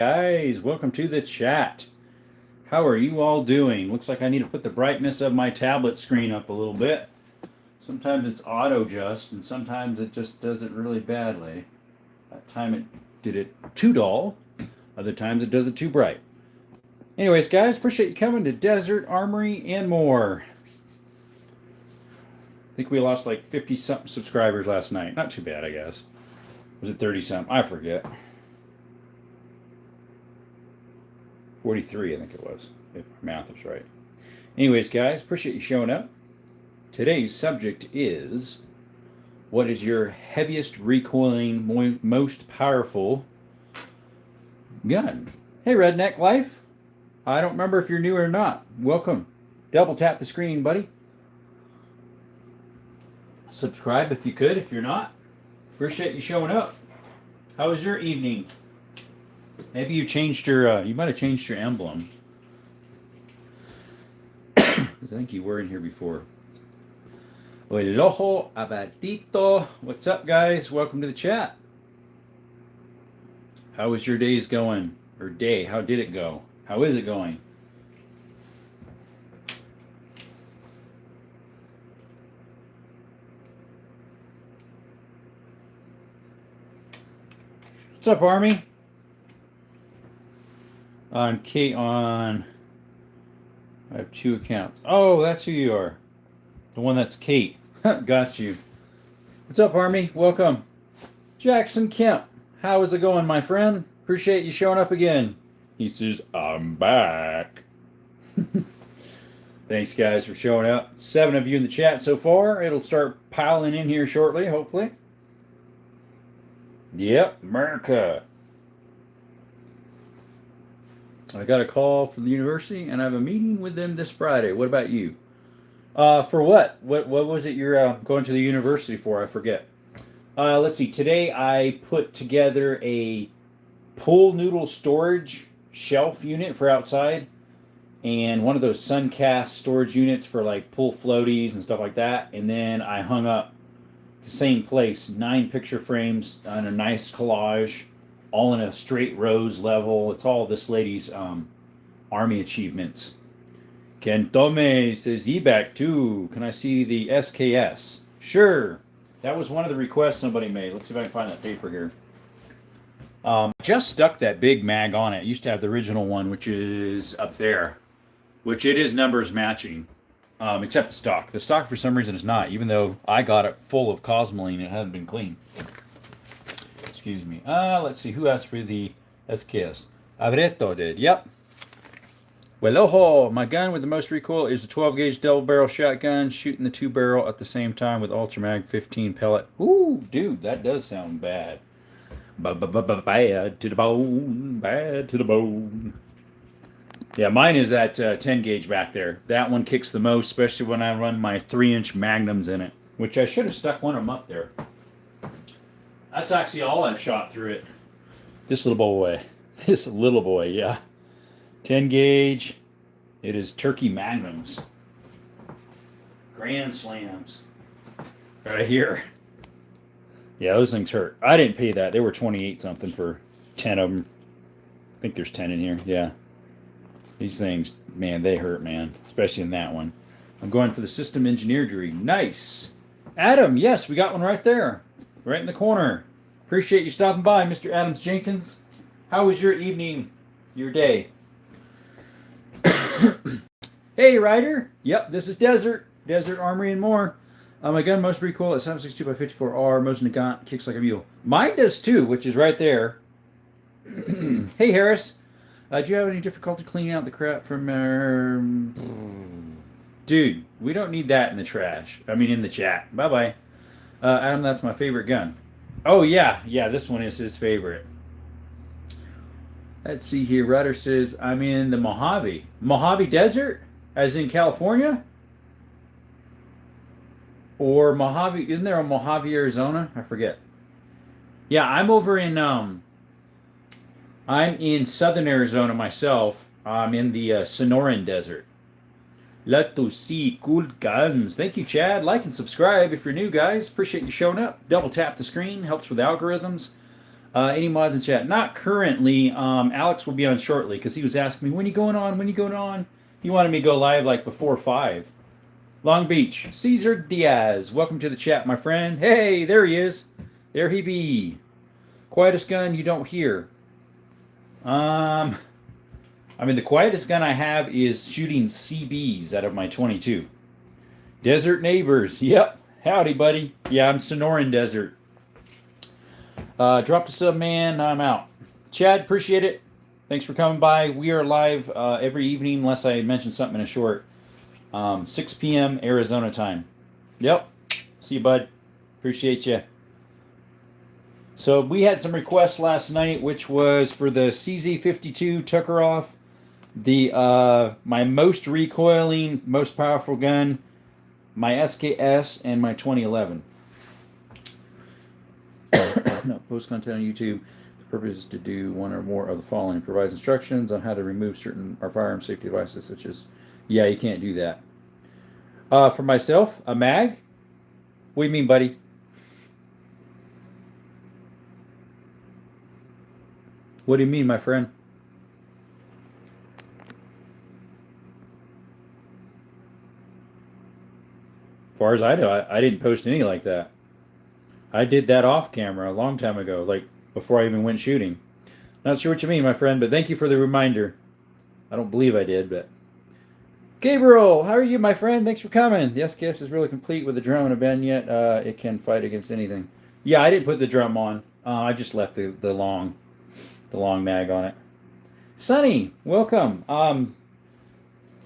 Guys, welcome to the chat. How are you all doing? Looks like I need to put the brightness of my tablet screen up a little bit. Sometimes it's auto adjust and sometimes it just does it really badly. That time it did it too dull, other times it does it too bright. Anyways, guys, appreciate you coming to Desert Armory and more. I think we lost like 50 something subscribers last night. Not too bad, I guess. Was it 30 something? I forget. 43, I think it was, if my math is right. Anyways, guys, appreciate you showing up. Today's subject is, what is your heaviest recoiling, most powerful gun? Hey, Redneck Life. I don't remember if you're new or not. Welcome. Double tap the screen, buddy. Subscribe if you could, if you're not. Appreciate you showing up. How was your evening? Maybe you changed your, you might have changed your emblem. Because I think you were in here before. Aloha, abatito. What's up, guys? Welcome to the chat. How was your days going? Or day? How did it go? How is it going? What's up, Army? On Kate on. I have two accounts. Oh, that's who you are. The one that's Kate. Got you. What's up, Army? Welcome. Jackson Kemp. How is it going, my friend? Appreciate you showing up again. He says, I'm back. Thanks, guys, for showing up. 7 of you in the chat so far. It'll start piling in here shortly, hopefully. Yep, America. I got a call from the university, and I have a meeting with them this Friday. What about you? For what? What was it you're going to the university for? I forget. Let's see. Today I put together a pool noodle storage shelf unit for outside, and one of those Suncast storage units for like pool floaties and stuff like that. And then I hung up the same place 9 picture frames on a nice collage, all in a straight rows level. It's all this lady's Army achievements. Ken Tome says, eBack too. Can I see the SKS? Sure. That was one of the requests somebody made. Let's see if I can find that paper here. Just stuck that big mag on it. Used to have the original one, which is up there, which it is numbers matching, except the stock. The stock, for some reason, is not, even though I got it full of cosmoline. It hadn't been clean. Excuse me. Let's see. Who asked for the SKS? Abreto did. Yep. Well, my gun with the most recoil is a 12-gauge double-barrel shotgun, shooting the 2-barrel at the same time with Ultramag 15 pellet. Ooh, dude, that does sound bad. Bad to the bone, bad to the bone. Yeah, mine is that 10-gauge back there. That one kicks the most, especially when I run my 3-inch magnums in it, which I should have stuck one of them up there. That's actually all I've shot through it. This little boy. This little boy, yeah. 10 gauge. It is turkey magnums. Grand slams. Right here. Yeah, those things hurt. I didn't pay that. They were 28 something for 10 of them. I think there's 10 in here. Yeah. These things, man, they hurt, man. Especially in that one. I'm going for the system engineer degree. Nice. Adam, yes, we got one right there. Right in the corner. Appreciate you stopping by, Mr. Adams Jenkins. How was your evening, your day? Hey, Ryder. Yep, this is Desert Armory and more. My gun most recoil at 7.62x54R. Mosin Nagant kicks like a mule. Mine does too, which is right there. Hey, Harris. Do you have any difficulty cleaning out the crap from... Dude, we don't need that in the trash. I mean, in the chat. Bye-bye. Adam, that's my favorite gun. Oh, yeah. Yeah, this one is his favorite. Let's see here. Ryder says, I'm in the Mojave. Mojave Desert? As in California? Or Mojave, isn't there a Mojave, Arizona? I forget. Yeah, I'm over in, I'm in southern Arizona myself. I'm in the Sonoran Desert. Let us see cool guns. Thank you, Chad. Like and subscribe if you're new, guys. Appreciate you showing up. Double tap the screen. Helps with algorithms. Any mods in chat? Not currently. Alex will be on shortly because he was asking me, when you going on? When you going on? He wanted me to go live like before 5. Long Beach. Cesar Diaz. Welcome to the chat, my friend. Hey, there he is. There he be. Quietest gun you don't hear. I mean, the quietest gun I have is shooting CBs out of my 22. Desert Neighbors. Yep. Howdy, buddy. Yeah, I'm Sonoran Desert. Drop the sub, man. I'm out. Chad, appreciate it. Thanks for coming by. We are live every evening, unless I mention something in a short. 6 p.m. Arizona time. Yep. See you, bud. Appreciate you. So we had some requests last night, which was for the CZ52 Tuckeroff, the my most recoiling, most powerful gun, my SKS, and my 2011. No, post content on YouTube. The purpose is to do one or more of the following: provides instructions on how to remove certain firearm safety devices, such as, yeah, you can't do that. For myself, a mag. What do you mean, buddy? What do you mean, my friend? As far as I know, I didn't post any like that. I did that off camera a long time ago, like before I even went shooting. Not sure what you mean, my friend, but thank you for the reminder. I don't believe I did, but... Gabriel, how are you, my friend? Thanks for coming. The SKS is really complete with the drum and a bend yet. It can fight against anything. Yeah, I didn't put the drum on. I just left the long mag on it. Sonny, welcome.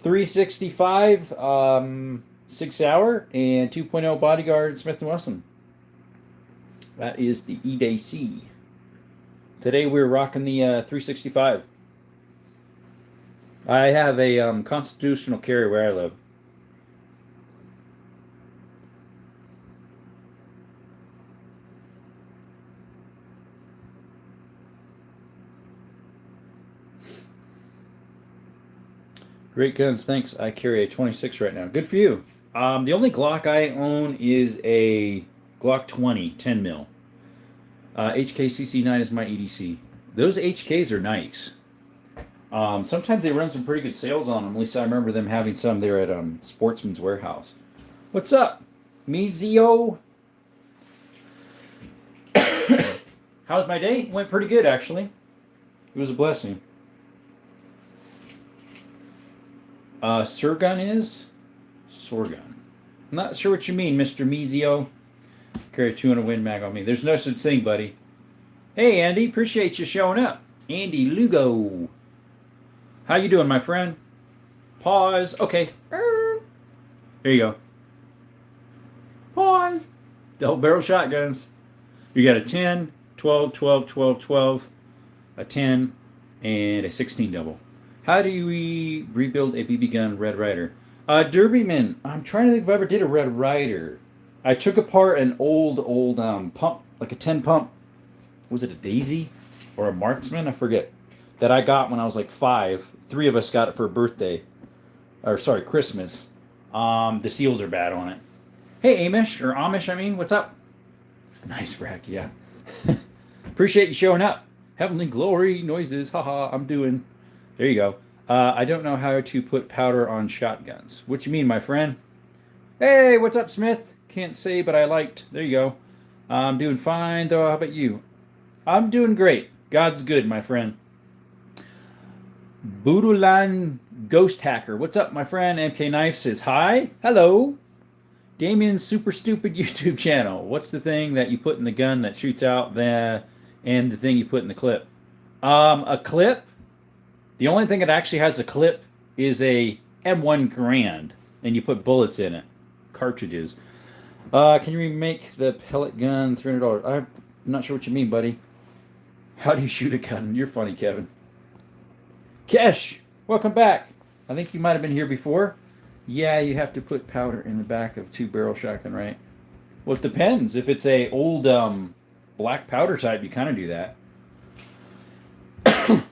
365, 6 hour, and 2.0 bodyguard Smith & Wesson. That is the EDC. Today we're rocking the 365. I have a constitutional carry where I live. Great guns, thanks. I carry a 26 right now. Good for you. The only Glock I own is a Glock 20, 10 mil. HKCC9 is my EDC. Those HKs are nice. Sometimes they run some pretty good sales on them. At least I remember them having some there at Sportsman's Warehouse. What's up, Mizio? How's my day? Went pretty good, actually. It was a blessing. Surgun is? Sorgun. I'm not sure what you mean, Mr. Mizio. Carry a 200 Win Mag on me. There's no such thing, buddy. Hey, Andy. Appreciate you showing up. Andy Lugo. How you doing, my friend? Pause. Okay. There you go. Pause. Double barrel shotguns. You got a 10, 12, 12, 12, 12, a 10, and a 16 double. How do we rebuild a BB gun Red Ryder? Derbyman, I'm trying to think if I ever did a Red Ryder. I took apart an old pump, like a 10 pump. Was it a Daisy or a Marksman? I forget. That I got when I was like 5. 3 of us got it for a birthday. Or sorry, Christmas. The seals are bad on it. Hey, Amish, I mean, what's up? Nice rack, yeah. Appreciate you showing up. Heavenly glory noises, haha, I'm doing. There you go. I don't know how to put powder on shotguns. What you mean, my friend? Hey, what's up, Smith? Can't say, but I liked. There you go. I'm doing fine, though. How about you? I'm doing great. God's good, my friend. Boodulan Ghost Hacker. What's up, my friend? MK Knife says hi. Hello. Damien's Super Stupid YouTube channel. What's the thing that you put in the gun that shoots out and the thing you put in the clip? A clip? The only thing that actually has a clip is a M1 Garand, and you put bullets in it. Cartridges. Can you remake the pellet gun? $300. I'm not sure what you mean, buddy. How do you shoot a gun? You're funny, Kevin. Kesh, welcome back. I think you might have been here before. Yeah, you have to put powder in the back of 2-barrel shotgun, right? Well, it depends. If it's a old black powder type, you kind of do that.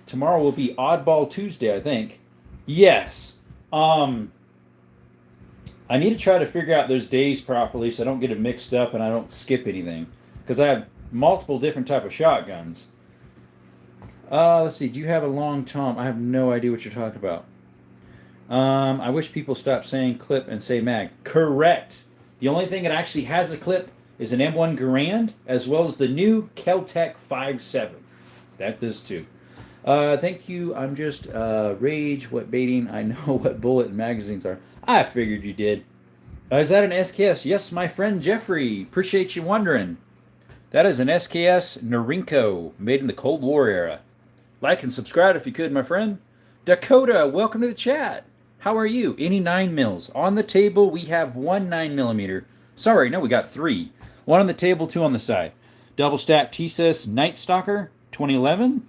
Tomorrow will be Oddball Tuesday, I think. Yes. I need to try to figure out those days properly so I don't get it mixed up and I don't skip anything. Because I have multiple different type of shotguns. Let's see. Do you have a long tom? I have no idea what you're talking about. I wish people stopped saying clip and say mag. Correct. The only thing that actually has a clip is an M1 Garand, as well as the new Kel-Tec 5.7. That's this too. Thank you. I'm just rage. What baiting? I know what bullet and magazines are. I figured you did. Is that an SKS? Yes, my friend Jeffrey. Appreciate you wondering. That is an SKS Norinco, made in the Cold War era. Like and subscribe if you could, my friend. Dakota, welcome to the chat. How are you? Any 9 mils? On the table, we have one 9mm. Sorry, no, we got 3. One on the table, 2 on the side. Double stack TSIS Night Stalker 2011.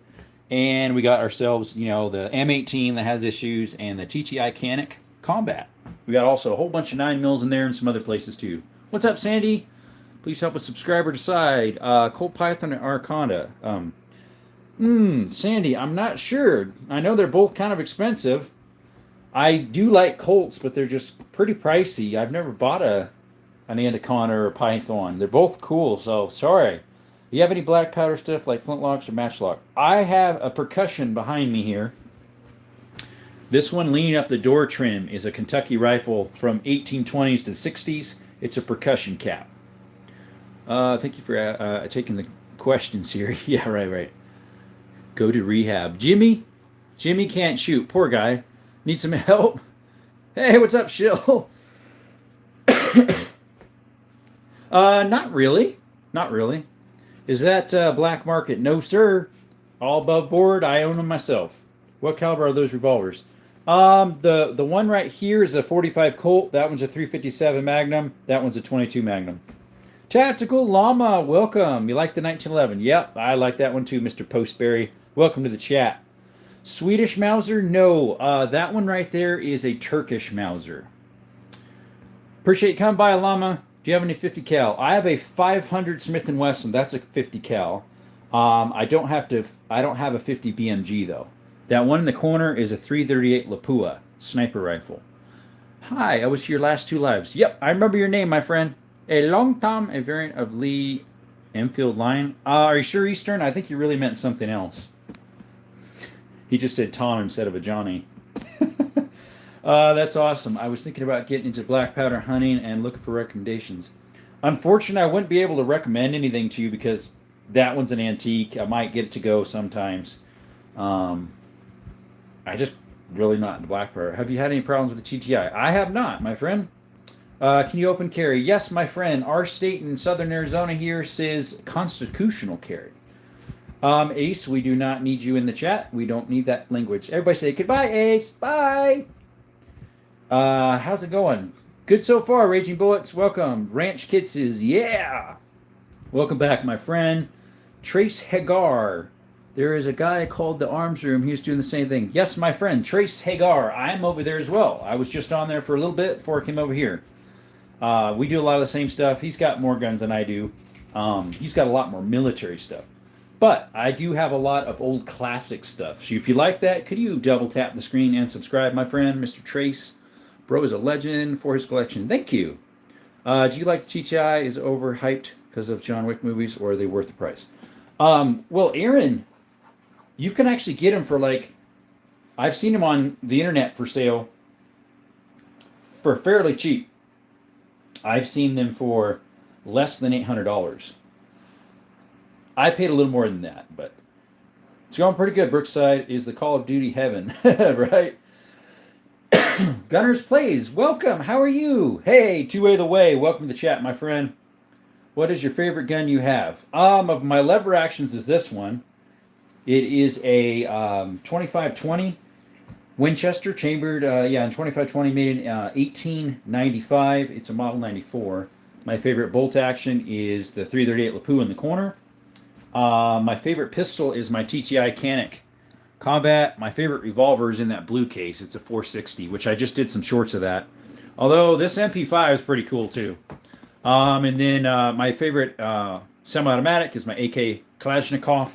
And we got ourselves, the M18 that has issues and the TTI Canic Combat. We got also a whole bunch of 9 mils in there and some other places too. What's up, Sandy? Please help a subscriber decide. Colt Python and Arconda. Sandy, I'm not sure. I know they're both kind of expensive. I do like Colts, but they're just pretty pricey. I've never bought an Anaconda or a Python. They're both cool, so sorry. Do you have any black powder stuff like flintlocks or matchlock? I have a percussion behind me here. This one leaning up the door trim is a Kentucky rifle from 1820s to the 60s. It's a percussion cap. Thank you for taking the questions here. Yeah, right. Go to rehab. Jimmy can't shoot. Poor guy. Need some help? Hey, what's up, Shill? Not really. Is that black market? No, sir. All above board. I own them myself. What caliber are those revolvers? The one right here is a 45 Colt. That one's a 357 Magnum. That one's a 22 Magnum. Tactical Llama, welcome. You like the 1911? Yep, I like that one too, Mr. Postberry. Welcome to the chat. Swedish Mauser? No. That one right there is a Turkish Mauser. Appreciate you coming by, Llama. Do you have any 50 cal? I have a 500 Smith & Wesson. That's a 50 cal. I don't have a 50 BMG though. That one in the corner is a 338 Lapua sniper rifle. Hi, I was here last 2 lives. Yep, I remember your name, my friend. A long time, a variant of Lee Enfield line. Are you sure, Eastern? I think you really meant something else. He just said Tom instead of a Johnny. That's awesome. I was thinking about getting into black powder hunting and looking for recommendations. Unfortunately, I wouldn't be able to recommend anything to you because that one's an antique. I might get it to go sometimes. I just really not into black powder. Have you had any problems with the TTI? I have not, my friend. Can you open carry? Yes, my friend. Our state in southern Arizona here says constitutional carry. Ace, we do not need you in the chat. We don't need that language. Everybody say goodbye, Ace. Bye. How's it going? Good so far, Raging Bullets. Welcome. Ranch Kid says, yeah. Welcome back, my friend. Trace Hagar. There is a guy called the Arms Room. He's doing the same thing. Yes, my friend, Trace Hagar. I'm over there as well. I was just on there for a little bit before I came over here. We do a lot of the same stuff. He's got more guns than I do. He's got a lot more military stuff. But I do have a lot of old classic stuff. So if you like that, could you double tap the screen and subscribe, my friend, Mr. Trace? Bro is a legend for his collection. Thank you. Do you like the TTI? Is it overhyped because of John Wick movies, or are they worth the price? Well, Aaron, you can actually get them for I've seen them on the internet for sale for fairly cheap. I've seen them for less than $800. I paid a little more than that, but it's going pretty good. Brookside is the Call of Duty heaven, right? Gunners Plays, welcome. How are you? Hey, Two-Way the Way. Welcome to the chat, my friend. What is your favorite gun you have? Of my lever actions is this one. It is a 2520 Winchester chambered, in 2520, made in 1895. It's a Model 94. My favorite bolt action is the 338 Lapua in the corner. My favorite pistol is my TTI Canic Combat. My favorite revolver is in that blue case. It's a 460, which I just did some shorts of that. Although this MP5 is pretty cool too. And then my favorite semi-automatic is my AK Kalashnikov.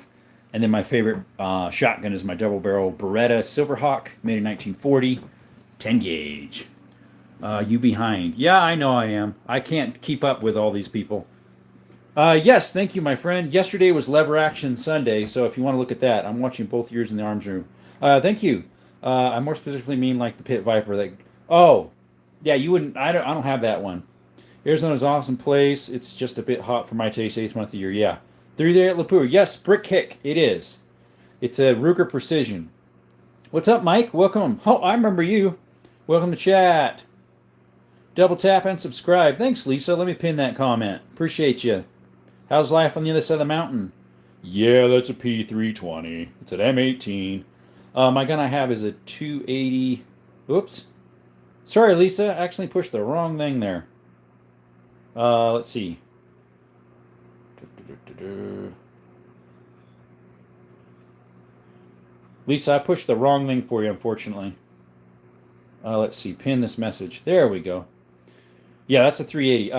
And then my favorite shotgun is my double-barrel Beretta Silverhawk, made in 1940, 10 gauge. You behind? Yeah, I know I am. I can't keep up with all these people. Yes, thank you, my friend. Yesterday was Lever Action Sunday, so if you want to look at that, I'm watching both yours in the arms room. Thank you. I more specifically mean like the Pit Viper. That oh, yeah, you wouldn't. I don't have that one. Arizona's an awesome place. It's just a bit hot for my taste. 8th month of the year. Yeah, 3 day at Lapua. Yes, brick kick. It is. It's a Ruger Precision. What's up, Mike? Welcome. Oh, I remember you. Welcome to chat. Double tap and subscribe. Thanks, Lisa. Let me pin that comment. Appreciate you. How's life on the other side of the mountain? Yeah, that's a P320. It's an M18. My gun I have is a 280. Oops. Sorry, Lisa. I actually pushed the wrong thing there. Let's see. Lisa, I pushed the wrong thing for you, unfortunately. Let's see. Pin this message. There we go. Yeah, that's a 380.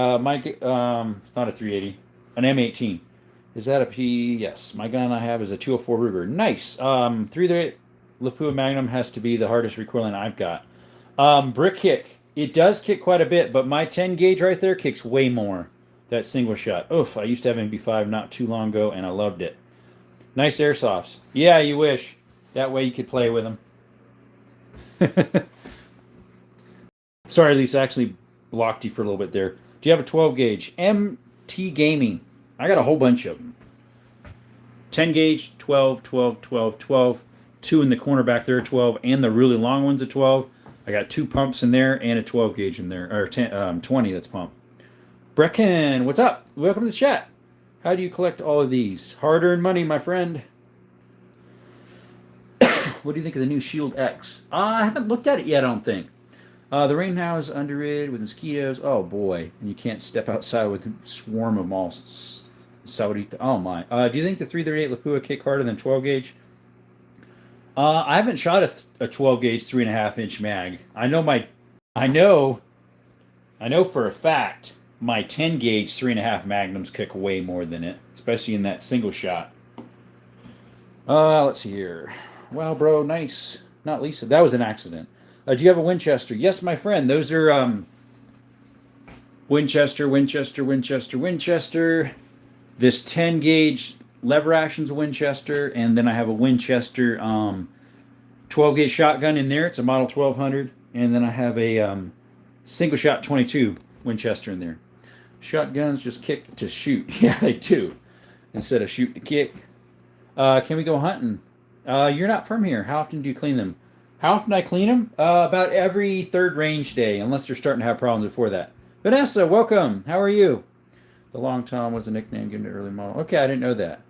Not a 380. An M18. Is that a P? Yes. My gun I have is a 204 Ruger. Nice. 3-day Lapua Magnum has to be the hardest recoiling I've got. Brick kick. It does kick quite a bit, but my 10 gauge right there kicks way more. That single shot. Oof, I used to have MB5 not too long ago, and I loved it. Nice airsofts. Yeah, you wish. That way you could play with them. Sorry, Lisa, I actually blocked you for a little bit there. Do you have a 12 gauge? MT Gaming. I got a whole bunch of them. 10 gauge, 12, 12, 12, 12. Two in the corner back there, 12, and the really long ones at 12. I got 2 pumps in there and a 12 gauge in there, or 20 that's pump. Brecken, what's up? Welcome to the chat. How do you collect all of these? Hard-earned money, my friend. What do you think of the new Shield X? I haven't looked at it yet, I don't think. The rain now is under it with mosquitoes. Oh, boy. And you can't step outside with a swarm of them all. Saudi. Oh, my. Do you think the 338 Lapua kick harder than 12 gauge? I haven't shot a 12 gauge 3.5-inch mag. I know for a fact my 10 gauge 3.5 Magnums kick way more than it, especially in that single shot. Let's see here. Wow, bro, nice. Not Lisa. That was an accident. Do you have a Winchester? Yes, my friend. Those are Winchester. This 10 gauge lever action's a Winchester, and then I have a Winchester 12 gauge shotgun in there. It's a model 1200, and then I have a single shot 22 Winchester in there. Shotguns just kick to shoot. Yeah, they do. Instead of shoot to kick. Can we go hunting? You're not from here. How often do you clean them? How often I clean them? About every 3rd range day, unless they're starting to have problems before that. Vanessa, welcome. How are you? The Long Tom was a nickname given to early model. Okay, I didn't know that.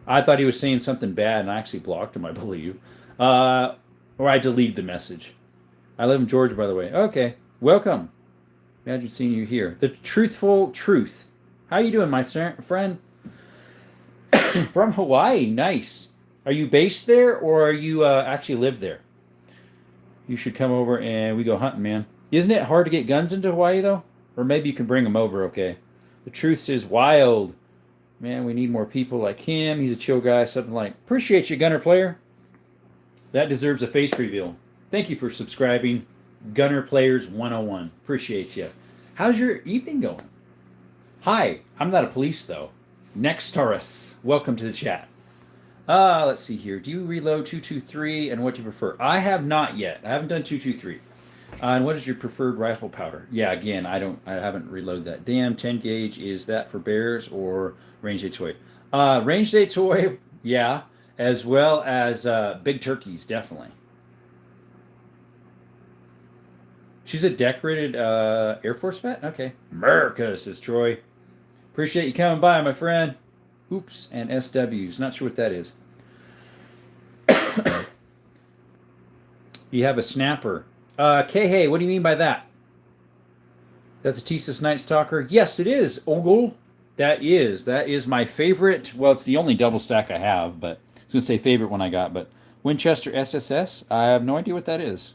I thought he was saying something bad, and I actually blocked him, I believe. Or I deleted the message. I live in Georgia, by the way. Okay, welcome. Imagine seeing you here. The Truthful Truth. How you doing, my friend? From Hawaii. Nice. Are you based there, or are you actually live there? You should come over and we go hunting, man. Isn't it hard to get guns into Hawaii, though? Or maybe you can bring them over, okay? The Truth is wild. Man, we need more people like him. He's a chill guy, something like. Appreciate you, Gunner Player. That deserves a face reveal. Thank you for subscribing. Gunner Players 101. Appreciate you. How's your evening going? Hi, I'm not a police, though. Next Taurus, welcome to the chat. Let's see here. Do you reload 223, and what do you prefer? I have not yet. I haven't done 223. And what is your preferred rifle powder? Yeah, again, I haven't reloaded that. Damn, 10 gauge, is that for bears or range day toy? Range day toy, yeah, as well as big turkeys, definitely. She's a decorated Air Force vet? Okay. America, says Troy. Appreciate you coming by, my friend. Oops, and SWs. Not sure what that is. You have a snapper. Hey, what do you mean by that? That's a Thesis Night Stalker? Yes, it is, Ogle. That is my favorite. Well, it's the only double stack I have, but I was going to say favorite one I got, but Winchester SSS? I have no idea what that is.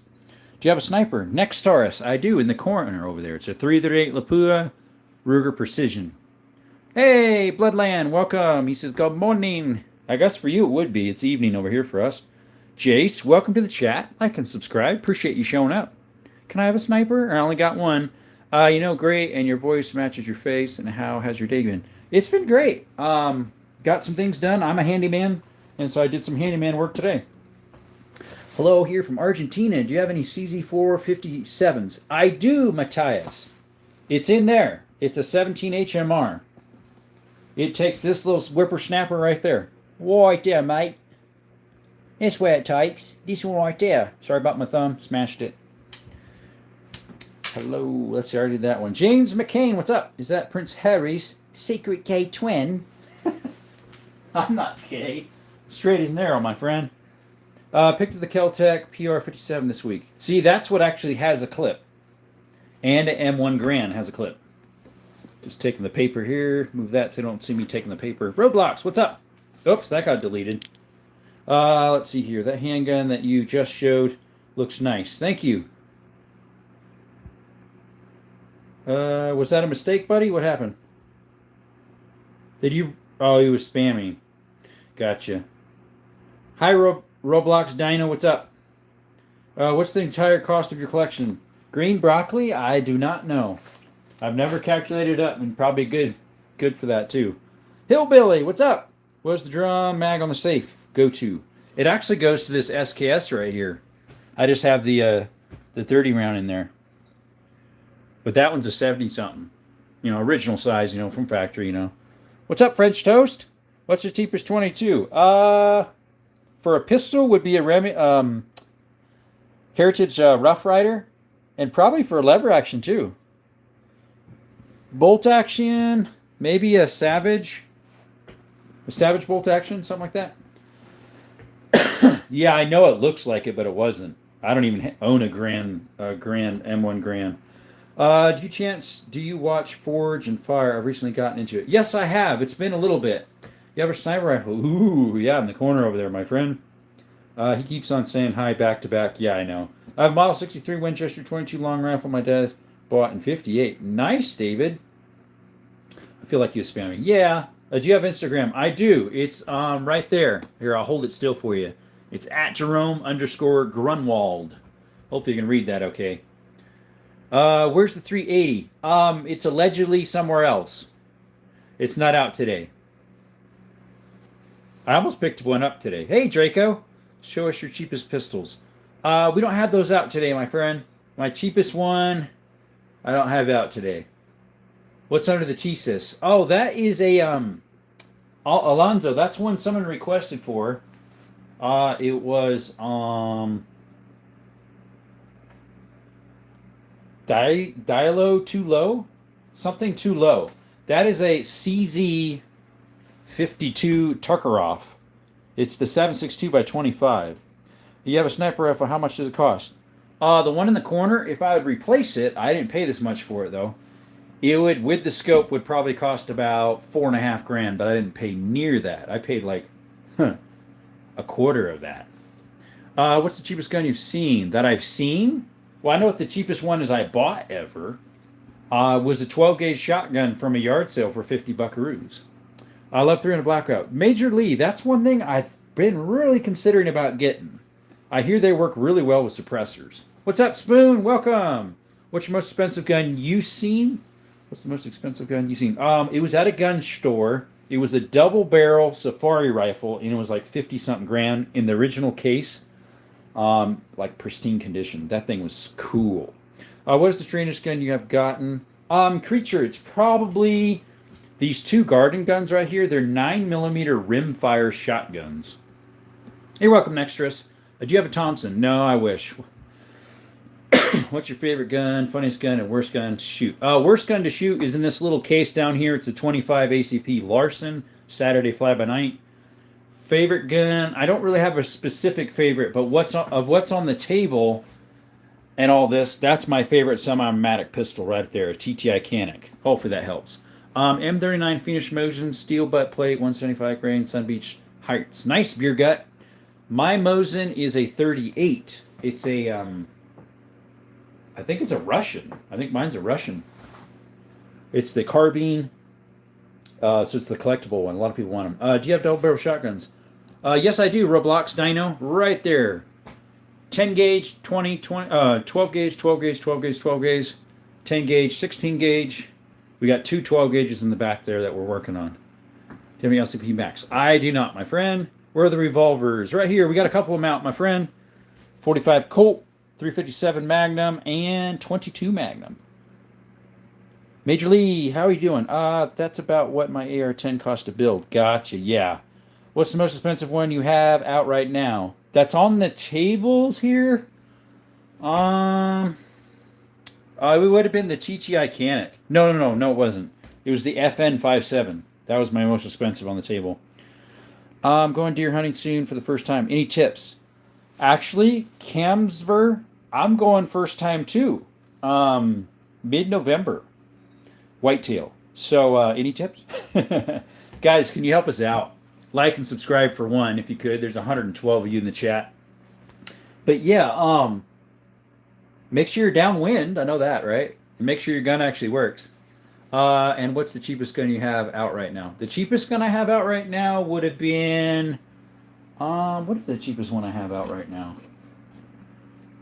Do you have a sniper? Next Taurus. I do, in the corner over there. It's a 338 Lapua Ruger Precision. Hey, Bloodland, welcome. He says, good morning. I guess for you it would be. It's evening over here for us. Jace, welcome to the chat. Like and subscribe. Appreciate you showing up. Can I have a sniper? I only got one. Great, and your voice matches your face. And how has your day been? It's been great. Got some things done. I'm a handyman, and so I did some handyman work today. Hello, here from Argentina. Do you have any CZ457s? I do, Matthias. It's in there. It's a 17 HMR. It takes this little whippersnapper right there. Right there, mate. That's where it takes. This one right there. Sorry about my thumb. Smashed it. Hello. Let's see. I already did that one. James McCain, what's up? Is that Prince Harry's secret gay twin? I'm not gay. Straight as narrow, my friend. Picked up the Keltec PR57 this week. See, that's what actually has a clip. And an M1 Grand has a clip. Just taking the paper here. Move that so you don't see me taking the paper. Roblox, what's up? Oops, that got deleted. Let's see here. That handgun that you just showed looks nice. Thank you. Was that a mistake, buddy? What happened? Did you... Oh, he was spamming. Gotcha. Hi, Roblox Dino. What's up? What's the entire cost of your collection? Green broccoli? I do not know. I've never calculated it up, and probably good for that, too. Hillbilly, what's up? What's the drum mag on the safe go to? It actually goes to this SKS right here. I just have the 30 round in there. But that one's a 70-something. Original size, from factory, What's up, French Toast? What's your cheapest 22? For a pistol would be a Heritage Rough Rider. And probably for lever action, too. Bolt action, maybe a Savage. A Savage bolt action, something like that. Yeah, I know it looks like it, but it wasn't. I don't even own a Grand M1 Grand. Do you watch Forge and Fire? I've recently gotten into it. Yes, I have. It's been a little bit. You have a sniper rifle? Ooh, yeah, in the corner over there, my friend. He keeps on saying hi back to back. Yeah, I know. I have a Model 63 Winchester 22 long rifle my dad bought in 58. Nice, David. I feel like he was spamming. Yeah. Do you have Instagram? I do. It's right there. Here, I'll hold it still for you. It's at Jerome_Grunwald. Hopefully you can read that okay. Where's the 380? It's allegedly somewhere else. It's not out today. I almost picked one up today. Hey, Draco. Show us your cheapest pistols. We don't have those out today, my friend. My cheapest one, I don't have out today. What's under the thesis? Oh, that is a Alonzo. That's one someone requested for. It was Dialo Too Low? Something Too Low. That is a CZ52 Tuckerov. It's the 7.62x25. You have a sniper rifle. How much does it cost? The one in the corner, if I would replace it, I didn't pay this much for it, though. It would, with the scope, would probably cost about $4.5 grand, but I didn't pay near that. I paid like a quarter of that. What's the cheapest gun you've seen? That I've seen? Well, I know what the cheapest one is I bought ever. Was a 12-gauge shotgun from a yard sale for 50 buckaroos. I love 300 Blackout. Major Lee, that's one thing I've been really considering about getting. I hear they work really well with suppressors. What's up, Spoon? Welcome. What's your most expensive gun you've seen? What's the most expensive gun you've seen? It was at a gun store. It was a double-barrel safari rifle, and it was like 50-something grand in the original case. Like pristine condition. That thing was cool. What is the strangest gun you have gotten? Creature, it's probably these two garden guns right here. They're 9mm rimfire shotguns. You're welcome, Nextras. Do you have a Thompson? No, I wish. What's your favorite gun, funniest gun, and worst gun to shoot? Worst gun to shoot is in this little case down here. It's a 25 ACP Larson, Saturday Fly-by-Night. Favorite gun, I don't really have a specific favorite, but what's on the table and all this, that's my favorite semi-automatic pistol right there, a TTI Canic. Hopefully that helps. M39 Phoenix Mosin, steel butt plate, 175 grain, Sun Beach Heights. Nice beer gut. My Mosin is a 38. It's a, I think it's a Russian. I think mine's a Russian. It's the carbine. So it's the collectible one. A lot of people want them. Do you have double barrel shotguns? Yes, I do. Roblox Dino. Right there. 10 gauge, 12 gauge, 12 gauge, 12 gauge, 12 gauge. 10 gauge, 16 gauge. We got two 12 gauges in the back there that we're working on. Do you have any LCP Max? I do not, my friend. Where are the revolvers? Right here. We got a couple of them out, my friend. 45 Colt, 357 Magnum, and 22 Magnum. Major Lee, how are you doing? That's about what my AR-10 cost to build. Gotcha, yeah. What's the most expensive one you have out right now? That's on the tables here? It would have been the TTI Canic. No, it wasn't. It was the FN57. That was my most expensive on the table. I'm going deer hunting soon for the first time. Any tips? Actually, Camsver, I'm going first time too. Mid-November. Whitetail. So, any tips? Guys, can you help us out? Like and subscribe for one, if you could. There's 112 of you in the chat. But yeah, make sure you're downwind. I know that, right? And make sure your gun actually works. And what's the cheapest gun you have out right now? The cheapest gun I have out right now would have been... what is the cheapest one I have out right now?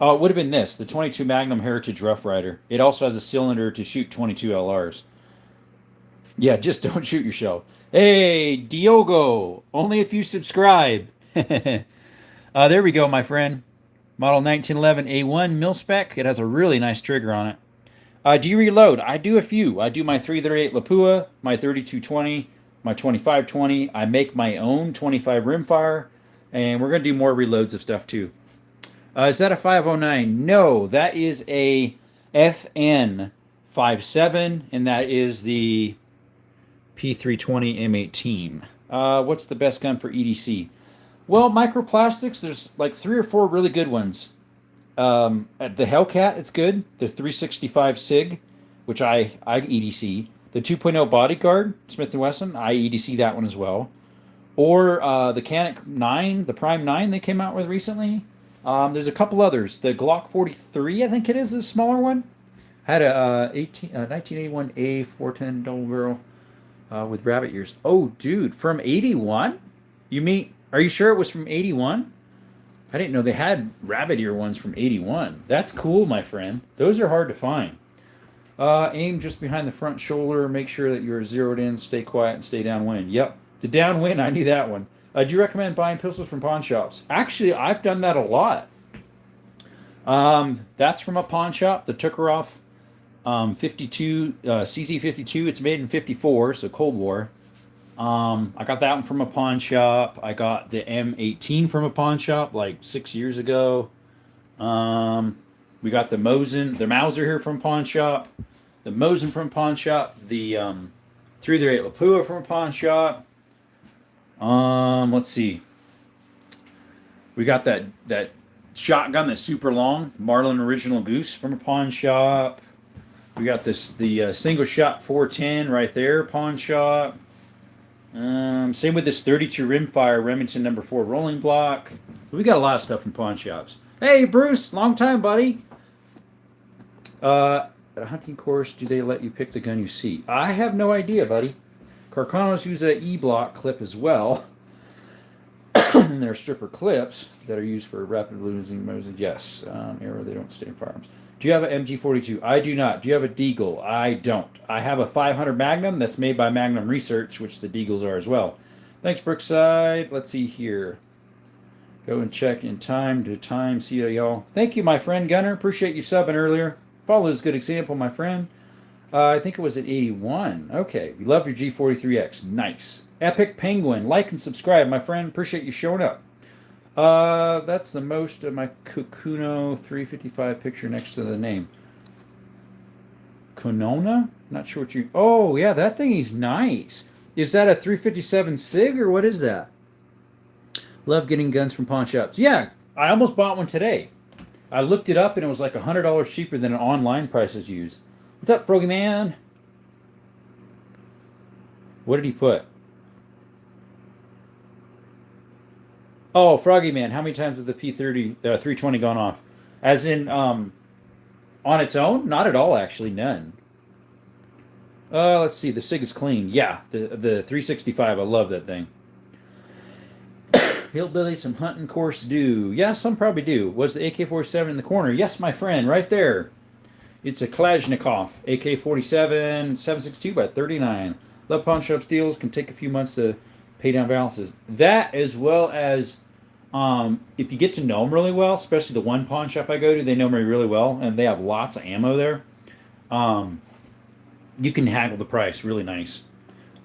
Oh, it would have been this, the 22 Magnum Heritage Rough Rider. It also has a cylinder to shoot 22 LRs. Yeah, just don't shoot your shell. Hey, Diogo, only if you subscribe. There we go, my friend. Model 1911 A1 mil-spec. It has a really nice trigger on it. Do you reload? I do a few. I do my 338 Lapua, my 3220, my 2520. I make my own 25 rimfire, and we're going to do more reloads of stuff too. Is that a 509? No, that is a FN57, and that is the P320 M18. What's the best gun for EDC? Well, microplastics, there's like 3 or 4 really good ones. The Hellcat, it's good. The 365 SIG, which I EDC. The 2.0 Bodyguard, Smith & Wesson, I EDC that one as well. Or the Canic 9, the Prime 9 they came out with recently. There's a couple others. The Glock 43, I think it is a smaller one. Had a 1981 A410 double barrel with rabbit ears. Oh, dude, from 81? You mean, are you sure it was from 81? I didn't know they had rabbit ear ones from 81. That's cool, my friend. Those are hard to find. Aim just behind the front shoulder. Make sure that you're zeroed in. Stay quiet and stay downwind. Yep. The downwind, I knew that one. Do you recommend buying pistols from pawn shops? Actually, I've done that a lot. That's from a pawn shop. The Tokarev 52, CZ52. It's made in 54, so Cold War. I got that one from a pawn shop. I got the M18 from a pawn shop like 6 years ago. We got the Mauser here from a pawn shop. The Mosin from a pawn shop. The 338 Lapua from a pawn shop. Let's see. We got that shotgun that's super long, Marlin Original Goose from a pawn shop. We got the single shot 410 right there, pawn shop. Same with this 32 rimfire Remington number 4 rolling block. We got a lot of stuff from pawn shops. Hey Bruce, long time, buddy. At a hunting course, do they let you pick the gun you see? I have no idea, buddy. Carcanos use an E-block clip as well. And there are stripper clips that are used for rapid losing modes. Yes, arrow, they don't stay in firearms. Do you have an MG42? I do not. Do you have a Deagle? I don't. I have a 500 Magnum that's made by Magnum Research, which the Deagles are as well. Thanks, Brookside. Let's see here. Go and check in time to time. See y'all. Thank you, my friend Gunner. Appreciate you subbing earlier. Follow his good example, my friend. I think it was at 81. Okay. We love your G43X. Nice. Epic Penguin. Like and subscribe, my friend. Appreciate you showing up. That's the most of my Kukuno 355 picture next to the name. Konona? Not sure what you... Oh, yeah, that thing is nice. Is that a 357 SIG or what is that? Love getting guns from pawn shops. Yeah, I almost bought one today. I looked it up and it was like $100 cheaper than an online prices used. What's up, Froggy Man? What did he put? Oh, Froggy Man, how many times has the P30 320 gone off? As in, on its own? Not at all, actually. None. Let's see. The SIG is clean. Yeah, the 365. I love that thing. Hillbilly, some hunting course do. Yeah, some probably do. Was the AK-47 in the corner? Yes, my friend, right there. It's a Kalashnikov AK-47 7.62 by 39. Love pawn shop deals. Can take a few months to pay down balances. That, as well as if you get to know them really well, especially the one pawn shop I go to, they know me really well, and they have lots of ammo there. You can haggle the price. Really nice.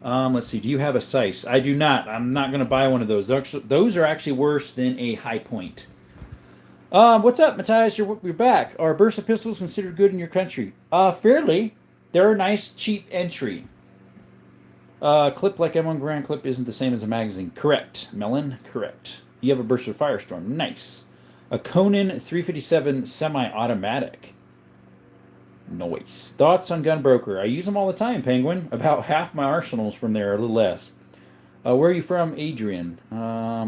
Let's see. Do you have a size? I do not. I'm not going to buy one of those. Those are actually worse than a High Point. What's up, Matthias? You're back. Are burst pistols considered good in your country? Fairly. They're a nice, cheap entry. Clip like M1 Grand Clip isn't the same as a magazine. Correct. Melon? Correct. You have a burst of Firestorm. Nice. A Conan 357 semi-automatic. Nice. Thoughts on Gunbroker? I use them all the time, Penguin. About half my arsenal's from there, a little less. Where are you from? Adrian.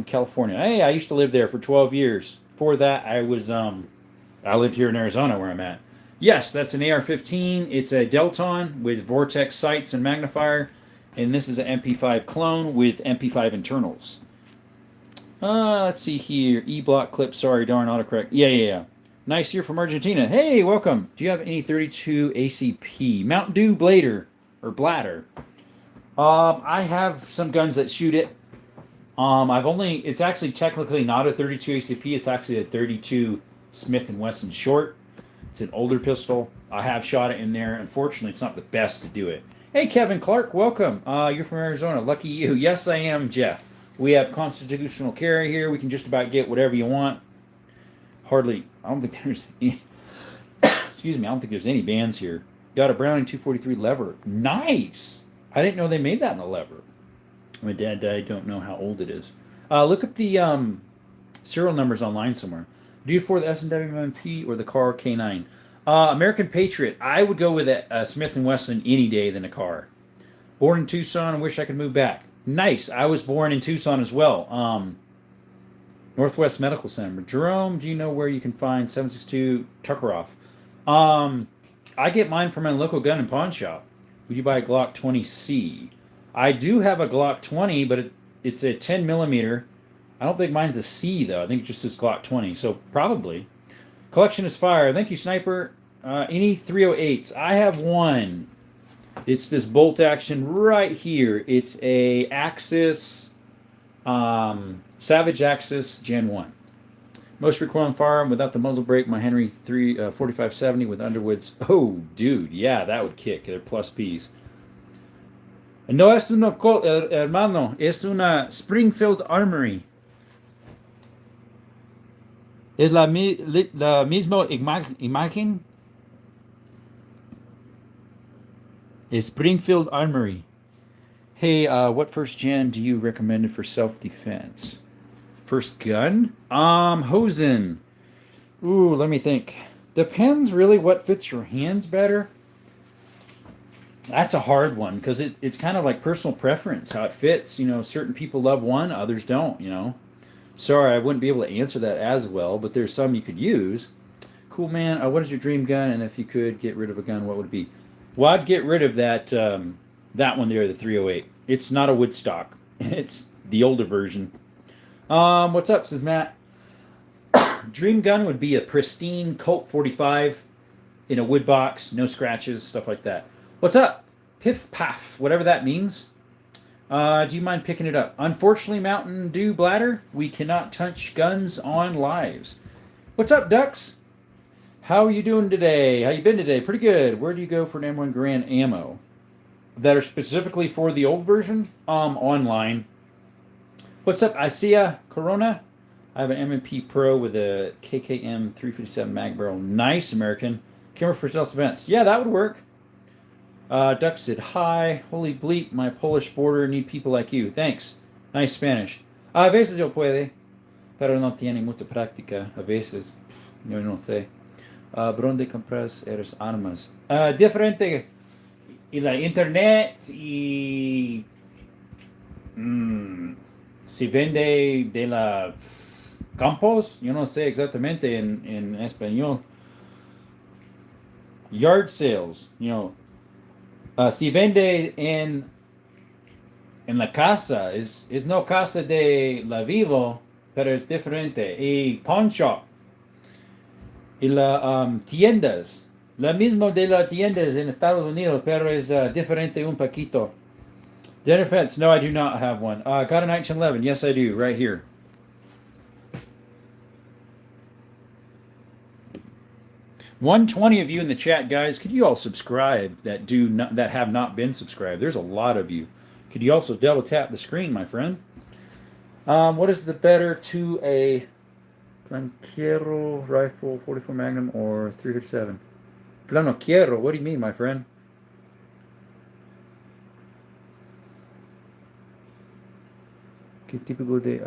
California. Hey, I used to live there for 12 years. Before that, I lived here in Arizona where I'm at. Yes, that's an AR-15. It's a Delton with Vortex sights and magnifier. And this is an MP5 clone with MP5 internals. Let's see here. E-block clip. Sorry, darn autocorrect. Yeah. Nice year from Argentina. Hey, welcome. Do you have any 32 ACP? Mountain Dew Blader or Bladder? I have some guns that shoot it. It's actually technically not a 32 ACP. It's actually a 32 Smith & Wesson short. It's an older pistol. I have shot it in there. Unfortunately, it's not the best to do it. Hey, Kevin Clark, welcome. You're from Arizona. Lucky you. Yes, I am, Jeff. We have constitutional carry here. We can just about get whatever you want. I don't think there's any, excuse me, I don't think there's any bands here. Got a Browning 243 lever. Nice! I didn't know they made that in a lever. My dad died. Don't know how old it is. Look up the serial numbers online somewhere. Do you for the S&W MP or the car K9? American Patriot. I would go with a Smith & Wesson any day than a car. Born in Tucson. I wish I could move back. Nice. I was born in Tucson as well. Northwest Medical Center. Jerome, do you know where you can find 7.62 Tuckeroff? I get mine from my local gun and pawn shop. Would you buy a Glock 20C? I do have a Glock 20, but it's a 10 millimeter. I don't think mine's a C, though. I think it just says Glock 20, so probably. Collection is fire. Thank you, Sniper. Any 308s? I have one. It's this bolt action right here. It's a Axis... Savage Axis Gen 1. Most recoiling firearm without the muzzle brake. My Henry 4570 with Underwoods. Oh, dude. Yeah, that would kick. They're plus Ps. No es una, hermano. Es una Springfield Armory. Es la mismo imagen. Es Springfield Armory. Hey, what first gen do you recommend for self-defense? First gun? Hosen. Ooh, let me think. Depends really what fits your hands better. That's a hard one because it's kind of like personal preference, how it fits. You know, certain people love one, others don't, you know. Sorry, I wouldn't be able to answer that as well, but there's some you could use. Cool, man. What is your dream gun? And if you could get rid of a gun, what would it be? Well, I'd get rid of that one there, the 308. It's not a Woodstock. It's the older version. What's up, says Matt? Dream gun would be a pristine Colt 45 in a wood box, no scratches, stuff like that. What's up? Piff Paff, whatever that means. Do you mind picking it up? Unfortunately, Mountain Dew Bladder, we cannot touch guns on lives. What's up, Ducks? How are you doing today? How you been today? Pretty good. Where do you go for an M1 Grand ammo? That are specifically for the old version? Online. What's up, Isia Corona? I have an M&P Pro with a KKM 357 mag barrel. Nice, American. Camera for self-defense. Yeah, that would work. Duck said, hi. Holy bleep, my Polish border need people like you. Thanks. Nice Spanish. A veces yo puede, pero no tiene mucha práctica. A veces, yo no sé. ¿Dónde compras eres armas? Diferente. Y la internet y... si vende de la campos, yo no sé exactamente en español. Yard sales, you know. Si vende en la casa, es no casa de la vivo, pero es diferente. Y pawn shop. Y la tiendas. La mismo de la tiendas en Estados Unidos, pero es diferente un poquito. Dinner fence. No, I do not have one. Got a 1911. Yes, I do. Right here. 120 of you in the chat, guys. Could you all subscribe that have not been subscribed? There's a lot of you. Could you also double tap the screen, my friend? What is the better to a Planquero rifle, 44 Magnum, or 357? Planquero. What do you mean, my friend? ¿Qué tipo de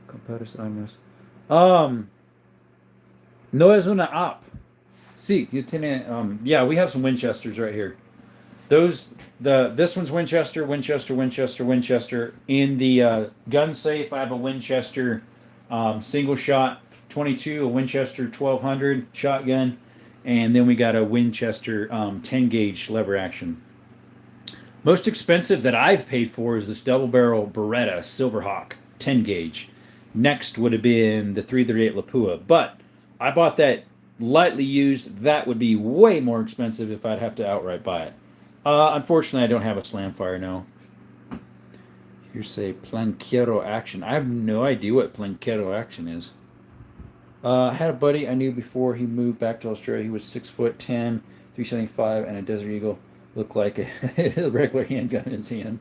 compares armas? No es una app. Sí, you tiene, yeah, we have some Winchesters right here. This one's Winchester, Winchester, Winchester, Winchester. In the gun safe, I have a Winchester single shot 22, a Winchester 1200 shotgun, and then we got a Winchester 10 gauge lever action. Most expensive that I've paid for is this double barrel Beretta Silverhawk 10 gauge. Next would have been the 338 Lapua, but I bought that lightly used. That would be way more expensive if I'd have to outright buy it. Unfortunately, I don't have a slam fire, no. Here's a Planquero action. I have no idea what Planquero action is. I had a buddy I knew before he moved back to Australia. He was 6'10", 375, and a Desert Eagle looked like a regular handgun in his hand.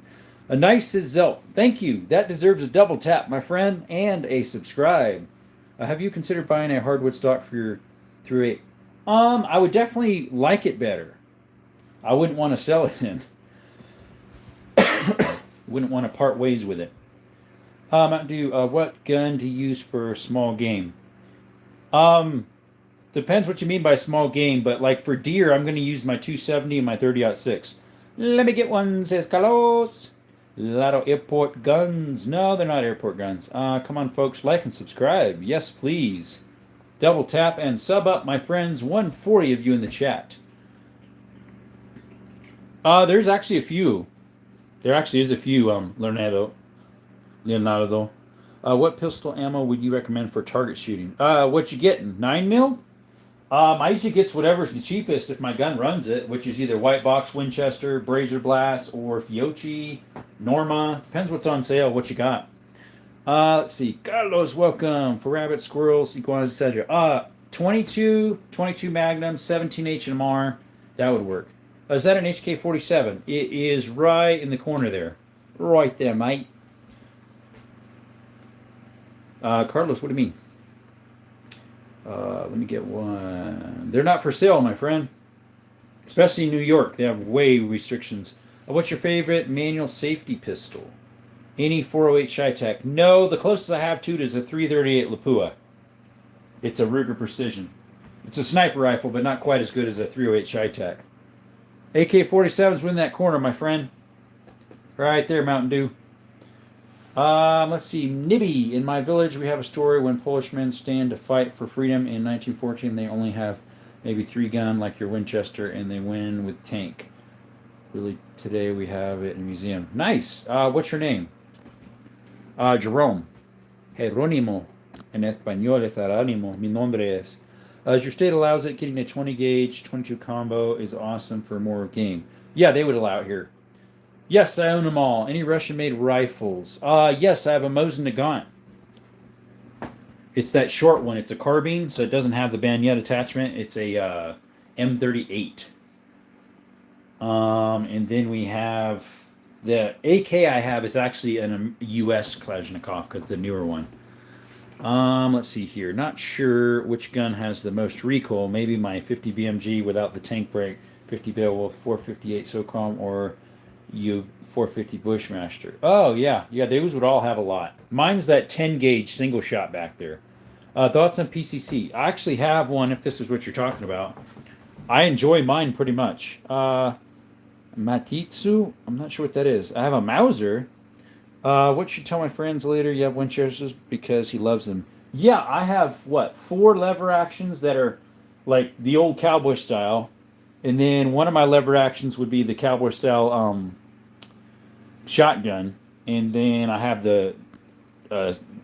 A nice Zelt. Thank you. That deserves a double tap, my friend, and a subscribe. Have you considered buying a hardwood stock for your 308? I would definitely like it better. I wouldn't want to sell it then. Wouldn't want to part ways with it. Mountain Dew, what gun to use for small game? Depends what you mean by small game, but like for deer, I'm going to use my 270 and my 30-06. Let me get one, says Carlos. Lotto airport guns. No, they're not airport guns. Come on, folks, like and subscribe. Yes, please. Double tap and sub up, my friends. 140 of you in the chat. There's actually a few. There actually is a few, Leonardo. What pistol ammo would you recommend for target shooting? What you getting? 9mm? I usually get whatever's the cheapest if my gun runs it, which is either White Box Winchester, Brazier Blast, or Fiocchi, Norma. Depends what's on sale, what you got. Let's see. Carlos, welcome. For rabbits, squirrels, iguanas, etc. 22 Magnum, 17 H&R. That would work. Is that an HK-47? It is right in the corner there. Right there, mate. Carlos, what do you mean? Let me get one. They're not for sale, my friend. Especially in New York. They have way restrictions. What's your favorite manual safety pistol? Any 408 Chi-Tech? No, the closest I have to it is a 338 Lapua. It's a Ruger Precision. It's a sniper rifle, but not quite as good as a 308 Chi-Tech. AK-47's in that corner, my friend. Right there, Mountain Dew. Let's see. Nibby. In my village, we have a story when Polish men stand to fight for freedom in 1914. They only have maybe 3 gun like your Winchester, and they win with tank. Really, today we have it in a museum. Nice. What's your name? Jerome. Jerónimo. En español es Jerónimo. Mi nombre es. As your state allows it, getting a 20 gauge 22 combo is awesome for more game. Yeah, they would allow it here. Yes, I own them all. Any Russian-made rifles? Yes, I have a Mosin Nagant. It's that short one. It's a carbine, so it doesn't have the bayonet attachment. It's a M38. And then we have the AK I have is actually a U.S. Kalashnikov because the newer one. Let's see here. Not sure which gun has the most recoil. Maybe my 50 BMG without the tank brake, 50 Beowulf, 458 SOCOM, or you 450 Bushmaster. Oh, yeah. Yeah, those would all have a lot. Mine's that 10 gauge single shot back there. Thoughts on PCC? I actually have one, if this is what you're talking about. I enjoy mine pretty much. Matitsu? I'm not sure what that is. I have a Mauser. What should tell my friends later? You have Winchesters because he loves them. Yeah, I have, 4 lever actions that are like the old cowboy style. And then one of my lever actions would be the cowboy style shotgun. And then I have the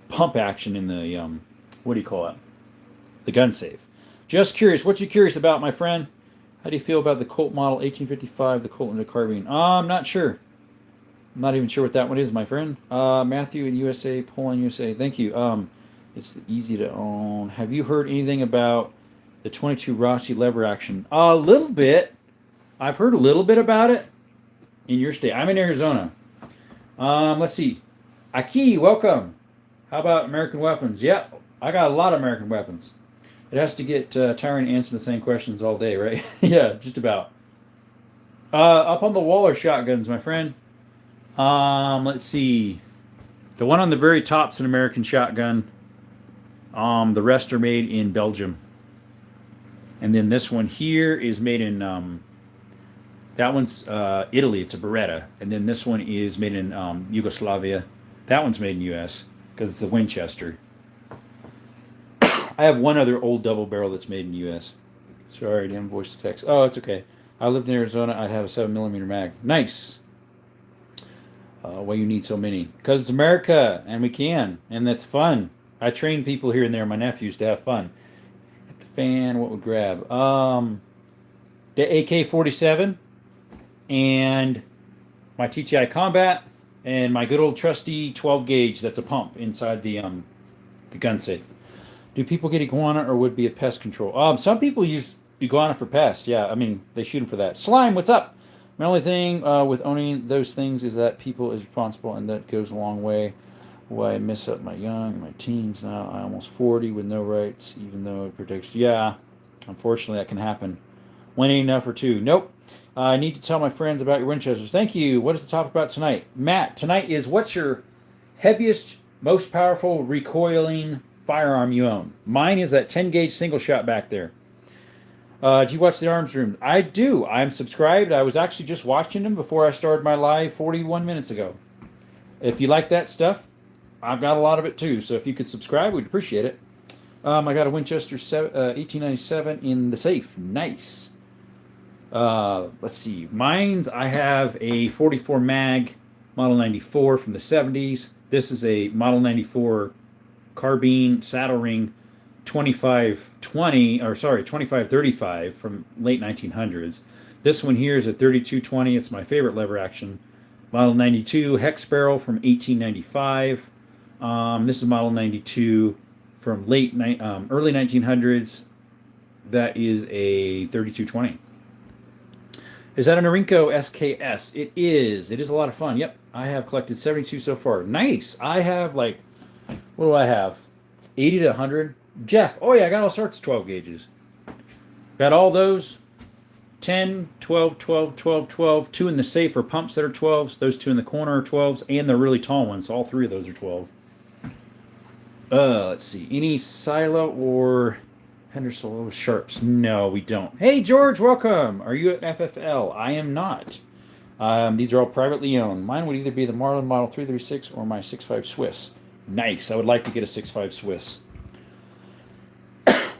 pump action in the, what do you call it? The gun safe. Just curious. What you curious about, my friend? How do you feel about the Colt model 1855, the Colt and the carbine? I'm not sure. I'm not even sure what that one is, my friend. Matthew in USA, Poland, USA. Thank you. It's easy to own. Have you heard anything about the 22 Rossi lever action? A little bit. I've heard a little bit about it in your state. I'm in Arizona. Let's see. Aki, welcome. How about American weapons? Yeah, I got a lot of American weapons. It has to get tiring to answer the same questions all day, right? Yeah, just about. Up on the wall are shotguns, my friend. Let's see. The one on the very top's an American shotgun. The rest are made in Belgium. And then this one here is made in that one's Italy. It's a Beretta. And then this one is made in Yugoslavia. That one's made in U.S. because it's a Winchester. I have one other old double barrel that's made in the U.S. Sorry, I didn't voice to text. Oh, it's okay. I lived in Arizona. I'd have a 7mm mag. Nice. Why you need so many? Because it's America, and we can, and that's fun. I train people here and there, my nephews, to have fun. At the fan, what would grab? The AK-47 and my TTI Combat and my good old trusty 12 gauge. That's a pump inside the gun safe. Do people get iguana or would it be a pest control? Some people use iguana for pests. Yeah, I mean, they shoot them for that. Slime, what's up? My only thing with owning those things is that people is responsible, and that goes a long way. Why I miss up my teens now. I'm almost 40 with no rights, even though it protects. Yeah, unfortunately, that can happen. One ain't enough or two. Nope. I need to tell my friends about your Winchesters. Thank you. What is the topic about tonight? Matt, tonight is what's your heaviest, most powerful recoiling firearm you own? Mine is that 10 gauge single shot back there. Do you watch the Arms Room? I do. I'm subscribed. I was actually just watching them before I started my live 41 minutes ago. If you like that stuff, I've got a lot of it too. So if you could subscribe, we'd appreciate it. I got a Winchester 1897 in the safe. Nice. Let's see. Mine's, I have a 44 mag Model 94 from the 70s. This is a Model 94 carbine saddle ring 2535 from late 1900s. This one here is a 3220. It's my favorite lever action. Model 92 hex barrel from 1895. This is Model 92 from early 1900s. That is a 3220. Is that a Norinco SKS? It is. It is a lot of fun. Yep. I have collected 72 so far. Nice. I have what do I have? 80 to 100. Jeff. Oh yeah, I got all sorts of 12 gauges. Got all those. 10, 12, 12, 12, 12. Two in the safe are pumps that are 12s. Those two in the corner are 12s. And the really tall ones. All three of those are 12. Let's see. Any silo or Henderson sharps? No, we don't. Hey, George, welcome. Are you at FFL? I am not. These are all privately owned. Mine would either be the Marlin Model 336 or my 6.5 Swiss. Nice. I would like to get a 6.5 Swiss.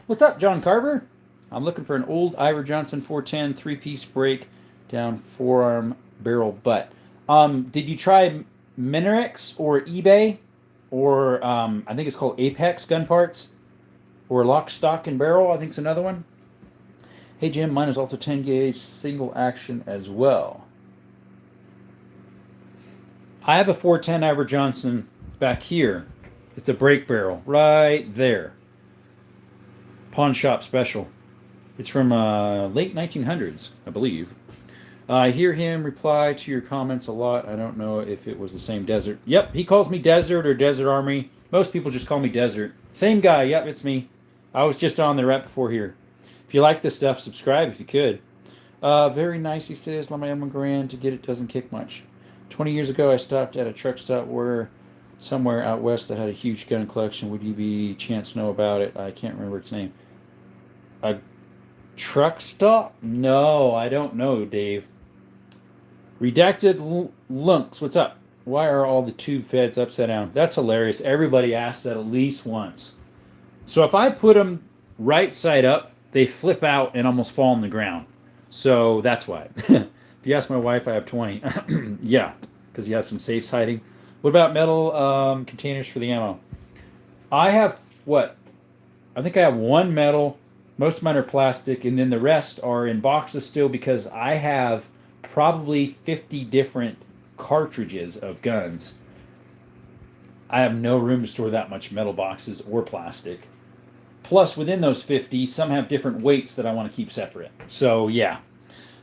What's up, John Carver? I'm looking for an old Ivor Johnson 410 three-piece break down forearm barrel butt. Did you try Minerex or eBay? Or I think it's called Apex Gun Parts? Or Lock, Stock, and Barrel, I think is another one. Hey, Jim, mine is also 10 gauge single action as well. I have a 410 Ivor Johnson back here. It's a break barrel right there. Pawn shop special. It's from late 1900s, I believe. I hear him reply to your comments a lot. I don't know if it was the same Desert. Yep, he calls me Desert or Desert Army. Most people just call me Desert. Same guy. Yep, it's me. I was just on there right before here. If you like this stuff, subscribe if you could. Very nice, he says. Let my own grand to get it doesn't kick much. 20 years ago, I stopped at a truck stop somewhere out west that had a huge gun collection. Would you be chance to know about it? I can't remember its name. A truck stop? No, I don't know, Dave. Redacted Lunks, what's up? Why are all the tube feds upside down? That's hilarious. Everybody asks that at least once. So if I put them right side up, they flip out and almost fall on the ground. So that's why. If you ask my wife, I have 20. Yeah, because you have some safes hiding. What about metal containers for the ammo? I have what? I think I have one metal Most of mine are plastic, and then the rest are in boxes still because I have probably 50 different cartridges of guns. I have no room to store that much metal boxes or plastic. Plus, within those 50, some have different weights that I want to keep separate. So, yeah.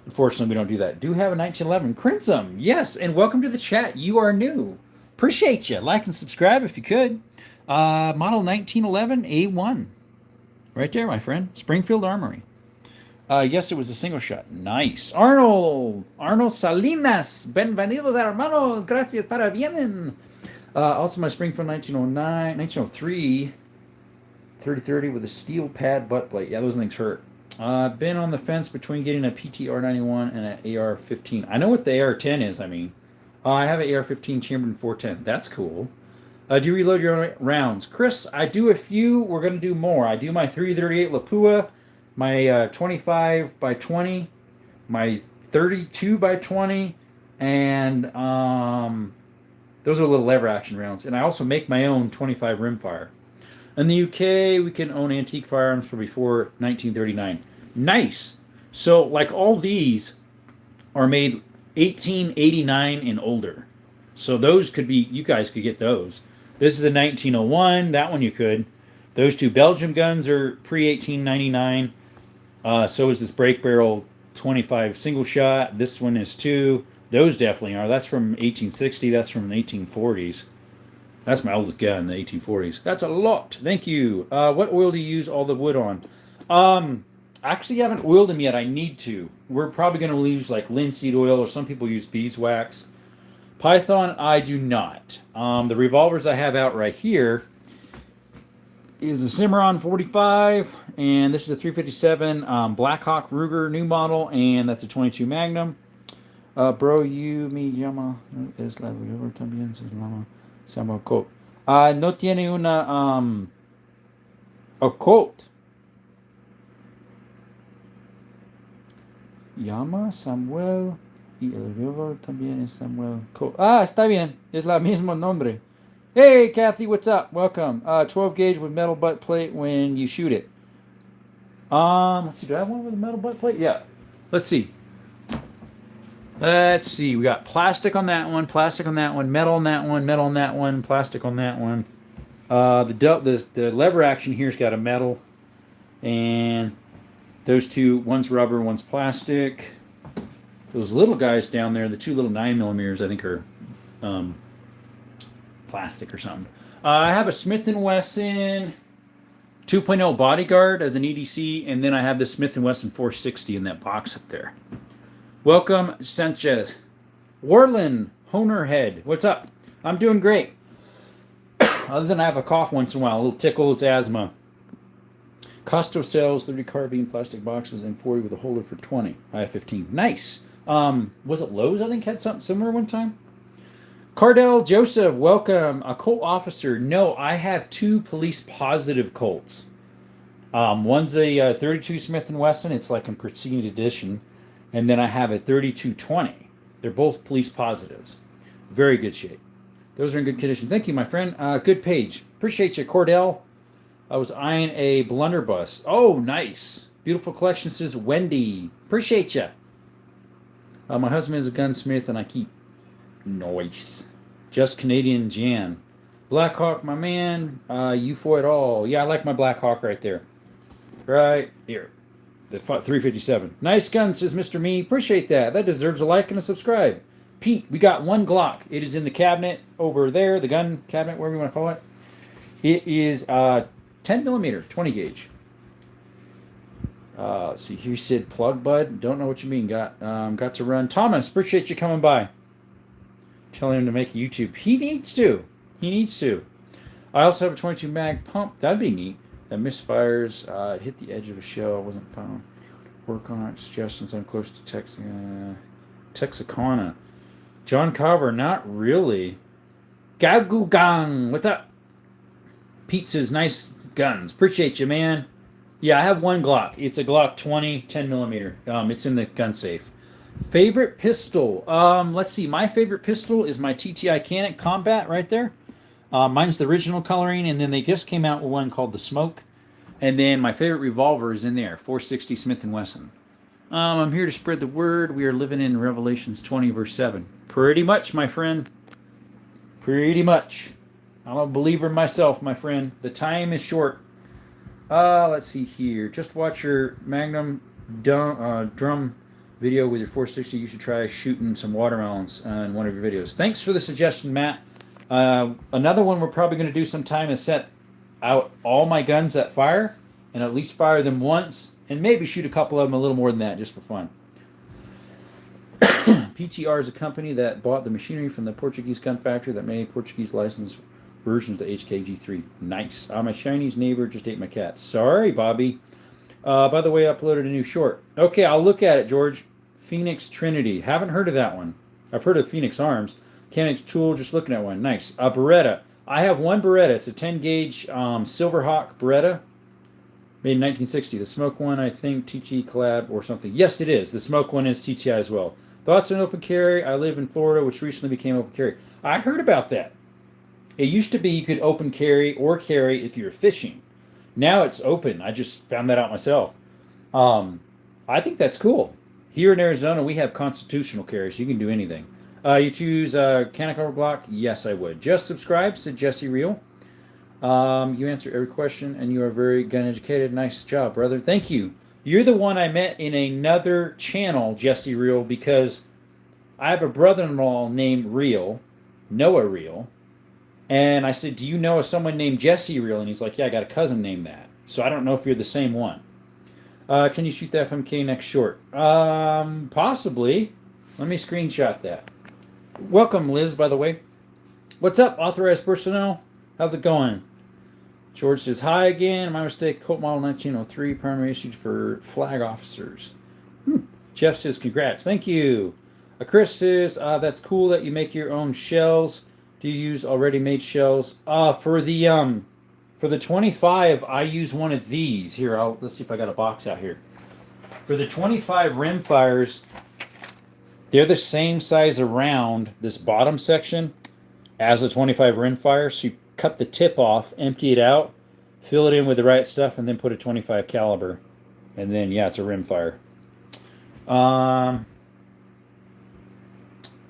Unfortunately, we don't do that. Do have a 1911 Crimson. Yes, and welcome to the chat. You are new. Appreciate you. Like and subscribe if you could. Model 1911 A1. Right there, my friend. Springfield Armory. Yes, it was a single shot. Nice. Arnold Salinas. Bienvenidos, hermanos. Gracias para vienen. Also, my Springfield 1909, 1903. 3030 with a steel pad butt plate. Yeah, those things hurt. I've been on the fence between getting a PTR91 and an AR-15. I know what the AR-10 is, I mean. I have an AR-15 chambered 410. That's cool. Do you reload your rounds? Chris, I do a few. We're going to do more. I do my 338 Lapua, my 25 by 20, my 32 by 20, and those are little lever action rounds. And I also make my own 25 rimfire. In the UK, we can own antique firearms from before 1939. Nice. So, like, all these are made 1889 and older. So those could be, you guys could get those. This is a 1901. That one you could. Those two Belgium guns are pre-1899. So is this break barrel 25 single shot. This one is too. Those definitely are. That's from 1860. That's from the 1840s. That's my oldest gun, the 1840s. That's a lot. Thank you. What oil do you use all the wood on? I actually haven't oiled them yet. I need to. We're probably going to use like linseed oil, or some people use beeswax. Python, I do not. The revolvers I have out right here is a Cimarron 45, and this is a 357 Blackhawk Ruger new model, and that's a 22 Magnum. Bro, you, me llama, es la también se llama. Samuel Colt. No tiene una a Colt. Llama Samuel y el rival también es Samuel Colt. Está bien. Es la mismo nombre. Hey, Kathy, what's up? Welcome. 12 gauge with metal butt plate when you shoot it. Let's see. Do I have one with a metal butt plate? Yeah. Let's see. Let's see. We got plastic on that one, plastic on that one, metal on that one, metal on that one, plastic on that one. The lever action here's got a metal, and those two, one's rubber, one's plastic. Those little guys down there, the two little 9mm, I think are plastic or something. I have a Smith & Wesson 2.0 Bodyguard as an EDC, and then I have the Smith & Wesson 460 in that box up there. Welcome, Sanchez. Warland, Honerhead, what's up? I'm doing great. Other than I have a cough once in a while, a little tickle, it's asthma. Costo sells 30 carbine plastic boxes and 40 with a holder for 20. I have 15. Nice. Was it Lowe's, I think, had something similar one time? Cardell Joseph, welcome. A Colt officer. No, I have two police-positive Colts. One's a 32 Smith & Wesson. It's like a pristine edition. And then I have a 3220. They're both police positives. Very good shape. Those are in good condition. Thank you, my friend. Good page. Appreciate you, Cordell. I was eyeing a blunderbuss. Oh, nice. Beautiful collection, says Wendy. Appreciate you. My husband is a gunsmith, and I keep nice. Just Canadian Jan. Blackhawk, my man. You for it all. Yeah, I like my Blackhawk right there. Right here. The 357. Nice gun, says Mr. Me. Appreciate that. That deserves a like and a subscribe. Pete, we got one Glock. It is in the cabinet over there, the gun cabinet, whatever you want to call it. It is 10mm, 20 gauge. Let's see, here said plug bud. Don't know what you mean. Got to run. Thomas, appreciate you coming by. Telling him to make a YouTube. He needs to. He needs to. I also have a 22 mag pump. That'd be neat. That misfires. It hit the edge of a shell. Wasn't found. Work on it. Suggestions. I'm close to Texarkana. John Carver. Not really. Gagugang. What's up? Pete says, nice guns. Appreciate you, man. Yeah, I have one Glock. It's a Glock 20, 10mm. It's in the gun safe. Favorite pistol? Let's see. My favorite pistol is my TTI Canik Combat right there. Mine's the original coloring, and then they just came out with one called the Smoke. And then my favorite revolver is in there, 460 Smith & Wesson. I'm here to spread the word. We are living in Revelations 20, verse 7. Pretty much, my friend. Pretty much. I'm a believer myself, my friend. The time is short. Let's see here. Just watch your Magnum drum video with your 460. You should try shooting some watermelons in one of your videos. Thanks for the suggestion, Matt. Another one we're probably going to do sometime is set out all my guns that fire and at least fire them once and maybe shoot a couple of them a little more than that just for fun. PTR is a company that bought the machinery from the Portuguese gun factory that made Portuguese licensed versions of the HKG3. Nice. My Chinese neighbor just ate my cat. Sorry, Bobby. By the way, I uploaded a new short. Okay, I'll look at it, George. Phoenix Trinity. Haven't heard of that one. I've heard of Phoenix Arms. Mechanics Tool, just looking at one. Nice. Beretta. I have one Beretta. It's a 10-gauge Silverhawk Beretta. Made in 1960. The smoke one, I think, TT collab or something. Yes, it is. The smoke one is TTI as well. Thoughts on open carry? I live in Florida, which recently became open carry. I heard about that. It used to be you could open carry or carry if you were fishing. Now it's open. I just found that out myself. I think that's cool. Here in Arizona, we have constitutional carry, so you can do anything. You choose Canic over Glock? Yes, I would. Just subscribe, said Jesse Real. You answer every question, and you are very gun educated. Nice job, brother. Thank you. You're the one I met in another channel, Jesse Real, because I have a brother-in-law named Real, Noah Real, and I said, do you know of someone named Jesse Real? And he's like, yeah, I got a cousin named that. So I don't know if you're the same one. Can you shoot the FMK next short? Possibly. Let me screenshot that. Welcome, Liz, by the way. What's up, authorized personnel? How's it going? George says, hi again. My mistake. Colt model 1903, primary issued for flag officers. Jeff says, congrats. Thank you. Chris says, that's cool that you make your own shells. Do you use already made shells? For the 25, I use one of these. Here, let's see if I got a box out here. For the 25 rimfires, they're the same size around this bottom section as the 25 rimfire. So you cut the tip off, empty it out, fill it in with the right stuff, and then put a 25 caliber. And then, yeah, it's a rimfire.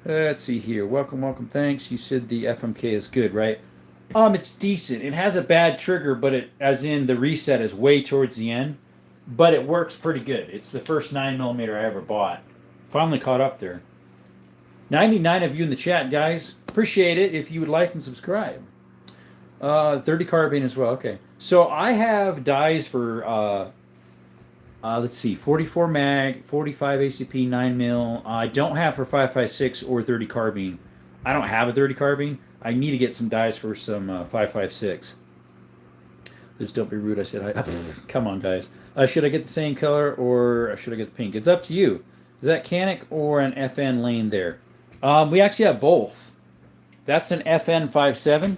Let's see here. Welcome. Thanks. You said the FMK is good, right? It's decent. It has a bad trigger, but it, as in the reset is way towards the end, but it works pretty good. It's the first 9mm I ever bought. Finally caught up there. 99 of you in the chat, guys. Appreciate it if you would like and subscribe. 30 carbine as well. Okay. So I have dies for, let's see, 44 mag, 45 ACP, 9mm. I don't have for 5.56 or 30 carbine. I don't have a 30 carbine. I need to get some dies for some 5.56. Just don't be rude. I said, come on, guys. Should I get the same color or should I get the pink? It's up to you. Is that Canic or an FN lane there? We actually have both. That's an FN 5.7.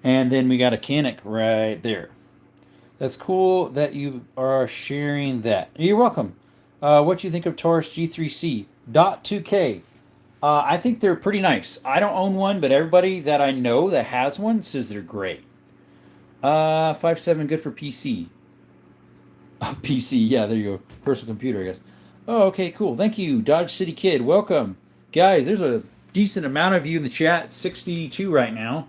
And then we got a Canic right there. That's cool that you are sharing that. You're welcome. What do you think of Taurus G3C? .2K. I think they're pretty nice. I don't own one, but everybody that I know that has one says they're great. 5.7 good for PC. PC, yeah, there you go. Personal computer, I guess. Oh, okay, cool. Thank you, Dodge City Kid. Welcome. Guys, there's a decent amount of you in the chat. 62 right now.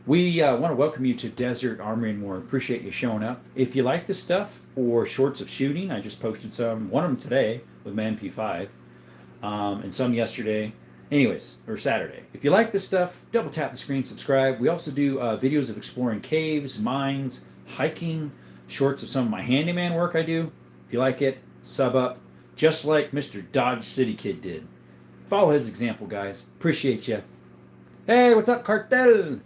We want to welcome you to Desert Armory and More. Appreciate you showing up. If you like this stuff or shorts of shooting, I just posted some. One of them today with my MP5. And some yesterday. Anyways, or Saturday. If you like this stuff, double tap the screen, subscribe. We also do videos of exploring caves, mines, hiking, shorts of some of my handyman work I do. If you like it, sub up, just like Mr. Dodge City Kid did. Follow his example, guys. Appreciate you. Hey, what's up, Cartel?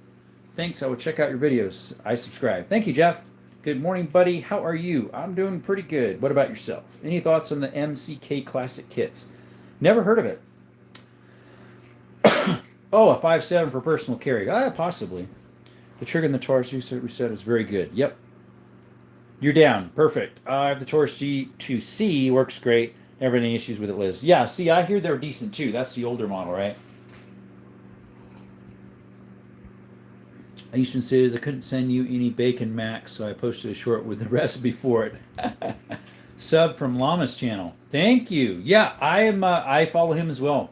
Thanks. I will check out your videos. I subscribe. Thank you, Jeff. Good morning, buddy. How are you? I'm doing pretty good. What about yourself? Any thoughts on the MCK Classic kits? Never heard of it. Oh, a 5.7 for personal carry. Possibly. The trigger in the Taurus we said is very good. Yep. You're down. Perfect. I have the Taurus G2C. Works great. Never any issues with it, Liz. Yeah, see, I hear they're decent too. That's the older model, right? Easton says, I couldn't send you any bacon max, so I posted a short with the recipe for it. Sub from Llama's channel. Thank you. Yeah, I follow him as well.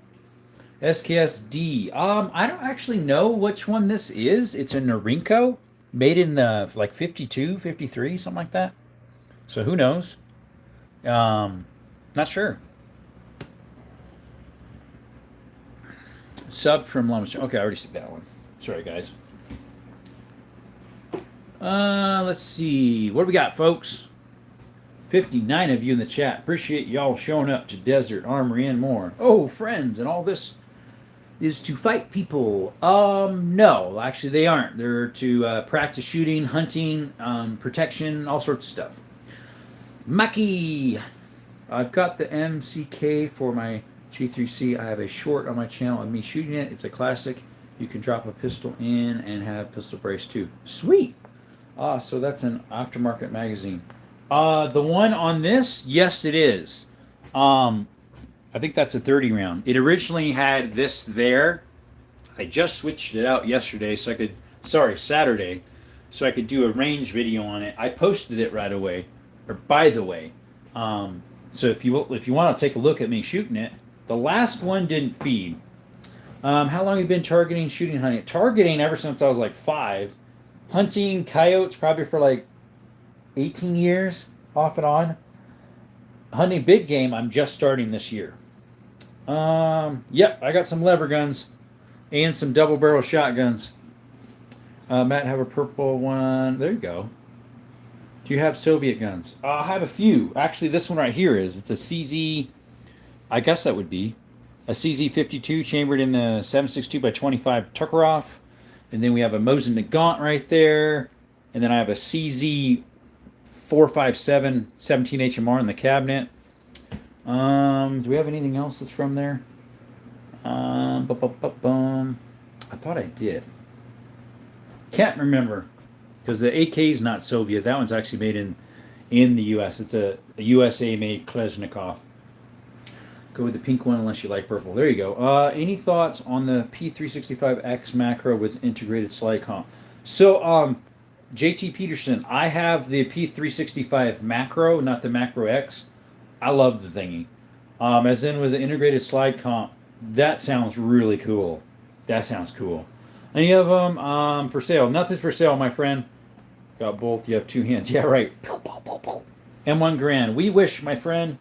SKSD. I don't actually know which one this is. It's a Norinco, made in like 52, 53, something like that. So who knows? Not sure. Sub from Llama's channel. Okay, I already said that one. Sorry, guys. Let's see. What do we got, folks? 59 of you in the chat. Appreciate y'all showing up to Desert Armory and more. Oh, friends, and all this is to fight people. No, actually they aren't. They're to practice shooting, hunting, protection, all sorts of stuff. Maki! I've got the MCK for my G3C. I have a short on my channel of me shooting it. It's a classic. You can drop a pistol in and have pistol brace too. Sweet! So that's an aftermarket magazine. The one on this, yes, it is. I think that's a 30 round. It originally had this there. I just switched it out yesterday so I could, Saturday, so I could do a range video on it. I posted it right away, or by the way. So if you want to take a look at me shooting it, the last one didn't feed. How long have you been targeting, shooting, hunting? Targeting ever since I was like 5. Hunting coyotes probably for like 18 years, off and on. Hunting big game, I'm just starting this year. Yep, I got some lever guns and some double barrel shotguns. Matt, have a purple one. There you go. Do you have Soviet guns? I have a few. Actually, this one right here is. It's a CZ, I guess that would be a CZ52 chambered in the 7.62 by 25 Tuckerov. And then we have a Mosin Nagant right there. And then I have a CZ 457 17 HMR in the cabinet. Do we have anything else that's from there? I thought I did. Can't remember. Because the AK is not Soviet. That one's actually made in the U.S. It's a USA-made Kleshnikov. Go with the pink one unless you like purple. There you go. Any thoughts on the P365X macro with integrated slide comp? So, JT Peterson, I have the P365 macro, not the macro X. I love the thingy. As in with the integrated slide comp, that sounds really cool. That sounds cool. Any of them for sale? Nothing's for sale, my friend. Got both. You have 2 hands. Yeah, right. M1 Grand. We wish, my friend.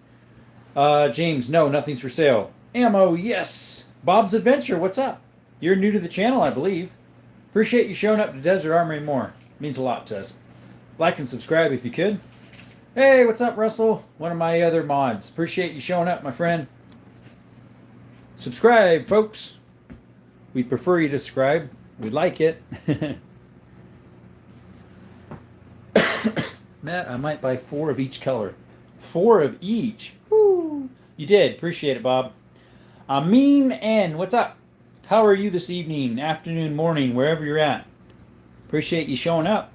James, no, nothing's for sale. Ammo, yes. Bob's Adventure, what's up? You're new to the channel, I believe. Appreciate you showing up to Desert Armory more. Means a lot to us. Like and subscribe if you could. Hey, what's up, Russell? One of my other mods. Appreciate you showing up, my friend. Subscribe, folks. We prefer you to subscribe. We'd like it. Matt, I might buy 4 of each color. 4 of each? Woo. You did. Appreciate it, Bob. Amin N, what's up? How are you this evening, afternoon, morning, wherever you're at? Appreciate you showing up.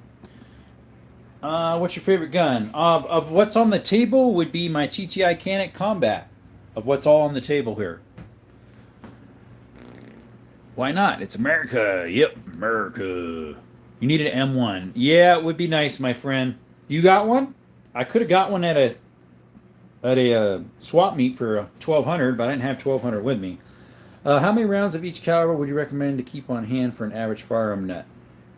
What's your favorite gun? Of what's on the table would be my TTI Canic Combat. Of what's all on the table here. Why not? It's America. Yep, America. You need an M1. Yeah, it would be nice, my friend. You got one? I could have got one at a swap meet for $1,200, but I didn't have $1,200 with me. How many rounds of each caliber would you recommend to keep on hand for an average firearm nut?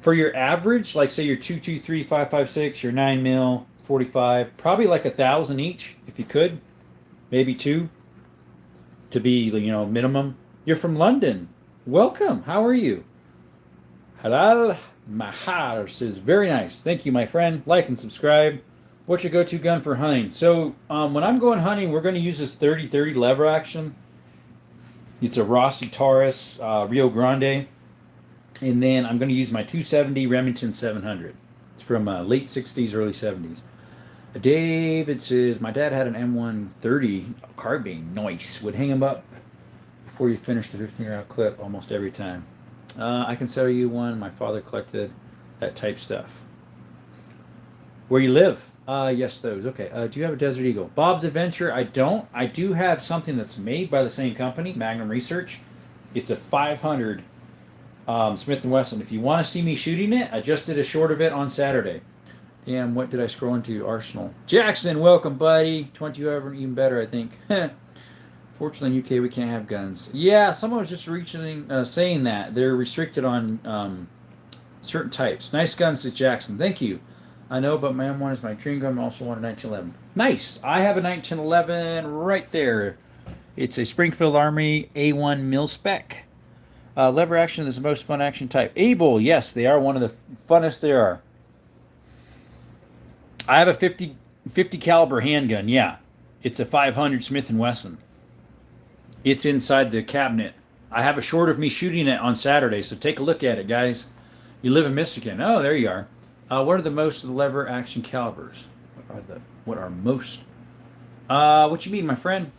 For your average, like say your 223, 5.56, your 9mm, 45, probably like 1,000 each, if you could. Maybe 2 to be, minimum. You're from London. Welcome. How are you? Halal Mahar says, very nice. Thank you, my friend. Like and subscribe. What's your go-to gun for hunting? So when I'm going hunting, we're going to use this 30-30 lever action. It's a Rossi Taurus Rio Grande. And then I'm going to use my 270 Remington 700. It's from late 60s, early 70s. David says, my dad had an M130 carbine. Nice. Would hang him up before you finish the 15-round clip almost every time. I can sell you one. My father collected that type stuff. Where you live? Yes, those. Okay. Do you have a Desert Eagle? Bob's Adventure, I don't. I do have something that's made by the same company, Magnum Research. It's a 500 Smith & Wesson. If you want to see me shooting it, I just did a short of it on Saturday. Damn, what did I scroll into? Arsenal. Jackson, welcome, buddy. 22 ever, even better, I think. Fortunately, in UK, we can't have guns. Yeah, someone was just saying that. They're restricted on certain types. Nice guns to Jackson. Thank you. I know, but my M1 is my dream gun. I also want a 1911. Nice. I have a 1911 right there. It's a Springfield Army A1 mil spec. Lever action is the most fun action type. Able, yes, they are one of the funnest there are. I have a 50 caliber handgun. Yeah, it's a 500 Smith & Wesson. It's inside the cabinet. I have a short of me shooting it on Saturday, so take a look at it, guys. You live in Michigan. Oh, there you are. What are the most of the lever action calibers? What are most? What you mean, my friend?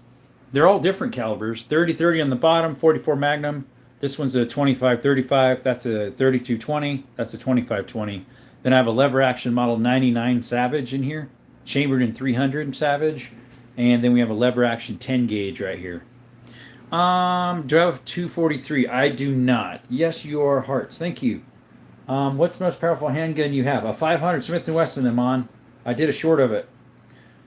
They're all different calibers. 30-30 on the bottom, 44 Magnum. This one's a 25-35. That's a 32-20. That's a 25-20. Then I have a lever action model 99 Savage in here, chambered in 300 Savage, and then we have a lever action 10 gauge right here. Do I have 243? I do not. Yes, your hearts. Thank you. What's the most powerful handgun you have? A 500 Smith & Wesson, Amon. I did a short of it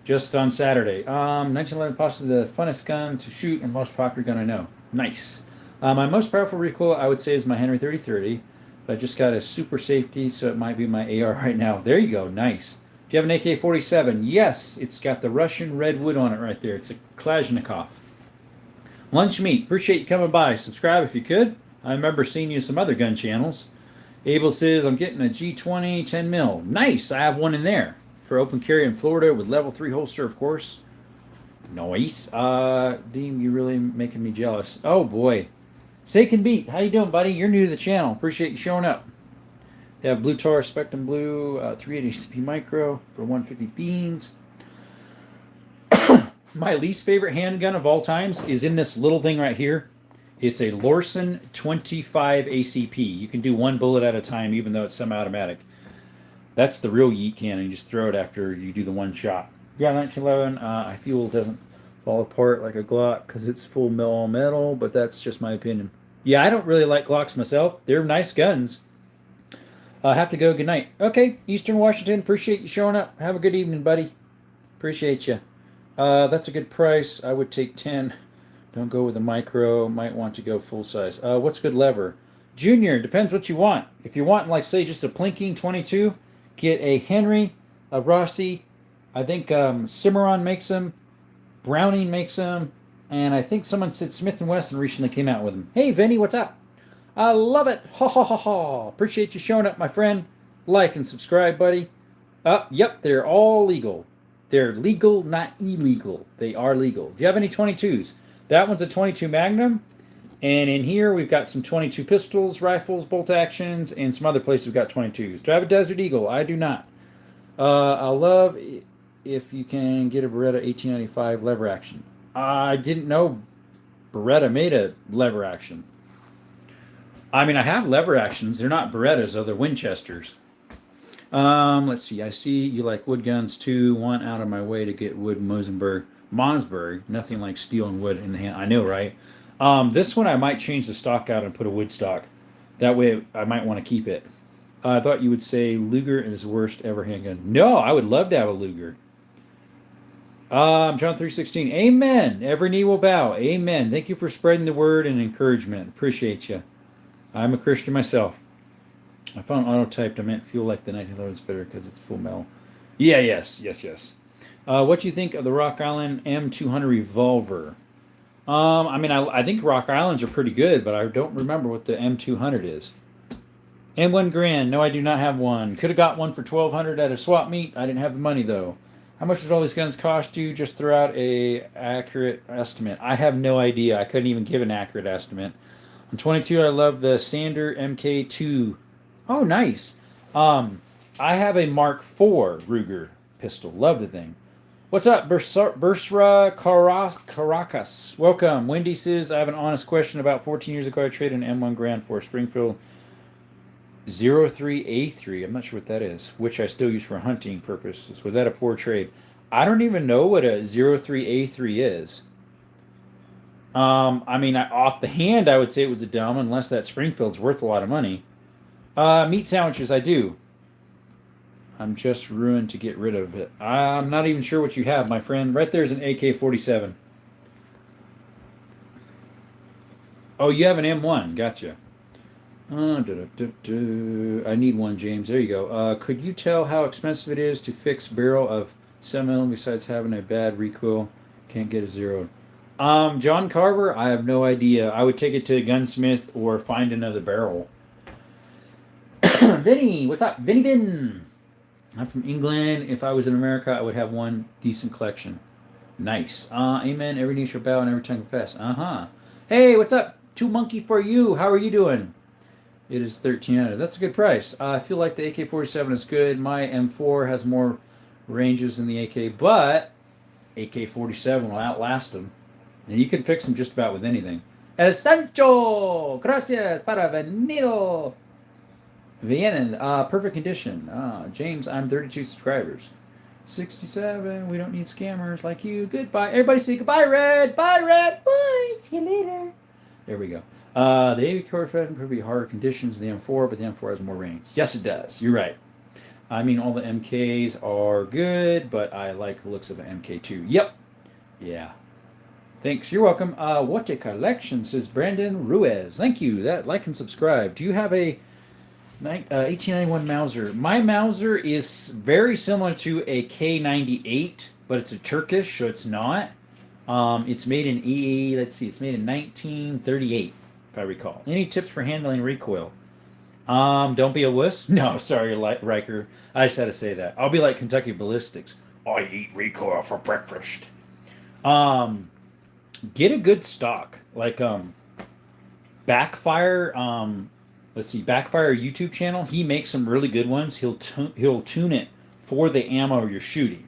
just on Saturday. 1911, possibly the funnest gun to shoot and most popular gun I know. Nice. My most powerful recoil, I would say, is my Henry 30-30. But I just got a super safety, so it might be my AR right now. There you go. Nice. Do you have an AK-47? Yes. It's got the Russian red wood on it right there. It's a Kalashnikov. Lunch Meat. Appreciate you coming by. Subscribe if you could. I remember seeing you some other gun channels. Abel says, I'm getting a G20 10 mil. Nice. I have one in there for open carry in Florida with level 3 holster, of course. Nice. Deem, you're really making me jealous. Oh, boy. Saken Beat, how you doing, buddy? You're new to the channel. Appreciate you showing up. They have Blue Tar Spectrum Blue, 380 CP Micro for 150 beans. My least favorite handgun of all times is in this little thing right here. It's a Lorson 25 ACP. You can do one bullet at a time, even though it's semi-automatic. That's the real yeet cannon. You just throw it after you do the one shot. Yeah, 1911. I feel it doesn't fall apart like a Glock because it's full metal, but that's just my opinion. Yeah, I don't really like Glocks myself. They're nice guns. I have to go. Good night. Okay, Eastern Washington. Appreciate you showing up. Have a good evening, buddy. Appreciate you. That's a good price. I would take 10. Don't go with a micro. Might want to go full size. What's good lever? Junior, depends what you want. If you want, like, say, just a plinking 22, get a Henry, a Rossi. I think Cimarron makes them. Browning makes them. And I think someone said Smith & Wesson recently came out with them. Hey, Vinny, what's up? I love it. Ha, ha, ha, ha. Appreciate you showing up, my friend. Like and subscribe, buddy. Yep, they're all legal. They're legal, not illegal. They are legal. Do you have any 22s? That one's a 22 Magnum. And in here, we've got some 22 pistols, rifles, bolt actions, and some other places we've got 22s. Do I have a Desert Eagle? I do not. I'll love if you can get a Beretta 1895 lever action. I didn't know Beretta made a lever action. I mean, I have lever actions. They're not Berettas, though. They're Winchesters. Let's see. I see you like wood guns, too. Want out of my way to get wood Monsberg. Nothing like steel and wood in the hand. I know, right? This one I might change the stock out and put a wood stock. That way I might want to keep it. I thought you would say Luger is the worst ever handgun. No, I would love to have a Luger. John 3:16. Amen. Every knee will bow. Amen. Thank you for spreading the word and encouragement. Appreciate you. I'm a Christian myself. I found auto-typed. I meant feel like the 1911 is better because it's full metal. Yeah, yes. What do you think of the Rock Island M200 revolver? I mean, I think Rock Islands are pretty good, but I don't remember what the M200 is. M1 Grand. No, I do not have one. Could have got one for $1,200 at a swap meet. I didn't have the money, though. How much does all these guns cost you? Just throw out a accurate estimate. I have no idea. I couldn't even give an accurate estimate. On 22, I love the Sander MK2. Oh, nice. I have a Mark IV Ruger pistol. Love the thing. What's up, Bursra Caracas? Welcome. Wendy says, I have an honest question. About 14 years ago, I traded an M1 Grand for a Springfield 03A3. I'm not sure what that is, which I still use for hunting purposes. Was that a poor trade? I don't even know what a 03A3 is. I mean, off the hand, I would say it was a dumb, unless that Springfield's worth a lot of money. Meat sandwiches, I do. I'm just ruined to get rid of it. I'm not even sure what you have, my friend. Right there's an AK-47. Oh, you have an M1. Gotcha. I need one, James. There you go. Could you tell how expensive it is to fix barrel of 7mm besides having a bad recoil? Can't get a zero. John Carver, I have no idea. I would take it to a gunsmith or find another barrel. Vinny, what's up? Vinny Vin. I'm from England. If I was in America, I would have one decent collection. Nice. Amen. Every knee shall bow and every tongue confess. Uh-huh. Hey, what's up? Two monkey for you. How are you doing? It is $1,300. That's a good price. I feel like the AK-47 is good. My M4 has more ranges than the AK, but AK-47 will outlast them. And you can fix them just about with anything. El Sancho! Gracias para venido! Vienen. Perfect condition. James, I'm 32 subscribers. 67. We don't need scammers like you. Goodbye. Everybody say goodbye, Red. Bye, Red. Bye. See you later. There we go. The AK-47 could be harder conditions than the M4, but the M4 has more range. Yes, it does. You're right. I mean, all the MKs are good, but I like the looks of an MK2. Yep. Yeah. Thanks. You're welcome. What a collection, says Brandon Ruiz. Thank you. That like and subscribe. Do you have a 1891 Mauser? My Mauser is very similar to a K98, but it's a Turkish, so it's not. It's made in let's see, it's made in 1938, if I recall. Any tips for handling recoil? Don't be a wuss. No, sorry, Riker. I just had to say that. I'll be like Kentucky Ballistics. I eat recoil for breakfast. Get a good stock, like Backfire. Let's see, Backfire YouTube channel. He makes some really good ones. He'll tune it for the ammo you're shooting,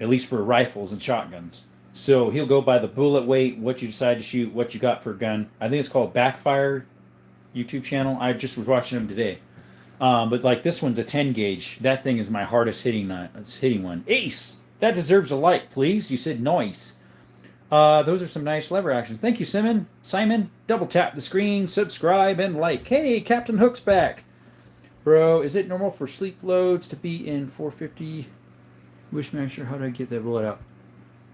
at least for rifles and shotguns. So he'll go by the bullet weight, what you decide to shoot, what you got for a gun. I think it's called Backfire YouTube channel. I just was watching him today. But like this one's a 10 gauge. That thing is my hardest hitting one. Ace! That deserves a like, please. You said nice. Those are some nice lever actions. Thank you, Simon. Double tap the screen, subscribe, and like. Hey, Captain Hook's back. Bro, is it normal for sleep loads to be in 450? Wishmaster, how do I get that bullet out?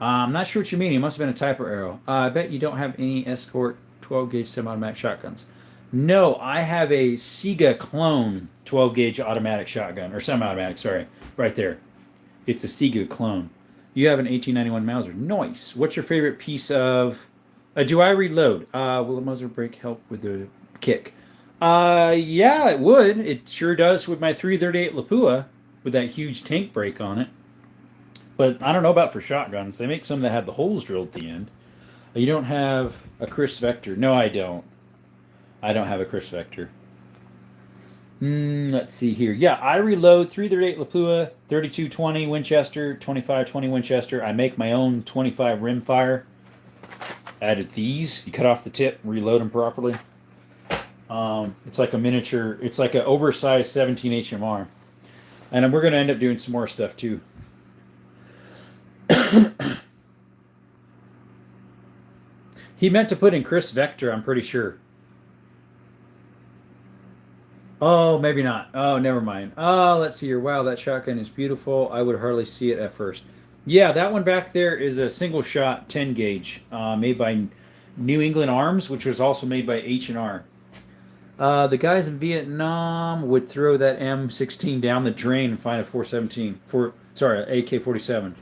I'm not sure what you mean. It must have been a typer arrow. I bet you don't have any Escort 12-gauge semi-automatic shotguns. No, I have a Sega clone 12-gauge automatic shotgun. Or semi-automatic, sorry. Right there. It's a Sega clone. You have an 1891 Mauser. Nice. What's your favorite piece of... do I reload? Will the Mauser brake help with the kick? Yeah, it would. It sure does with my 338 Lapua with that huge tank brake on it. But I don't know about for shotguns. They make some that have the holes drilled at the end. You don't have a Chris Vector. No, I don't. I don't have a Chris Vector. Let's see here. Yeah, I reload 338 Lapua, 3220 Winchester, 2520 Winchester. I make my own 25 rimfire. Added these. You cut off the tip, reload them properly. It's like a miniature. It's like an oversized 17 HMR. And we're going to end up doing some more stuff too. He meant to put in Chris Vector, I'm pretty sure. Oh, maybe not. Oh, never mind. Oh, let's see here. Wow, that shotgun is beautiful. I would hardly see it at first. Yeah, that one back there is a single shot 10 gauge made by New England Arms, which was also made by H&R. The guys in Vietnam would throw that M16 down the drain and find a AK-47.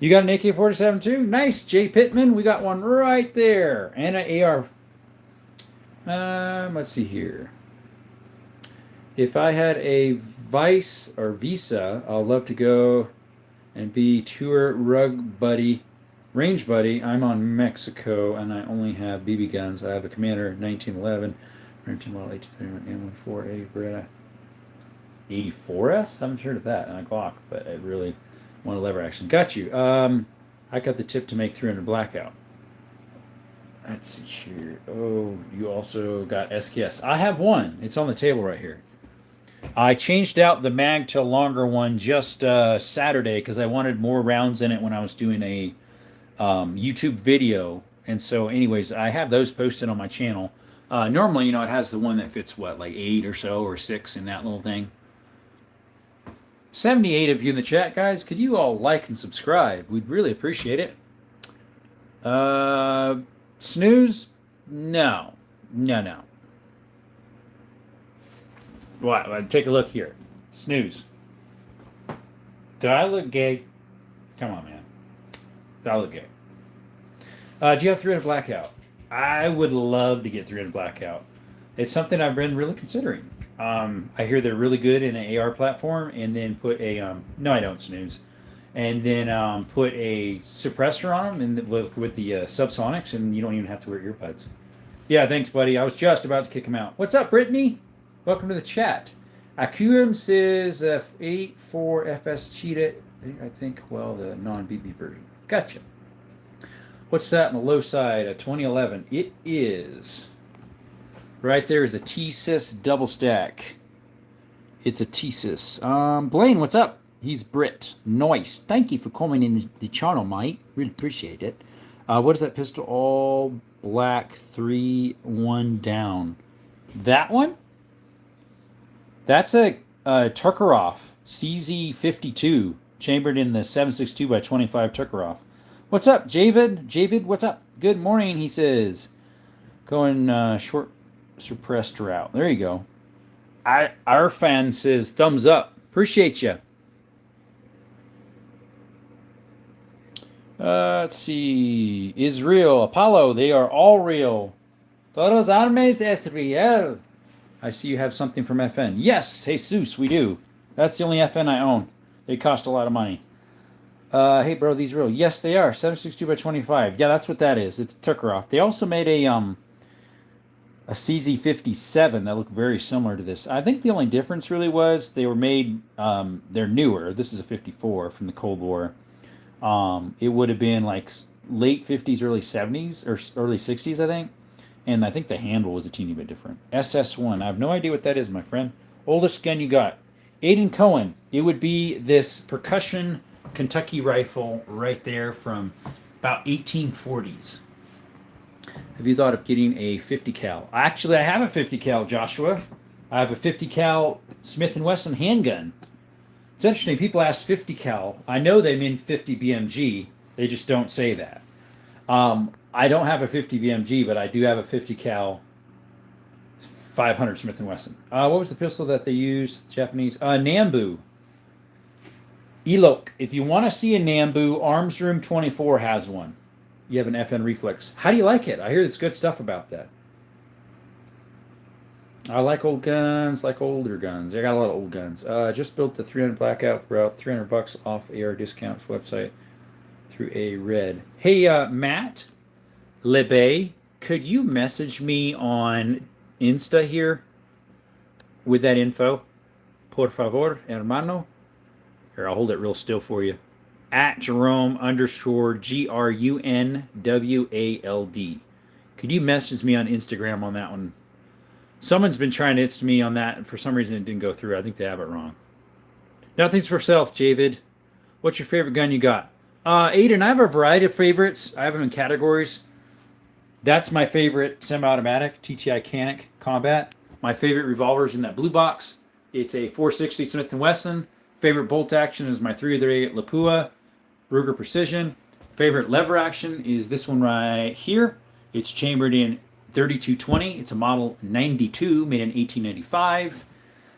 You got an AK-47 too? Nice, Jay Pittman. We got one right there. And an AR. Let's see here. If I had a Vice or Visa, I'd love to go and be tour range buddy. I'm on Mexico and I only have BB guns. I have a Commander 1911, 19 model 1831 M14A Beretta 84S. I haven't heard of that, and a Glock, but I really want a lever action. Got you. I got the tip to make 300 blackout. Let's see here. Oh, you also got SKS. I have one. It's on the table right here. I changed out the mag to a longer one just Saturday because I wanted more rounds in it when I was doing a YouTube video, And so, anyways, I have those posted on my channel. Normally, it has the one that fits what, like 8 or so, or 6 in that little thing. 78 of you in the chat, guys. Could you all like and subscribe? We'd really appreciate it. Snooze? No. No. What? Take a look here. Snooze. Do I look gay? Come on, man. Do I look gay? Do you have 300 Blackout? I would love to get 300 Blackout. It's something I've been really considering. I hear they're really good in an AR platform, and then put a no, I don't, Snooze. And then put a suppressor on them, and with the subsonics, and you don't even have to wear earbuds. Yeah, thanks, buddy. I was just about to kick him out. What's up, Brittany? Welcome to the chat. Akurum says 84 FS Cheetah. I think, well, the non-BB version. Gotcha. What's that on the low side? A 2011. It is. Right there is a T-Sys double stack. It's a T-Sys. Blaine, what's up? He's Brit. Nice. Thank you for coming in the channel, mate. Really appreciate it. What is that pistol? All black, 3-1 down. That one? That's a Turkarov CZ52, chambered in the 7.62 by 25 Turkarov. What's up, Javid? Javid, what's up? Good morning, he says. Going short suppressed route. There you go. Our fan says thumbs up. Appreciate you. Let's see. Israel, Apollo, they are all real. Todos armes es real. I see you have something from FN. Yes, Jesus, we do. That's the only FN I own. They cost a lot of money. Hey, bro, these are real. Yes, they are. 7.62 by 25. Yeah, that's what that is. It's Turkarov. They also made a CZ57 that looked very similar to this. I think the only difference really was they were made, they're newer. This is a 54 from the Cold War. It would have been like late 50s, early 70s, or early 60s, I think. And I think the handle was a teeny bit different. SS1. I have no idea what that is, my friend. Oldest gun you got. Aiden Cohen. It would be this percussion Kentucky rifle right there from about 1840s. Have you thought of getting a 50 cal? Actually, I have a 50 cal, Joshua. I have a 50 cal Smith & Wesson handgun. It's interesting. People ask 50 cal. I know they mean 50 BMG. They just don't say that. I don't have a 50 BMG, but I do have a 50 cal 500 Smith & Wesson. What was the pistol that they used, Japanese? Nambu. Elok. If you want to see a Nambu, Arms Room 24 has one. You have an FN Reflex. How do you like it? I hear it's good stuff about that. I like old guns, like older guns. I got a lot of old guns. Just built the 300 Blackout for about $300 off AR Discounts website through a red. Hey, Matt Lebe, could you message me on Insta here with that info? Por favor, hermano. Here, I'll hold it real still for you. At Jerome_GRUNWALD. Could you message me on Instagram on that one? Someone's been trying to Insta me on that, and for some reason it didn't go through. I think they have it wrong. Nothing's for self, Javid. What's your favorite gun you got? Aiden, I have a variety of favorites. I have them in categories. That's my favorite semi-automatic, TTI Canic Combat. My favorite revolver is in that blue box. It's a 460 Smith & Wesson. Favorite bolt action is my 308 Lapua Ruger Precision. Favorite lever action is this one right here. It's chambered in 3220. It's a model 92, made in 1895.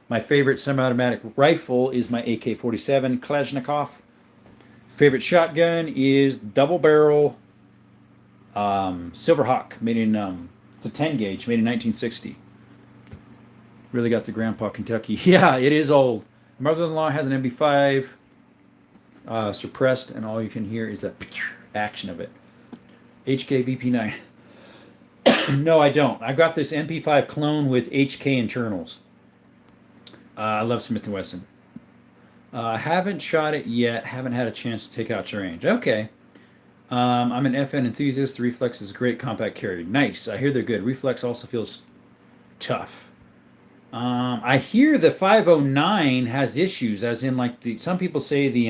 My favorite semi-automatic rifle is my AK-47 Kalashnikov. Favorite shotgun is double barrel Silverhawk, made in it's a 10 gauge, made in 1960. Really got the Grandpa Kentucky. Yeah, it is old. Mother-in-law has an MB5 suppressed, and all you can hear is the action of it. HK VP9. No, I don't. I got this MP5 clone with HK internals. I love Smith & Wesson. Haven't shot it yet. Haven't had a chance to take out to range. Okay. I'm an FN enthusiast. The Reflex is a great compact carry. Nice. I hear they're good. Reflex also feels tough. I hear the 509 has issues, as in like some people say the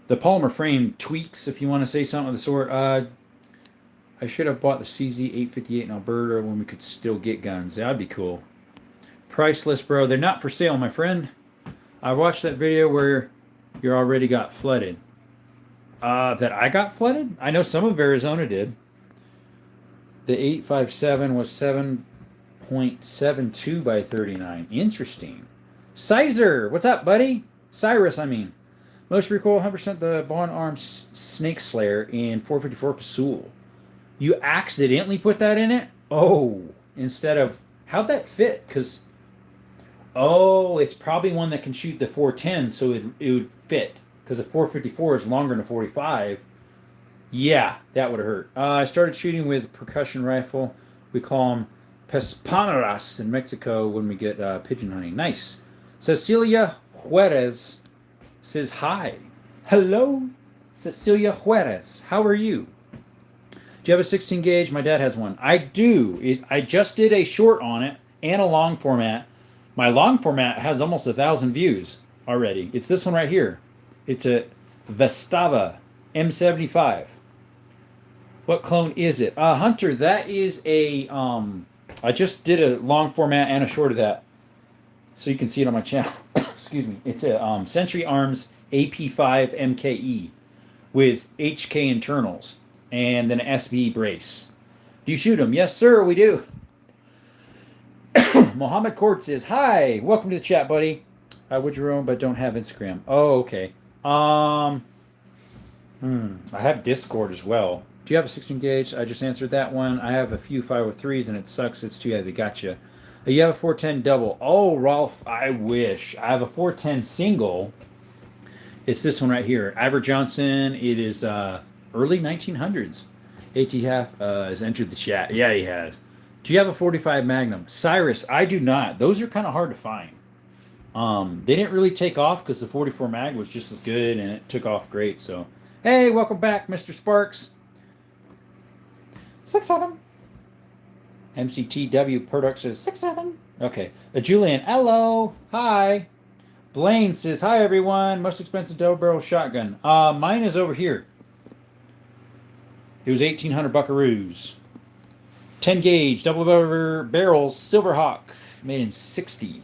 polymer frame tweaks, if you want to say something of the sort. I should have bought the CZ858 in Alberta when we could still get guns. That'd be cool. Priceless, bro. They're not for sale, my friend. I watched that video where you already got flooded. That I got flooded? I know some of Arizona did. The 857 was 7.72 by 39. Interesting. Sizer, what's up, buddy? Cyrus, I mean. Most recoil 100% the Bond Arms Snake Slayer in 454 Casul. You accidentally put that in it? Oh, instead of... How'd that fit? Because... Oh, it's probably one that can shoot the 410, so it would fit. Because the 454 is longer than a 45. Yeah, that would have hurt. I started shooting with a percussion rifle. We call them Pespaneras in Mexico when we get pigeon hunting. Nice. Cecilia Juarez says hi. Hello, Cecilia Juarez. How are you? Do you have a 16 gauge? My dad has one. I do. I just did a short on it and a long format. My long format has almost 1,000 views already. It's this one right here. It's a Vestava M75. What clone is it? Hunter, that is a... I just did a long format and a short of that. So you can see it on my channel. Excuse me. It's a Century Arms AP5 MKE with HK internals and then an SB brace. Do you shoot them? Yes, sir, we do. Mohammed Court says, hi, welcome to the chat, buddy. Would you own but don't have Instagram? Oh, okay. I have Discord as well. Do you have a 16 gauge? I just answered that one. I have a few 503s and it sucks. It's too heavy. Gotcha. You have a 410 double. Oh, Rolf, I wish. I have a 410 single. It's this one right here. Ivor Johnson. It is early 1900s. AT Half has entered the chat. Yeah, he has. Do you have a 45 Magnum? Cyrus, I do not. Those are kind of hard to find. They didn't really take off because the 44 Mag was just as good and it took off great. So, hey, welcome back, Mr. Sparks. 6'7". MCTW Product says 6'7". Okay. Julian, hello. Hi. Blaine says, hi, everyone. Most expensive double barrel shotgun. Mine is over here. It was 1,800 buckaroos. 10 gauge, double barrel Silverhawk, made in 60.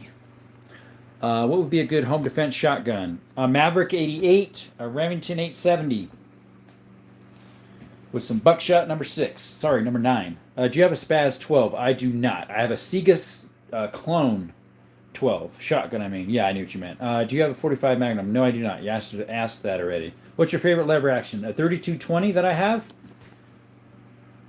What would be a good home defense shotgun? A Maverick 88, a Remington 870. With some buckshot number 6. Sorry, number 9. Do you have a Spaz 12? I do not. I have a Segas Clone 12. Shotgun, I mean. Yeah, I knew what you meant. Do you have a 45 Magnum? No, I do not. You asked that already. What's your favorite lever action? A 3220 that I have?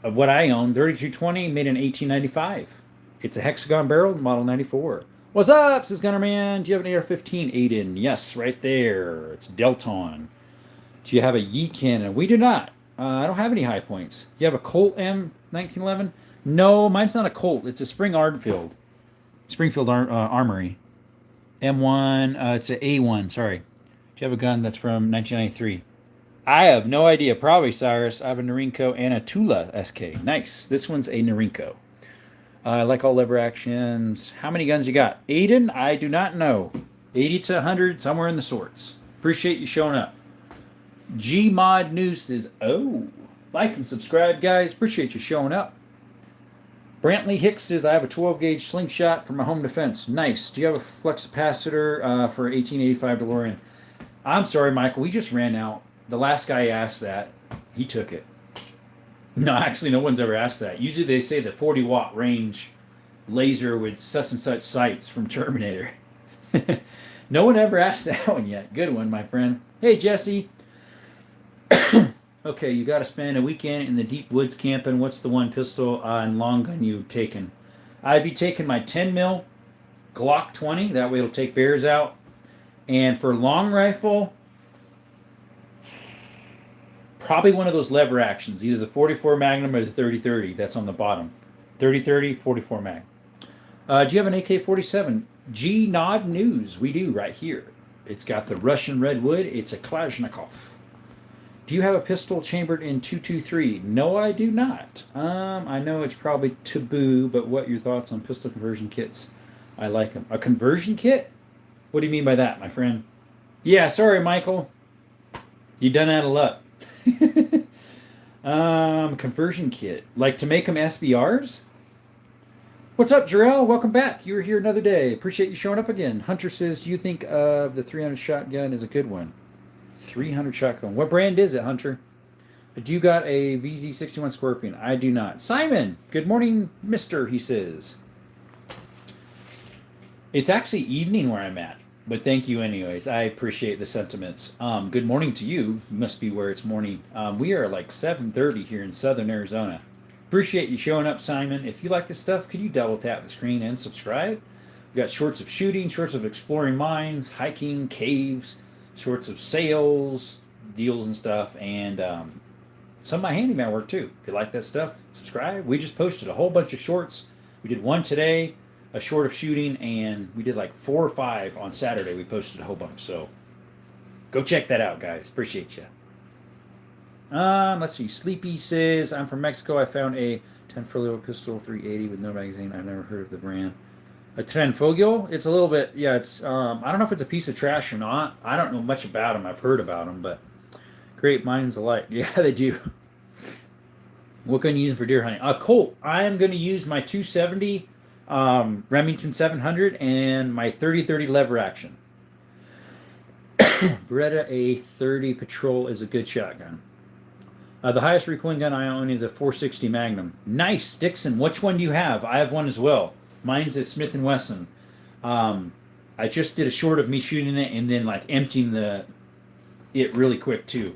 Of what I own, 3220 made in 1895. It's a hexagon barrel, model 94. What's up, says Gunnerman? Do you have an AR-15? Aiden. Yes, right there. It's Delton. Do you have a Yee cannon? We do not. I don't have any high points. You have a Colt M 1911? No, mine's not a Colt. It's a Springfield Armory. M1. It's an A1. Sorry. Do you have a gun that's from 1993? I have no idea. Probably, Cyrus. I have a Norinco and a Tula SK. Nice. This one's a Norinco. I like all lever actions. How many guns you got? Aiden, I do not know. 80 to 100, somewhere in the sorts. Appreciate you showing up. Gmod News says, oh, like and subscribe, guys. Appreciate you showing up. Brantley Hicks says, I have a 12-gauge slingshot for my home defense. Nice. Do you have a flex capacitor for 1885 DeLorean? I'm sorry, Michael. We just ran out. The last guy asked that. He took it. No, actually, no one's ever asked that. Usually they say the 40-watt range laser with such and such sights from Terminator. No one ever asked that one yet. Good one, my friend. Hey, Jesse. Okay, you got to spend a weekend in the deep woods camping. What's the one pistol and long gun you've taken? I'd be taking my 10 mil Glock 20. That way it'll take bears out. And for long rifle, probably one of those lever actions, either the 44 Magnum or the 30-30. That's on the bottom. 30-30, 44 Mag. Do you have an AK-47? G-Nod News. We do, right here. It's got the Russian Redwood. It's a Kalashnikov. Do you have a pistol chambered in 223? No, I do not. I know it's probably taboo, but what are your thoughts on pistol conversion kits? I like them. A conversion kit? What do you mean by that, my friend? Yeah, sorry, Michael. You done out of luck. Conversion kit. Like to make them SBRs? What's up, Jarrell? Welcome back. You were here another day. Appreciate you showing up again. Hunter says, do you think of the 300 shotgun is a good one? 300 shotgun. What brand is it, Hunter? Do you got a VZ61 Scorpion? I do not. Simon, good morning, mister, he says. It's actually evening where I'm at, but thank you anyways. I appreciate the sentiments. Good morning to you. You must be where it's morning. We are like 7:30 here in southern Arizona. Appreciate you showing up, Simon. If you like this stuff, could you double tap the screen and subscribe? We got shorts of shooting, shorts of exploring mines, hiking, caves, shorts of sales, deals and stuff, and some of my handyman work too. If you like that stuff, subscribe. We just posted a whole bunch of shorts. We did one today, a short of shooting, and we did like 4 or 5 on Saturday. We posted a whole bunch, so go check that out, guys. Appreciate you. Let's see. Sleepy says, I'm from Mexico. I found a 10 folio pistol 380 with no magazine. I've never heard of the brand. A Trenfoglio? It's a little bit, yeah, it's, I don't know if it's a piece of trash or not. I don't know much about them. I've heard about them, but great minds alike. Yeah, they do. What can you use for deer hunting? Colt. I am going to use my 270 Remington 700 and my 30-30 lever action. Beretta A30 Patrol is a good shotgun. The highest recoiling gun I own is a 460 Magnum. Nice, Dixon. Which one do you have? I have one as well. Mine's a Smith & Wesson. I just did a short of me shooting it and then like emptying it really quick too.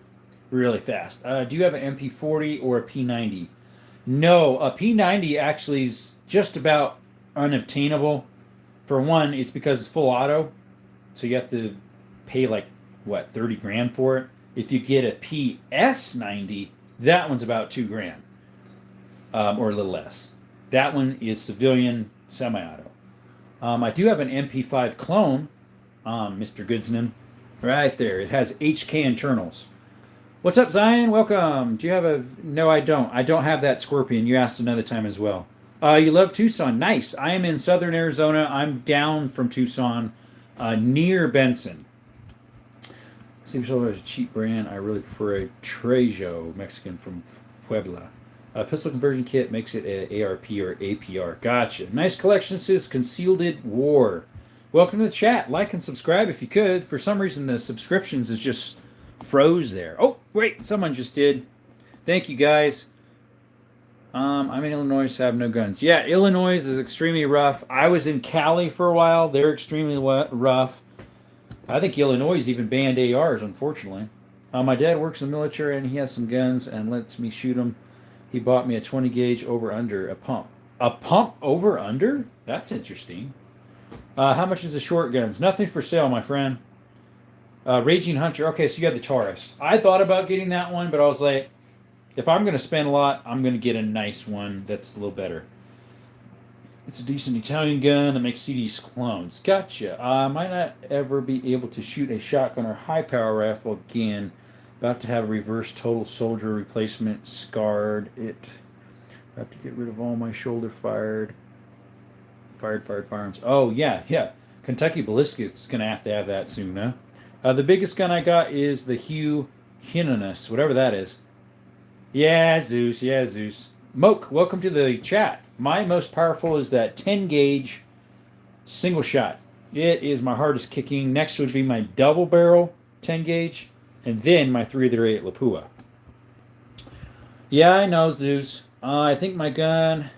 Really fast. Do you have an MP40 or a P90? No, a P90 actually is just about unobtainable. For one, it's because it's full auto. So you have to pay like, what, 30 grand for it? If you get a PS90, that one's about 2 grand. Or a little less. That one is civilian semi-auto. I do have an MP5 clone, Mr. Goodsman. Right there. It has HK internals. What's up, Zion? Welcome. Do you have a... No, I don't. I don't have that Scorpion. You asked another time as well. You love Tucson. Nice. I am in southern Arizona. I'm down from Tucson, near Benson. Seems like it's a cheap brand. I really prefer a Trejo Mexican from Puebla. Pistol conversion kit makes it a ARP or APR. Gotcha. Nice collection, says Concealed War. Welcome to the chat. Like and subscribe if you could. For some reason, the subscriptions is just froze there. Oh, wait. Someone just did. Thank you, guys. I'm in Illinois, so I have no guns. Yeah, Illinois is extremely rough. I was in Cali for a while. They're extremely rough. I think Illinois even banned ARs, unfortunately. My dad works in the military, and he has some guns and lets me shoot them. He bought me a 20 gauge over-under, a pump. A pump over-under? That's interesting. How much is the short guns? Nothing for sale, my friend. Raging Hunter. Okay, so you got the Taurus. I thought about getting that one, but I was like, if I'm going to spend a lot, I'm going to get a nice one that's a little better. It's a decent Italian gun that makes CD's clones. Gotcha. I might not ever be able to shoot a shotgun or high-power rifle again. About to have a reverse total soldier replacement. Scarred it. I have to get rid of all my shoulder fired firearms. Oh, yeah. Kentucky Ballistic is going to have that soon, huh? The biggest gun I got is the Hugh Hinonus, whatever that is. Yeah, Zeus. Moke, welcome to the chat. My most powerful is that 10 gauge single shot. It is my hardest kicking. Next would be my double barrel 10 gauge. And then my 338 Lapua. Yeah, I know, Zeus. I think my gun,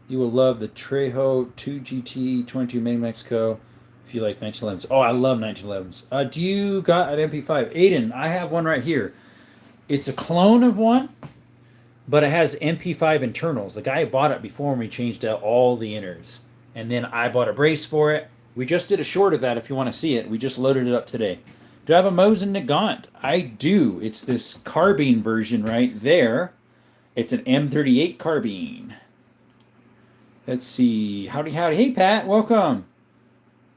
you will love the Trejo 2GT 22 Made in Mexico. If you like 1911s. Oh, I love 1911s. Do you got an MP5? Aiden, I have one right here. It's a clone of one, but it has MP5 internals. The guy bought it before me, changed out all the inners. And then I bought a brace for it. We just did a short of that if you want to see it. We just loaded it up today. Do I have a Mosin Nagant? I do. It's this carbine version right there. It's an M38 carbine. Let's see. Howdy. Hey, Pat. Welcome.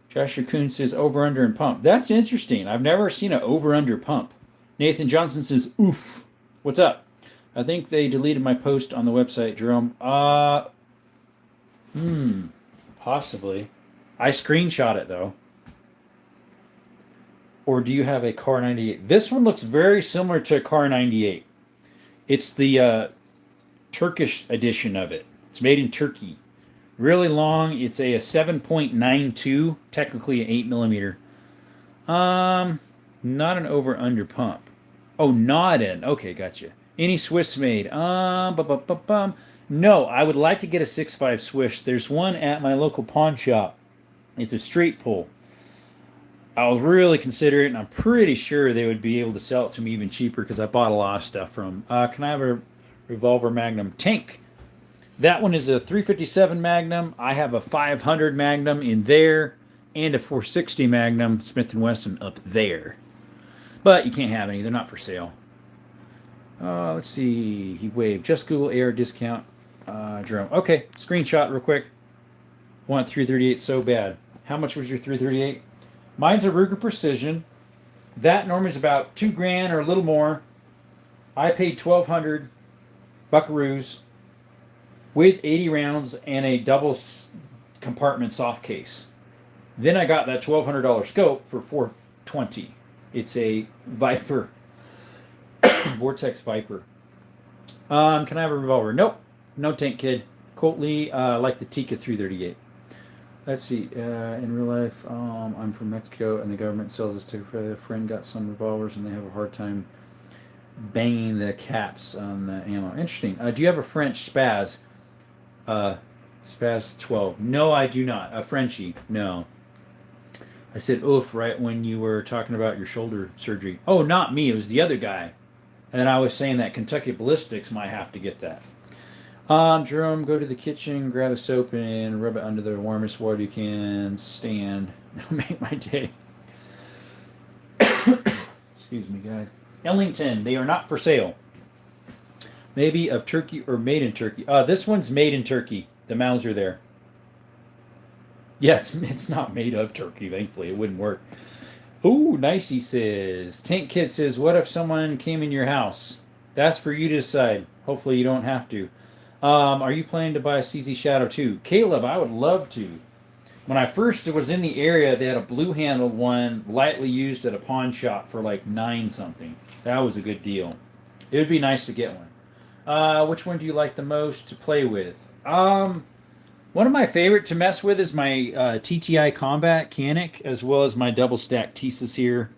Joshua Kuhn says over, under, and pump. That's interesting. I've never seen an over, under pump. Nathan Johnson says, oof. What's up? I think they deleted my post on the website, Jerome. Possibly. I screenshot it, though. Or do you have a Car 98? This one looks very similar to a Car 98. It's the Turkish edition of it. It's made in Turkey. Really long. It's a 7.92, technically an 8 millimeter. Not an over under pump. Oh, not an. Okay, gotcha. Any Swiss made? No, I would like to get a 6.5 Swiss. There's one at my local pawn shop. It's a straight pull. I'll really consider it, and I'm pretty sure they would be able to sell it to me even cheaper because I bought a lot of stuff from them. Can I have a revolver Magnum tank? That one is a 357 Magnum. I have a 500 Magnum in there and a 460 Magnum Smith & Wesson up there. But you can't have any. They're not for sale. Let's see. He waved. Just Google AR discount. Jerome. Okay, screenshot real quick. Want 338 so bad. How much was your 338? Mine's a Ruger Precision. That normally is about $2,000 or a little more. I paid 1,200 buckaroos with 80 rounds and a double compartment soft case. Then I got that $1,200 scope for $420. It's a Viper, Vortex Viper. Can I have a revolver? Nope. No tank, kid. Colt Lee, like the Tika 338. Let's see. In real life, I'm from Mexico, and the government sells us to a friend. Got some revolvers, and they have a hard time banging the caps on the ammo. Interesting. Do you have a French Spaz? Spaz 12. No, I do not. A Frenchie. No. I said oof right when you were talking about your shoulder surgery. Oh, not me. It was the other guy. And then I was saying that Kentucky Ballistics might have to get that. Jerome, go to the kitchen, grab a soap, and rub it under the warmest water you can stand. It'll make my day. Excuse me, guys. Ellington, they are not for sale. Maybe of Turkey or made in Turkey. This one's made in Turkey. The Mauser there. Yes, it's not made of Turkey, thankfully. It wouldn't work. Ooh, nice, he says. Tank Kid says, what if someone came in your house? That's for you to decide. Hopefully you don't have to. Are you planning to buy a CZ Shadow 2? Caleb, I would love to. When I first was in the area, they had a blue-handled one, lightly used at a pawn shop for like $9 something. That was a good deal. It would be nice to get one. Which one do you like the most to play with? One of my favorite to mess with is my TTI Combat Canic, as well as my double stack Tisas here.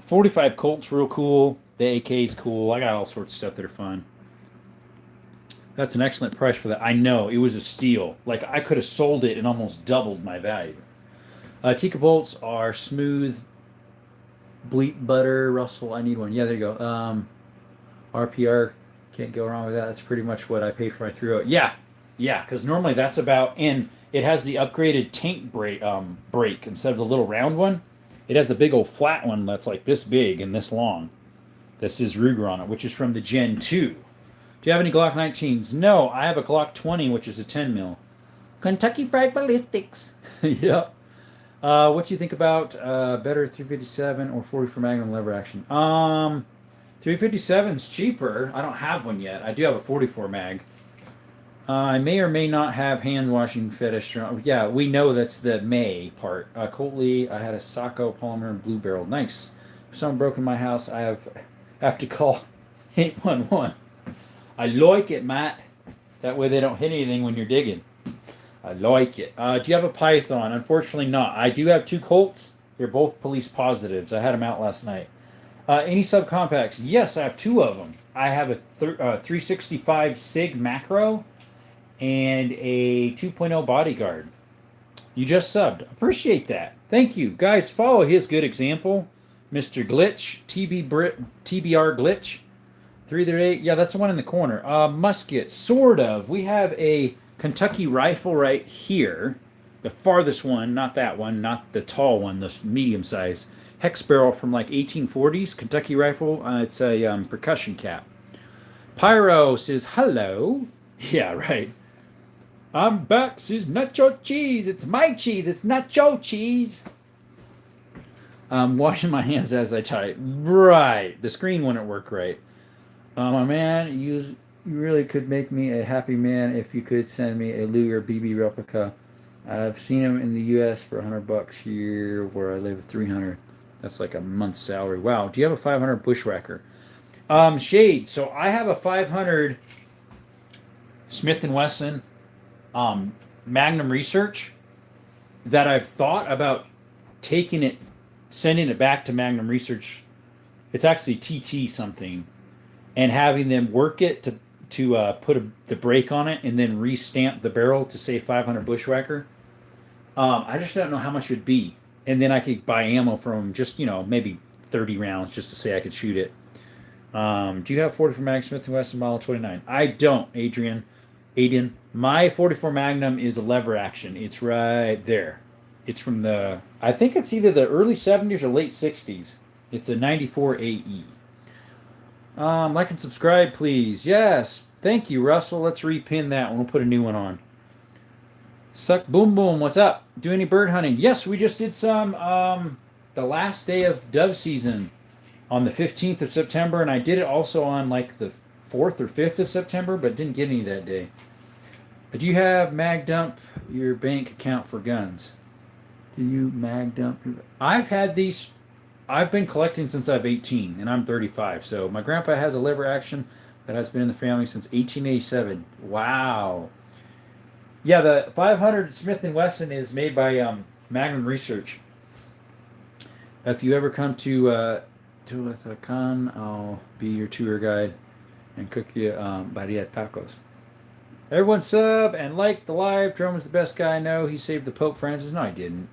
45 Colt's real cool. The AK's cool. I got all sorts of stuff that are fun. That's an excellent price for that. I know, it was a steal. Like, I could have sold it and almost doubled my value. Tika bolts are smooth. Bleep butter. Russell, I need one. Yeah, there you go. RPR. Can't go wrong with that. That's pretty much what I paid for my 308. Yeah, because normally that's about, and it has the upgraded tank brake instead of the little round one. It has the big old flat one that's like this big and this long. This is Ruger on it, which is from the Gen 2. Do you have any Glock 19s? No, I have a Glock 20, which is a 10 mil. Kentucky Fried Ballistics. Yep. What do you think about better 357 or 44 Magnum lever action? 357's cheaper. I don't have one yet. I do have a 44 mag. I may or may not have hand washing fetish. Yeah, we know that's the may part. Colt Lee, I had a Sacco polymer and blue barrel. Nice. If someone broke in my house, I have to call 811. I like it, Matt. That way they don't hit anything when you're digging. I like it. Do you have a Python? Unfortunately not. I do have 2 Colts. They're both police positives. I had them out last night. Any subcompacts? Yes, I have 2 of them. I have a 365 SIG macro and a 2.0 bodyguard. You just subbed. Appreciate that. Thank you. Guys, follow his good example. Mr. Glitch, TBR Glitch. 338. Yeah, that's the one in the corner. Musket, sort of. We have a Kentucky rifle right here. The farthest one, not that one, not the tall one, the medium size. Hex barrel from like 1840s, Kentucky rifle. It's a percussion cap. Pyro says, hello. Yeah, right. I'm back, says nacho cheese. It's my cheese. It's nacho cheese. I'm washing my hands as I type. Right. The screen wouldn't work right. My man, you really could make me a happy man if you could send me a Luger BB replica. I've seen them in the U.S. for $100 here, where I live, 300. That's like a month's salary. Wow. Do you have a 500 Bushwhacker? Shade. So I have a 500 Smith & Wesson Magnum Research that I've thought about taking it, sending it back to Magnum Research. It's actually TT something, and having them work it to put the brake on it and then restamp the barrel to say 500 Bushwhacker. I just don't know how much it would be, and then I could buy ammo from just maybe 30 rounds just to say I could shoot it. Do you have 44 Mag Smith & Wesson Model 29? I don't, Adrian. My 44 Magnum is a lever action. It's right there. It's from I think it's either the early 70s or late 60s. It's a 94 AE. Like and subscribe, please. Yes. Thank you, Russell. Let's repin that one. We'll put a new one on. Suck Boom Boom. What's up? Do any bird hunting? Yes, we just did some the last day of dove season on the 15th of September, and I did it also on like the 4th or 5th of September, but didn't get any that day. Do you have mag dump your bank account for guns? Do you mag dump? I've had these. I've been collecting since I'm 18, and I'm 35. So my grandpa has a lever action that has been in the family since 1887. Wow. Yeah, the 500 Smith & Wesson is made by Magnum Research. If you ever come to Tulatacan, I'll be your tour guide and cook you barilla tacos. Everyone sub and like the live. Jerome is the best guy I know. He saved the Pope Francis. No, I didn't.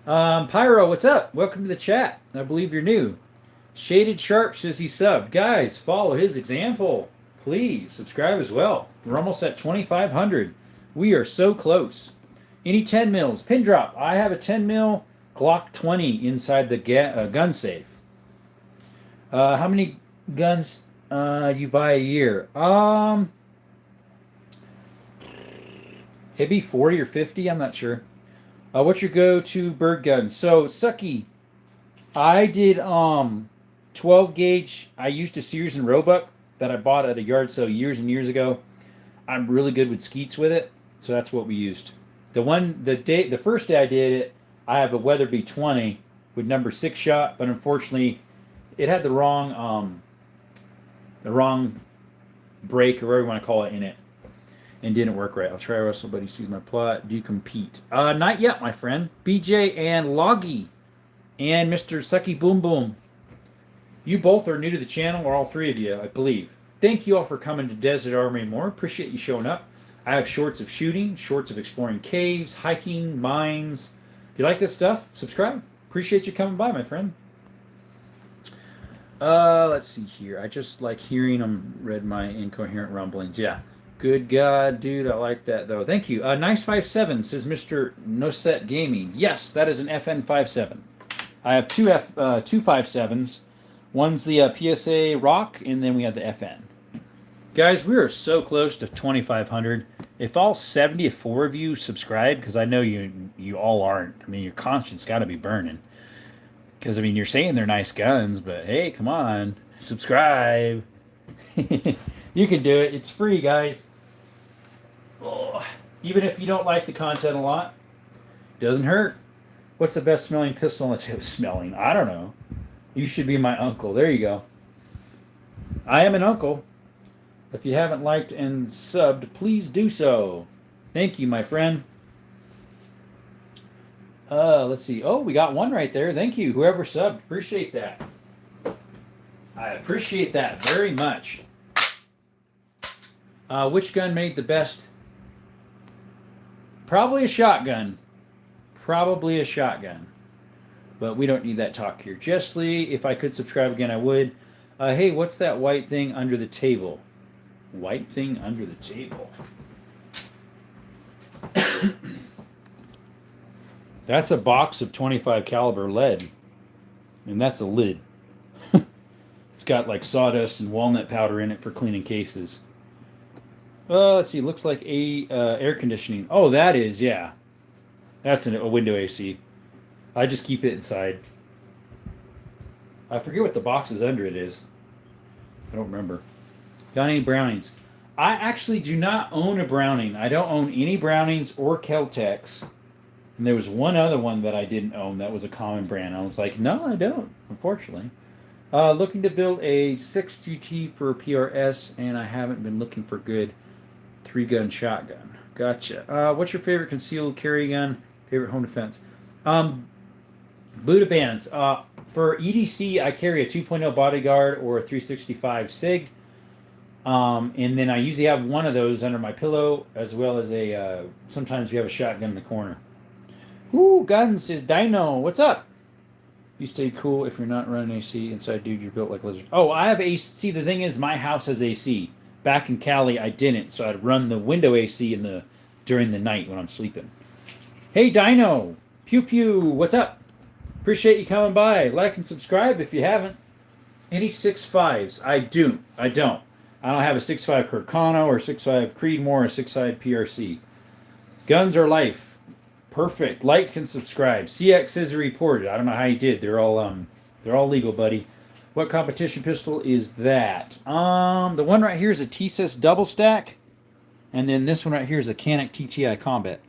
Pyro, what's up? Welcome to the chat. I believe you're new. Shaded Sharp says he subbed. Guys, follow his example. Please subscribe as well. We're almost at 2,500. We are so close. Any 10 mils? Pin drop. I have a 10 mil Glock 20 inside the gun safe. How many guns you buy a year? Maybe 40 or 50. I'm not sure. What's your go-to bird gun? So, Sucky, I did 12 gauge. I used a Sears and Roebuck that I bought at a yard sale years and years ago. I'm really good with skeets with it, so that's what we used. The first day I did it, I have a Weatherby 20 with number 6 shot, but unfortunately, it had the wrong break or whatever you want to call it in it, and didn't work right. I'll try Russell, but he sees my plot. Do you compete? Not yet, my friend. BJ and Loggy and Mr. Sucky Boom Boom. You both are new to the channel, or all three of you, I believe. Thank you all for coming to Desert Army and more. Appreciate you showing up. I have shorts of shooting, shorts of exploring caves, hiking, mines. If you like this stuff, subscribe. Appreciate you coming by, my friend. Let's see here. I just like hearing them read my incoherent rumblings. Yeah. Good God, dude. I like that, though. Thank you. Nice 5.7 says Mr. Noset Gaming. Yes, that is an FN 5.7. I have two 5.7s. One's the PSA Rock, and then we have the FN. Guys, we are so close to 2,500. If all 74 of you subscribe, because I know you all aren't. I mean, your conscience got to be burning. Because, I mean, you're saying they're nice guns, but hey, come on. Subscribe. You can do it. It's free, guys. Oh, even if you don't like the content a lot, doesn't hurt. What's the best smelling pistol? Smelling? I don't know. You should be my uncle. There you go. I am an uncle. If you haven't liked and subbed, please do so. Thank you, my friend. Let's see. Oh, we got one right there. Thank you, whoever subbed. Appreciate that. I appreciate that very much. Which gun made the best? Probably a shotgun. Probably a shotgun. But we don't need that talk here. Jessley, if I could subscribe again, I would. Hey, what's that white thing under the table? White thing under the table. That's a box of 25 caliber lead. And that's a lid. It's got like sawdust and walnut powder in it for cleaning cases. Let's see. Looks like air conditioning. Oh, that is, yeah. That's a window AC. I just keep it inside. I forget what the boxes under it is. I don't remember. Got any Brownings? I actually do not own a Browning. I don't own any Brownings or Kel-Tecs. And there was one other one that I didn't own that was a common brand. I was like, no, I don't, unfortunately. Looking to build a 6GT for PRS, and I haven't been looking for good 3-gun shotgun. Gotcha. What's your favorite concealed carry gun? Favorite home defense? Um, Buddha bands. For EDC, I carry a 2.0 Bodyguard or a 365 SIG. And then I usually have one of those under my pillow, as well as a. Sometimes we have a shotgun in the corner. Ooh, guns is Dino. What's up? You stay cool if you're not running AC. Inside, dude, you're built like a lizard. Oh, I have AC. See, the thing is, my house has AC. Back in Cali, I didn't, so I'd run the window AC during the night when I'm sleeping. Hey, Dino. Pew pew. What's up? Appreciate you coming by. Like and subscribe if you haven't. Any 6.5s? I don't. I don't have a 6.5 Kirkano or 6.5 Creedmoor or 6.5 PRC. Guns are life. Perfect. Like and subscribe. CX is reported. I don't know how you did. They're all legal, buddy. What competition pistol is that? The one right here is a TSIS double stack, and then this one right here is a Canik TTI Combat.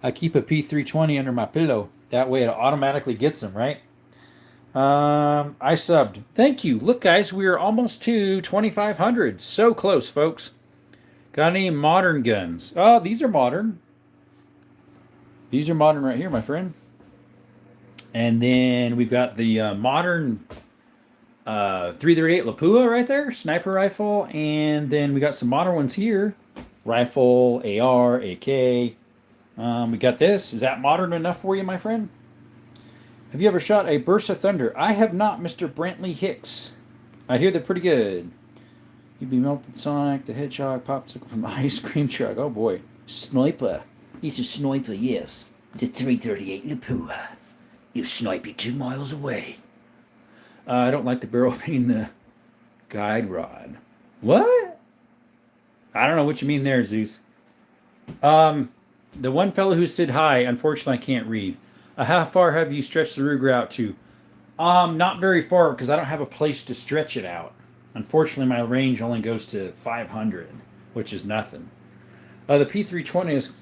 I keep a P320 under my pillow. That way it automatically gets them, right? I subbed. Thank you. Look, guys, we are almost to 2,500. So close, folks. Got any modern guns? Oh, these are modern. These are modern right here, my friend. And then we've got the modern 338 Lapua right there, sniper rifle. And then we got some modern ones here. Rifle, AR, AK. We got this. Is that modern enough for you, my friend? Have you ever shot a burst of thunder? I have not, Mr. Brantley Hicks. I hear they're pretty good. You'd be melted Sonic, the Hedgehog, popsicle from the ice cream truck. Oh boy. Sniper. He's a sniper, yes. It's a 338 Lapua. You snipe you 2 miles away. I don't like the barrel being the guide rod. What? I don't know what you mean there, Zeus. The one fellow who said hi, unfortunately I can't read. How far have you stretched the Ruger out to? Not very far, because I don't have a place to stretch it out. Unfortunately, my range only goes to 500, which is nothing. The P320 is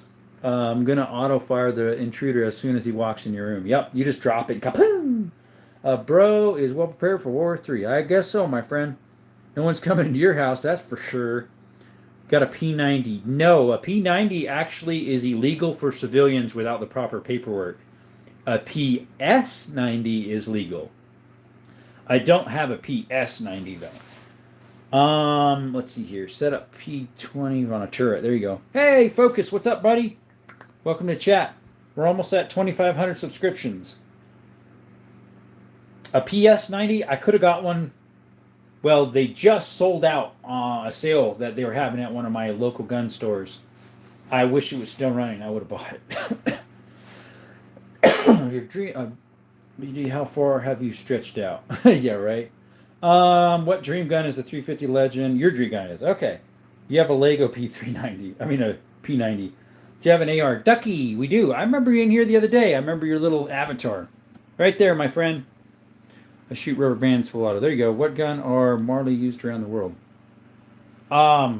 I'm going to auto-fire the intruder as soon as he walks in your room. Yep, you just drop it. Kapoom! Bro is well prepared for World War III. I guess so, my friend. No one's coming into your house, that's for sure. Got a P90. No, a P90 actually is illegal for civilians without the proper paperwork. A PS90 is legal. I don't have a PS90 though. Let's see here. Set up P20 on a turret. There you go. Hey, Focus, what's up, buddy? Welcome to chat. We're almost at 2,500 subscriptions. A PS90, I could have got one. Well, they just sold out a sale that they were having at one of my local gun stores. I wish it was still running. I would have bought it. Your dream, how far have you stretched out? Yeah, right. What dream gun is the 350 Legend? Your dream gun is. Okay. You have a Lego P390. I mean, a P90. Do you have an AR? Ducky, we do. I remember you in here the other day. I remember your little avatar. Right there, my friend. I shoot rubber bands full auto. There you go. What gun are Marley used around the world? I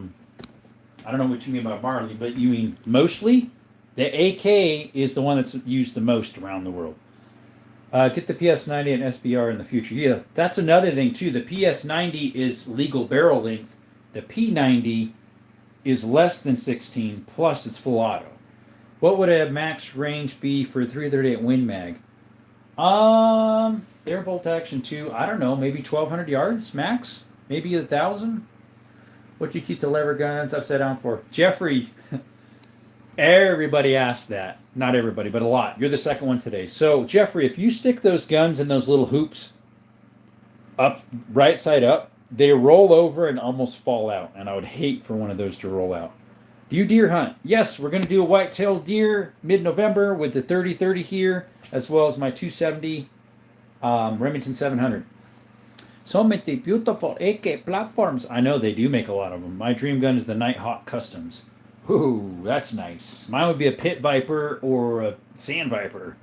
don't know what you mean by Marley, but you mean mostly? The AK is the one that's used the most around the world. Get the PS90 and SBR in the future. Yeah, that's another thing, too. The PS90 is legal barrel length. The P90 is less than 16, plus it's full auto. What would a max range be for 338 Win Mag? Air bolt action 2. I don't know, maybe 1,200 yards max? Maybe 1,000? What do you keep the lever guns upside down for? Jeffrey, everybody asks that. Not everybody, but a lot. You're the second one today. So, Jeffrey, if you stick those guns in those little hoops up, right side up, they roll over and almost fall out. And I would hate for one of those to roll out. Do you deer hunt? Yes, we're going to do a white-tailed deer mid-November with the 30-30 here, as well as my 270 Remington 700. So many beautiful AK platforms. I know they do make a lot of them. My dream gun is the Nighthawk Customs. Ooh, that's nice. Mine would be a Pit Viper or a Sand Viper.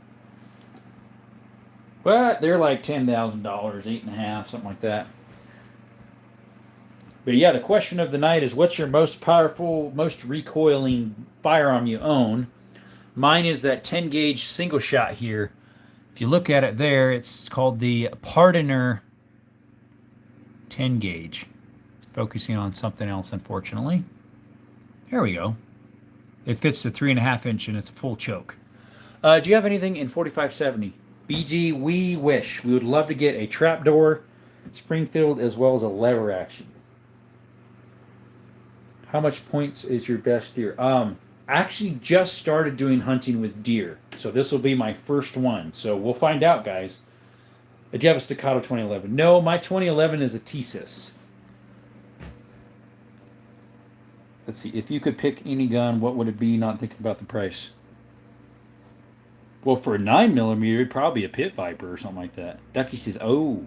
But they're like $10,000, $8,500, something like that. But yeah, the question of the night is, what's your most powerful, most recoiling firearm you own? Mine is that 10-gauge single shot here. If you look at it there, it's called the Pardoner 10 gauge. Focusing on something else, unfortunately. There we go. It fits the 3.5 inch and it's a full choke. Do you have anything in 4570? BG, we wish. We would love to get a trapdoor, Springfield, as well as a lever action. How much points is your best deer? I actually just started doing hunting with deer, so this will be my first one. So we'll find out, guys. Do you have a Staccato 2011? No, my 2011 is a Thesis. Let's see. If you could pick any gun, what would it be? Not thinking about the price. Well, for a 9mm, it'd probably be a Pit Viper or something like that. Ducky says, oh.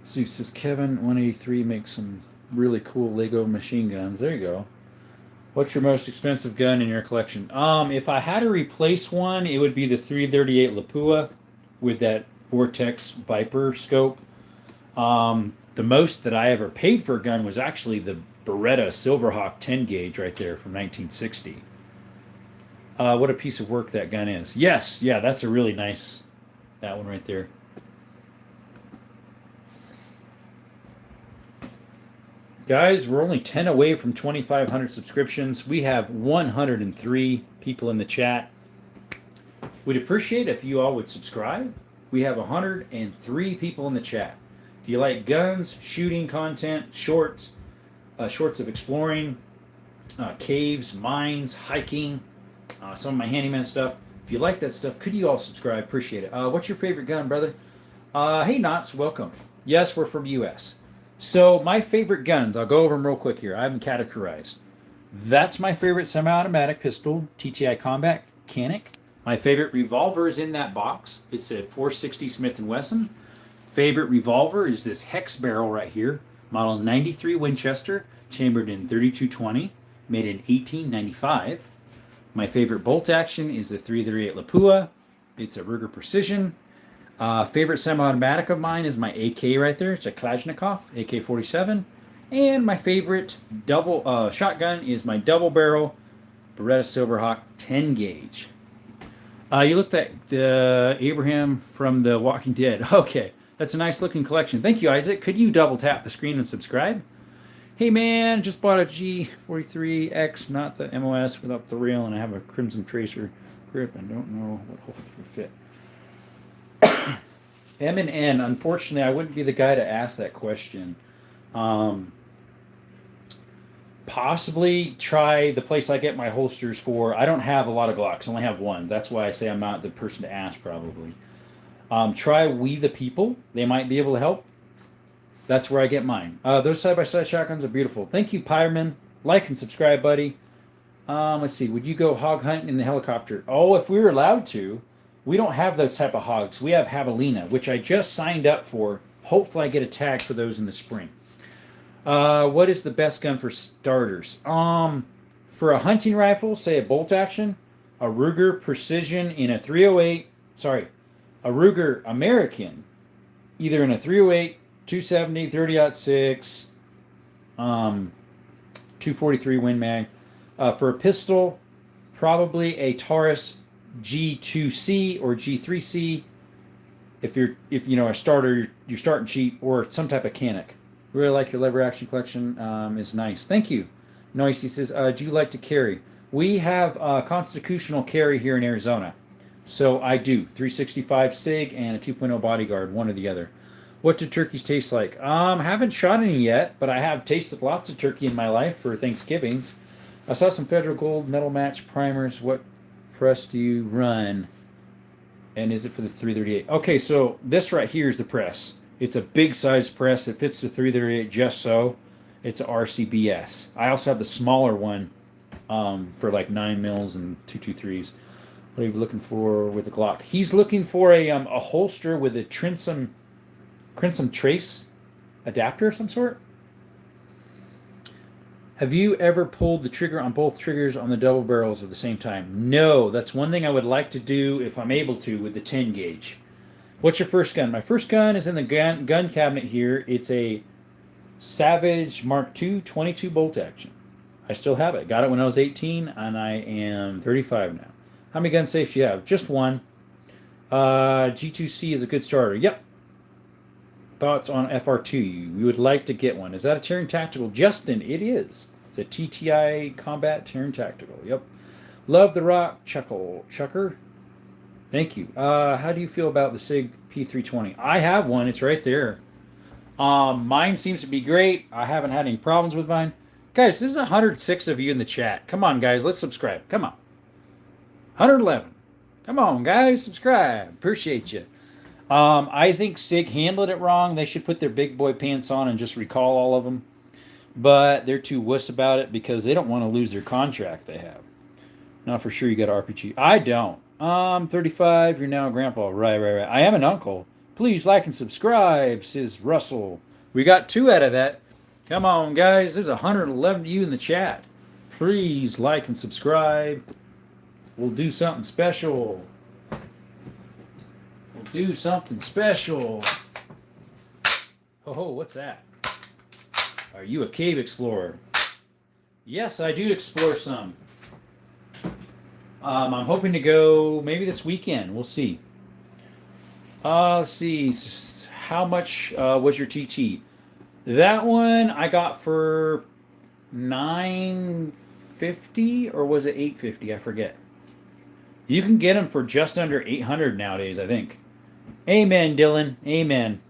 Zeus says, Kevin 183 makes some really cool Lego machine guns. There you go. What's your most expensive gun in your collection? If I had to replace one, it would be the 338 Lapua with that Vortex Viper scope. The most that I ever paid for a gun was actually the Beretta Silverhawk 10 gauge right there from 1960. What a piece of work that gun is. Yes, yeah, that's a really nice, that one right there. Guys, we're only 10 away from 2,500 subscriptions. We have 103 people in the chat. We'd appreciate if you all would subscribe. We have 103 people in the chat. If you like guns, shooting content, shorts of exploring, caves, mines, hiking, some of my handyman stuff. If you like that stuff, could you all subscribe? Appreciate it. What's your favorite gun, brother? Hey, Knots, welcome. Yes, we're from U.S. So my favorite guns, I'll go over them real quick here. I haven't categorized. That's my favorite semi-automatic pistol, TTI Combat Canic. My favorite revolver is in that box. It's a 460 Smith & Wesson. Favorite revolver is this hex barrel right here, model 93 Winchester, chambered in 32-20, made in 1895. My favorite bolt action is the 338 Lapua. It's a Ruger Precision. Favorite semi-automatic of mine is my AK right there. It's a Kalashnikov AK-47. And my favorite double shotgun is my double barrel Beretta Silverhawk 10 gauge. You looked at the Abraham from The Walking Dead. Okay, that's a nice looking collection. Thank you, Isaac. Could you double tap the screen and subscribe? Hey man, just bought a G43X, not the MOS without the rail, and I have a Crimson Tracer grip. I don't know what holster will fit. M and N, unfortunately, I wouldn't be the guy to ask that question. Possibly try the place I get my holsters for. I don't have a lot of Glocks. I only have one. That's why I say I'm not the person to ask, probably. Try We the People. They might be able to help. That's where I get mine. Those side-by-side shotguns are beautiful. Thank you, Pyreman. Like and subscribe, buddy. Let's see. Would you go hog hunting in the helicopter? Oh, if we were allowed to. We don't have those type of hogs. We have javelina, which I just signed up for. Hopefully I get a tag for those in the spring. What is the best gun for starters? For a hunting rifle, say a bolt action, a Ruger Precision in a 308, a Ruger American, either in a 308, 270, 30-06, 243 Win Mag. For a pistol, probably a Taurus G2C or G3C. If you know a starter, you're starting cheap, or some type of Canic. Really like your lever action collection. Is nice. Thank you. Noisy says, do you like to carry? We have constitutional carry here in Arizona. So I do. 365 SIG and a 2.0 Bodyguard, one or the other. What do turkeys taste like? Haven't shot any yet, but I have tasted lots of turkey in my life for Thanksgivings. I saw some Federal Gold metal match primers. What press do you run? And is it for the 338? Okay, so this right here is the press. It's a big size press. It fits the 338 just so. It's a RCBS. I also have the smaller one for like 9mm and 223s. What are you looking for with the Glock? He's looking for a holster with a Crimson Trace adapter of some sort. Have you ever pulled the trigger on both triggers on the double barrels at the same time? No, that's one thing I would like to do if I'm able to with the 10 gauge. What's your first gun? My first gun is in the gun cabinet here. It's a Savage Mark II 22 bolt action. I still have it. Got it when I was 18, and I am 35 now. How many gun safes do you have? Just one. G2C is a good starter. Yep. Thoughts on FR2? We would like to get one. Is that a Terran Tactical? Justin, it is. It's a TTI Combat Terran Tactical. Yep. Love the rock. Chucker. Thank you. How do you feel about the SIG P320? I have one. It's right there. Mine seems to be great. I haven't had any problems with mine. Guys, there's 106 of you in the chat. Come on, guys. Let's subscribe. Come on. 111. Come on, guys. Subscribe. Appreciate you. I think SIG handled it wrong. They should put their big boy pants on and just recall all of them. But they're too wuss about it because they don't want to lose their contract they have. Now, for sure, you got RPG. I don't. 35. You're now a grandpa. Right. I am an uncle. Please like and subscribe, says Russell. We got 2 out of that. Come on, guys. There's 111 of you in the chat. Please like and subscribe. We'll do something special. Do something special. Oh, what's that? Are you a cave explorer? Yes, I do explore some. I'm hoping to go maybe this weekend. We'll see. Let's see. How much was your TT? That one I got for $950 or was it $850? I forget. You can get them for just under $800 nowadays, I think. Amen, Dylan. Amen.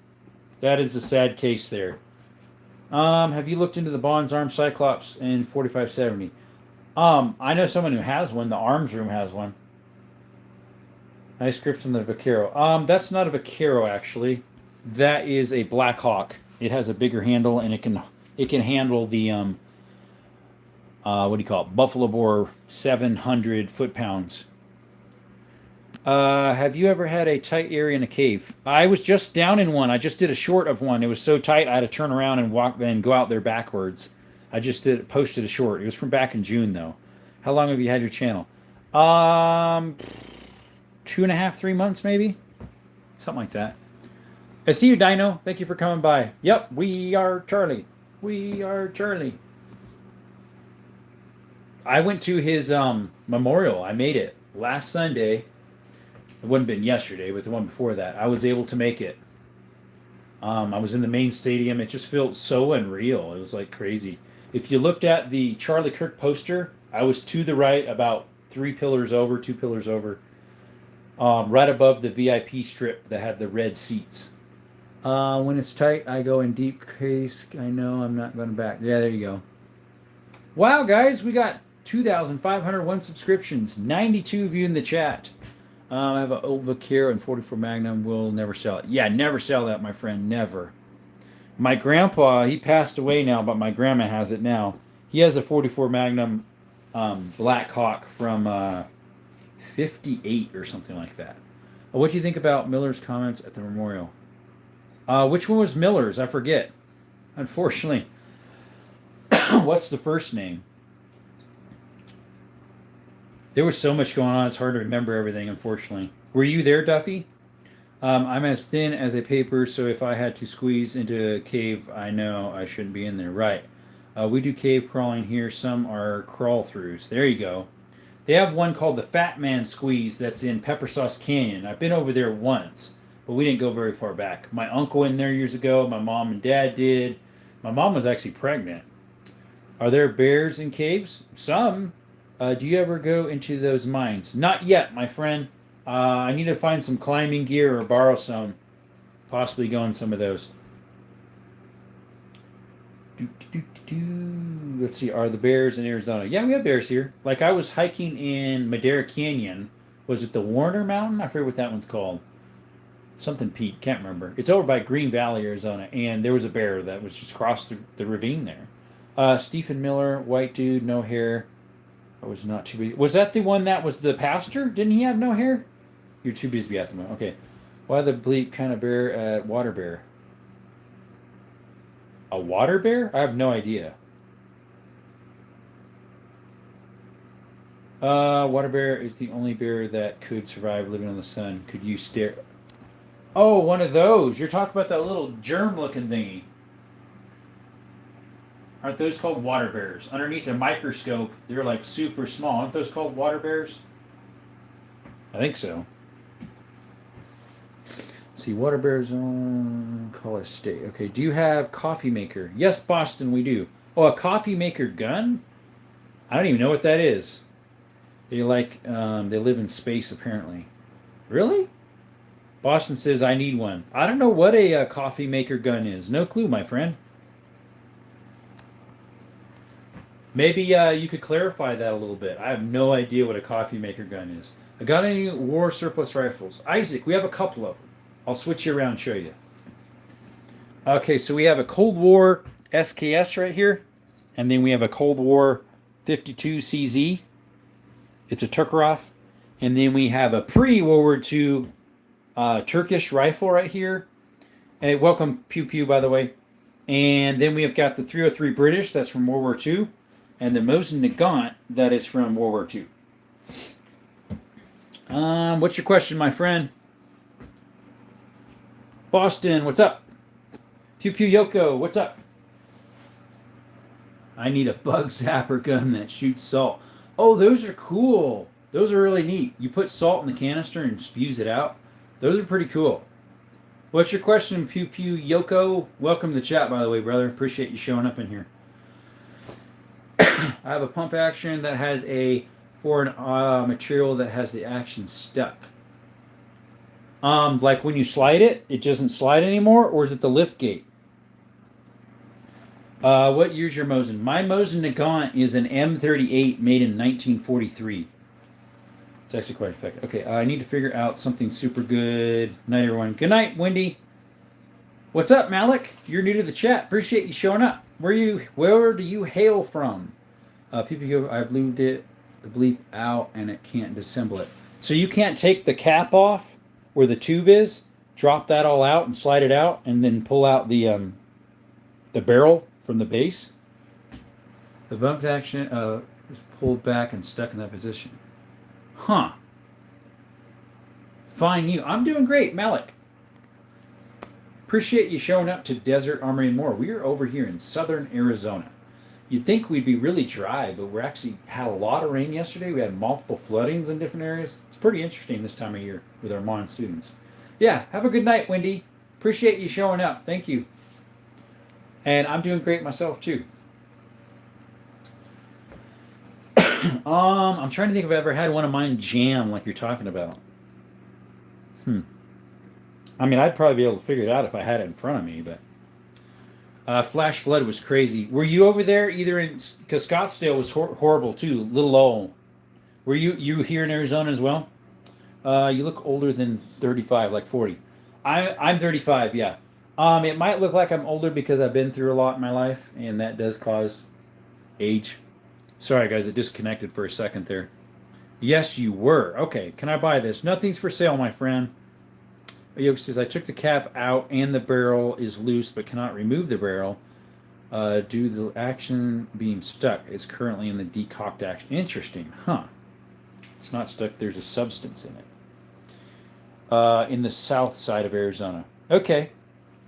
That is a sad case there. Have you looked into the Bonds Arm Cyclops in 4570? I know someone who has one. The Arms Room has one. Nice grips on the Vaquero. That's not a Vaquero, actually. That is a Black Hawk. It has a bigger handle, and it can handle the what do you call it? Buffalo Bore 700 foot-pounds. Have you ever had a tight area in a cave? I was just down in one. I just did a short of one. It was so tight I had to turn around and walk and go out there backwards. I just posted a short. It was from back in June though. How long have you had your channel? 2.5, 3 months maybe, something like that. I see you, Dino. Thank you for coming by. Yep, we are Charlie. We are Charlie. I went to his memorial. I made it last Sunday. It wouldn't have been yesterday, but the one before that. I was able to make it. I was in the main stadium. It just felt so unreal. It was like crazy. If you looked at the Charlie Kirk poster, I was to the right about 2 pillars over, right above the VIP strip that had the red seats. When it's tight, I go in deep case. I know I'm not going back. Yeah, there you go. Wow, guys, we got 2,501 subscriptions. 92 of you in the chat. I have an old Vaquero and 44 Magnum. Will never sell it. Yeah, never sell that, my friend. Never. My grandpa, he passed away now, but my grandma has it now. He has a 44 Magnum Black Hawk from 58 or something like that. What do you think about Miller's comments at the memorial? Which one was Miller's? I forget. Unfortunately. What's the first name? There was so much going on, it's hard to remember everything, unfortunately. Were you there, Duffy? I'm as thin as a paper, so if I had to squeeze into a cave, I know I shouldn't be in there. Right. We do cave crawling here. Some are crawl-throughs. There you go. They have one called the Fat Man Squeeze that's in Pepper Sauce Canyon. I've been over there once, but we didn't go very far back. My uncle in there years ago. My mom and dad did. My mom was actually pregnant. Are there bears in caves? Some. Do you ever go into those mines? Not yet, my friend. I need to find some climbing gear or borrow some. Possibly go in some of those. Let's see. Are the bears in Arizona? Yeah, we have bears here. Like I was hiking in Madera Canyon. Was it the Warner Mountain? I forget what that one's called. Something Peak. Can't remember. It's over by Green Valley, Arizona. And there was a bear that was just across the ravine there. Stephen Miller, white dude, no hair. I was not too busy. Was that the one that was the pastor? Didn't he have no hair? You're too busy to be at the moment. Okay. Why the bleep kind of bear at water bear? A water bear? I have no idea. Water bear is the only bear that could survive living on the sun. Could you stare? Oh, one of those. You're talking about that little germ-looking thingy. Aren't those called water bears? Underneath a microscope, they're like super small. Aren't those called water bears? I think so. Let's see, water bears on College State. Okay, do you have coffee maker? Yes, Boston, we do. Oh, a coffee maker gun? I don't even know what that is. They they live in space apparently. Really? Boston says I need one. I don't know what a coffee maker gun is. No clue, my friend. Maybe you could clarify that a little bit. I have no idea what a coffee maker gun is. I got any war surplus rifles? Isaac, we have a couple of them. I'll switch you around and show you. Okay, so we have a Cold War SKS right here, and then we have a Cold War 52 CZ. It's a Turkarov. And then we have a pre-World War II Turkish rifle right here. Hey, welcome, Pew Pew, by the way. And then we have got the 303 British, that's from World War II. And the Mosin Nagant, that is from World War II. What's your question, my friend? Boston, what's up? Pew Pew Yoko, what's up? I need a bug zapper gun that shoots salt. Oh, those are cool. Those are really neat. You put salt in the canister and spews it out. Those are pretty cool. What's your question, Pew Pew Yoko? Welcome to the chat, by the way, brother. Appreciate you showing up in here. I have a pump action that has a foreign material that has the action stuck. Like when you slide it, it doesn't slide anymore, or is it the lift gate? What year's your Mosin? My Mosin Nagant is an M38 made in 1943. It's actually quite effective. Okay, I need to figure out something super good. Night, everyone. Good night, Wendy. What's up, Malik? You're new to the chat. Appreciate you showing up. Where do you hail from? People go, I've lubed it, the bleep out, and it can't disassemble it. So you can't take the cap off where the tube is, drop that all out and slide it out, and then pull out the barrel from the base. The bumped action is pulled back and stuck in that position. Huh. Fine you. I'm doing great, Malik. Appreciate you showing up to Desert Armory and More. We're over here in southern Arizona. You'd think we'd be really dry, but we actually had a lot of rain yesterday. We had multiple floodings in different areas. It's pretty interesting this time of year with our Mon students. Yeah, have a good night, Wendy. Appreciate you showing up. Thank you. And I'm doing great myself, too. I'm trying to think if I've ever had one of mine jam like you're talking about. I mean, I'd probably be able to figure it out if I had it in front of me, but flash flood was crazy. Were you over there either in, because Scottsdale was horrible too, Little Lowell. Were you here in Arizona as well? You look older than 35, like 40. I'm 35, yeah. It might look like I'm older because I've been through a lot in my life, and that does cause age. Sorry, guys, it disconnected for a second there. Yes, you were. Okay, can I buy this? Nothing's for sale, my friend. Yoke says, I took the cap out and the barrel is loose but cannot remove the barrel due to the action being stuck. It's currently in the decocked action. Interesting, huh? It's not stuck. There's a substance in it. In the south side of Arizona. Okay.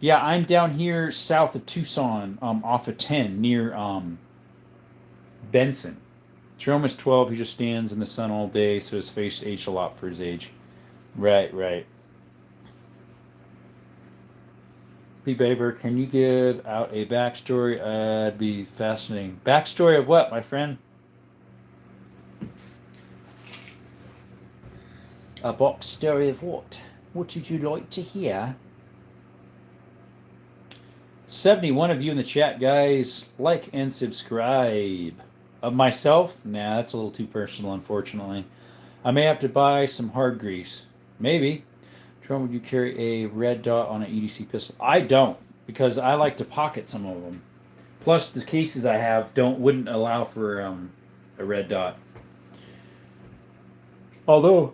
Yeah, I'm down here south of Tucson off of 10 near Benson. Jerome is 12. He just stands in the sun all day, so his face aged a lot for his age. Right. P. Baber, can you give out a backstory? It'd be fascinating. Backstory of what, my friend? A box story of what? What would you like to hear? 71 of you in the chat, guys. Like and subscribe. Of myself? Nah, that's a little too personal, unfortunately. I may have to buy some hard grease. Maybe. Jerome, would you carry a red dot on an EDC pistol? I don't, because I like to pocket some of them. Plus, the cases I have wouldn't allow for a red dot. Although,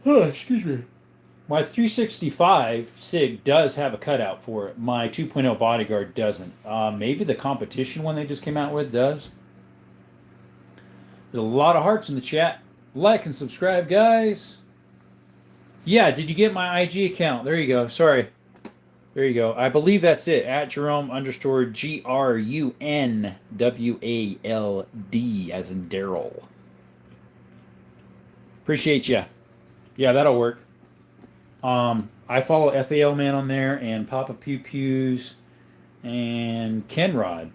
excuse me, my 365 SIG does have a cutout for it. My 2.0 Bodyguard doesn't. Maybe the competition one they just came out with does. There's a lot of hearts in the chat. Like and subscribe, guys. Yeah, did you get my IG account? There you go. Sorry. There you go. I believe that's it. At Jerome _GRUNWALD as in Daryl. Appreciate ya. Yeah, that'll work. I follow FAL Man on there and Papa Pew Pews and Kenrod.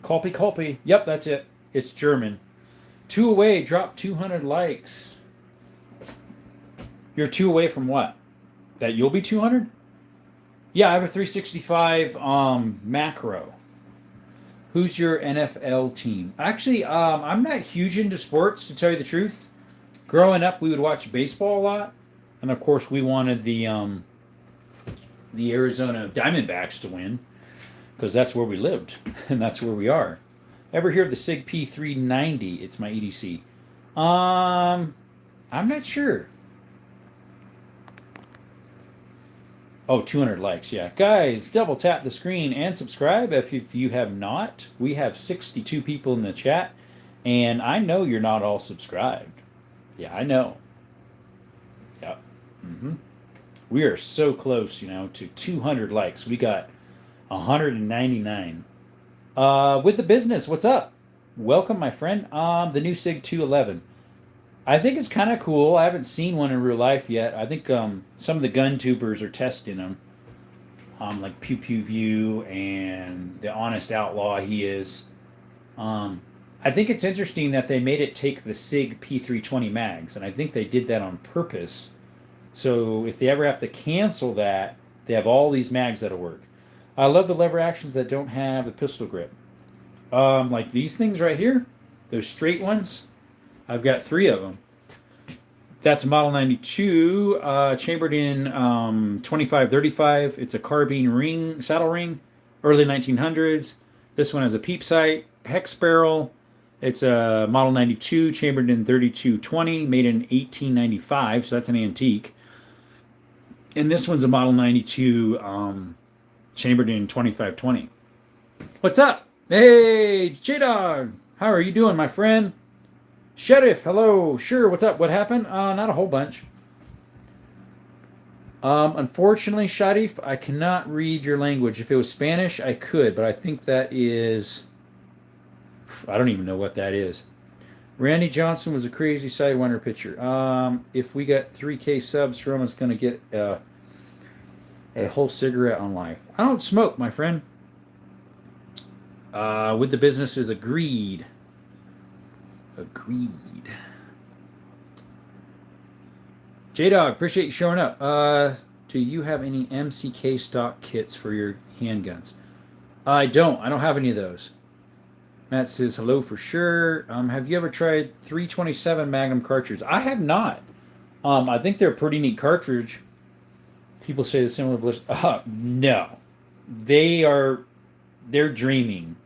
Colpy Colpy. Yep, that's it. It's German. 2 away. Drop 200 likes. You're 2 away from what? That you'll be 200? Yeah, I have a 365 macro. Who's your NFL team? Actually, I'm not huge into sports, to tell you the truth. Growing up, we would watch baseball a lot, and of course, we wanted the Arizona Diamondbacks to win because that's where we lived and that's where we are. Ever hear of the Sig P390? It's my EDC. I'm not sure. Oh, 200 likes, yeah. Guys, double tap the screen and subscribe if you have not. We have 62 people in the chat, and I know you're not all subscribed. Yeah, I know. Yep. We are so close, to 200 likes. We got 199. With the business, what's up? Welcome, my friend. The new Sig 211. I think it's kind of cool. I haven't seen one in real life yet. I think some of the gun tubers are testing them. Like Pew Pew View and the Honest Outlaw he is. I think it's interesting that they made it take the Sig P320 mags, and I think they did that on purpose. So if they ever have to cancel that, they have all these mags that'll work. I love the lever actions that don't have the pistol grip. Like these things right here, those straight ones. I've got 3 of them. That's a Model 92, chambered in 2535. It's a carbine ring, saddle ring, early 1900s. This one has a peep sight, hex barrel. It's a Model 92, chambered in 3220, made in 1895, so that's an antique. And this one's a Model 92, chambered in 2520. What's up? Hey, J-Dog. How are you doing, my friend? Sheriff, hello. Sure, what's up? What happened? Not a whole bunch. Unfortunately, Sharif, I cannot read your language. If it was Spanish, I could, but I think that is... I don't even know what that is. Randy Johnson was a crazy Sidewinder pitcher. If we got 3K subs, Roman's going to get a whole cigarette on life. I don't smoke, my friend. With the business is agreed. Agreed. J-Dog, appreciate you showing up. Do you have any MCK stock kits for your handguns? I don't. I don't have any of those. Matt says hello for sure. Have you ever tried 327 Magnum cartridge? I have not. I think they're a pretty neat cartridge. People say the similar ballistic. No. They're dreaming.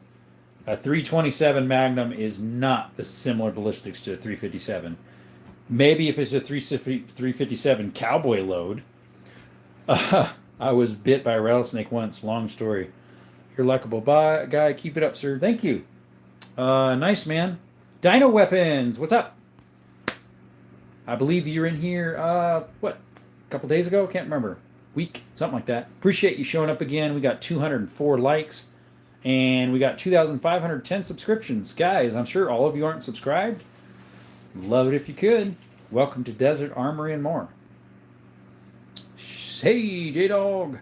A 327 Magnum is not the similar ballistics to a 357. Maybe if it's a 357 cowboy load. I was bit by a rattlesnake once. Long story. You're a likable guy. Keep it up, sir. Thank you. Nice, man. Dino Weapons. What's up? I believe you're in here, a couple days ago? Can't remember. Week. Something like that. Appreciate you showing up again. We got 204 likes. And we got 2,510 subscriptions. Guys, I'm sure all of you aren't subscribed. Love it if you could. Welcome to Desert Armory and more. Hey, J-Dog.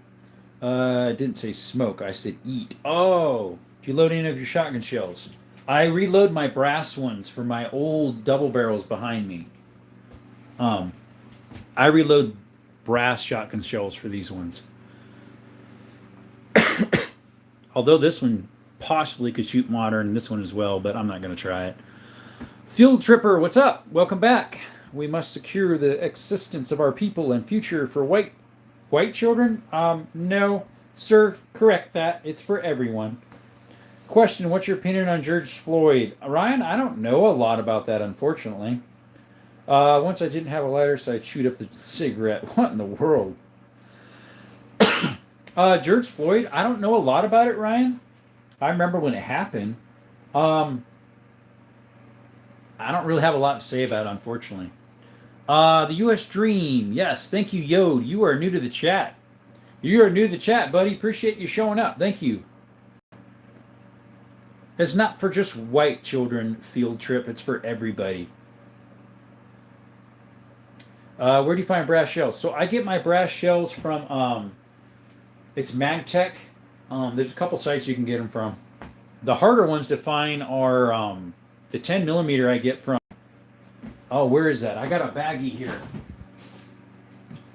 I didn't say smoke. I said eat. Oh, do you load any of your shotgun shells? I reload my brass ones for my old double barrels behind me. I reload brass shotgun shells for these ones. Although this one possibly could shoot modern, and this one as well, but I'm not going to try it. Field Tripper, what's up? Welcome back. We must secure the existence of our people and future for white children? No, sir, correct that. It's for everyone. Question, what's your opinion on George Floyd? Ryan, I don't know a lot about that, unfortunately. Once I didn't have a lighter, so I chewed up the cigarette. What in the world? George Floyd, I don't know a lot about it, Ryan. I remember when it happened. I don't really have a lot to say about it, unfortunately. The U.S. Dream. Yes, thank you, Yode. You are new to the chat. You are new to the chat, buddy. Appreciate you showing up. Thank you. It's not for just white children, Field Trip. It's for everybody. Where do you find brass shells? So I get my brass shells from it's MagTech. There's a couple sites you can get them from. The harder ones to find are the 10 millimeter I get from. Oh, where is that? I got a baggie here.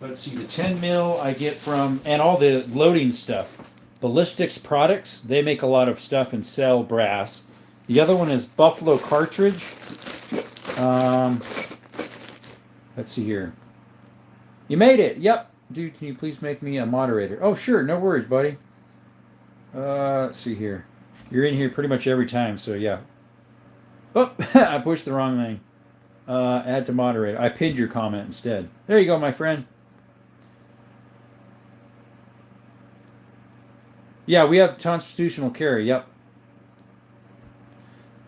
Let's see, the 10 mil I get from, and all the loading stuff. Ballistics Products, they make a lot of stuff and sell brass. The other one is Buffalo Cartridge. Let's see here. You made it. Yep. Dude, can you please make me a moderator? Oh, sure. No worries, buddy. Let's see here. You're in here pretty much every time, so yeah. Oh, I pushed the wrong thing. Add to moderator. I pinned your comment instead. There you go, my friend. Yeah, we have constitutional carry. Yep.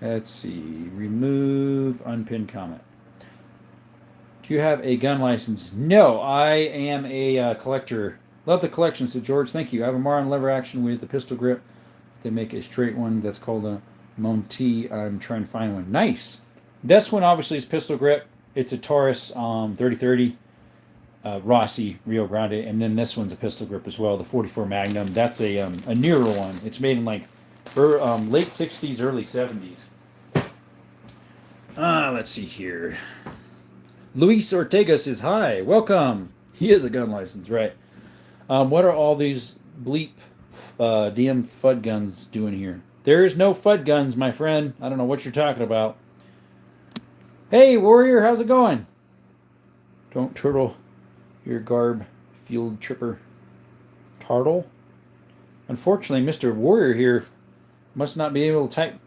Let's see. Remove unpinned comment. Do you have a gun license? No, I am a collector. Love the collection, said George. Thank you. I have a Marlin lever action with the pistol grip. They make a straight one that's called a Monty. I'm trying to find one. Nice. This one obviously is pistol grip. It's a Taurus 3030 Rossi Rio Grande, and then this one's a pistol grip as well, the 44 Magnum. That's a newer one. It's made in like late 60s, early 70s. Let's see here. Luis Ortega says, hi, welcome. He has a gun license, right? What are all these bleep DM FUD guns doing here? There is no FUD guns, my friend. I don't know what you're talking about. Hey, Warrior, how's it going? Don't turtle your garb, field tripper. Tartle? Unfortunately, Mr. Warrior here must not be able to type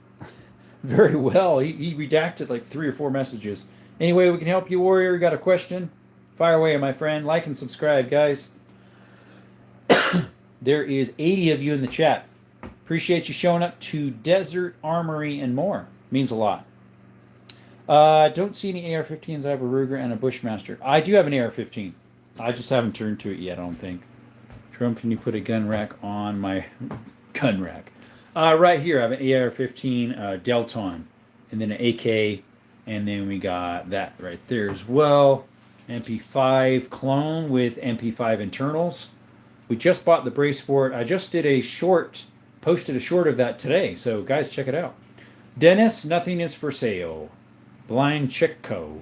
very well. He redacted like 3 or 4 messages. Anyway, we can help you, Warrior. Got a question? Fire away, my friend. Like and subscribe, guys. There is 80 of you in the chat. Appreciate you showing up to Desert Armory and more. Means a lot. Don't see any AR-15s. I have a Ruger and a Bushmaster. I do have an AR-15. I just haven't turned to it yet, I don't think. Trump, can you put a gun rack on my gun rack? Right here, I have an AR-15 Delton, and then an AK, and then we got that right there as well. MP5 clone with MP5 internals. We just bought the brace for it. I just did a short, posted a short of that today, so guys, check it out. Dennis, nothing is for sale. Blancheko.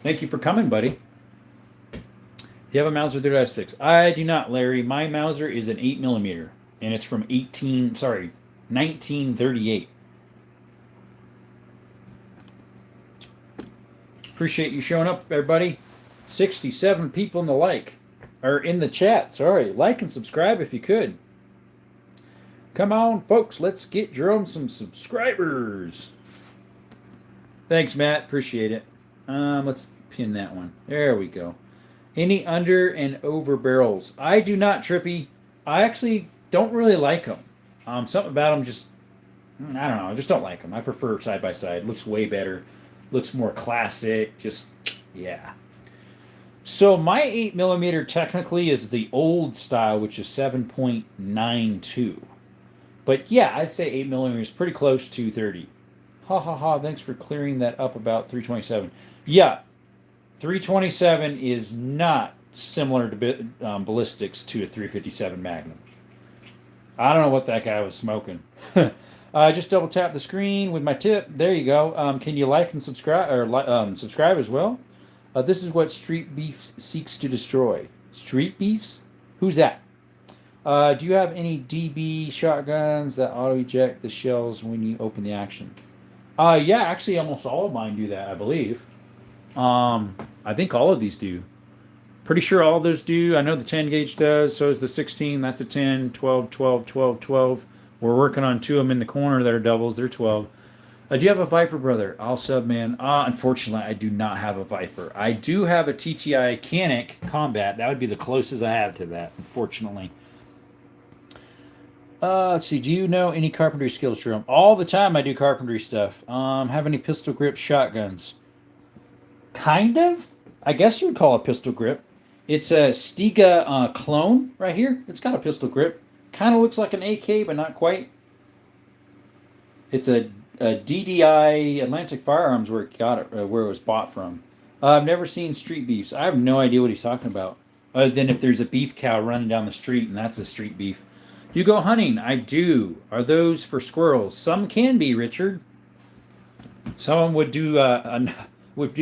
Thank you for coming, buddy. You have a Mauser 3.6? I do not, Larry. My Mauser is an 8mm, and it's from 1938. Appreciate you showing up, everybody. 67 people in the chat. Sorry, like and subscribe if you could. Come on, folks. Let's get Jerome some subscribers. Thanks, Matt. Appreciate it. Let's pin that one. There we go. Any under and over barrels? I do not, Trippy. I actually don't really like them. Something about them just, I don't know. I just don't like them. I prefer side by side. Looks way better. Looks more classic. Just, yeah. So my 8mm technically is the old style, which is 7.92. But yeah, I'd say 8mm is pretty close to 30. Ha ha ha, thanks for clearing that up about 327. Yeah, 327 is not similar to ballistics to a 357 Magnum. I don't know what that guy was smoking. I just double tap the screen with my tip. There you go. Can you like and subscribe, or subscribe as well? This is what Street Beef seeks to destroy. Street Beefs? Who's that? Do you have any DB shotguns that auto-eject the shells when you open the action? Yeah, actually almost all of mine do that, I believe. I think all of these do. Pretty sure all of those do. I know the 10 gauge does, so is the 16. That's a 10, 12, 12, 12, 12. We're working on 2 of them in the corner that are doubles. They're 12. Do you have a Viper, brother? I'll sub, man. Unfortunately, I do not have a Viper. I do have a TTI Canic Combat. That would be the closest I have to that, unfortunately. Let's see. Do you know any carpentry skills, Jerome? All the time I do carpentry stuff. Have any pistol grip shotguns? Kind of. I guess you would call it pistol grip. It's a Stiga clone right here. It's got a pistol grip. Kind of looks like an AK, but not quite. It's a DDI Atlantic Firearms where it got it, where it was bought from. I've never seen street beefs. I have no idea what he's talking about. Other than if there's a beef cow running down the street and that's a street beef. Do you go hunting? I do. Are those for squirrels? Some can be, Richard. Some would do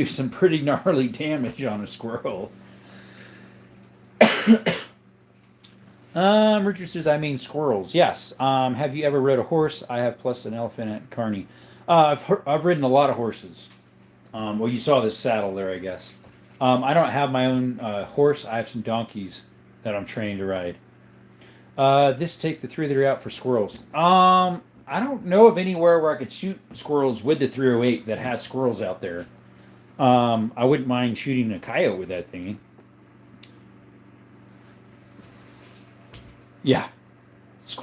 some pretty gnarly damage on a squirrel. Richard says, I mean squirrels. Yes. Have you ever rode a horse? I have, plus an elephant at Kearney. I've ridden a lot of horses. Well, you saw this saddle there, I guess. I don't have my own horse. I have some donkeys that I'm training to ride. This take the 303 out for squirrels. I don't know of anywhere where I could shoot squirrels with the 308 that has squirrels out there. I wouldn't mind shooting a coyote with that thingy. Yeah.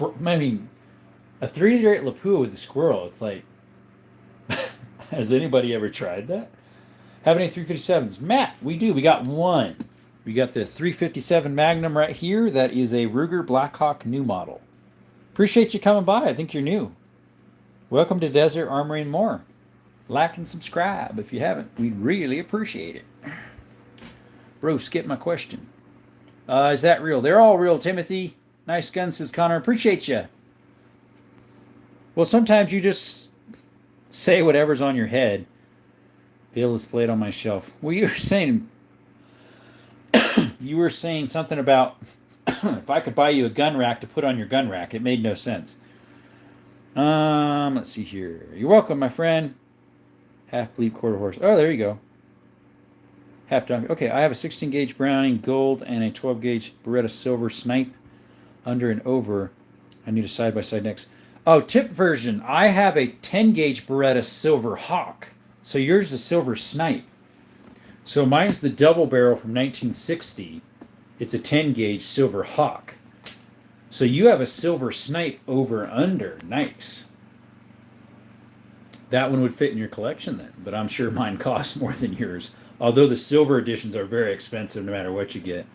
I mean, a 308 Lapua with a squirrel, it's like, has anybody ever tried that? Have any 357s? Matt, we do. We got one. We got the 357 Magnum right here. That is a Ruger Blackhawk new model. Appreciate you coming by. I think you're new. Welcome to Desert Armory and More. Like and subscribe if you haven't. We'd really appreciate it. Bro, skip my question. Is that real? They're all real, Timothy. Nice gun, says Connor. Appreciate you. Well, sometimes you just say whatever's on your head. Be able to display it on my shelf. Well, you were saying something about if I could buy you a gun rack to put on your gun rack. It made no sense. Let's see here. You're welcome, my friend. Half bleep, quarter horse. Oh, there you go. Half donkey. Okay, I have a 16 gauge Browning gold and a 12 gauge Beretta silver snipe under and over. I need a side by side next. Oh, tip version. I have a 10 gauge Beretta silver hawk. So yours is silver snipe. So mine's the double barrel from 1960. It's a 10 gauge silver hawk. So you have a silver snipe over under. Nice. That one would fit in your collection then, but I'm sure mine costs more than yours. Although the silver editions are very expensive no matter what you get.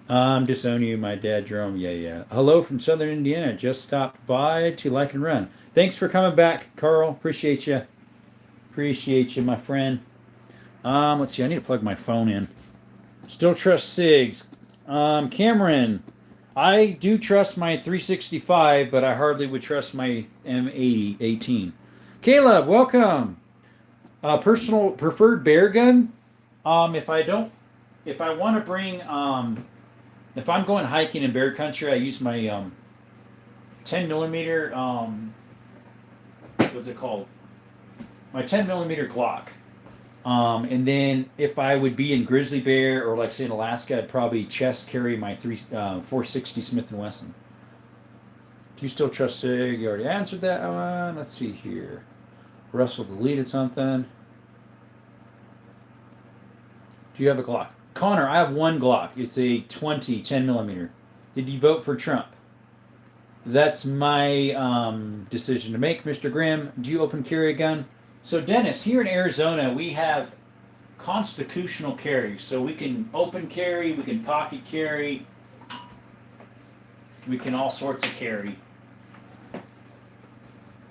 Disown you, my dad, Jerome. Yeah. Hello from Southern Indiana. Just stopped by to like and run. Thanks for coming back, Carl. Appreciate you. Appreciate you, my friend. Let's see. I need to plug my phone in. Still trust SIGs. Cameron. I do trust my 365, but I hardly would trust my M80 18. Caleb, welcome. Personal preferred bear gun. If I want to bring, if I'm going hiking in bear country, I use my 10 millimeter. What's it called? My 10 millimeter Glock. And then if I would be in grizzly bear or like say in Alaska, I'd probably chest carry my 460 Smith & Wesson. Do you still trust SIG? You already answered that one. Let's see here. Russell deleted something. Do you have a Glock? Connor, I have one Glock. It's a 20 10 millimeter. Did you vote for Trump? That's my decision to make, Mr. Grimm. Do you open carry a gun? So, Dennis, here in Arizona, we have constitutional carry. So we can open carry, we can pocket carry, we can all sorts of carry.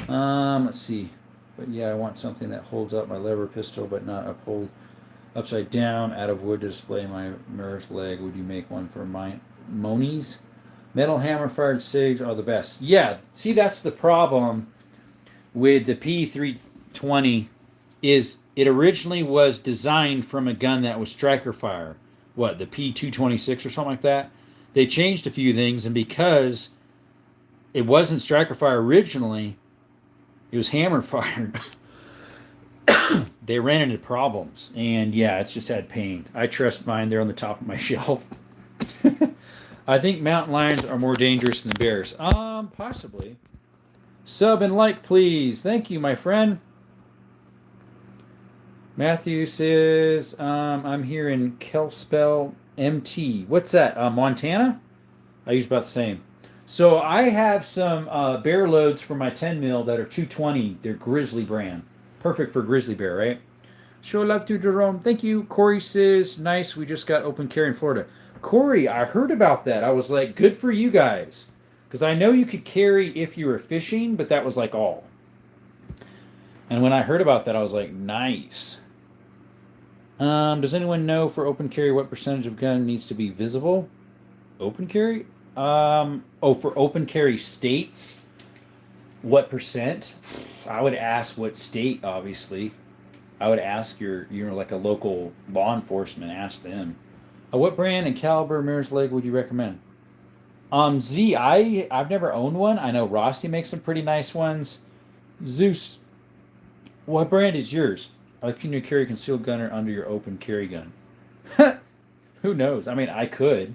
Let's see. But yeah, I want something that holds up my lever pistol, but not uphold upside down, out of wood to display my mirror's leg. Would you make one for my Monies? Metal hammer fired SIGs are the best. Yeah, see, that's the problem with the P320 is it originally was designed from a gun that was striker fire. What, the P226 or something like that? They changed a few things, and because it wasn't striker fire originally, it was hammer fired. They ran into problems, and yeah, it's just had pain. I trust mine. They're on the top of my shelf. I think mountain lions are more dangerous than bears. Possibly. Sub and like, please. Thank you, my friend. Matthew says, I'm here in Kelspell, MT. What's that? Montana? I use about the same. So I have some bear loads for my 10 mil that are 220. They're Grizzly brand. Perfect for grizzly bear, right? Show love to Jerome. Thank you. Corey says, nice. We just got open carry in Florida. Corey, I heard about that. I was like, good for you guys. Because I know you could carry if you were fishing, but that was like all. And when I heard about that, I was like, nice. Does anyone know for open carry what percentage of gun needs to be visible? Open carry? For open carry states, what percent? I would ask what state, obviously. I would ask like a local law enforcement, ask them. What brand and caliber mirror's leg would you recommend? I've never owned one. I know Rossi makes some pretty nice ones. Zeus, what brand is yours? Can you carry concealed gunner under your open carry gun? Who knows? I mean, I could.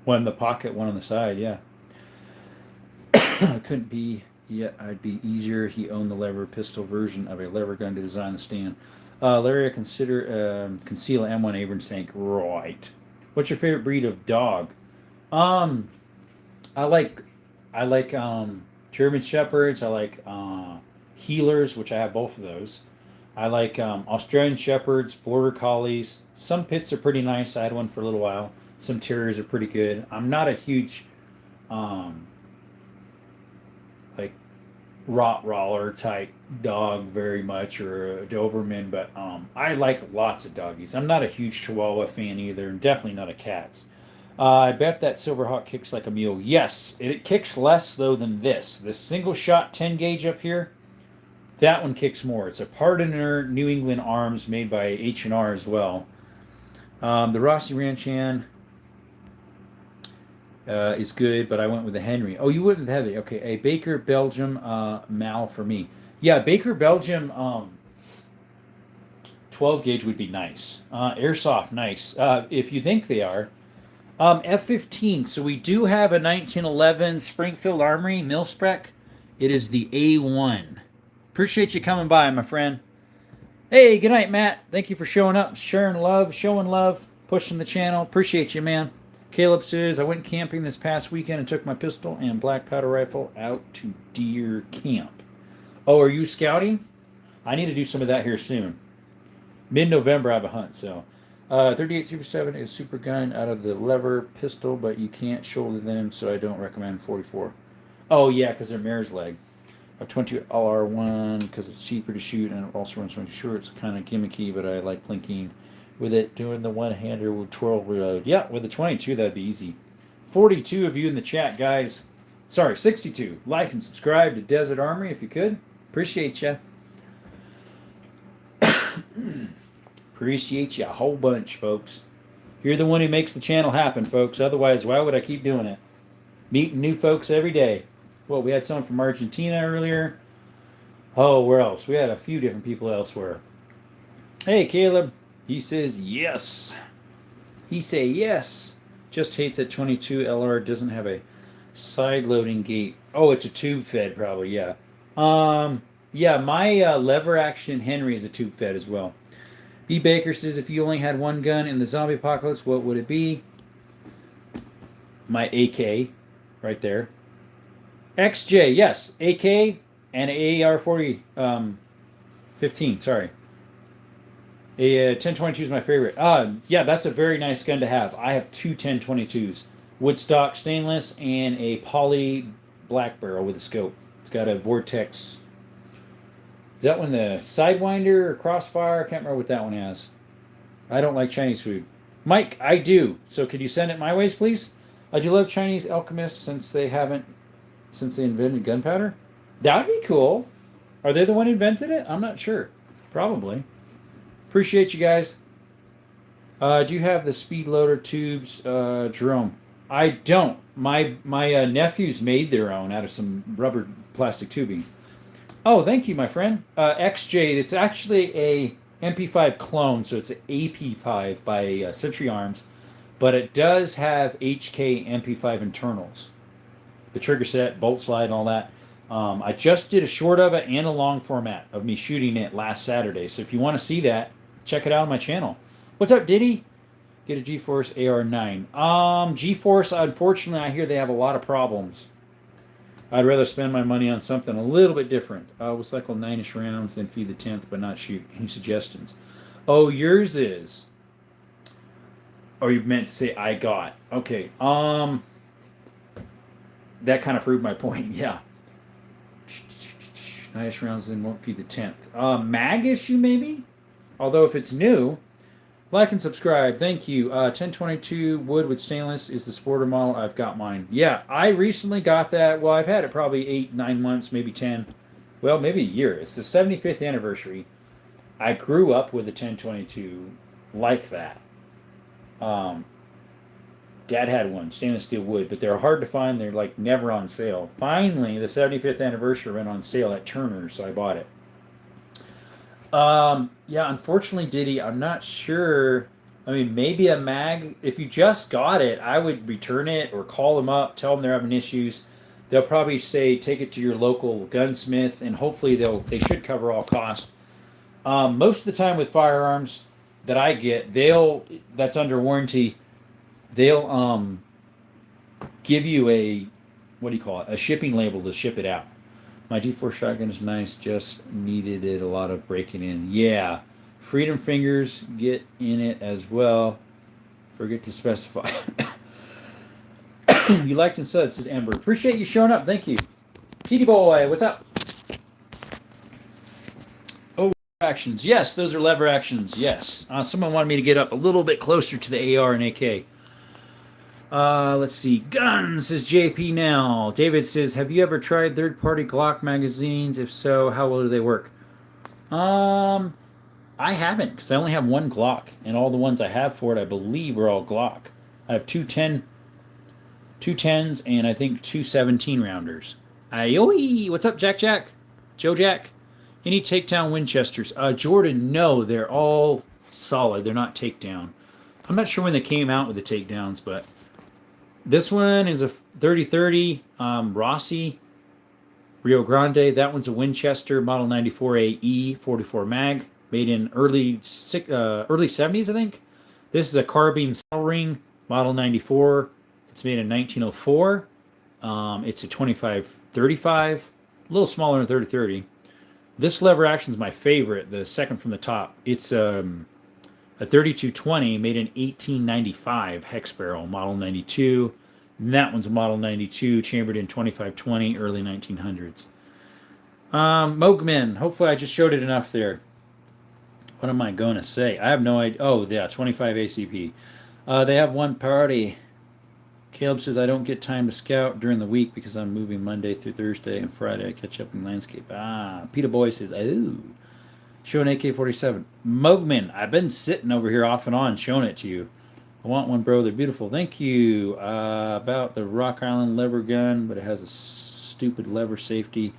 One in the pocket, one on the side, yeah. Couldn't be yet. I'd be easier. He owned the lever pistol version of a lever gun to design the stand. Larry, I conceal M1 Abrams tank. Right. What's your favorite breed of dog? Um, I like German Shepherds. I like Healers, which I have both of those. I like Australian Shepherds, Border Collies. Some pits are pretty nice. I had one for a little while. Some Terriers are pretty good. I'm not a huge um, like Rottweiler type dog very much, or a Doberman, but I like lots of doggies. I'm not a huge Chihuahua fan either, and definitely not a cat's. I bet that Silverhawk kicks like a mule. Yes, it kicks less though than this. This single shot 10 gauge up here, that one kicks more. It's a Pardoner New England Arms made by H&R as well. The Rossi Ranchan is good, but I went with the Henry. Oh, you went with the Heavy. Okay, a Baker Belgium Mal for me. Yeah, Baker Belgium 12 gauge would be nice. Airsoft, nice. If you think they are. F-15. So we do have a 1911 Springfield Armory mil-spec. It is the A1. Appreciate you coming by, my friend. Hey, good night, Matt. Thank you for showing up, sharing love, showing love, pushing the channel. Appreciate you, man. Caleb says, I went camping this past weekend and took my pistol and black powder rifle out to deer camp. Oh, are you scouting? I need to do some of that here soon. Mid-November, I have a hunt, so. 38 357 is super gun out of the lever pistol, but you can't shoulder them, so I don't recommend 44. Oh, yeah, because they're mare's leg. A 22 LR1 because it's cheaper to shoot and it also runs 20 short. It's kind of gimmicky, but I like plinking with it. Doing the one-hander with twirl reload. Yeah, with the 22, that'd be easy. 42 of you in the chat, guys. Sorry, 62. Like and subscribe to Desert Armory if you could. Appreciate you. Appreciate you a whole bunch, folks. You're the one who makes the channel happen, folks. Otherwise, why would I keep doing it? Meeting new folks every day. Well, we had someone from Argentina earlier. Oh, where else? We had a few different people elsewhere. Hey, Caleb. He says yes. He say yes. Just hate that 22 LR doesn't have a side loading gate. Oh, it's a tube fed, probably. Yeah. Yeah. My lever action Henry is a tube fed as well. B. Baker says, if you only had one gun in the zombie apocalypse, what would it be? My AK, right there. XJ, yes, AK and AR-40, 15. Sorry, a 1022 is my favorite. Yeah, that's a very nice gun to have. I have two 1022s, Woodstock stainless and a poly black barrel with a scope. It's got a Vortex. Is that one the Sidewinder or Crossfire? I can't remember what that one has. I don't like Chinese food. Mike, I do. So could you send it my ways, please? I do love Chinese alchemists since they invented gunpowder. That would be cool. Are they the one who invented it? I'm not sure. Probably. Appreciate you guys. Do you have the speed loader tubes, Jerome? I don't. My nephews made their own out of some rubber plastic tubing. Oh, thank you, my friend. XJ, it's actually a MP5 clone, so it's an AP5 by Century Arms, but it does have HK MP5 internals. The trigger set, bolt slide, and all that. I just did a short of it and a long format of me shooting it last Saturday, so if you want to see that, check it out on my channel. What's up, Diddy? Get a GeForce AR9. GeForce, unfortunately, I hear they have a lot of problems. I'd rather spend my money on something a little bit different. We'll cycle 9-ish rounds, then feed the 10th, but not shoot. Any suggestions? Oh, yours is. Or you meant to say I got. Okay. That kind of proved my point. Yeah. 9-ish rounds, then won't feed the 10th. Mag issue, maybe? Although if it's new, like and subscribe. Thank you. 1022 wood with stainless is the sporter model. I've got mine. Yeah, I recently got that. Well, I've had it probably 8, 9 months, maybe 10. Well, maybe a year. It's the 75th anniversary. I grew up with a 1022 like that. Um, Dad had one, stainless steel wood, but they're hard to find. They're like never on sale. Finally, the 75th anniversary went on sale at Turner's, so I bought it. Yeah, unfortunately, Diddy, I'm not sure. I mean, maybe a mag. If you just got it, I would return it or call them up, tell them they're having issues. They'll probably say take it to your local gunsmith, and hopefully they should cover all costs. Most of the time with firearms that I get, that's under warranty. They'll give you a, what do you call it, a shipping label to ship it out. My G4 shotgun is nice, just needed it a lot of breaking in. Yeah, Freedom Fingers get in it as well. Forget to specify. You liked and said Ember. Appreciate you showing up. Thank you. Petey Boy, what's up? Oh, actions. Yes, those are lever actions. Yes. Someone wanted me to get up a little bit closer to the AR and AK. Let's see. Guns, says JP now. David says, have you ever tried third-party Glock magazines? If so, how well do they work? I haven't, because I only have one Glock, and all the ones I have for it, I believe, are all Glock. I have two 10s, and I think two 17-rounders. Ayoy! What's up, Jack? Joe Jack? Any takedown Winchesters? Jordan, no, they're all solid. They're not takedown. I'm not sure when they came out with the takedowns, but this one is a 3030 Rossi Rio Grande. That one's a Winchester Model 94 AE 44 mag, made in early 70s, I think. This is a carbine saddle ring Model 94. It's made in 1904. It's a 2535, a little smaller than 3030. This lever action is my favorite, the second from the top. It's a 3220 made in 1895 hex barrel, Model 92. And that one's a Model 92, chambered in 2520, early 1900s. Mogman, hopefully I just showed it enough there. What am I going to say? I have no idea. Oh, yeah, 25 ACP. They have one party. Caleb says, I don't get time to scout during the week because I'm moving Monday through Thursday, and Friday I catch up in landscape. Peter Boy says, oh. Show an AK-47. Mogman, I've been sitting over here off and on showing it to you. I want one, bro. They're beautiful. Thank you. About the Rock Island lever gun, but it has a stupid lever safety.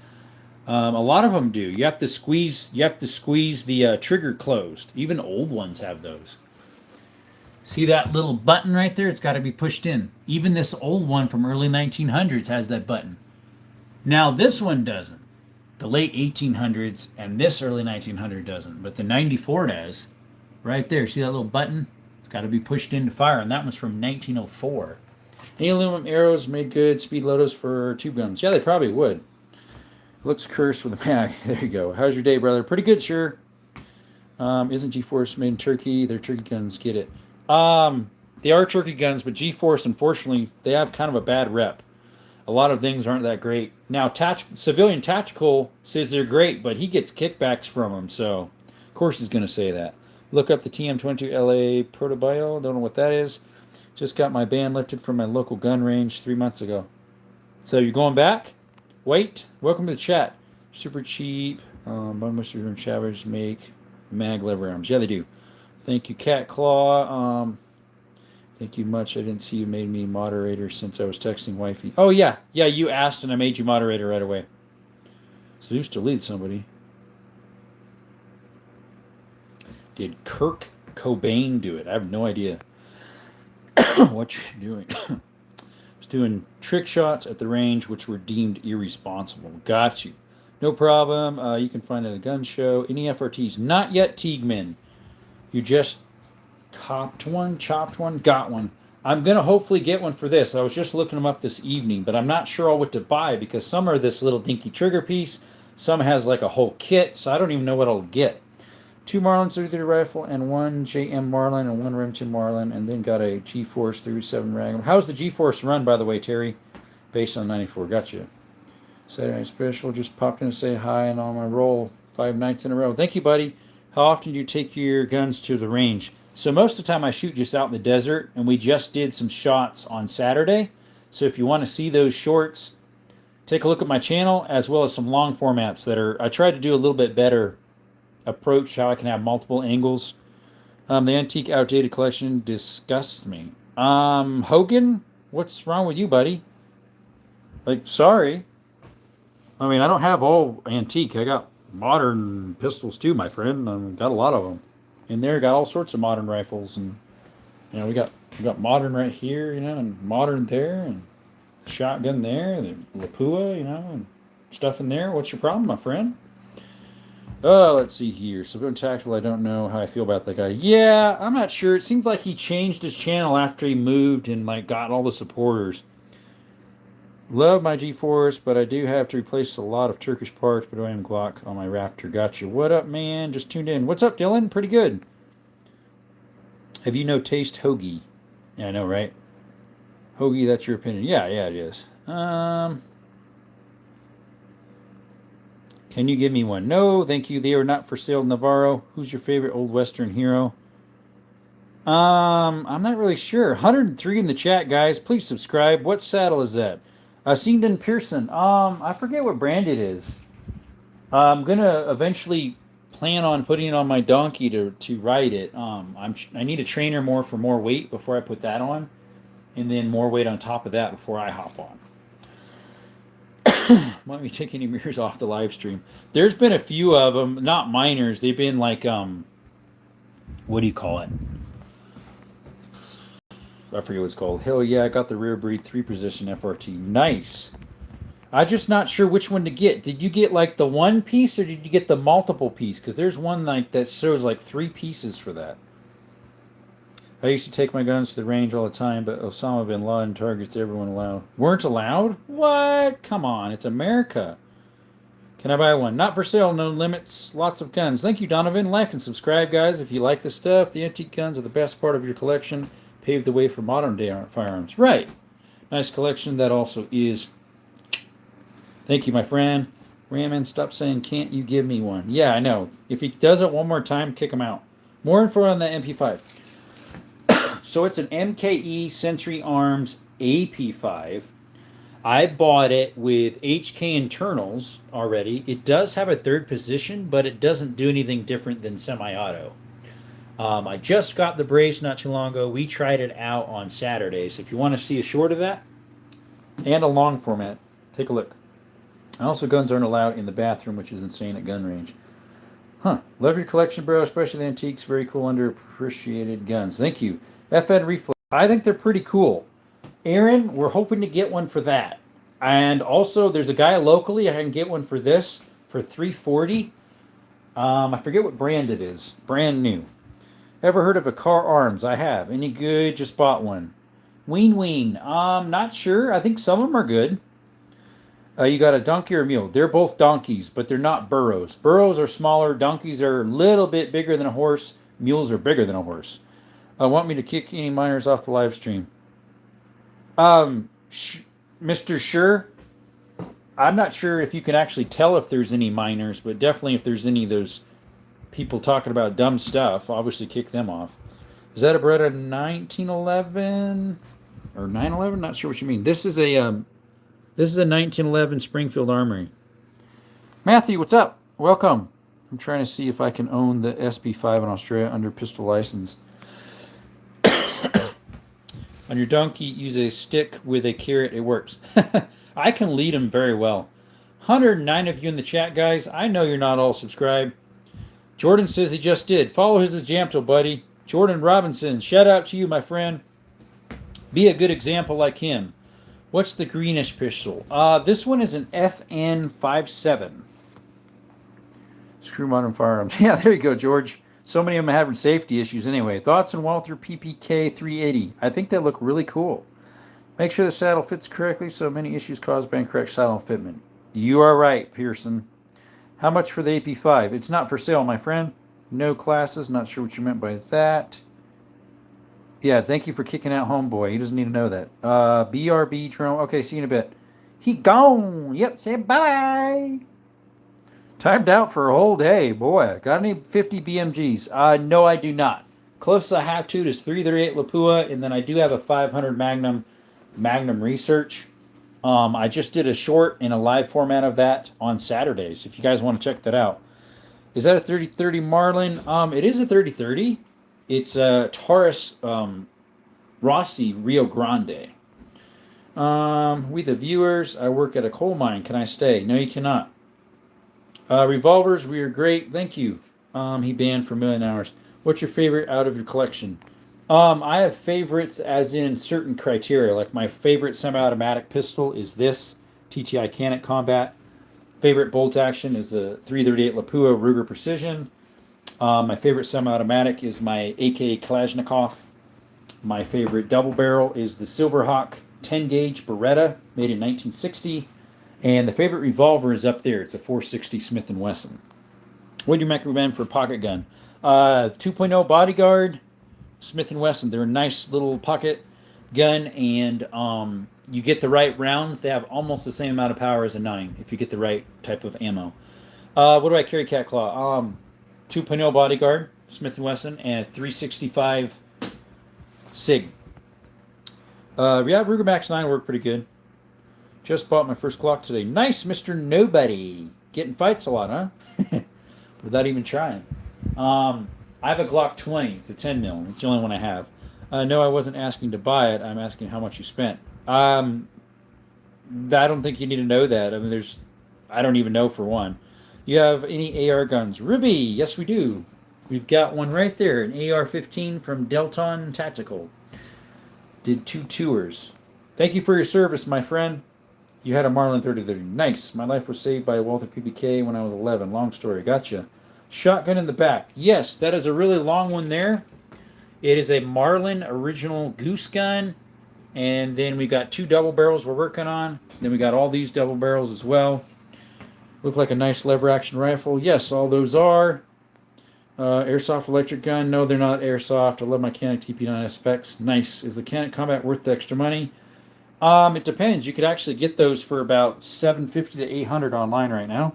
A lot of them do. You have to squeeze the trigger closed. Even old ones have those. See that little button right there? It's got to be pushed in. Even this old one from early 1900s has that button. Now this one doesn't. The late 1800s and this early 1900 doesn't, but the 94 does. Right there, see that little button? It's got to be pushed in to fire, and that one's from 1904. Any aluminum arrows made good speed loados for tube guns? Yeah, they probably would. Looks cursed with a mag. There you go. How's your day, brother? Pretty good, sure. Isn't G-Force made in Turkey? They're Turkey guns, get it. They are Turkey guns, but G-Force, unfortunately, they have kind of a bad rep. A lot of things aren't that great. Now, Civilian Tactical says they're great, but he gets kickbacks from them, so of course he's going to say that. Look up the TM22LA Protobio. Don't know what that is. Just got my ban lifted from my local gun range 3 months ago. So you're going back? Wait. Welcome to the chat. Super cheap. Bungmusters and Chavers make mag lever arms. Yeah, they do. Thank you, Cat Claw. Thank you much. I didn't see you made me moderator since I was texting wifey. Oh, yeah. Yeah, you asked and I made you moderator right away. Zeus to lead somebody. Did Kurt Cobain do it? I have no idea what you're doing. I was doing trick shots at the range, which were deemed irresponsible. Got you. No problem. You can find it at a gun show. Any FRTs? Not yet, Teagman. You just chopped one, got one. I'm going to hopefully get one for this. I was just looking them up this evening, but I'm not sure what to buy because some are this little dinky trigger piece. Some has like a whole kit, so I don't even know what I'll get. 2 Marlin 33 rifle and 1 JM Marlin and 1 Remington Marlin, and then got a G-Force 37 Magnum. How's the G-Force run, by the way, Terry? Based on 94. Gotcha. Saturday Night Special just popped in to say hi and on my roll 5 nights in a row. Thank you, buddy. How often do you take your guns to the range? So most of the time I shoot just out in the desert, and we just did some shots on Saturday. So if you want to see those shorts, take a look at my channel, as well as some long formats that are, I tried to do a little bit better approach, how I can have multiple angles. The antique outdated collection disgusts me. Hogan, what's wrong with you, buddy? Like, sorry. I mean, I don't have all antique. I got modern pistols too, my friend. I've got a lot of them. In there, got all sorts of modern rifles, and we got modern right here, and modern there, and shotgun there, the Lapua, and stuff in there. What's your problem, my friend? Oh, let's see here. Civilian Tactical, I don't know how I feel about that guy. Yeah, I'm not sure. It seems like he changed his channel after he moved and got all the supporters. Love my G-Force, but I do have to replace a lot of Turkish parts, but I am Glock on my Raptor. Gotcha. What up, man? Just tuned in. What's up, Dylan? Pretty good. Have you no taste hoagie? Yeah, I know, right? Hoagie, that's your opinion. Yeah, it is. Can you give me one? No, thank you. They are not for sale, Navarro. Who's your favorite old Western hero? I'm not really sure. 103 in the chat, guys. Please subscribe. What saddle is that? Seamden Pearson. I forget what brand it is. I'm gonna eventually plan on putting it on my donkey to ride it. I need a trainer for more weight before I put that on, and then more weight on top of that before I hop on. Might be taking any mirrors off the live stream. There's been a few of them, not minors. They've been like what do you call it? I forget what it's called. Hell yeah, I got the rare breed 3-position FRT. Nice. I'm just not sure which one to get. Did you get like the one piece, or did you get the multiple piece? Because there's one that shows like 3 pieces for that. I used to take my guns to the range all the time, but Osama bin Laden targets everyone allowed. Weren't allowed? What? Come on, it's America. Can I buy one? Not for sale, no limits, lots of guns. Thank you, Donovan. Like and subscribe, guys, if you like this stuff. The antique guns are the best part of your collection. Paved the way for modern day firearms. Right. Nice collection. That also is. Thank you, my friend. Raman, stop saying, can't you give me one? Yeah, I know. If he does it one more time, kick him out. More info on the MP5. So it's an MKE Century Arms AP5. I bought it with HK internals already. It does have a 3rd position, but it doesn't do anything different than semi-auto. I just got the brace not too long ago. We tried it out on Saturday. So if you want to see a short of that and a long format, take a look. Also, guns aren't allowed in the bathroom, which is insane at gun range. Love your collection, bro, especially the antiques. Very cool, underappreciated guns. Thank you. FN Reflex. I think they're pretty cool. Aaron, we're hoping to get one for that. And also, there's a guy locally. I can get one for this for $340. I forget what brand it is. Brand new. Ever heard of a Car Arms? I have. Any good? Just bought one. Ween. Not sure. I think some of them are good. You got a donkey or a mule? They're both donkeys, but they're not burros. Burros are smaller. Donkeys are a little bit bigger than a horse. Mules are bigger than a horse. Want me to kick any minors off the live stream? Mr. Sure. I'm not sure if you can actually tell if there's any minors, but definitely if there's any of those people talking about dumb stuff, obviously kick them off. Is that a Beretta 1911 or 911? Not sure what you mean. This is a 1911 Springfield Armory. Matthew, what's up? Welcome. I'm trying to see if I can own the SB5 in Australia under pistol license. On your donkey, use a stick with a carrot. It works. I can lead them very well. 109 of you in the chat, guys. I know you're not all subscribed. Jordan says he just did. Follow his example, buddy. Jordan Robinson, shout out to you, my friend. Be a good example like him. What's the greenish pistol? This one is an FN57. Screw modern firearms. Yeah, there you go, George. So many of them are having safety issues anyway. Thoughts on Walther PPK 380? I think they look really cool. Make sure the saddle fits correctly so many issues caused by incorrect saddle fitment. You are right, Pearson. How much for the AP5? It's not for sale, my friend. No classes. Not sure what you meant by that. Yeah, thank you for kicking out Homeboy. He doesn't need to know that. BRB drone. Okay, see you in a bit. He gone. Yep, say bye. Timed out for a whole day. Boy, got any 50 BMGs? No, I do not. Closest I have to it is 338 Lapua, and then I do have a 500 Magnum Research. I just did a short in a live format of that on Saturdays. If you guys want to check that out. Is that a 3030 Marlin? It is a 3030. It's a Taurus Rossi Rio Grande. We the viewers, I work at a coal mine. Can I stay? No, you cannot. Revolvers, we are great. Thank you. He banned for a million hours. What's your favorite out of your collection? I have favorites as in certain criteria. Like my favorite semi-automatic pistol is this TTI Canet Combat. Favorite bolt action is the 338 Lapua Ruger Precision. My favorite semi-automatic is my AK Kalashnikov. My favorite double barrel is the Silverhawk 10 gauge Beretta, made in 1960. And the favorite revolver is up there. It's a 460 Smith & Wesson. What do you recommend for a pocket gun? 2.0 Bodyguard, Smith & Wesson. They're a nice little pocket gun, and you get the right rounds. They have almost the same amount of power as a 9 if you get the right type of ammo. What do I carry, Cat Claw? 2.0 Bodyguard, Smith & Wesson, and a 365 SIG. Yeah, Ruger Max 9 worked pretty good. Just bought my first Glock today. Nice, Mr. Nobody. Getting fights a lot, huh? Without even trying. I have a Glock 20. It's a 10 mil. It's the only one I have. No, I wasn't asking to buy it. I'm asking how much you spent. I don't think you need to know that. I mean, I don't even know for one. You have any AR guns? Ruby, yes we do. We've got one right there, an AR-15 from Delton Tactical. Did 2 tours. Thank you for your service, my friend. You had a Marlin 3030. Nice. My life was saved by a Walther PPK when I was 11. Long story. Gotcha. Shotgun in the back. Yes, that is a really long one there. It is a Marlin original goose gun. And then we got 2 double barrels we're working on. Then we got all these double barrels as well. Look like a nice lever action rifle. Yes, all those are. Airsoft electric gun. No, they're not airsoft. I love my Canik TP9 SFX. Nice. Is the Canik Combat worth the extra money? It depends. You could actually get those for about $750 to $800 online right now.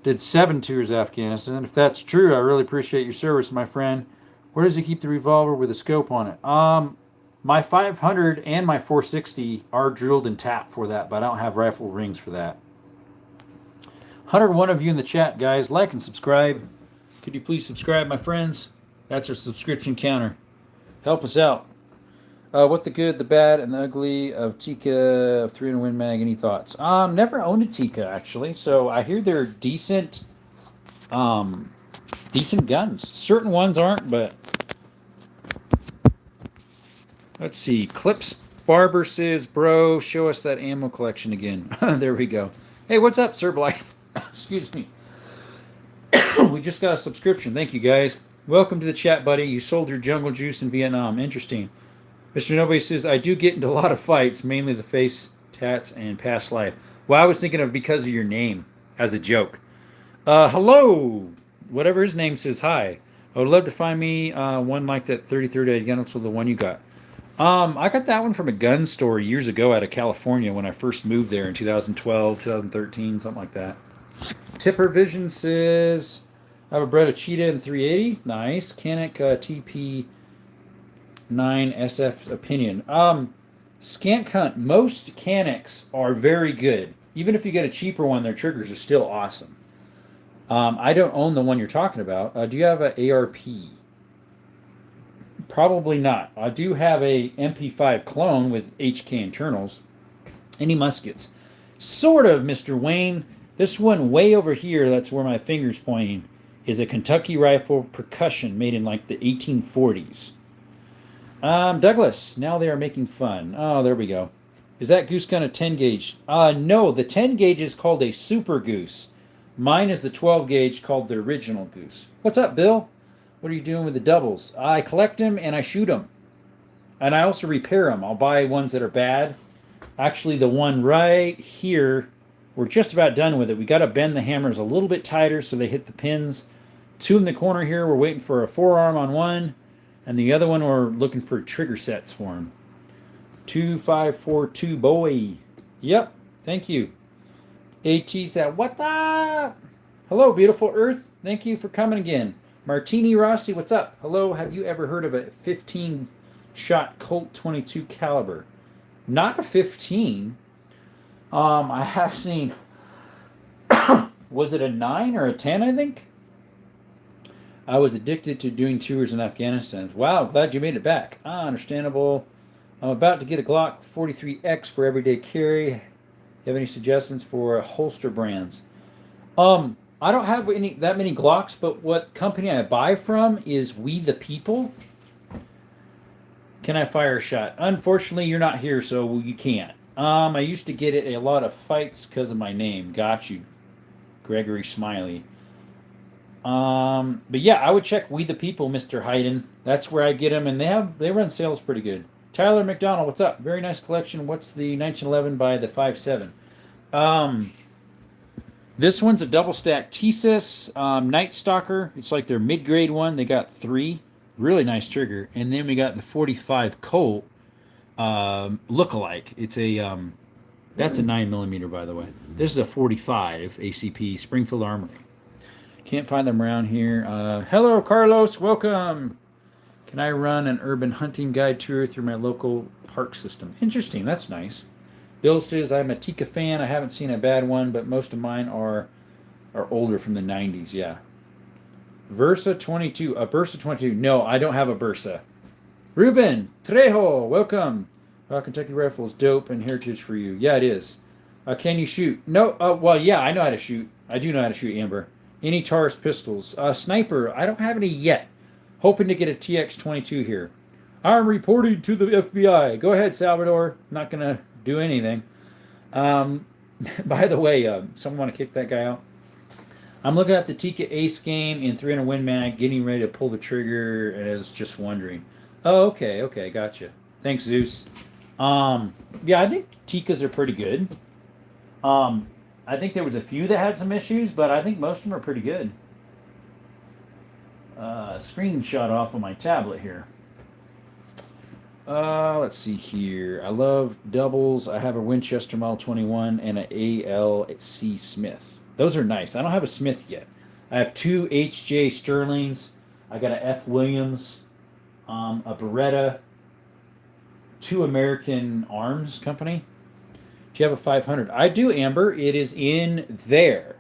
Did 7 tours Afghanistan. If that's true, I really appreciate your service, my friend. Where does he keep the revolver with a scope on it? My 500 and my 460 are drilled and tapped for that, but I don't have rifle rings for that. 101 of you in the chat, guys. Like and subscribe. Could you please subscribe, my friends? That's our subscription counter. Help us out. What the good, the bad, and the ugly of Tika of 300 Win Mag? Any thoughts? Never owned a Tika, actually, so I hear they're decent guns. Certain ones aren't, but let's see. Clips Barber says, bro, show us that ammo collection again. There we go. Hey, what's up, Sir Black? Excuse me. We just got a subscription. Thank you, guys. Welcome to the chat, buddy. You sold your jungle juice in Vietnam. Interesting. Mr. Nobody says, I do get into a lot of fights, mainly the face tats and past life. Well, I was thinking of because of your name as a joke. Hello. Whatever his name says, hi. I would love to find me one like that 3030 again, also the one you got. I got that one from a gun store years ago out of California when I first moved there in 2012, 2013, something like that. Tipper Vision says, I have a Beretta Cheetah in 380. Nice. Canik TP9 SF opinion. Skunk Hunt. Most Caniks are very good. Even if you get a cheaper one, their triggers are still awesome. I don't own the one you're talking about. Do you have an ARP? Probably not. I do have a MP5 clone with HK internals. Any muskets? Sort of, Mr. Wayne. This one way over here, that's where my finger's pointing, is a Kentucky rifle percussion made in like the 1840s. Douglas, now they are making fun. Oh, there we go. Is that goose gun a 10 gauge? No, the 10 gauge is called a Super Goose. Mine is the 12 gauge called the original Goose. What's up, Bill? What are you doing with the doubles? I collect them and I shoot them. And I also repair them. I'll buy ones that are bad. Actually, the one right here, we're just about done with it. We got to bend the hammers a little bit tighter so they hit the pins. 2 in the corner here, we're waiting for a forearm on one. And the other one, we're looking for trigger sets for him. 2542, boy. Yep, thank you. AT said, what the? Hello, beautiful Earth. Thank you for coming again. Martini Rossi, what's up? Hello, have you ever heard of a 15 shot Colt 22 caliber? Not a 15. I have seen, was it a 9 or a 10, I think? I was addicted to doing tours in Afghanistan. Wow, glad you made it back. Understandable. I'm about to get a Glock 43X for everyday carry. You have any suggestions for holster brands? I don't have that many Glocks, but what company I buy from is We the People. Can I fire a shot? Unfortunately, you're not here, so you can't. I used to get it a lot of fights because of my name. Got you, Gregory Smiley. But yeah, I would check We the People, Mr. Hayden. That's where I get them, and they run sales pretty good. Tyler McDonald, what's up? Very nice collection. What's the 1911 by the 5.7? This one's a double stack TSIS Night Stalker. It's like their mid grade one. They got 3. Really nice trigger. And then we got the 45 Colt lookalike. It's a that's a 9mm, by the way. This is a 45 ACP Springfield Armory. Can't find them around here. Hello, Carlos. Welcome. Can I run an urban hunting guide tour through my local park system? Interesting. That's nice. Bill says, I'm a Tika fan. I haven't seen a bad one, but most of mine are older from the 90s. Yeah. Versa 22. A Bursa 22. No, I don't have a Bursa. Ruben Trejo, welcome. Kentucky Rifles, dope and heritage for you. Yeah, it is. Can you shoot? No. Well, yeah, I know how to shoot. I do know how to shoot, Amber. Any Taurus pistols? Sniper, I don't have any yet. Hoping to get a TX-22 here. I'm reporting to the FBI. Go ahead, Salvador. Not going to do anything. By the way, someone want to kick that guy out? I'm looking at the Tika Ace game in 300 Win Mag, getting ready to pull the trigger as just wondering. Oh, okay, gotcha. Thanks, Zeus. Yeah, I think Tikas are pretty good. I think there was a few that had some issues, but I think most of them are pretty good. Screenshot off of my tablet here. Let's see here. I love doubles. I have a Winchester Model 21 and an ALC Smith. Those are nice. I don't have a Smith yet. I have 2 HJ Sterlings. I got a F. Williams, a Beretta, 2 American Arms Company. Do you have a 500? I do, Amber. It is in there.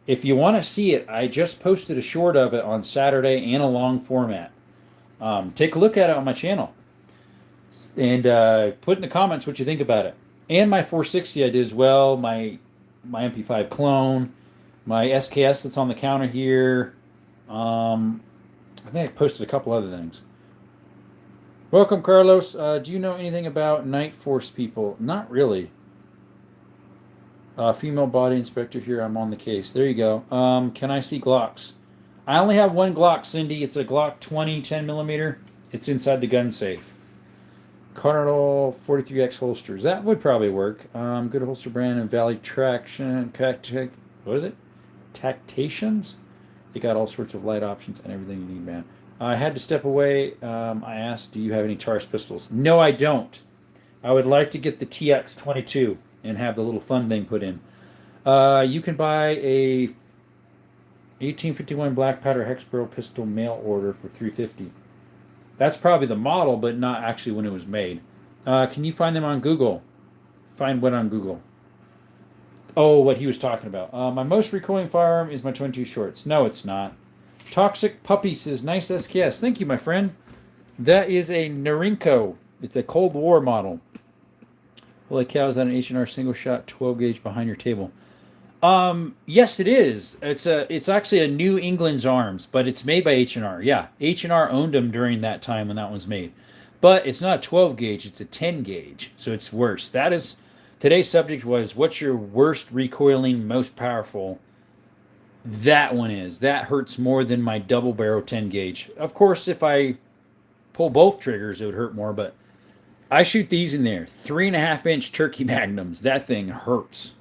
If you want to see it, I just posted a short of it on Saturday and a long format. Take a look at it on my channel. And put in the comments what you think about it. And my 460 I did as well. My MP5 clone. My SKS that's on the counter here. I think I posted a couple other things. Welcome, Carlos. Do you know anything about Night Force people? Not really. Female body inspector here. I'm on the case. There you go. Can I see Glocks? I only have one Glock, Cindy. It's a Glock 20 10mm. It's inside the gun safe. Cardinal 43X holsters. That would probably work. Good holster brand and Valley Traction. What is it? Tactations? They got all sorts of light options and everything you need, man. I had to step away. I asked, do you have any Taurus pistols? No, I don't. I would like to get the TX-22 and have the little fun thing put in. You can buy a 1851 black powder hex barrel pistol mail order for $350. That's probably the model, but not actually when it was made. Can you find them on Google? Find what on Google? Oh, what he was talking about. My most recoiling firearm is my 22 shorts. No, it's not. Toxic Puppy says, nice SKS. Thank you, my friend. That is a Narinko. It's a Cold War model. Holy cow, is that an H&R single shot 12 gauge behind your table? Yes, it is. It's actually a New England's Arms, but it's made by H&R. Yeah, H&R owned them during that time when that was made. But it's not a 12 gauge, it's a 10 gauge, so it's worse. That is, today's subject was, what's your worst recoiling, most powerful? That one is. That hurts more than my double barrel 10 gauge. Of course, if I pull both triggers, it would hurt more, but I shoot these in there. 3.5-inch turkey magnums. That thing hurts.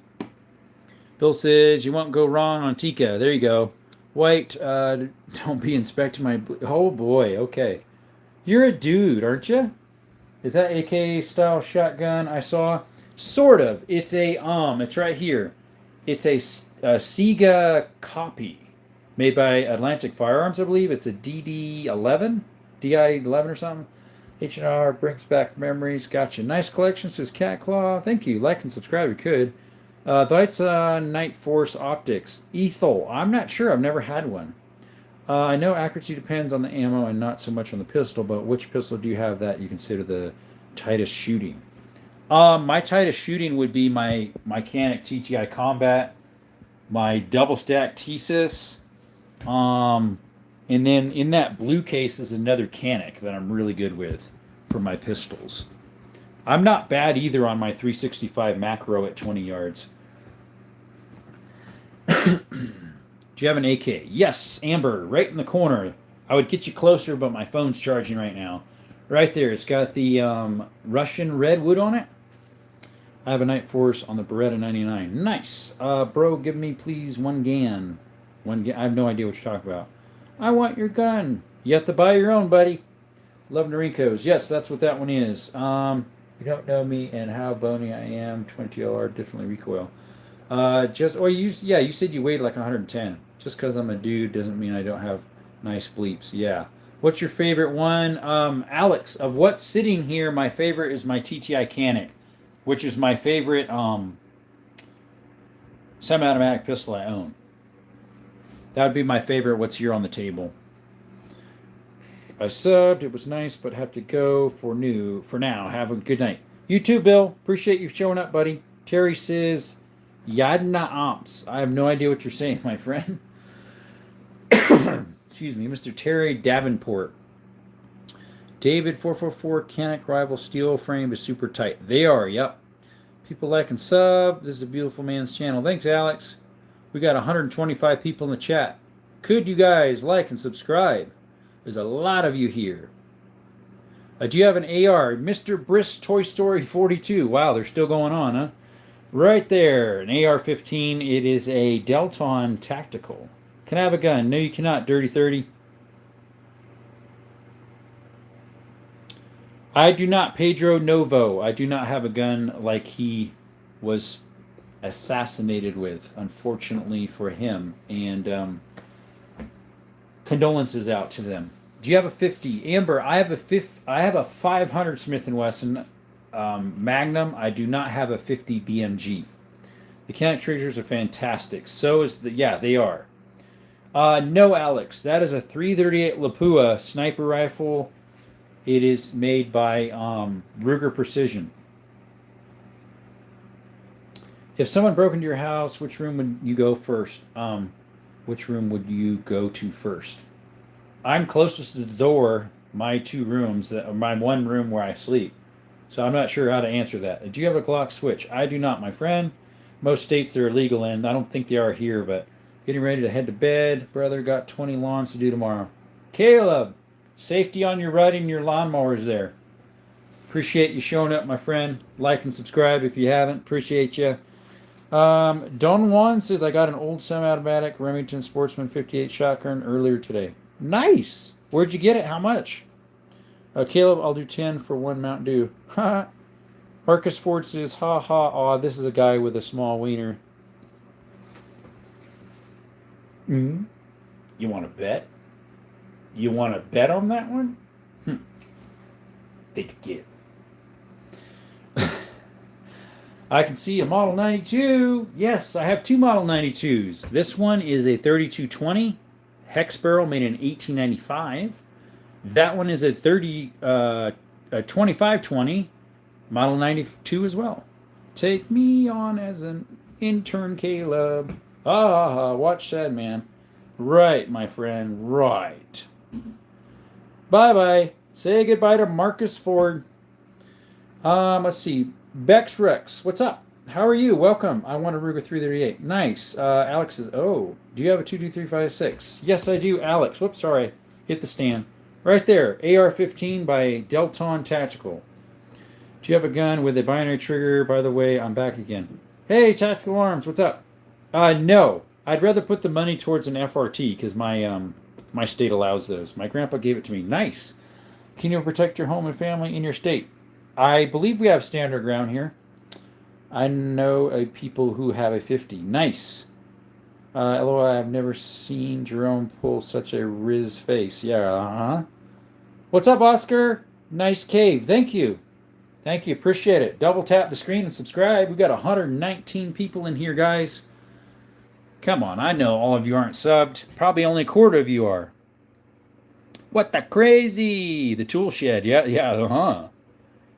Bill says, you won't go wrong on Tika. There you go. White, don't be inspecting my... Oh, boy. Okay. You're a dude, aren't you? Is that AK style shotgun I saw? Sort of. It's a, it's right here. It's a Sega copy made by Atlantic Firearms, I believe. It's a DD11, DI11 or something. H&R brings back memories. Gotcha. Nice collection, says Cat Claw. Thank you. Like and subscribe if you could. Lights Night Force Optics. Ethel. I'm not sure. I've never had one. I know accuracy depends on the ammo and not so much on the pistol, but which pistol do you have that you consider the tightest shooting? My tightest shooting would be my Mechanic TTI Combat, my double stack Thesis, and then in that blue case is another Canic that I'm really good with for my pistols. I'm not bad either on my 365 macro at 20 yards. Do you have an AK? Yes, Amber, right in the corner. I would get you closer, but my phone's charging right now. Right there. It's got the Russian redwood on it. I have a Night Force on the Beretta 99. Nice. Bro, give me, please, one GAN. I have no idea what you're talking about. I want your gun. You have to buy your own, buddy. Love Noricos. Yes, that's what that one is. You don't know me and how bony I am. 20 LR, definitely recoil. You said you weighed like 110. Just because I'm a dude doesn't mean I don't have nice bleeps. Yeah. What's your favorite one? Alex, of what's sitting here, my favorite is my TTI Canic, which is my favorite semi-automatic pistol I own. That would be my favorite what's here on the table. I subbed. It was nice, but have to go for now. Have a good night. You too, Bill. Appreciate you showing up, buddy. Terry says, Yadna Omps. I have no idea what you're saying, my friend. Excuse me, Mr. Terry Davenport. David 444 Canic Rival steel frame is super tight. They are, yep. People like and sub. This is a beautiful man's channel. Thanks, Alex. We got 125 people in the chat. Could you guys like and subscribe? There's a lot of you here. Do you have an AR? Mr. Brisk Toy Story 42. Wow, they're still going on, huh? Right there, an AR-15. It is a Delton Tactical. Can I have a gun? No, you cannot, Dirty 30. I do not, Pedro Novo. I do not have a gun like he was assassinated with, unfortunately for him. And condolences out to them. Do you have a 50? Amber, I have a 500 Smith & Wesson Magnum. I do not have a 50 BMG. The Canic triggers are fantastic. So is they are. No, Alex, that is a 338 Lapua sniper rifle. It is made by Ruger Precision. If someone broke into your house, which room would you go first? Which room would you go to first? I'm closest to the door, my two rooms, my one room where I sleep. So I'm not sure how to answer that. Do you have a Glock switch? I do not, my friend. Most states they're illegal in. I don't think they are here, but getting ready to head to bed. Brother, got 20 lawns to do tomorrow. Caleb, safety on your riding and your lawnmowers there. Appreciate you showing up, my friend. Like and subscribe if you haven't. Appreciate you. Don Juan says, I got an old semi-automatic Remington Sportsman 58 shotgun earlier today. Nice. Where'd you get it? How much? Caleb, I'll do 10 for one Mountain Dew. Ha. Marcus Ford says, ha ha, aw, this is a guy with a small wiener. You want to bet? You want to bet on that one? Think again. I can see a Model 92. Yes, I have two Model 92s. This one is a 3220 hex barrel made in 1895. That one is a 2520 Model 92 as well. Take me on as an intern, Caleb. Watch that, man. Right, my friend, right. Bye-bye. Say goodbye to Marcus Ford. Let's see. Bex Rex, what's up? How are you? Welcome. I want a Ruger 338. Nice. Alex says, do you have a 22356? Yes, I do, Alex. Whoops, sorry. Hit the stand. Right there. AR-15 by Delton Tactical. Do you have a gun with a binary trigger? By the way, I'm back again. Hey, Tactical Arms, what's up? No. I'd rather put the money towards an FRT because my state allows those. My grandpa gave it to me. Nice. Can you protect your home and family in your state? I believe we have standard ground here. I know people who have a 50. Nice. LOL, I've never seen Jerome pull such a Riz face. Yeah, uh-huh. What's up, Oscar? Nice cave. Thank you. Thank you. Appreciate it. Double tap the screen and subscribe. We got 119 people in here, guys. Come on, I know all of you aren't subbed. Probably only a quarter of you are. What the crazy? The tool shed. Yeah, uh-huh.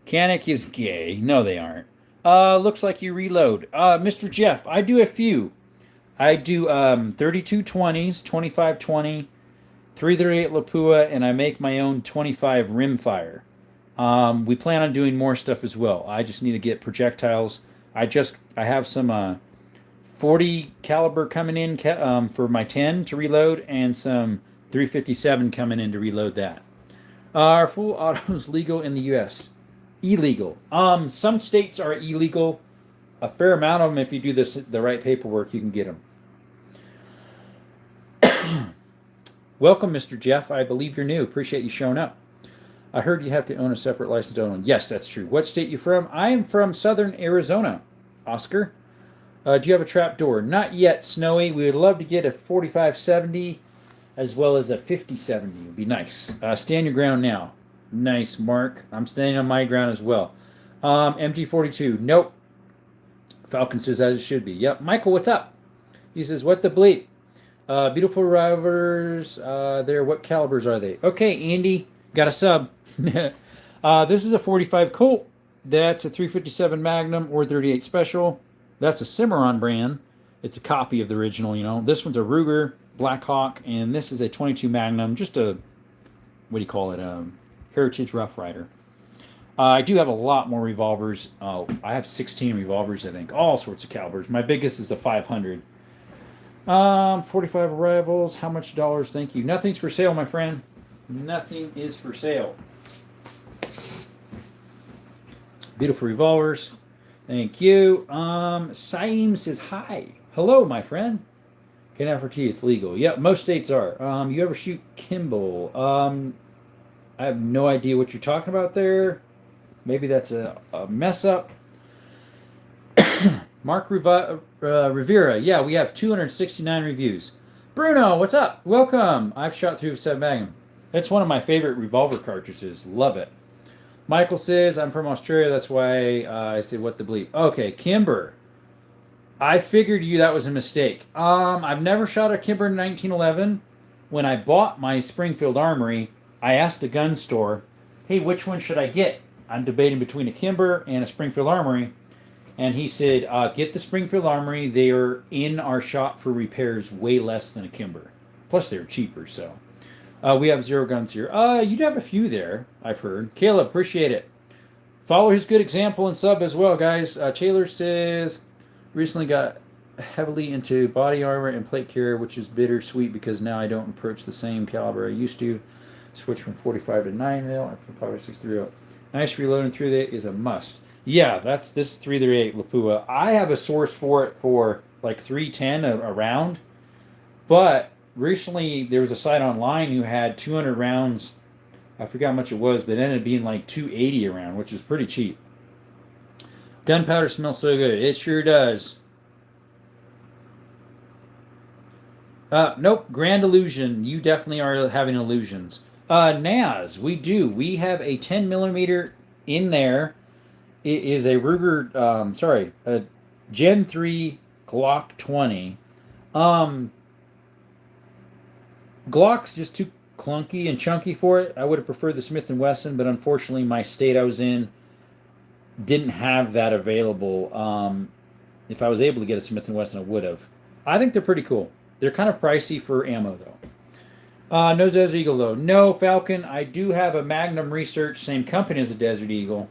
Canic is gay. No, they aren't. Looks like you reload. Mr. Jeff, I do a few. I do 3220s, 2520, 338 Lapua, and I make my own 25 rimfire. We plan on doing more stuff as well. I just need to get projectiles. I have some 40 caliber coming in for my 10 to reload, and some 357 coming in to reload that. Are full autos legal in the U.S.? Illegal. Some states are illegal. A fair amount of them, if you do the right paperwork, you can get them. Welcome, Mr. Jeff. I believe you're new. Appreciate you showing up. I heard you have to own a separate license to own. Yes, that's true. What state you from? I am from southern Arizona. Oscar? Do you have a trap door? Not yet, Snowy. We would love to get a 4570 as well as a 5070. It would be nice. Stand your ground now. Nice, Mark. I'm standing on my ground as well. MG42. Nope. Falcon says as it should be. Yep. Michael, what's up? He says, what the bleep? Beautiful revolvers. There. What calibers are they? Okay, Andy. Got a sub. This is a 45 Colt. That's a 357 Magnum or 38 Special. That's a Cimarron brand. It's a copy of the original, you know. This one's a Ruger Blackhawk, and this is a 22 Magnum. Just a, what do you call it? Heritage Rough Rider. I do have a lot more revolvers. I have 16 revolvers, I think. All sorts of calibers. My biggest is the 500. 45 arrivals. How much dollars? Thank you. Nothing's for sale, my friend. Nothing is for sale. Beautiful revolvers. Thank you. Symes says hi. Hello, my friend. Can't have for tea. It's legal. Yep, most states are. You ever shoot Kimball? I have no idea what you're talking about there. Maybe that's a mess up. Mark Rivera. Yeah, we have 269 reviews. Bruno, what's up? Welcome. I've shot through 7 Magnum. It's one of my favorite revolver cartridges. Love it. Michael says, I'm from Australia. That's why I said, what the bleep. Okay, Kimber. I figured that was a mistake. I've never shot a Kimber in 1911. When I bought my Springfield Armory, I asked the gun store, hey, which one should I get? I'm debating between a Kimber and a Springfield Armory. And he said, get the Springfield Armory. They are in our shop for repairs way less than a Kimber. Plus, they're cheaper, so. We have 0 guns here. You do have a few there, I've heard. Caleb, appreciate it. Follow his good example and sub as well, guys. Taylor says, recently got heavily into body armor and plate carrier, which is bittersweet because now I don't approach the same caliber I used to. Switch from 45 to 9 mil, from 5 to 6.30. Nice reloading through that is a must. Yeah, this is 338 Lapua. I have a source for it for like 310 a round, but recently there was a site online who had 200 rounds. I forgot how much it was, but it ended up being like 280 a round, which is pretty cheap. Gunpowder smells so good. It sure does. Nope, Grand Illusion. You definitely are having illusions. Naz, we do. We have a 10 millimeter in there. It is a Ruger, a Gen 3 Glock 20. Glock's just too clunky and chunky for it. I would have preferred the Smith & Wesson, but unfortunately my state I was in didn't have that available. If I was able to get a Smith & Wesson, I would have. I think they're pretty cool. They're kind of pricey for ammo, though. No Desert Eagle, though. No Falcon. I do have a Magnum Research, same company as the Desert Eagle.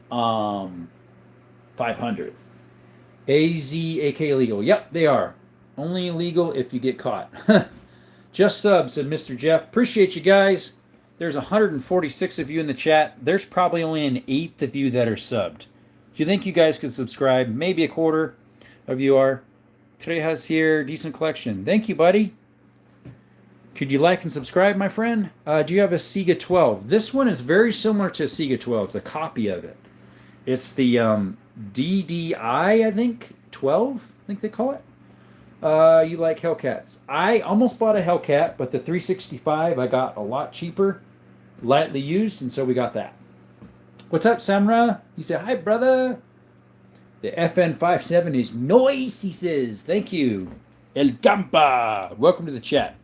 500. AZ, AK illegal. Yep, they are. Only illegal if you get caught. Just subs, said Mr. Jeff. Appreciate you guys. There's 146 of you in the chat. There's probably only an eighth of you that are subbed. Do you think you guys could subscribe? Maybe a quarter of you are. Trejas here. Decent collection. Thank you, buddy. Could you like and subscribe, my friend? Do you have a Sega 12? This one is very similar to a Sega 12. It's a copy of it. It's the DDI, I think, 12, I think they call it. You like Hellcats. I almost bought a Hellcat, but the 365 I got a lot cheaper, lightly used, and so we got that. What's up, Samra? He said, hi, brother. The FN57 is noise, he says. Thank you. El Gampa. Welcome to the chat.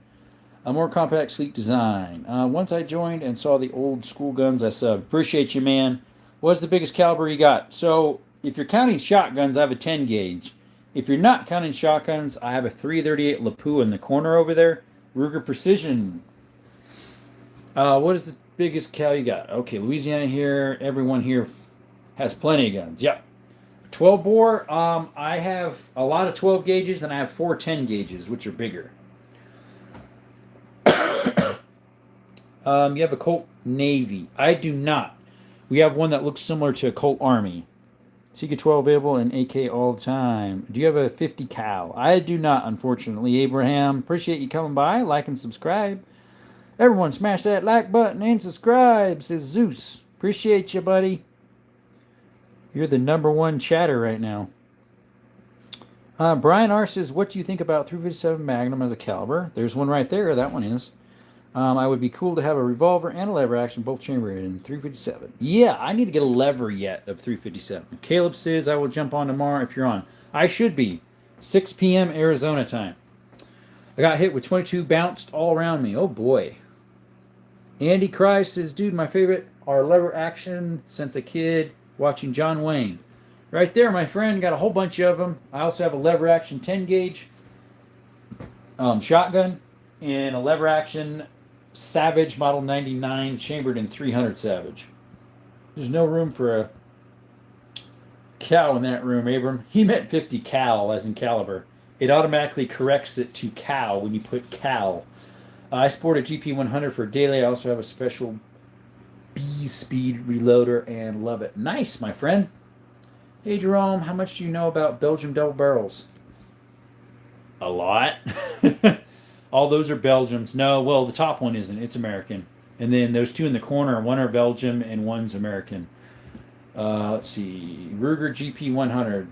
A more compact, sleek design. Once I joined and saw the old school guns, I subbed. Appreciate you, man. What's the biggest caliber you got? So, if you're counting shotguns, I have a 10 gauge. If you're not counting shotguns, I have a 338 Lapua in the corner over there. Ruger Precision. What is the biggest cal you got? Okay, Louisiana here. Everyone here has plenty of guns. Yep. 12 bore. I have a lot of 12 gauges, and I have 4 10 gauges, which are bigger. You have a Colt Navy. I do not. We have one that looks similar to a Colt Army. Sika 12 available and AK all the time. Do you have a 50 cal? I do not, unfortunately. Abraham, appreciate you coming by. Like and subscribe. Everyone smash that like button and subscribe, says Zeus. Appreciate you, buddy. You're the #1 chatter right now. Brian R says, what do you think about 357 Magnum as a caliber? There's one right there. That one is. I would be cool to have a revolver and a lever action, both chamber in 357. Yeah, I need to get a lever yet of 357. Caleb says I will jump on tomorrow if you're on. I should be. 6 p.m. Arizona time. I got hit with 22, bounced all around me. Oh boy. Andy Cry says, dude, my favorite are lever action since a kid watching John Wayne. Right there, my friend. Got a whole bunch of them. I also have a lever action 10 gauge shotgun and a lever action Savage Model 99 chambered in 300 Savage. There's no room for a cal in that room, Abram. He meant 50 cal as in caliber. It automatically corrects it to cal when you put cal. I sport a GP100 for daily. I also have a special B-speed reloader and love it. Nice, my friend. Hey, Jerome, how much do you know about Belgium double barrels? A lot. All those are Belgians. No, well, the top one isn't. It's American. And then those two in the corner, one are Belgium and one's American. Let's see. Ruger GP100.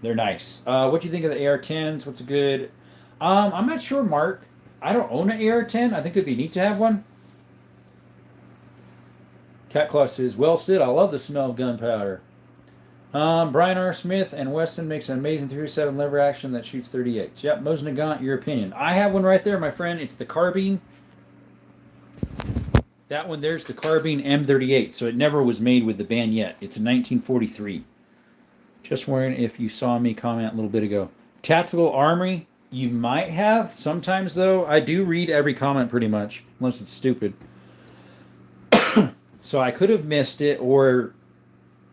They're nice. What do you think of the AR-10s? What's a good... I'm not sure, Mark. I don't own an AR-10. I think it'd be neat to have one. Cat Claw says, well, Sid, I love the smell of gunpowder. Brian R. Smith and Weston makes an amazing 307 lever action that shoots 38. Yep, Mos Nagant, your opinion. I have one right there, my friend. It's the carbine. That one there's the carbine M38, so it never was made with the band yet. It's a 1943. Just wondering if you saw me comment a little bit ago. Tactical Armory, you might have. Sometimes, though, I do read every comment pretty much, unless it's stupid. So I could have missed it, or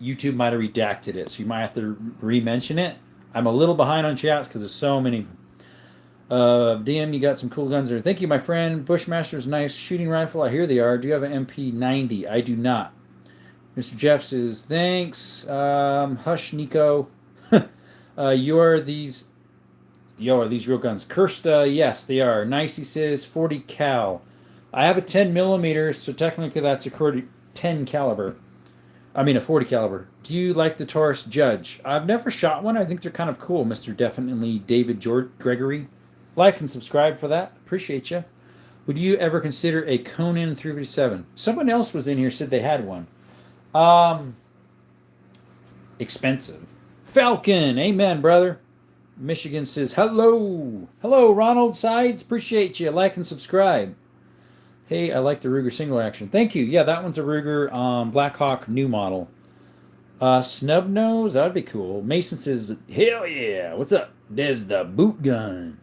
YouTube might have redacted it, so you might have to re-mention it. I'm a little behind on chats because there's so many. DM, you got some cool guns there. Thank you, my friend. Bushmaster's nice shooting rifle. I hear they are. Do you have an MP90? I do not. Mr. Jeff says, thanks. Hush, Nico. Are these real guns? Cursed, yes, they are. Nice, he says, 40 cal. I have a 10 millimeter, so technically that's a 10 caliber. I mean, a 40 caliber. Do you like the Taurus Judge? I've never shot one. I think they're kind of cool, Mr. Definitely David George Gregory. Like and subscribe for that. Appreciate you. Would you ever consider a Conan 357? Someone else was in here, said they had one. Expensive. Falcon. Amen, brother. Michigan says, hello. Hello, Ronald Sides. Appreciate you. Like and subscribe. Hey, I like the Ruger single action. Thank you. Yeah, that one's a Ruger Blackhawk new model. Snub Nose, that'd be cool. Mason says, hell yeah. What's up? There's the boot gun.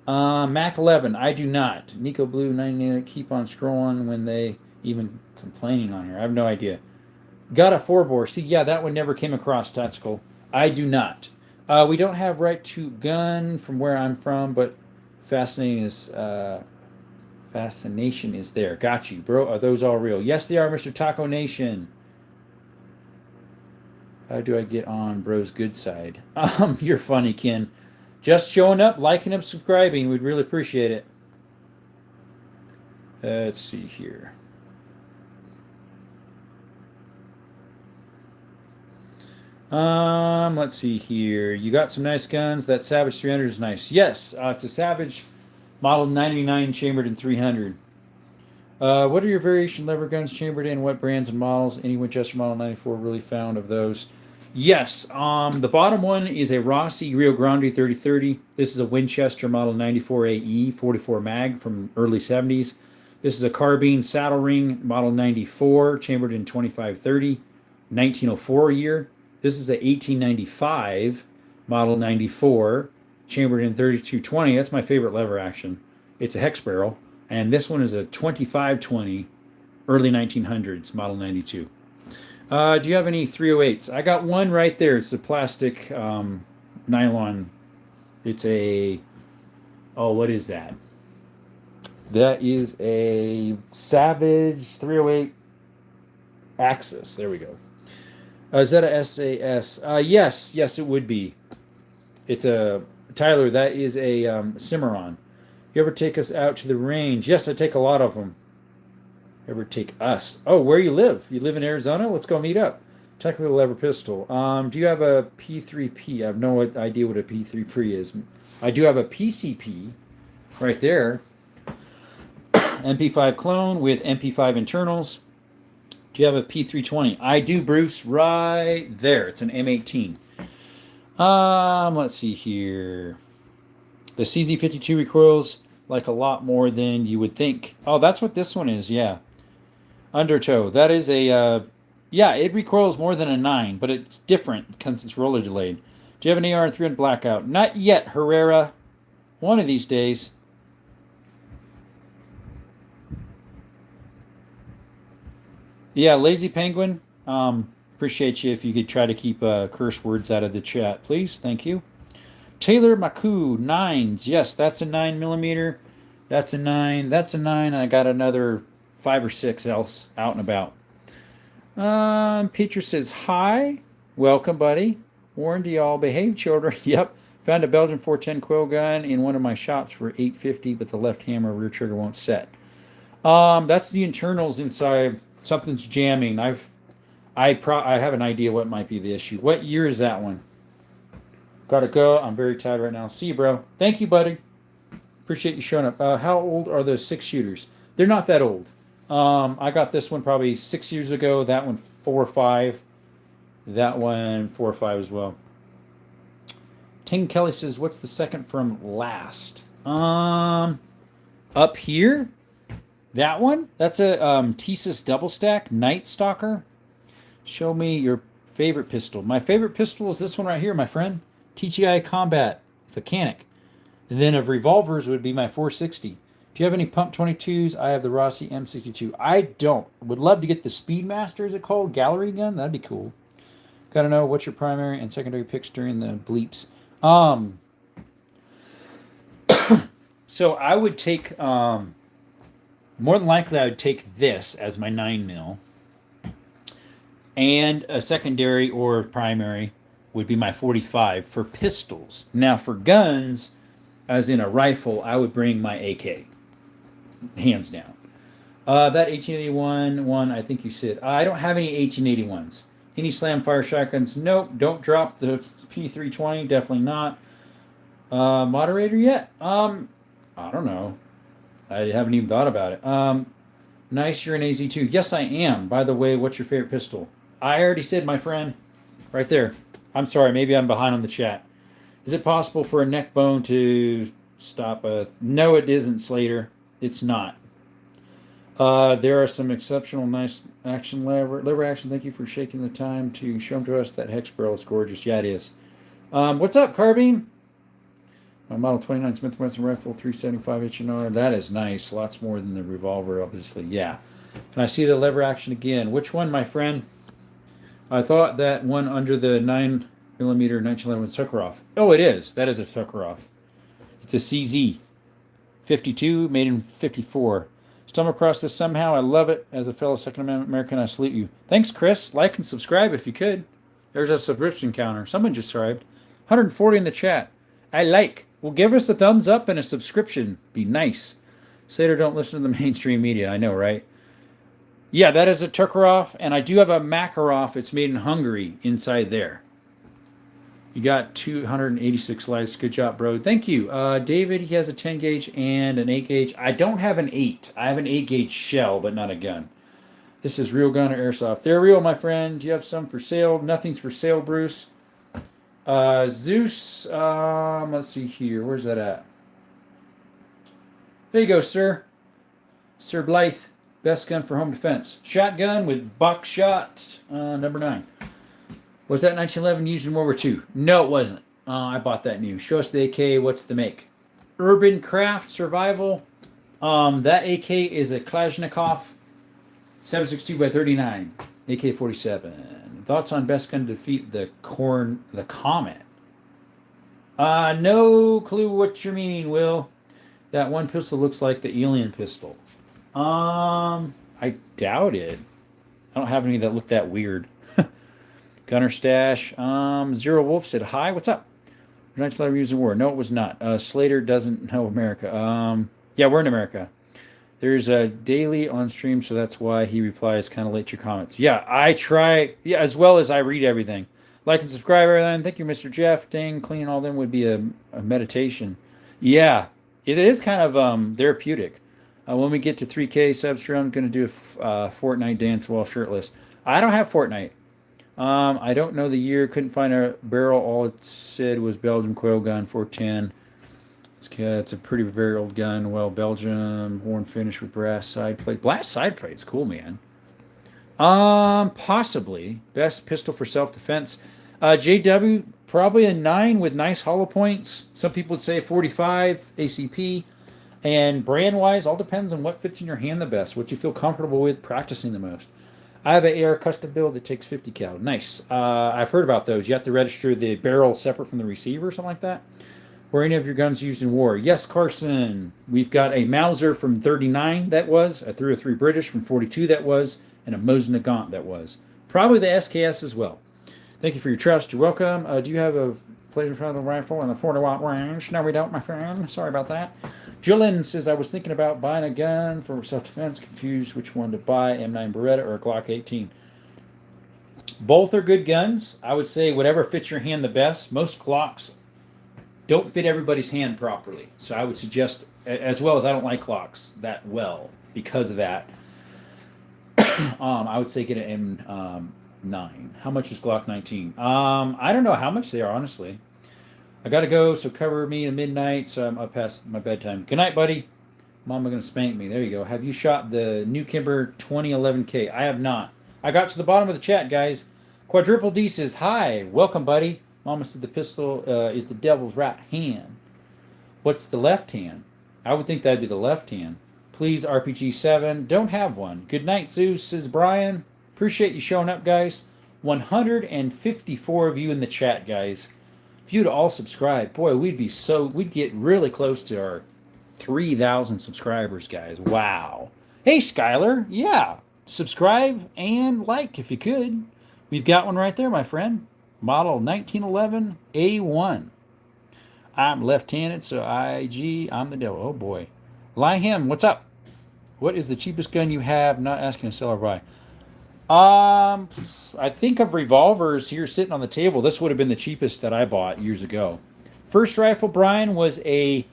Mac 11, I do not. Nico Blue 99, keep on scrolling when they even complaining on here. I have no idea. Got a 4-bore. See, yeah, that one never came across tactical. I do not. We don't have right to gun from where I'm from, but fascinating fascination is there. Got you, bro. Are those all real? Yes, they are, Mr. Taco Nation. How do I get on bro's good side? You're funny, Ken. Just showing up, liking and subscribing. We'd really appreciate it. Let's see here. Let's see here. You got some nice guns. That Savage 300 is nice. Yes, it's a Savage model 99 chambered in 300. What are your variation lever guns chambered in? What brands and models? Any Winchester Model 94 really found of those? Yes. The bottom one is a Rossi Rio Grande 3030. This is a Winchester Model 94 AE 44 mag from early 70s. This is a carbine saddle ring Model 94 chambered in 2530, 1904 year. This is a 1895 Model 94 chambered in 3220. That's my favorite lever action. It's a hex barrel. And this one is a 2520 early 1900s Model 92. Do you have any 308s? I got one right there. It's a plastic nylon. It's a, oh, what is that? That is a Savage 308 Axis. There we go. Is that a SAS? Yes, it would be. It's a, Tyler, that is a Cimarron. You ever take us out to the range? Yes, I take a lot of them. Ever take us? Oh, where you live? You live in Arizona? Let's go meet up. Technical lever pistol. Do you have a P3P? I have no idea what a P3P is. I do have a PCP right there. MP5 clone with MP5 internals. Do you have a P320? I do, Bruce, right there. It's an M18. Let's see here. The CZ52 recoils like a lot more than you would think. Oh, that's what this one is, yeah. Undertow. That is a, yeah, it recoils more than a 9, but it's different because it's roller delayed. Do you have an AR-300 Blackout? Not yet, Herrera. One of these days. Yeah, Lazy Penguin. Appreciate you if you could try to keep curse words out of the chat, please. Thank you. Taylor Maku, 9s. Yes, that's a 9mm. That's a 9. That's a 9. And I got another 5 or 6 else out and about. Peter says, hi. Welcome, buddy. Warren, do y'all behave, children? Yep. Found a Belgian 410 quill gun in one of my shops for $850, but the left hammer rear trigger won't set. That's the internals inside. Something's jamming. I have an idea what might be the issue. What year is that one? Gotta go. I'm very tired right now. See you, bro. Thank you, buddy. Appreciate you showing up. How old are those 6-shooters? They're not that old. I got this one probably 6 years ago. That one 4 or 5. That one 4 or 5 as well. Ting Kelly says, what's the second from last? Up here? That one? That's a Thesis double stack Night Stalker. Show me your favorite pistol. My favorite pistol is this one right here, my friend. TGI Combat. It's a Canic. And then of revolvers would be my 460. Do you have any Pump 22s? I have the Rossi M62. I don't. Would love to get the Speedmaster, is it called? Gallery gun? That'd be cool. Gotta know what's your primary and secondary picks during the bleeps. So I would take, more than likely I would take this as my 9mm. And a secondary or primary would be my 45 for pistols. Now for guns, as in a rifle, I would bring my AK. Hands down. That 1881 one, I think you said. I don't have any 1881s. Any slam fire shotguns? Nope. Don't drop the P320. Definitely not. Moderator yet? I don't know. I haven't even thought about it. Nice, you're an AZ2. Yes, I am. By the way, what's your favorite pistol? I already said, my friend. Right there. I'm sorry, maybe I'm behind on the chat. Is it possible for a neck bone to stop a... No, it isn't, Slater. It's not. There are some exceptional nice action lever action. Thank you for shaking the time to show them to us. That hex barrel is gorgeous. Yeah, it is. What's up, Carbine? My Model 29 Smith & Wesson rifle, 375 H&R. That is nice. Lots more than the revolver, obviously. Yeah. Can I see the lever action again? Which one, my friend? I thought that one under the 9mm 1911 was Tuckeroff. Oh, it is. That is a Tuckeroff. It's a CZ. 52, made in 54. Stumble across this somehow. I love it. As a fellow Second Amendment American, I salute you. Thanks, Chris. Like and subscribe if you could. There's a subscription counter. Someone just subscribed. 140 in the chat. I like. Well, give us a thumbs up and a subscription. Be nice. Slater, don't listen to the mainstream media. I know, right? Yeah, that is a Tuckeroff, and I do have a Makarov. It's made in Hungary inside there. You got 286 likes. Good job, bro. Thank you. David, he has a 10 gauge and an 8 gauge. I don't have an 8. I have an 8 gauge shell, but not a gun. This is real gun or airsoft. They're real, my friend. Do you have some for sale? Nothing's for sale, Bruce. Zeus, let's see here. Where's that at? There you go, sir. Sir Blythe. Best gun for home defense. Shotgun with buckshot. Number 9. Was that 1911 used in World War II? No, it wasn't. I bought that new. Show us the AK. What's the make? Urban Craft Survival. That AK is a Kalashnikov 7.62 by 39. AK-47. Thoughts on best gun to defeat the Comet? No clue what you're meaning, Will. That one pistol looks like the alien pistol. I doubt it. I don't have any that look that weird. Gunner Stash. Zero Wolf said, hi, what's up? Was 1911 used in war? No, it was not. Slater doesn't know America. Yeah, we're in America. There's a daily on stream, so that's why he replies kind of late to your comments. Yeah, I try, yeah, as well as I read everything. Like and subscribe, everyone. Thank you, Mr. Jeff. Dang, cleaning all them would be a meditation. Yeah, it is kind of therapeutic. When we get to 3K subs, I'm going to do a Fortnite dance while shirtless. I don't have Fortnite. I don't know the year. Couldn't find a barrel. All it said was Belgium coil gun 410. It's a pretty very old gun. Well, Belgium horn finish with brass side plate. Brass side plate's cool, man. Possibly best pistol for self defense. JW probably a 9 with nice hollow points. Some people would say a 45 ACP. And brand wise, all depends on what fits in your hand the best, what you feel comfortable with practicing the most. I have an AR custom build that takes 50 cal. Nice. I've heard about those. You have to register the barrel separate from the receiver or something like that. Were any of your guns used in war? Yes, Carson. We've got a Mauser from 39 that was, a 303 British from 42 that was, and a Mosin Nagant that was. Probably the SKS as well. Thank you for your trust. You're welcome. Do you have a pleasure from the rifle and a 40-watt range? No, we don't, my friend. Sorry about that. Jillian says, I was thinking about buying a gun for self-defense. Confused which one to buy, M9 Beretta or a Glock 18. Both are good guns. I would say whatever fits your hand the best. Most Glocks don't fit everybody's hand properly. So I would suggest, as well as I don't like Glocks that well because of that, I would say get an M9. How much is Glock 19? I don't know how much they are, honestly. I got to go, so cover me at midnight, so I'm up past my bedtime. Good night, buddy. Mama going to spank me. There you go. Have you shot the new Kimber 2011K? I have not. I got to the bottom of the chat, guys. Quadruple D says, hi. Welcome, buddy. Mama said the pistol is the devil's right hand. What's the left hand? I would think that'd be the left hand. Please, RPG 7. Don't have one. Good night, Zeus, says Brian. Appreciate you showing up, guys. 154 of you in the chat, guys. If you'd all subscribe, boy, we'd get really close to our 3,000 subscribers, guys. Wow. Hey, Skylar. Yeah. Subscribe and like if you could. We've got one right there, my friend. Model 1911 A1. I'm left-handed, so I'm the devil. Oh, boy. Lyham, what's up? What is the cheapest gun you have? Not asking to sell or buy. I think of revolvers here sitting on the table. This would have been the cheapest that I bought years ago. First rifle, Brian, was a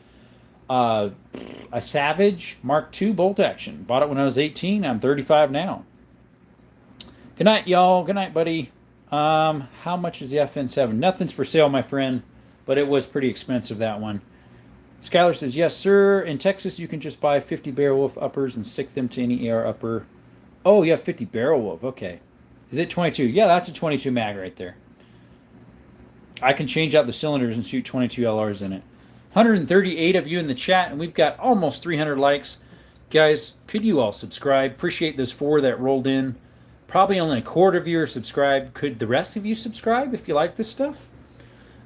Savage Mark II bolt action. Bought it when I was 18. I'm 35 now. Good night, y'all. Good night, buddy. How much is the FN7? Nothing's for sale, my friend, but it was pretty expensive, that one. Skylar says, yes, sir. In Texas, you can just buy 50 Barrel Wolf uppers and stick them to any AR upper. Oh, you have 50 Barrel Wolf. Okay. Is it 22? Yeah, that's a 22 mag right there. I can change out the cylinders and shoot 22 LRs in it. 138 of you in the chat, and we've got almost 300 likes. Guys, could you all subscribe? Appreciate those 4 that rolled in. Probably only a quarter of you are subscribed. Could the rest of you subscribe if you like this stuff?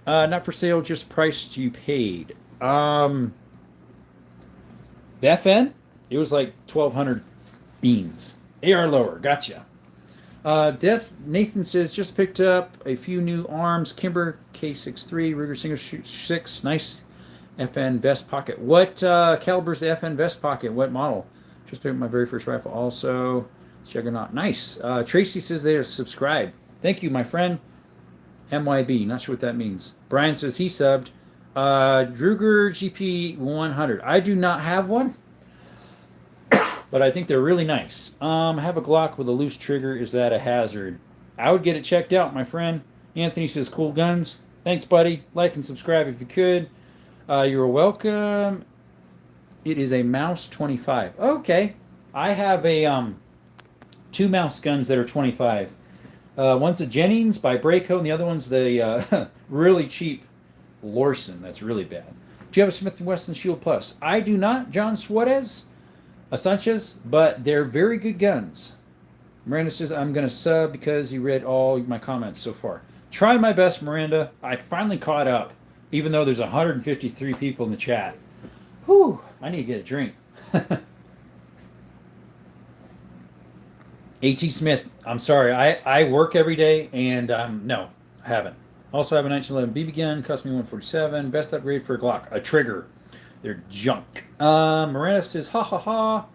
Not for sale, just price you paid. The FN, it was like 1,200 beans. AR lower, gotcha. Nathan says, just picked up a few new arms. Kimber K63, Ruger Single Shoot 6. Nice FN vest pocket. What caliber is the FN vest pocket? What model? Just picked up my very first rifle also. Juggernaut. Nice. Tracy says they are subscribed. Thank you, my friend. MYB. Not sure what that means. Brian says he subbed. Druger GP 100. I do not have one, but I think they're really nice. I have a Glock with a loose trigger. Is that a hazard? I would get it checked out, my friend. Anthony says cool guns. Thanks, buddy. Like and subscribe if you could. You're welcome. It is a Mouse 25. Okay. I have a two mouse guns that are 25. One's a Jennings by Braco, and the other one's the really cheap Lorson. That's really bad. Do you have a Smith & Wesson Shield Plus? I do not, John Suarez, Sanchez, but they're very good guns. Miranda says, I'm going to sub because you read all my comments so far. Try my best, Miranda. I finally caught up, even though there's 153 people in the chat. Whew, I need to get a drink. A.T. Smith, I'm sorry. I work every day, and no, I haven't. Also have a 1911 BB gun, cost me 147. Best upgrade for a Glock, a trigger. They're junk. Miranda says, ha ha ha.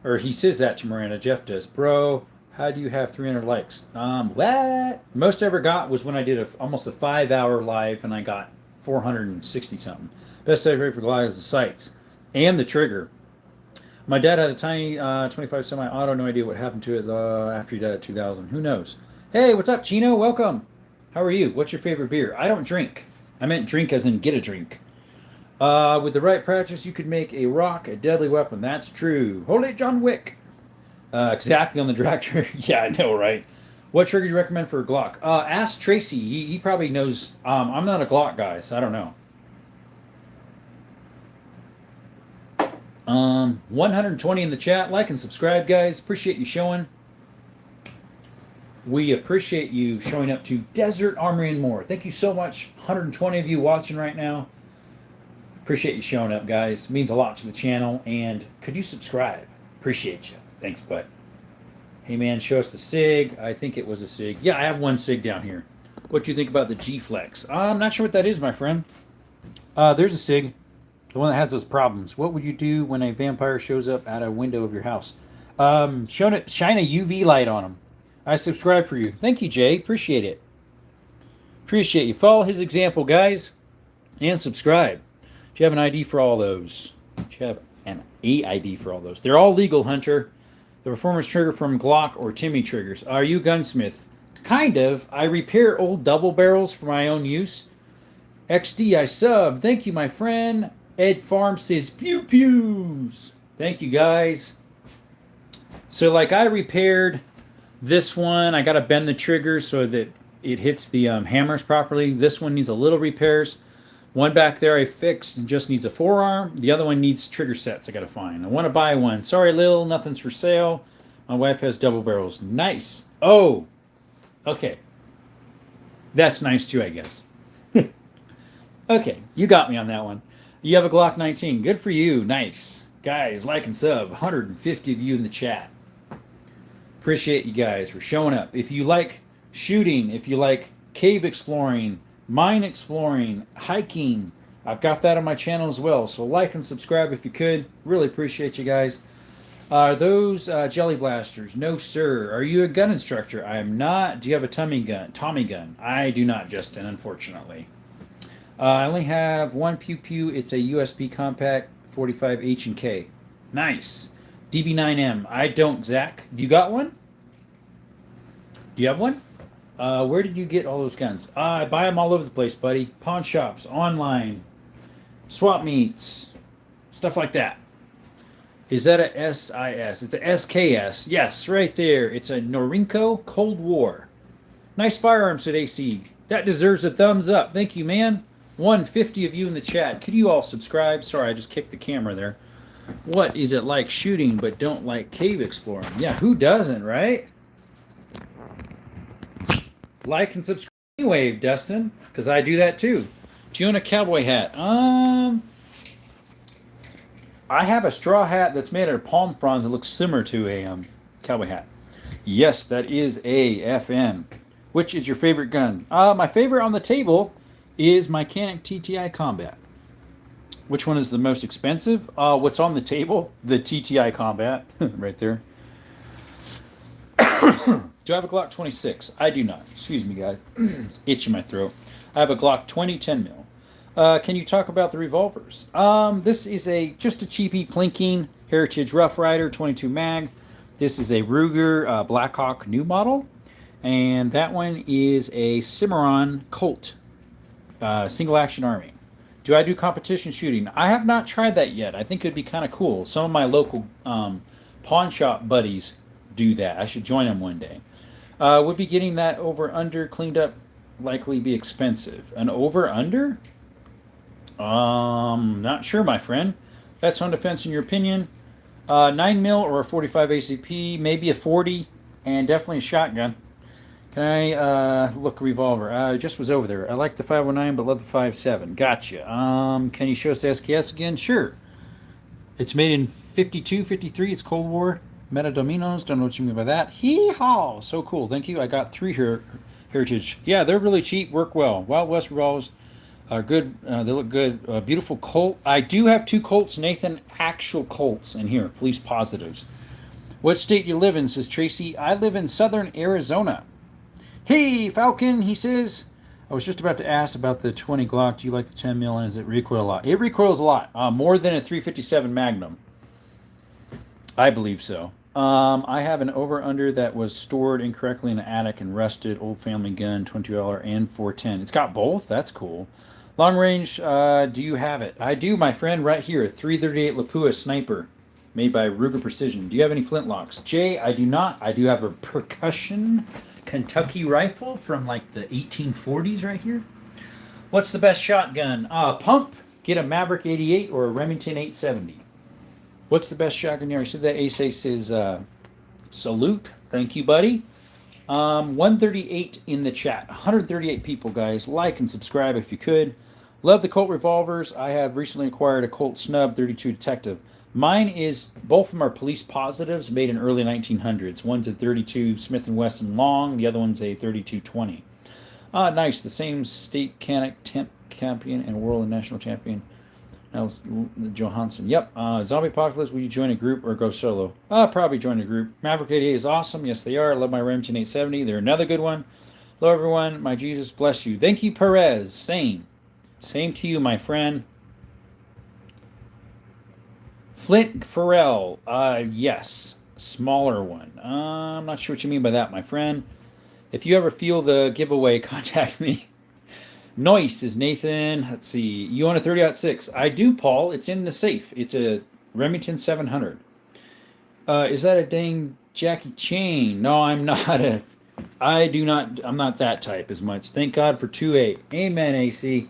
Or he says that to Miranda. Jeff does. Bro, how do you have 300 likes? What? Most I ever got was when I did almost a 5-hour live, and I got 460 something. Best upgrade for Glock is the sights and the trigger. My dad had a tiny 25 semi-auto. No idea what happened to it after he died at 2000. Who knows? Hey, what's up, Chino? Welcome. How are you? What's your favorite beer? I don't drink. I meant drink as in get a drink. With the right practice, you could make a rock a deadly weapon. That's true. Holy John Wick. Exactly on the drag trigger. Yeah, I know, right? What trigger do you recommend for a Glock? Ask Tracy. He probably knows. I'm not a Glock guy, so I don't know. 120 in the chat. Like and subscribe, guys. Appreciate you showing. We appreciate you showing up to Desert Armory and More. Thank you so much. 120 of you watching right now. Appreciate you showing up, guys. It means a lot to the channel. And could you subscribe? Appreciate you. Thanks, bud. Hey, man, show us the SIG. I think it was a SIG. Yeah, I have one SIG down here. What do you think about the G-Flex? I'm not sure what that is, my friend. There's a SIG. The one that has those problems. What would you do when a vampire shows up at a window of your house? Shine a UV light on him. I subscribe for you. Thank you, Jay. Appreciate it. Appreciate you. Follow his example, guys. And subscribe. Do you have an ID for all those? Do you have an AID for all those? They're all legal, Hunter. The performance trigger from Glock or Timmy triggers. Are you a gunsmith? Kind of. I repair old double barrels for my own use. XD, I sub. Thank you, my friend. Ed Farm says, pew pews. Thank you, guys. So, like, I repaired this one. I got to bend the trigger so that it hits the hammers properly. This one needs a little repairs. One back there I fixed and just needs a forearm. The other one needs trigger sets I got to find. I want to buy one. Sorry, Lil, nothing's for sale. My wife has double barrels. Nice. Oh, okay. That's nice too, I guess. Okay, you got me on that one. You have a Glock 19. Good for you. Nice. Guys, like and sub. 150 of you in the chat. Appreciate you guys for showing up. If you like shooting, if you like cave exploring, mine exploring, hiking, I've got that on my channel as well. So like and subscribe if you could. Really appreciate you guys. Are those jelly blasters? No, sir. Are you a gun instructor? I am not. Do you have a Tommy gun? I do not, Justin, unfortunately. I only have one pew pew. It's a USB compact 45 H&K. Nice. DB9M. I don't, Zach. You got one? Do you have one? Where did you get all those guns? I buy them all over the place, buddy. Pawn shops, online, swap meets, stuff like that. Is that a SIS? It's a SKS. Yes, right there. It's a Norinco Cold War. Nice firearms at AC. That deserves a thumbs up. Thank you, man. 150 of you in the chat. Could you all subscribe? Sorry, I just kicked the camera there. What is it like shooting but don't like cave exploring? Yeah, who doesn't, right? Like and subscribe anyway, Dustin, because I do that too. Do you own a cowboy hat? I have a straw hat that's made out of palm fronds that looks similar to a cowboy hat. Yes, that is a FN. Which is your favorite gun? My favorite on the table is my Canik TTI Combat. Which one is the most expensive? What's on the table? The TTI Combat, right there. Do I have a Glock 26? I do not. Excuse me, guys. Itch in my throat. I have a Glock 20 10 mil. Can you talk about the revolvers? This is just a cheapy plinking Heritage Rough Rider 22 mag. This is a Ruger Blackhawk new model, and that one is a Cimarron Colt single action army. Do I do competition shooting? I have not tried that yet. I think it'd be kind of cool. Some of my local pawn shop buddies do that. I should join them one day. Would be getting that over under cleaned up likely be expensive. An over under? Not sure, my friend. Best home defense in your opinion? 9 mil or a 45 ACP, maybe a 40, and definitely a shotgun. Can I look revolver? I just was over there. I like the 509, but love the 5.7. Gotcha. Can you show us the SKS again? Sure. It's made in 52, 53. It's Cold War. Metadominos. Don't know what you mean by that. Hee-haw. So cool. Thank you. I got 3 here. Heritage. Yeah, they're really cheap. Work well. Wild West revolvers are good. They look good. Beautiful Colt. I do have 2 Colts, Nathan. Actual Colts in here. Police positives. What state do you live in, says Tracy. I live in southern Arizona. Hey, Falcon, he says. I was just about to ask about the 20 Glock. Do you like the 10 mil and does it recoil a lot? It recoils a lot. More than a 357 Magnum. I believe so. I have an over-under that was stored incorrectly in an attic and rusted. Old family gun, $20 and 410. It's got both? That's cool. Long range, do you have it? I do, my friend, right here. 338 Lapua Sniper, made by Ruger Precision. Do you have any flintlocks? Jay, I do not. I do have a percussion Kentucky rifle from like the 1840s right here. What's the best shotgun? Pump. Get a Maverick 88 or a Remington 870. What's the best shotgun? You already said that. Ace says, salute. Thank you, buddy. 138 in the chat. 138 people, guys. Like and subscribe if you could. Love the Colt revolvers. I have recently acquired a Colt Snub 32 Detective. Mine is, both of them are police positives, made in early 1900s. One's a 32 Smith & Wesson long, the other one's a 32-20. Nice. The same state temp champion and world and national champion. Johansson. Yep. Zombie Apocalypse, would you join a group or go solo? Probably join a group. Maverick 88 is awesome. Yes, they are. I love my Remington 870. They're another good one. Hello, everyone. My Jesus bless you. Thank you, Perez. Same. Same to you, my friend. Flint Farrell, yes, smaller one. I'm not sure what you mean by that, my friend. If you ever feel the giveaway, contact me. Noise is Nathan. Let's see. You own a 30-06. I do, Paul. It's in the safe. It's a Remington 700. Is that a dang Jackie Chain? No, I'm not I'm not that type as much. Thank God for 2.8. Amen, AC.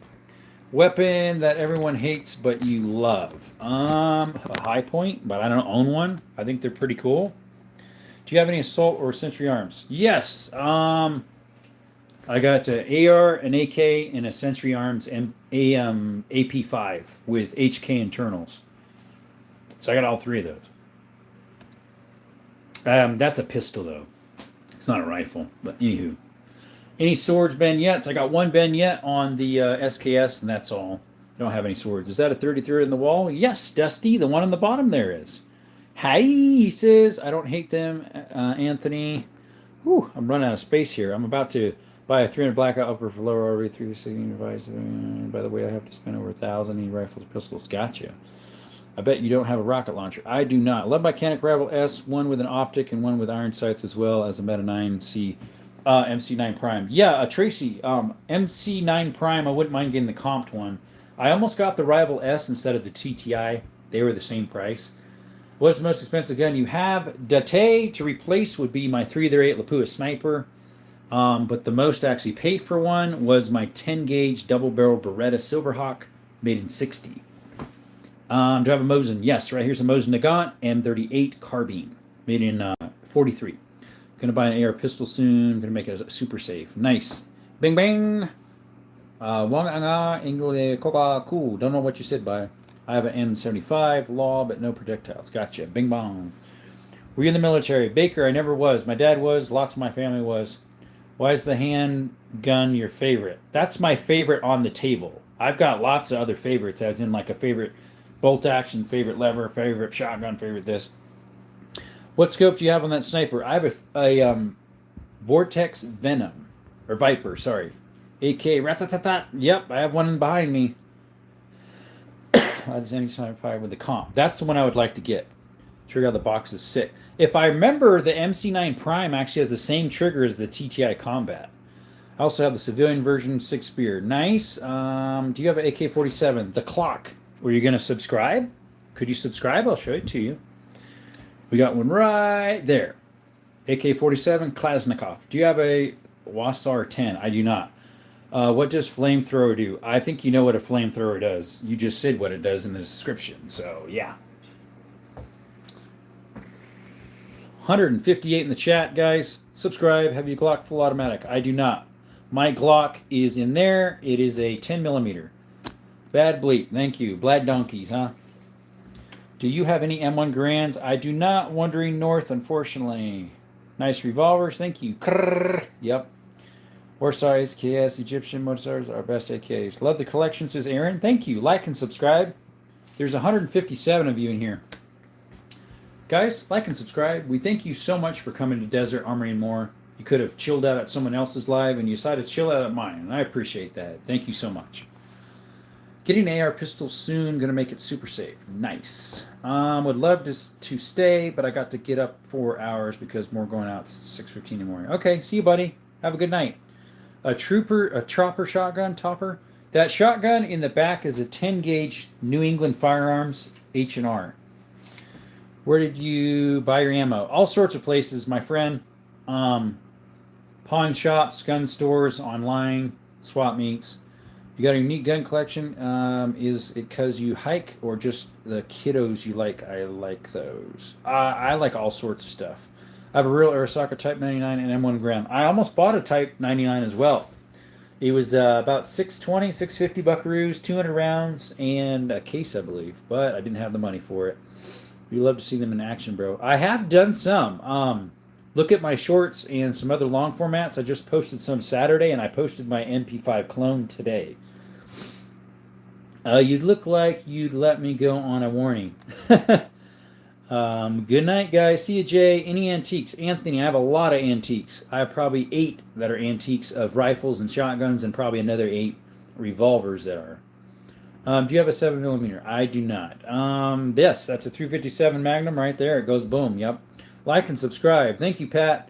Weapon that everyone hates but you love. A high point, but I don't own one. I think they're pretty cool. Do you have any assault or Century Arms? Yes. I got an AR, an AK, and a Century Arms AP5 with HK internals. So I got all 3 of those. That's a pistol though. It's not a rifle, but anywho. Any swords, vignettes? I got 1 vignette on the SKS, and that's all. I don't have any swords. Is that a 33rd in the wall? Yes, Dusty. The one on the bottom there is. Hi, he says. I don't hate them, Anthony. Whew, I'm running out of space here. I'm about to buy a 300 blackout upper for lower already through the city device. By the way, I have to spend over 1,000 in rifles, pistols. Gotcha. I bet you don't have a rocket launcher. I do not. I love my Canik Rival S, one with an optic and one with iron sights as well as a Meta 9C. MC9 Prime. Yeah, Tracy, MC9 Prime, I wouldn't mind getting the comped one. I almost got the Rival S instead of the TTI. They were the same price. What's the most expensive gun you have? Date to replace would be my 338 Lapua Sniper. But the most I actually paid for one was my 10-gauge double-barrel Beretta Silverhawk, made in 60. Do I have a Mosin? Yes, right here's a Mosin Nagant M38 carbine, made in 43. Gonna buy an AR pistol soon. Gonna make it super safe. Nice. Bing bang. Wang anga ingle koka cool. Don't know what you said by. I have an M75 law, but no projectiles. Gotcha. Bing bong. Were you in the military? Baker, I never was. My dad was. Lots of my family was. Why is the handgun your favorite? That's my favorite on the table. I've got lots of other favorites, as in like a favorite bolt action, favorite lever, favorite shotgun, favorite this. What scope do you have on that sniper? I have a Vortex Venom. Or Viper, sorry. AK, rat-tat-tat-tat. Yep, I have one behind me. That's any sniper with the comp. That's the one I would like to get. Trigger out of the box is sick. If I remember, the MC9 Prime actually has the same trigger as the TTI Combat. I also have the civilian version 6 spear. Nice. Do you have an AK-47? The clock. Were you going to subscribe? Could you subscribe? I'll show it to you. We got one right there. AK-47 Klasnikov. Do you have a Wasar 10? I do not. What does flamethrower do? I think you know what a flamethrower does. You just said what it does in the description. So, yeah. 158 in the chat, guys. Subscribe. Have you Glock full automatic? I do not. My Glock is in there. It is a 10 millimeter. Bad bleep. Thank you. Blad donkeys, huh? Do you have any M1 Grands? I do not. Wandering North, unfortunately. Nice revolvers. Thank you. Krrr. Yep. Warsize, KS, Egyptian, Mozart's our best AKs. Love the collection, says Aaron. Thank you. Like and subscribe. There's 157 of you in here. Guys, like and subscribe. We thank you so much for coming to Desert Armory and More. You could have chilled out at someone else's live, and you decided to chill out at mine, and I appreciate that. Thank you so much. Getting an AR pistol soon. Going to make it super safe. Nice. Would love to stay, but I got to get up 4 hours because we're going out at 6:15 in the morning. Okay, see you, buddy. Have a good night. A chopper shotgun, topper. That shotgun in the back is a 10 gauge New England Firearms H&R. Where did you buy your ammo? All sorts of places, my friend. Pawn shops, gun stores, online, swap meets. You got a unique gun collection. Is it because you hike or just the kiddos you like? I like those. I like all sorts of stuff. I have a real Arisaka Type 99 and M1 Gram. I almost bought a Type 99 as well. It was about 620, 650 buckaroos, 200 rounds, and a case, I believe. But I didn't have the money for it. We love to see them in action, bro. I have done some. Look at my shorts and some other long formats. I just posted some Saturday, and I posted my MP5 clone today. You'd look like you'd let me go on a warning. Good night, guys. See you, Jay. Any antiques? Anthony, I have a lot of antiques. I have probably 8 that are antiques of rifles and shotguns, and probably another 8 revolvers that are. Do you have a 7mm? I do not. Yes, that's a 357 Magnum right there. It goes boom. Yep. Like and subscribe. Thank you, Pat.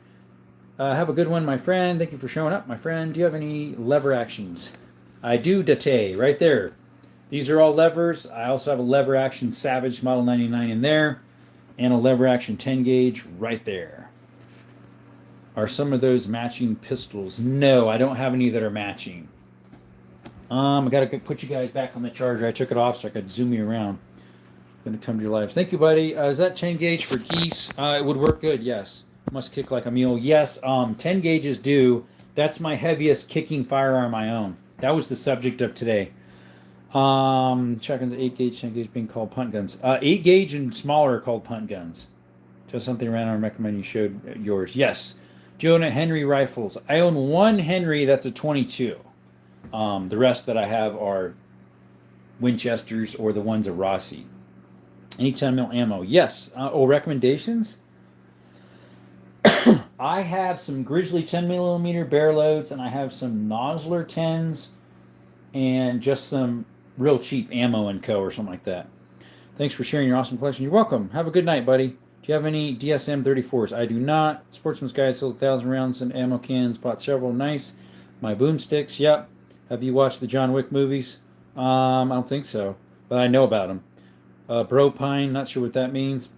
Have a good one, my friend. Thank you for showing up, my friend. Do you have any lever actions? I do, Date. Right there. These are all levers. I also have a lever action Savage Model 99 in there. And a lever action 10 gauge right there. Are some of those matching pistols? No, I don't have any that are matching. I got to put you guys back on the charger. I took it off so I could zoom you around. I'm going to come to your lives. Thank you, buddy. Is that 10 gauge for geese? It would work good, yes. Must kick like a mule. Yes, 10 gauges do. That's my heaviest kicking firearm I own. That was the subject of today. Shotguns, 8 gauge, 10 gauge being called punt guns. 8 gauge and smaller are called punt guns. Just something random. I recommend you showed yours. Yes. Do you own a Henry rifles? I own one Henry that's a 22. The rest that I have are Winchesters or the ones of Rossi. Any 10 mil ammo? Yes. Recommendations? I have some Grizzly 10 millimeter bear loads, and I have some Nosler 10s, and just some real cheap ammo and co. or something like that. Thanks for sharing your awesome collection. You're welcome. Have a good night, buddy. Do you have any DSM 34s? I do not. Sportsman's Guide sells 1,000 rounds and ammo cans. Bought several. Nice. My boomsticks. Yep. Have you watched the John Wick movies? I don't think so, but I know about them. Bro Pine. Not sure what that means.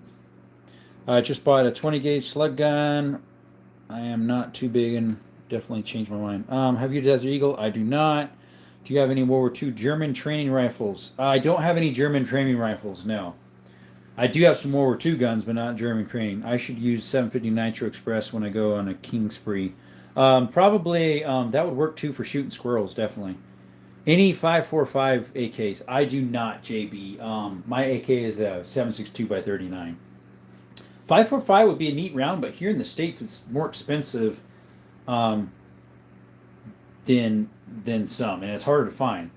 I just bought a 20 gauge slug gun. I am not too big and definitely changed my mind. Have you Desert Eagle? I do not. Do you have any World War II German training rifles? I don't have any German training rifles, no. I do have some World War II guns, but not German training. I should use 750 Nitro Express when I go on a king spree. Probably that would work too for shooting squirrels, definitely. Any 545 AKs? I do not, JB. My AK is a 7.62 by 39. 545 would be a neat round, but here in the States it's more expensive than some, and it's harder to find.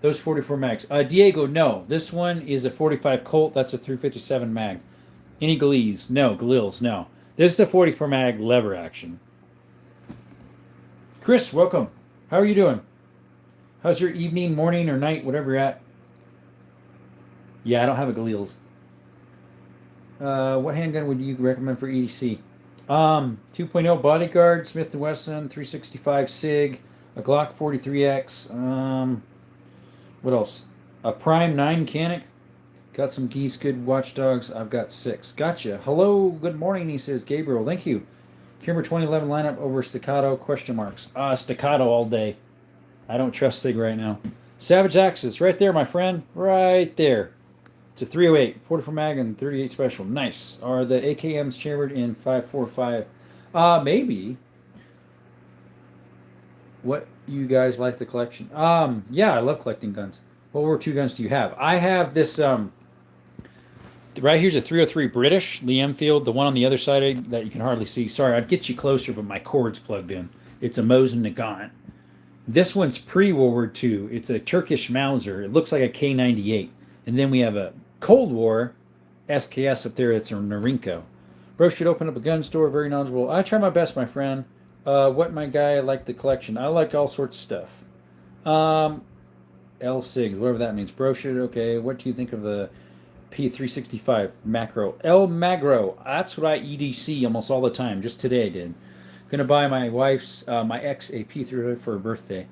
Those 44 mags. Diego, no. This one is a 45 Colt. That's a 357 mag. Any glees? No. Galils? No. This is a 44 mag lever action. Chris, welcome. How are you doing? How's your evening, morning, or night, whatever you're at? Yeah, I don't have a Galils. What handgun would you recommend for EDC? 2.0 Bodyguard, Smith & Wesson, 365 SIG, a Glock 43X. What else? A Prime 9 Canic. Got some geese, good watchdogs. I've got 6. Gotcha. Hello, good morning, he says. Gabriel, thank you. Kimber 2011 lineup over staccato, question marks. Staccato all day. I don't trust SIG right now. Savage Axis, right there, my friend. Right there. It's a 308, 44 mag, and 38 special. Nice. Are the AKMs chambered in 545? Maybe. What you guys like the collection? Yeah, I love collecting guns. What World War II guns do you have? I have this, right here's a 303 British, Lee Enfield. The one on the other side that you can hardly see. Sorry, I'd get you closer, but my cord's plugged in. It's a Mosin Nagant. This one's pre-World War II. It's a Turkish Mauser. It looks like a K98. And then we have a Cold War SKS up there. It's a Norinco. Bro should open up a gun store. Very knowledgeable. I try my best, my friend. What my guy? I like the collection. I like all sorts of stuff. L Sigs, whatever that means. Bro should. Okay. What do you think of the P365 macro? El Magro. That's what I EDC almost all the time. Just today I did. Gonna buy my wife's, my ex a P300 for her birthday.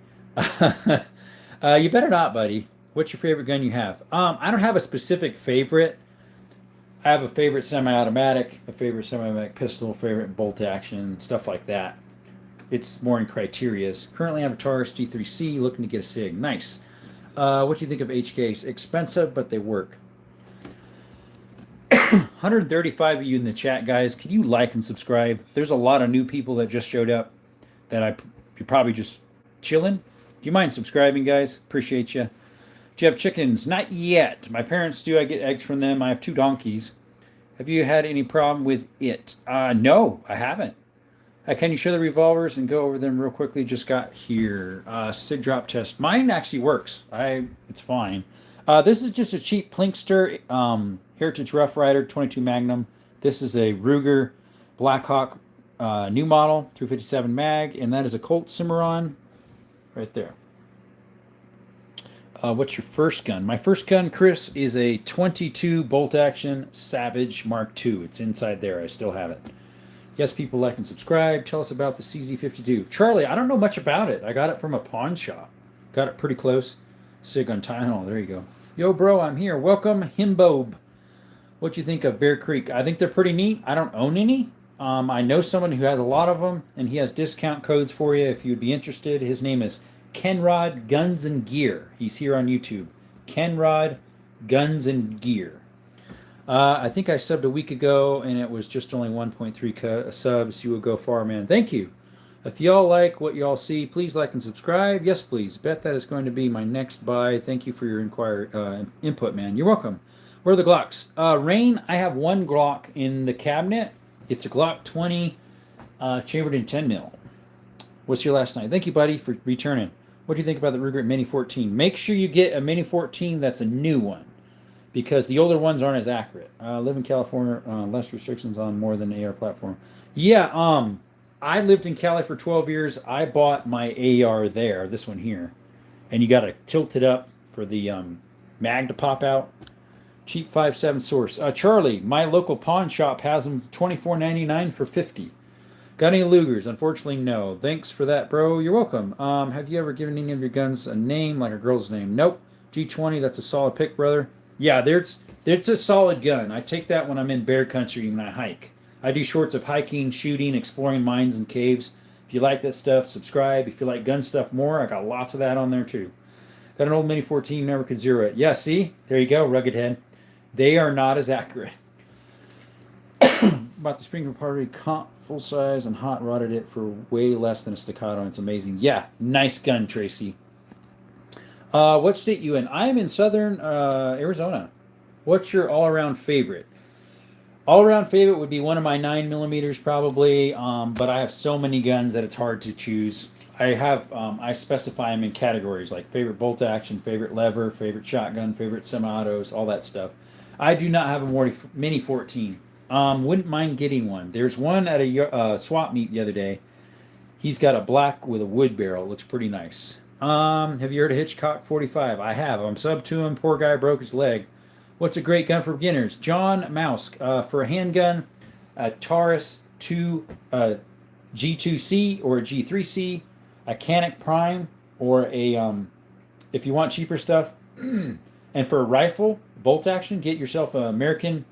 You better not, buddy. What's your favorite gun you have? I don't have a specific favorite. I have a favorite semi-automatic, a favorite semi-automatic pistol, favorite bolt action, stuff like that. It's more in criterias. Currently I have a Taurus G3C, looking to get a SIG. Nice. What do you think of HKs? Expensive, but they work. 135 of you in the chat, guys. Could you like and subscribe? There's a lot of new people that just showed up that you're probably just chilling. Do you mind subscribing, guys? Appreciate you. Do you have chickens? Not yet. My parents do. I get eggs from them. I have 2 donkeys. Have you had any problem with it? No, I haven't. Can you show the revolvers and go over them real quickly? Just got here. SIG drop test. Mine actually works. It's fine. This is just a cheap Plinkster Heritage Rough Rider 22 Magnum. This is a Ruger Blackhawk new model 357 mag, and that is a Colt Cimarron right there. What's your first gun? My first gun, Chris, is a 22 bolt action Savage Mark II. It's inside there. I still have it. Yes, people like and subscribe. Tell us about the CZ52. Charlie, I don't know much about it. I got it from a pawn shop. Got it pretty close. SIG on Tylenol. There you go. Yo, bro, I'm here. Welcome, Himbob. What do you think of Bear Creek? I think they're pretty neat. I don't own any. I know someone who has a lot of them, and he has discount codes for you if you'd be interested. His name is Kenrod Guns and Gear. He's here on YouTube. Kenrod Guns and Gear. I think I subbed a week ago, and it was just only 1.3 subs. You will go far, man. Thank you. If y'all like what y'all see, please like and subscribe. Yes, please. Bet that is going to be my next buy. Thank you for your input, man. You're welcome. Where are the Glocks? Rain, I have one Glock in the cabinet. It's a Glock 20 chambered in 10 mil. What's your last night? Thank you, buddy, for returning. What do you think about the Ruger Mini 14? Make sure you get a Mini 14 that's a new one, because the older ones aren't as accurate. Live in California, less restrictions on more than the AR platform. Yeah, I lived in Cali for 12 years. I bought my AR there, this one here. And you got to tilt it up for the mag to pop out. Cheap 5.7 source. Charlie, my local pawn shop has them $24.99 for $50. Got any Lugers? Unfortunately, no. Thanks for that, bro. You're welcome. Have you ever given any of your guns a name, like a girl's name? Nope. G20, that's a solid pick, brother. Yeah, it's a solid gun. I take that when I'm in bear country when I hike. I do shorts of hiking, shooting, exploring mines and caves. If you like that stuff, subscribe. If you like gun stuff more, I got lots of that on there too. Got an old Mini 14, never could zero it. Yeah, see? There you go, rugged head. They are not as accurate. About the Springer Party comp, full size and hot rodded it for way less than a staccato, and it's amazing. Yeah, nice gun, Tracy. What state you in? I'm in southern Arizona. What's your all-around favorite? All-around favorite would be one of my 9mm probably, but I have so many guns that it's hard to choose. I specify them in categories like favorite bolt action, favorite lever, favorite shotgun, favorite semi-autos, all that stuff. I do not have a Mini 14. Wouldn't mind getting one. There's one at a swap meet the other day. He's got a black with a wood barrel. Looks pretty nice. Have you heard of Hitchcock 45? I have. I'm sub to him. Poor guy broke his leg. What's a great gun for beginners? John Mouse. For a handgun, a Taurus 2 G2C or a G3C, a Canic Prime, or a if you want cheaper stuff. And for a rifle, bolt action, get yourself an American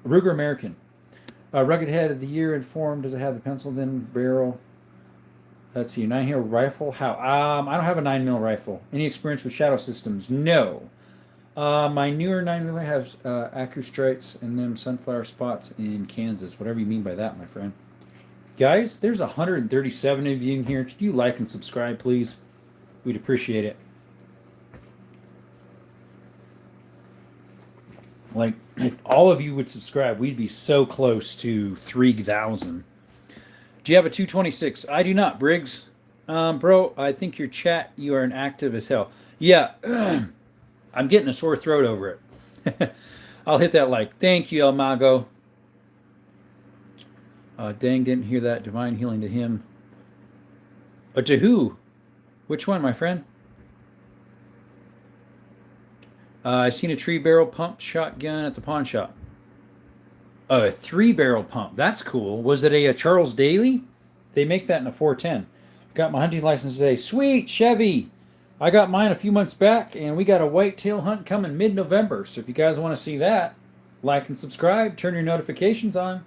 Ruger American. Rugged Head of the Year informed. Does it have the pencil then barrel? Let's see, 9mm rifle. How? I don't have a 9mm rifle. Any experience with shadow systems? No. My newer 9mm has Accu stripes and them sunflower spots in Kansas. Whatever you mean by that, my friend. Guys, there's 137 of you in here. Could you like and subscribe, please? We'd appreciate it. Like, if all of you would subscribe, we'd be so close to 3,000. Do you have a 226? I do not, Briggs. Bro, I think your chat, you are inactive as hell. Yeah, I'm getting a sore throat over it. I'll hit that like. Thank you, El Mago. Dang, didn't hear that. Divine healing to him. To who? Which one, my friend? I seen a tree barrel pump shotgun at the pawn shop. Oh, a 3-barrel pump. That's cool. Was it a Charles Daly? They make that in a 410. Got my hunting license today. Sweet, Chevy. I got mine a few months back, and we got a whitetail hunt coming mid-November. So if you guys want to see that, like and subscribe. Turn your notifications on.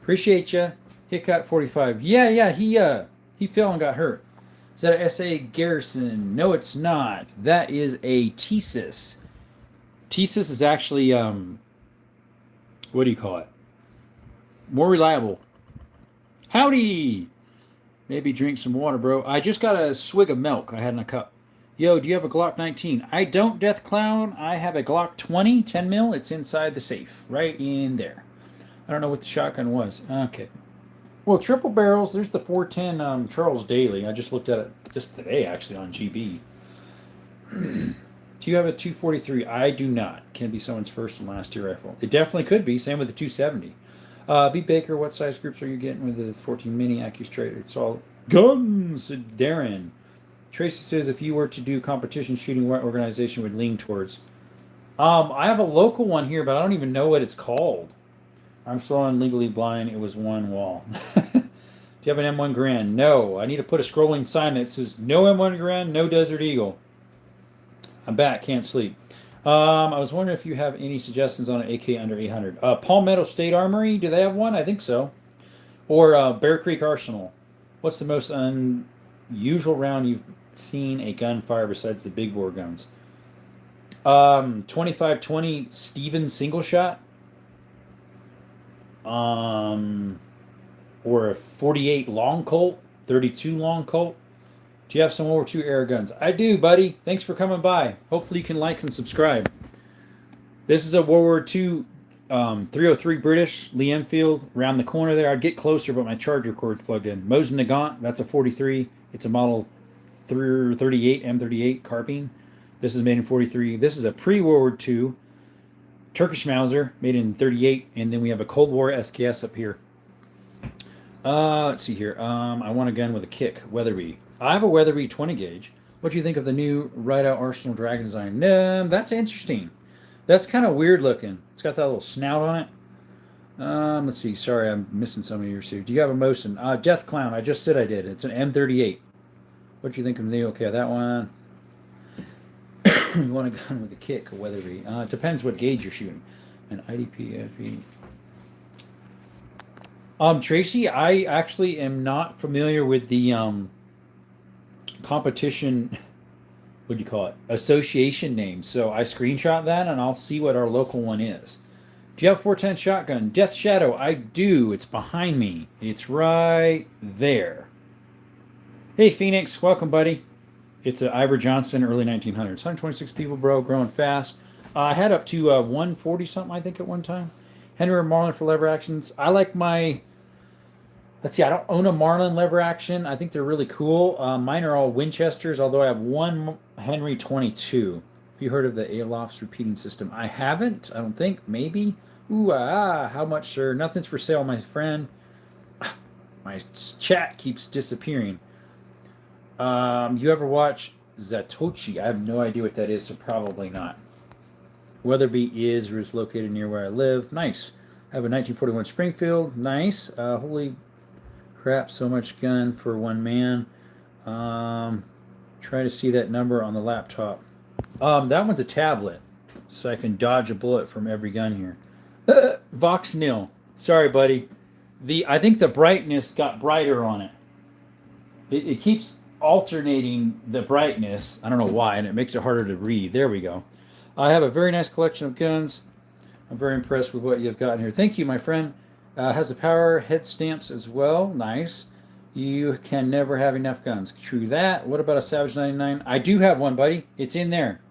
Appreciate you. Hitcut 45. Yeah, he fell and got hurt. Is that a SA Garrison? No, it's not. That is a Thesis. Thesis is actually, what do you call it? More reliable. Howdy! Maybe drink some water, bro. I just got a swig of milk I had in a cup. Yo, do you have a Glock 19? I don't, Death Clown. I have a Glock 20, 10 mil. It's inside the safe. Right in there. I don't know what the shotgun was. Okay. Well, triple barrels. There's the 410 Charles Daly. I just looked at it just today, actually, on GB. Do you have a 243? I do not. Can it be someone's first and last year rifle? It definitely could be. Same with the 270. B. Baker, what size groups are you getting with the 14 mini Accu straight? It's all guns. Darren. Tracy says, if you were to do competition shooting, what organization would lean towards? I have a local one here, but I don't even know what it's called. I'm still on Legally Blind. It was one wall. Do you have an M1 Grand? No. I need to put a scrolling sign that says no M1 Grand, no Desert Eagle. I'm back. Can't sleep. I was wondering if you have any suggestions on an AK under 800. Palmetto State Armory. Do they have one? I think so. Or Bear Creek Arsenal. What's the most unusual round you've seen a gun fire besides the big bore guns? 2520 Stevens single shot. Or a 48 long Colt, 32 long Colt. Do you have some World War II era guns? I do, buddy. Thanks for coming by. Hopefully you can like and subscribe. This is a World War II 303 British, Lee Enfield, around the corner there. I'd get closer, but my charger cord's plugged in. Mosin Nagant, that's a 43. It's a model 38, M38 carbine. This is made in 43. This is a pre-World War II Turkish Mauser, made in 38. And then we have a Cold War SKS up here. Let's see here. I want a gun with a kick. Weatherby. I have a Weatherby 20 gauge. What do you think of the new Rideout Arsenal Dragon design? That's interesting. That's kind of weird looking. It's got that little snout on it. Let's see. Sorry, I'm missing some of yours here. Do you have a Mosin? Death Clown. I just said I did. It's an M38. What do you think of the okay, that one? You want a gun with a kick, a Weatherby. Depends what gauge you're shooting. An IDP FE. Tracy, I actually am not familiar with the competition, what do you call it, association name. So I screenshot that and I'll see what our local one is. Do you have a 410 shotgun? Death Shadow, I do. It's behind me. It's right there. Hey, Phoenix, welcome, buddy. It's a Ivor Johnson, early 1900s. 126 people, bro, growing fast. I had up to 140 something, I think, at one time. Henry Marlin for lever actions. I like my... Let's see, I don't own a Marlin lever action. I think they're really cool. Mine are all Winchesters, although I have one Henry 22. Have you heard of the Alof's repeating system? I haven't, I don't think. Maybe. Ooh, how much, sir? Nothing's for sale, my friend. My chat keeps disappearing. You ever watch Zatoichi? I have no idea what that is, so probably not. Weatherby is or is located near where I live. Nice. I have a 1941 Springfield. Nice. Holy crap, so much gun for one man. Try to see that number on the laptop. That one's a tablet, so I can dodge a bullet from every gun here. Vox nil. Sorry, buddy. I think the brightness got brighter on it. It keeps alternating the brightness. I don't know why, and it makes it harder to read. There we go. I have a very nice collection of guns. I'm very impressed with what you've gotten here. Thank you, my friend. Has the power head stamps as well. Nice. You can never have enough guns. True that. What about a Savage 99? I do have one, buddy. It's in there.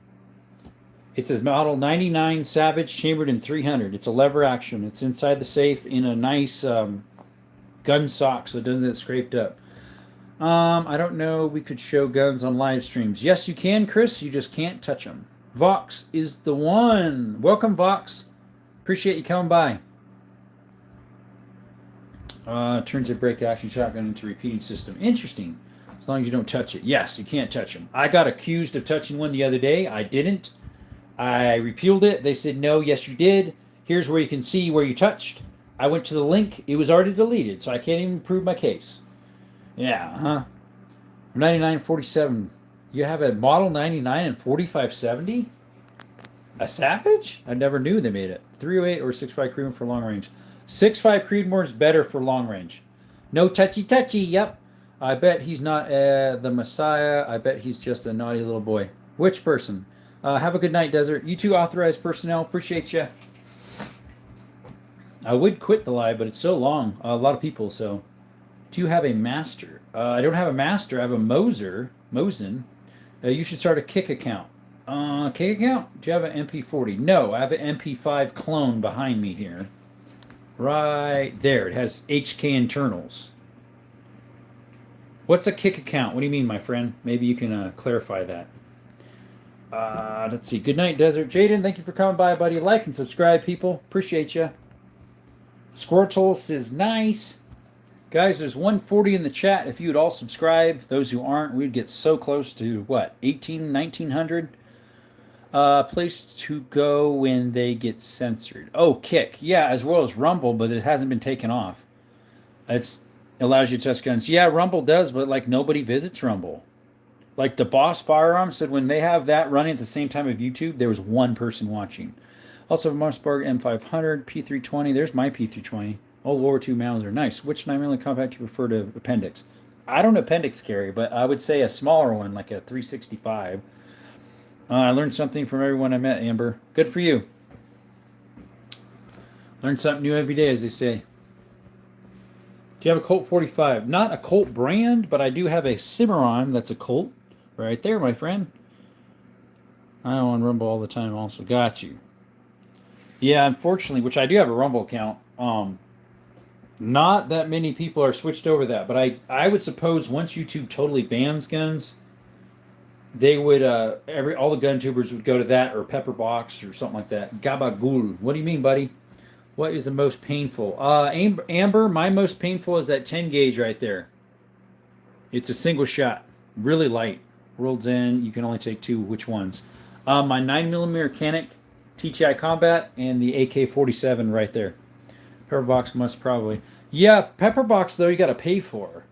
It's a model 99 Savage chambered in 300. It's a lever action. It's inside the safe in a nice gun sock so it doesn't get scraped up. I don't know. We could show guns on live streams. Yes, you can, Chris. You just can't touch them. Vox is the one. Welcome, Vox. Appreciate you coming by. Turns a break action shotgun into repeating system. Interesting. As long as you don't touch it. Yes, you can't touch them. I got accused of touching one the other day. I didn't. I repealed it. They said, no, yes, you did. Here's where you can see where you touched. I went to the link. It was already deleted, so I can't even prove my case. Yeah, huh? 9947. You have a model 99 and 4570? A Savage? I never knew they made it. 308 or 6.5 Creedmoor for long range. 6.5 Creedmoor is better for long range. No touchy. Yep. I bet he's not the Messiah. I bet he's just a naughty little boy. Which person? Have a good night, Desert. You two authorized personnel. Appreciate you. I would quit the live, but it's so long. A lot of people, so. Do you have a master? I don't have a master. I have a Mosin. You should start a Kick account. Kick account? Do you have an MP40? No, I have an MP5 clone behind me here. Right there. It has HK internals. What's a Kick account? What do you mean, my friend? Maybe you can clarify that. Let's see. Good night, Desert. Jaden, thank you for coming by, buddy. Like and subscribe, people. Appreciate you. Squirtle says nice. Guys, there's 140 in the chat. If you would all subscribe, those who aren't, we'd get so close to, what, 1900? Place to go when they get censored. Oh, Kick. Yeah, as well as Rumble, but it hasn't been taken off. It allows you to touch guns. Yeah, Rumble does, but, like, nobody visits Rumble. Like, the boss Firearm said when they have that running at the same time of YouTube, there was one person watching. Also, Mossberg M500, P320. There's my P320. Old War II Mauser. Nice. Which 9mm compact do you prefer to appendix? I don't appendix carry, but I would say a smaller one, like a 365. I learned something from everyone I met, Amber. Good for you. Learn something new every day, as they say. Do you have a Colt 45? Not a Colt brand, but I do have a Cimarron that's a Colt. Right there, my friend. I on Rumble all the time also. Got you. Yeah, unfortunately, which I do have a Rumble account. Not that many people are switched over that, but I would suppose once YouTube totally bans guns, they would all the gun tubers would go to that or Pepperbox or something like that. Gabagool. What do you mean, buddy? What is the most painful? Amber, my most painful is that 10 gauge right there. It's a single shot, really light. World's End, you can only take two. Which ones? My 9mm Mechanic TTI Combat and the AK-47 right there. Pepperbox must probably. Yeah, Pepperbox, though, you got to pay for.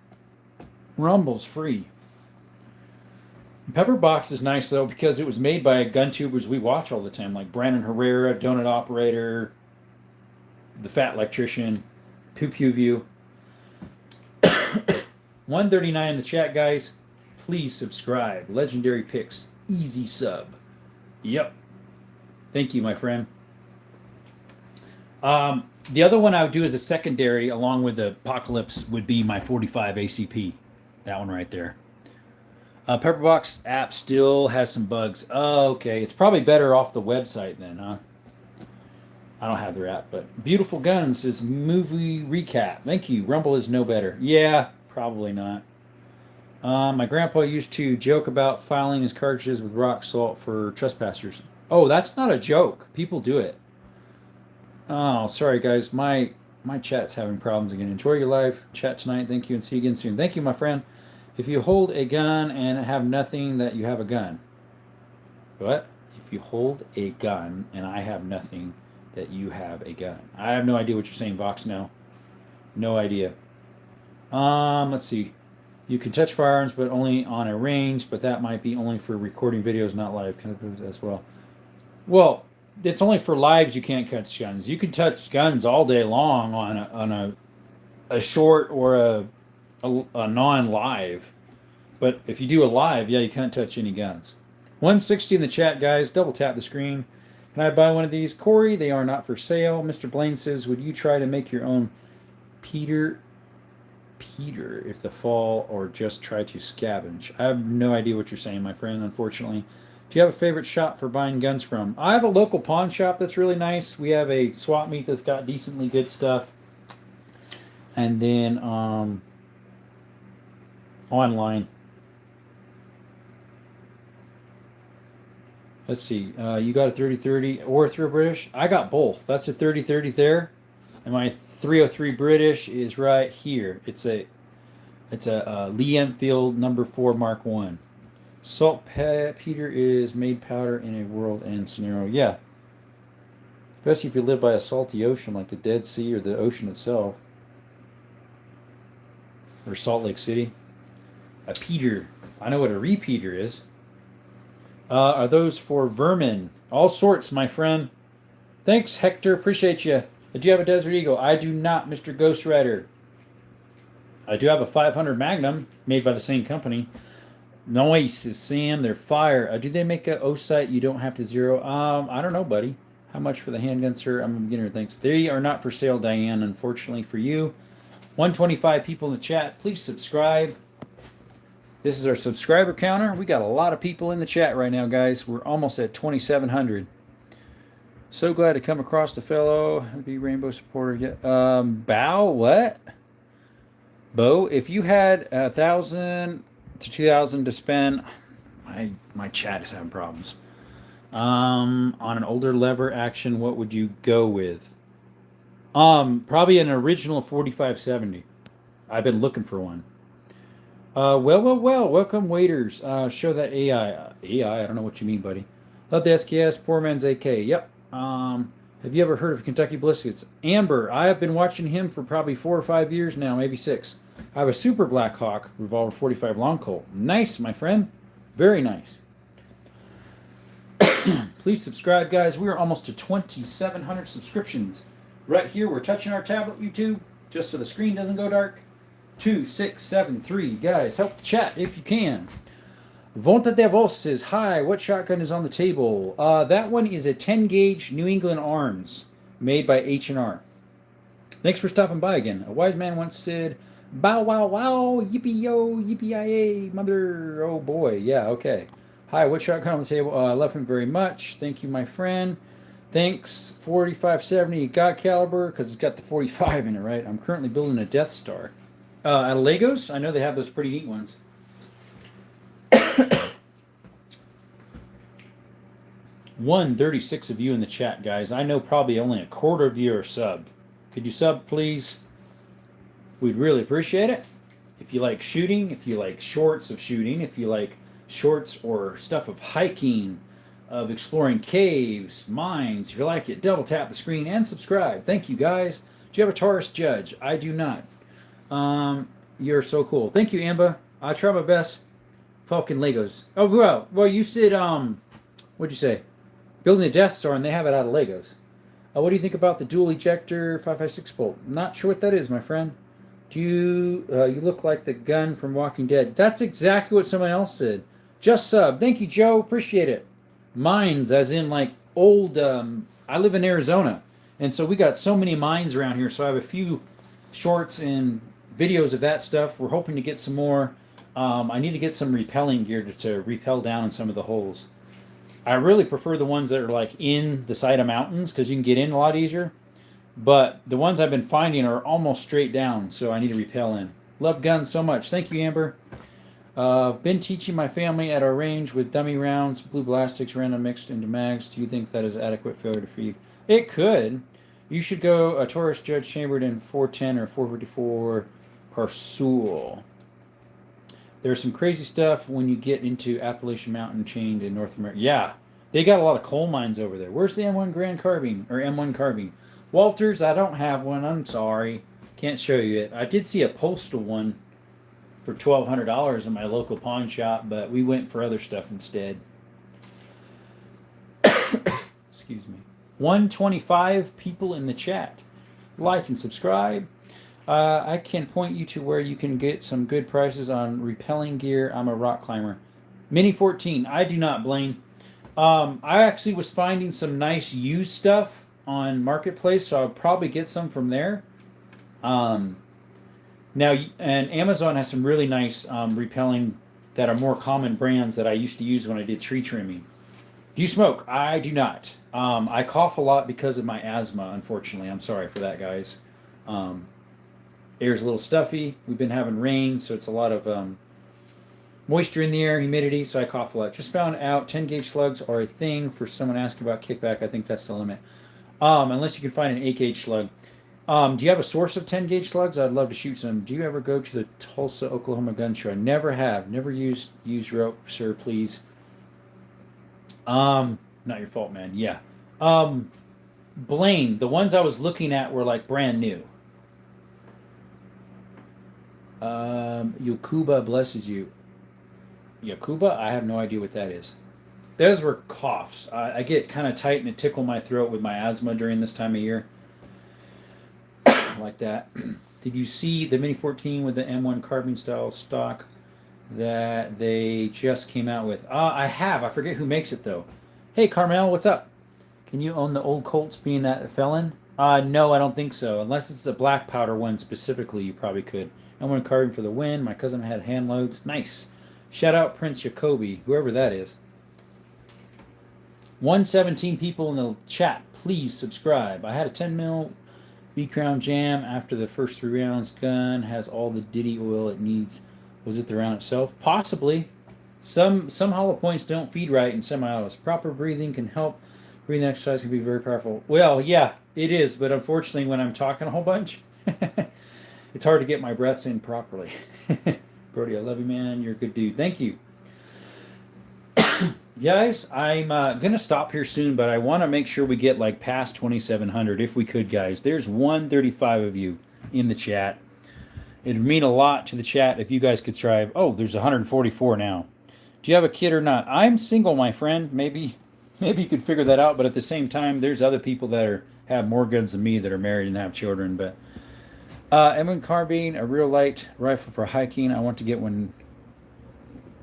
Rumble's free. Pepperbox is nice, though, because it was made by gun tubers we watch all the time, like Brandon Herrera, Donut Operator, The Fat Electrician, Pew Pew View. 139 in the chat, guys. Please subscribe. Legendary Picks. Easy sub. Yep. Thank you, my friend. The other one I would do as a secondary, along with the Apocalypse, would be my 45 ACP. That one right there. Pepperbox app still has some bugs. Oh, okay. It's probably better off the website then, huh? I don't have their app, but Beautiful Guns is movie recap. Thank you. Rumble is no better. Yeah, probably not. My grandpa used to joke about filing his cartridges with rock salt for trespassers. Oh, that's not a joke. People do it. Oh, sorry guys. My chat's having problems again. Enjoy your live chat tonight. Thank you, and see you again soon. Thank you, my friend. If you hold a gun and have nothing, that you have a gun. What? If you hold a gun and I have nothing, that you have a gun. I have no idea what you're saying, Vox. No, no idea. Let's see. You can touch firearms, but only on a range. But that might be only for recording videos, not live kind of as well. Well, it's only for lives you can't touch guns. You can touch guns all day long on a short or a non-live. But if you do a live, yeah, you can't touch any guns. 160 in the chat, guys. Double tap the screen. Can I buy one of these? Corey, they are not for sale. Mr. Blaine says, would you try to make your own Peter if the fall, or just try to scavenge? I have no idea what you're saying, my friend, unfortunately. Do you have a favorite shop for buying guns from? I have a local pawn shop that's really nice. We have a swap meet that's got decently good stuff. And then online. Let's see. You got a 30-30 or through a British? I got both. That's a 30-30 there. And my 303 British is right here. It's a Lee Enfield number 4 Mark 1. Saltpeter is made powder in a world end scenario. Yeah. Especially if you live by a salty ocean like the Dead Sea or the ocean itself. Or Salt Lake City. A peter. I know what a repeater is. Are those for vermin? All sorts, my friend. Thanks, Hector. Appreciate you. Do you have a Desert Eagle? I do not, Mr. Ghost Rider. I do have a 500 Magnum made by the same company. Noise is Sam. They're fire. Do they make a O-sight you don't have to zero? I don't know, buddy. How much for the handgun, sir? I'm a beginner. Thanks. They are not for sale, Diane, unfortunately for you. 125 people in the chat. Please subscribe. This is our subscriber counter. We got a lot of people in the chat right now, guys. We're almost at 2,700. So glad to come across the fellow. Be Rainbow supporter. Yeah. Bow, what? Bo, if you had 1,000 to 2,000 to spend, my chat is having problems. On an older lever action, what would you go with? Probably an original 4570. I've been looking for one. Well. Welcome, waiters. Show that AI. AI, I don't know what you mean, buddy. Love the SKS, poor man's AK. Yep. Have you ever heard of Kentucky Ballistics? Amber, I have been watching him for probably 4 or 5 years now, maybe 6. I have a Super Black Hawk Revolver 45 Long Colt. Nice, my friend. Very nice. Please subscribe, guys. We are almost to 2,700 subscriptions. Right here, we're touching our tablet, YouTube, just so the screen doesn't go dark. 2673. Guys, help the chat if you can. Vonta Devos says, hi, what shotgun is on the table? That one is a 10-gauge New England Arms made by H&R. Thanks for stopping by again. A wise man once said, bow wow wow, yippee-yo, yippee-yi-yay, mother, oh boy. Yeah, okay. Hi, what shotgun on the table? I love him very much. Thank you, my friend. Thanks, 4570. Got caliber, because it's got the 45 in it, right? I'm currently building a Death Star. Out of Legos? I know they have those pretty neat ones. 136 of you in the chat, guys. I know probably only a quarter of you are subbed. Could you sub, please? We'd really appreciate it. If you like shooting, if you like shorts of shooting, if you like shorts or stuff of hiking, of exploring caves, mines, if you like it, double tap the screen and subscribe. Thank you, guys. Do you have a Taurus Judge? I do not. You're so cool. Thank you, Amba. I try my best. Falcon Legos. Oh, well, you said, what'd you say? Building a Death Star, and they have it out of Legos. What do you think about the dual ejector 5.56 bolt? Not sure what that is, my friend. Do you, you look like the gun from Walking Dead. That's exactly what someone else said. Just sub. Thank you, Joe. Appreciate it. Mines, as in like old, I live in Arizona, and so we got so many mines around here, so I have a few shorts and videos of that stuff. We're hoping to get some more. I need to get some repelling gear to repel down in some of the holes. I really prefer the ones that are like in the side of mountains because you can get in a lot easier. But the ones I've been finding are almost straight down, so I need to repel in. Love guns so much. Thank you, Amber. Been teaching my family at our range with dummy rounds, blue blastics, random mixed into mags. Do you think that is adequate failure to feed? It could. You should go a Taurus Judge chambered in 410 or 454 Carsool. There's some crazy stuff when you get into Appalachian Mountain chained in North America. Yeah, they got a lot of coal mines over there. Where's the M1 Grand Carbine or M1 Carbine? Walters, I don't have one. I'm sorry. Can't show you it. I did see a postal one for $1,200 in my local pawn shop, but we went for other stuff instead. Excuse me. 125 people in the chat. Like and subscribe. I can point you to where you can get some good prices on repelling gear. I'm a rock climber. Mini 14. I do not blame. I actually was finding some nice used stuff on Marketplace, so I'll probably get some from there. Now, and Amazon has some really nice repelling that are more common brands that I used to use when I did tree trimming. Do you smoke? I do not. I cough a lot because of my asthma, unfortunately. I'm sorry for that, guys. Air's a little stuffy. We've been having rain, so it's a lot of moisture in the air, humidity, so I cough a lot. Just found out 10 gauge slugs are a thing for someone asking about kickback. I think that's the limit. Unless you can find an 8 gauge slug. Do you have a source of 10 gauge slugs? I'd love to shoot some. Do you ever go to the Tulsa, Oklahoma gun show? I never have. Never used rope, sir, please. Not your fault, man. Yeah. Blaine, the ones I was looking at were like brand new. Yakuba blesses you. Yakuba? I have no idea what that is. Those were coughs. I get kind of tight and it tickle my throat with my asthma during this time of year. Like that. Did you see the Mini 14 with the M1 carbine style stock that they just came out with? I have. I forget who makes it though. Hey Carmel, what's up? Can you own the old Colts being that felon? No, I don't think so. Unless it's a black powder one specifically, you probably could. M1 carbine for the win. My cousin had hand loads. Nice. Shout out Prince Jacoby, whoever that is. 117 people in the chat. Please subscribe. I had a 10 mil V-Crown Jam after the first 3 rounds. Gun has all the Diddy oil it needs. Was it the round itself? Possibly. Some hollow points don't feed right in semi-autos. Proper breathing can help. Breathing exercise can be very powerful. Well, yeah, it is. But unfortunately, when I'm talking a whole bunch, it's hard to get my breaths in properly. Brody, I love you, man. You're a good dude. Thank you. Guys, I'm going to stop here soon, but I want to make sure we get like past 2,700 if we could, guys. There's 135 of you in the chat. It'd mean a lot to the chat if you guys could strive. Oh, there's 144 now. Do you have a kid or not? I'm single, my friend. Maybe you could figure that out, but at the same time, there's other people that have more guns than me that are married and have children. But M1 carbine, a real light rifle for hiking. I want to get one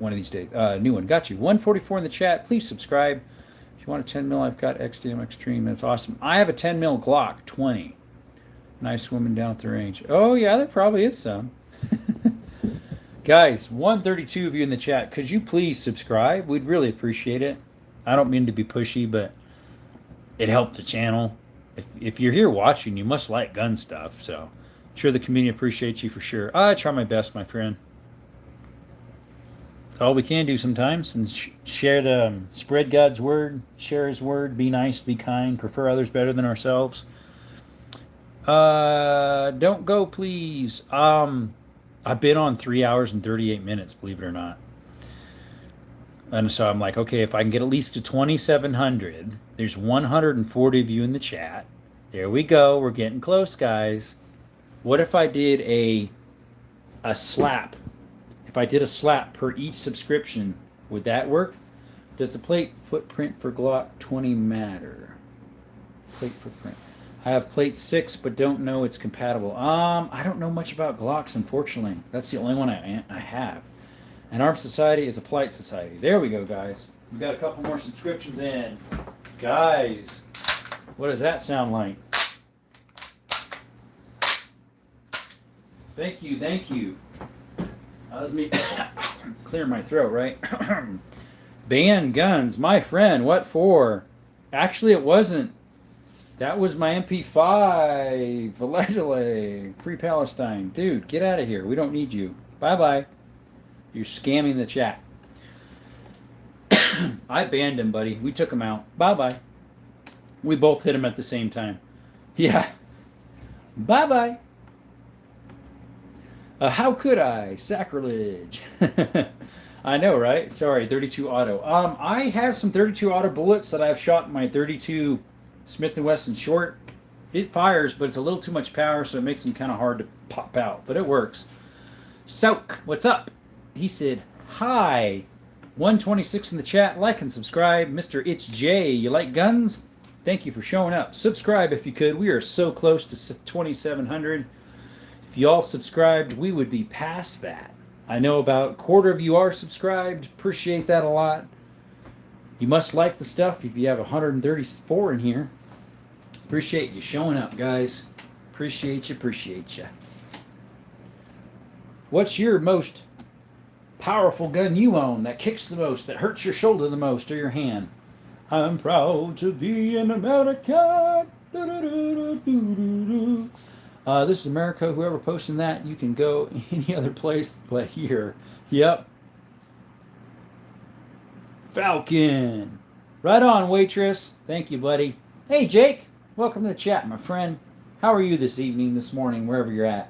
of these days. New one. Got you. 144 in the chat. Please subscribe. If you want a 10 mil, I've got XDM Extreme. That's awesome. I have a 10 mil Glock 20. Nice woman down at the range. Oh, yeah, there probably is some. Guys, 132 of you in the chat. Could you please subscribe? We'd really appreciate it. I don't mean to be pushy, but it helped the channel. If you're here watching, you must like gun stuff. So I'm sure the community appreciates you for sure. I try my best, my friend. It's all we can do sometimes, and spread God's word, share His word, be nice, be kind, prefer others better than ourselves. Don't go, please. I've been on 3 hours and 38 minutes, believe it or not. And so I'm like, okay, if I can get at least to 2,700, there's 140 of you in the chat. There we go. We're getting close, guys. What if I did a slap? If I did a slap per each subscription, would that work? Does the plate footprint for Glock 20 matter? Plate footprint. I have plate 6, but don't know it's compatible. I don't know much about Glocks, unfortunately. That's the only one I have. An Armed Society is a polite society. There we go, guys. We got a couple more subscriptions in. Guys, what does that sound like? Thank you, thank you. That was me clearing my throat, right? Ban guns, my friend. What for? Actually, it wasn't. That was my MP5. Allegedly. Free Palestine. Dude, get out of here. We don't need you. Bye-bye. You're scamming the chat. I banned him, buddy. We took him out. Bye-bye. We both hit him at the same time. Yeah. Bye-bye. How could I? Sacrilege. I know, right? Sorry, 32 auto. I have some 32 auto bullets that I've shot in my 32 Smith & Wesson short. It fires, but it's a little too much power, so it makes them kind of hard to pop out. But it works. Soak, what's up? He said, hi. 126 in the chat. Like and subscribe. Mr. It's J. You like guns? Thank you for showing up. Subscribe if you could. We are so close to 2,700. If you all subscribed, we would be past that. I know about a quarter of you are subscribed. Appreciate that a lot. You must like the stuff if you have 134 in here. Appreciate you showing up, guys. Appreciate you. What's your most powerful gun you own that kicks the most, that hurts your shoulder the most, or your hand? I'm proud to be an American. This is America. Whoever posting that, you can go any other place but here. Yep. Falcon. Right on, waitress. Thank you, buddy. Hey, Jake. Welcome to the chat, my friend. How are you this evening, this morning, wherever you're at?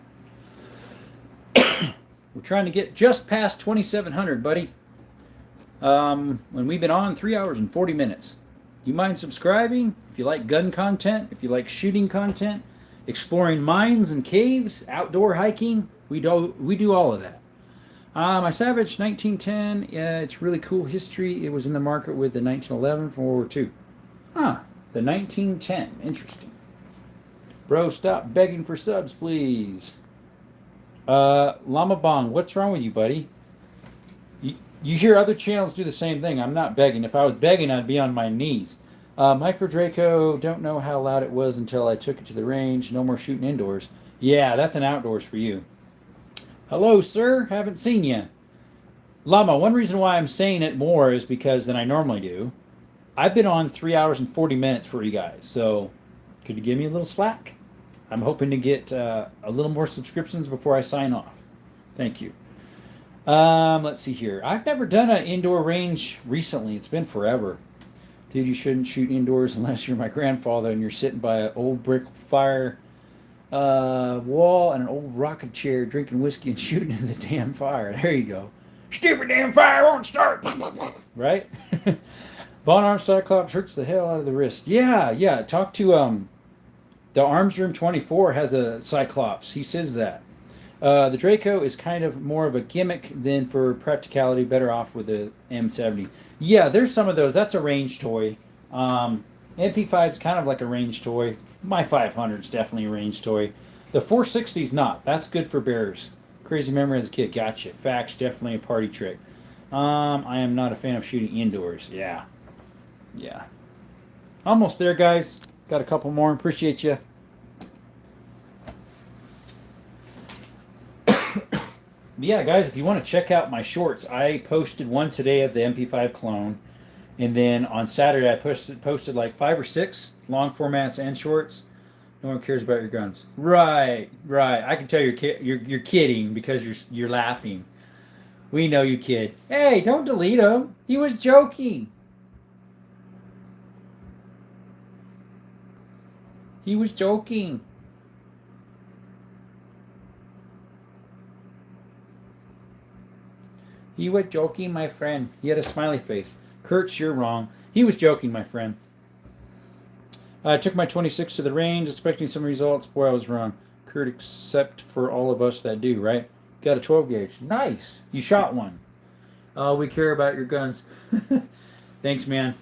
We're trying to get just past 2,700, buddy. When we've been on 3 hours and 40 minutes. You mind subscribing? If you like gun content, if you like shooting content, exploring mines and caves, outdoor hiking, we do all of that. My Savage 1910, it's really cool history. It was in the market with the 1911 from World War II. Huh, the 1910, interesting. Bro, stop begging for subs, please. Llama Bong, what's wrong with you, buddy? You hear other channels do the same thing. I'm not begging. If I was begging, I'd be on my knees. Micro Draco, don't know how loud it was until I took it to the range. No more shooting indoors. Yeah, that's an outdoors for you. Hello, sir. Haven't seen you. Llama, one reason why I'm saying it more is because than I normally do. I've been on 3 hours and 40 minutes for you guys, so could you give me a little slack? I'm hoping to get a little more subscriptions before I sign off. Thank you. Let's see here. I've never done an indoor range recently. It's been forever. Dude, you shouldn't shoot indoors unless you're my grandfather and you're sitting by an old brick fire wall and an old rocking chair drinking whiskey and shooting in the damn fire. There you go. Stupid damn fire won't start. Right? Bone arm cyclops hurts the hell out of the wrist. Yeah. Talk to the Arms Room 24 has a cyclops. He says that. The Draco is kind of more of a gimmick than for practicality. Better off with the M70. Yeah, there's some of those. That's a range toy. MP5 is kind of like a range toy. My 500 is definitely a range toy. The 460 is not. That's good for bears. Crazy memory as a kid. Gotcha. Facts, definitely a party trick. I am not a fan of shooting indoors. Yeah. Almost there, guys. Got a couple more. Appreciate you. Yeah, guys, if you want to check out my shorts, I posted one today of the MP5 clone. And then on Saturday, I posted like 5 or 6 long formats and shorts. No one cares about your guns. Right. I can tell you're kidding because you're laughing. We know you kid. Hey, don't delete him. He was joking. He was joking. He was joking, my friend. He had a smiley face. Kurtz, you're wrong. He was joking, my friend. I took my 26 to the range, expecting some results. Boy, I was wrong. Kurt, except for all of us that do, right? Got a 12 gauge. Nice. You shot one. We care about your guns. Thanks, man.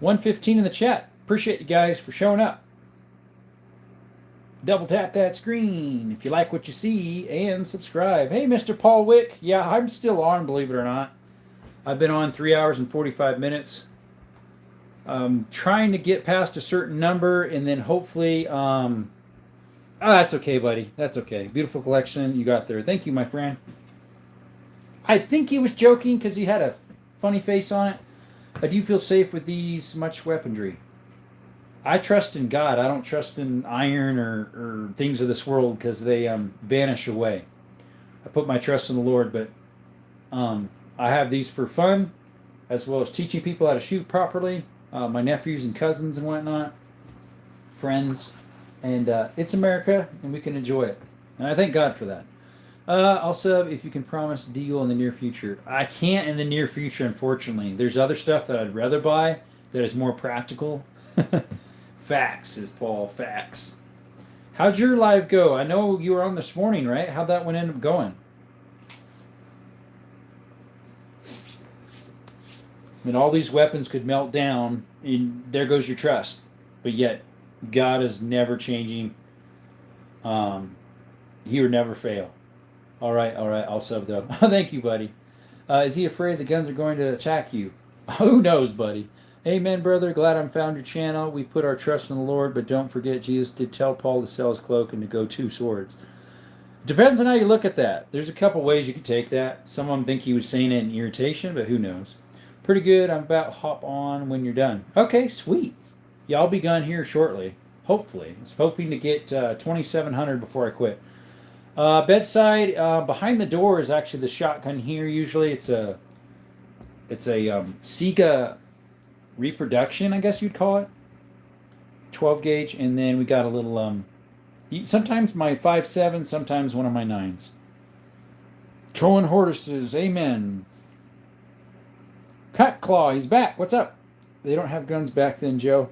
115 in the chat. Appreciate you guys for showing up. Double tap that screen if you like what you see and subscribe. Hey, Mr. Paul Wick. Yeah, I'm still on, believe it or not. I've been on 3 hours and 45 minutes. Trying to get past a certain number and then hopefully... that's okay, buddy. That's okay. Beautiful collection you got there. Thank you, my friend. I think he was joking because he had a funny face on it. I do feel safe with these much weaponry. I trust in God. I don't trust in iron or things of this world because they vanish away. I put my trust in the Lord, but I have these for fun as well as teaching people how to shoot properly. My nephews and cousins and whatnot. Friends. And it's America, and we can enjoy it. And I thank God for that. Also, if you can promise a deal in the near future. I can't in the near future, unfortunately. There's other stuff that I'd rather buy that is more practical. Facts, says Paul. Facts. How'd your live go? I know you were on this morning, right? How'd that one end up going? And all these weapons could melt down, and there goes your trust. But yet, God is never changing. He would never fail. All right, I'll sub though. Thank you, buddy. Is he afraid the guns are going to attack you? Who knows, buddy? Amen, brother. Glad I found your channel. We put our trust in the Lord, but don't forget Jesus did tell Paul to sell his cloak and to go 2 swords. Depends on how you look at that. There's a couple ways you could take that. Some of them think he was saying it in irritation, but who knows? Pretty good. I'm about to hop on when you're done. Okay, sweet. Yeah, I'll be done here shortly. Hopefully. I was hoping to get 2,700 before I quit. Bedside, behind the door is actually the shotgun here. Usually it's a Sega reproduction, I guess you'd call it. 12 gauge, and then we got a little sometimes my 5.7, sometimes one of my 9s. Cohen Hortices, amen. Cut Claw, he's back. What's up? They don't have guns back then, Joe.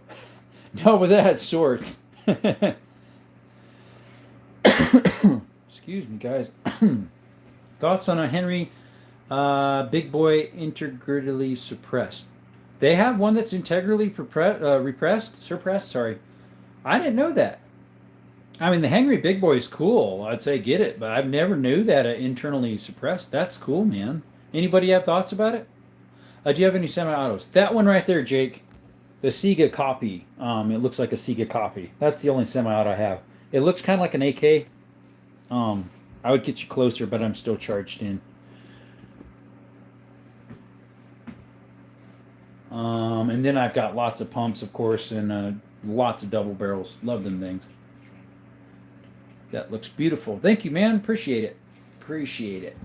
No, but they had swords. Excuse me, guys. Thoughts on a Henry Big Boy integrally suppressed? They have one that's integrally suppressed. Sorry, I didn't know that. I mean, the Henry Big Boy is cool. I'd say get it, but I've never knew that internally suppressed. That's cool, man. Anybody have thoughts about it? Do you have any semi-autos? That one right there, Jake. The Sega copy. It looks like a Sega copy. That's the only semi-auto I have. It looks kind of like an AK. I would get you closer, but I'm still charged in. And then I've got lots of pumps, of course, and lots of double barrels. Love them things. That looks beautiful. Thank you, man. Appreciate it. Appreciate it.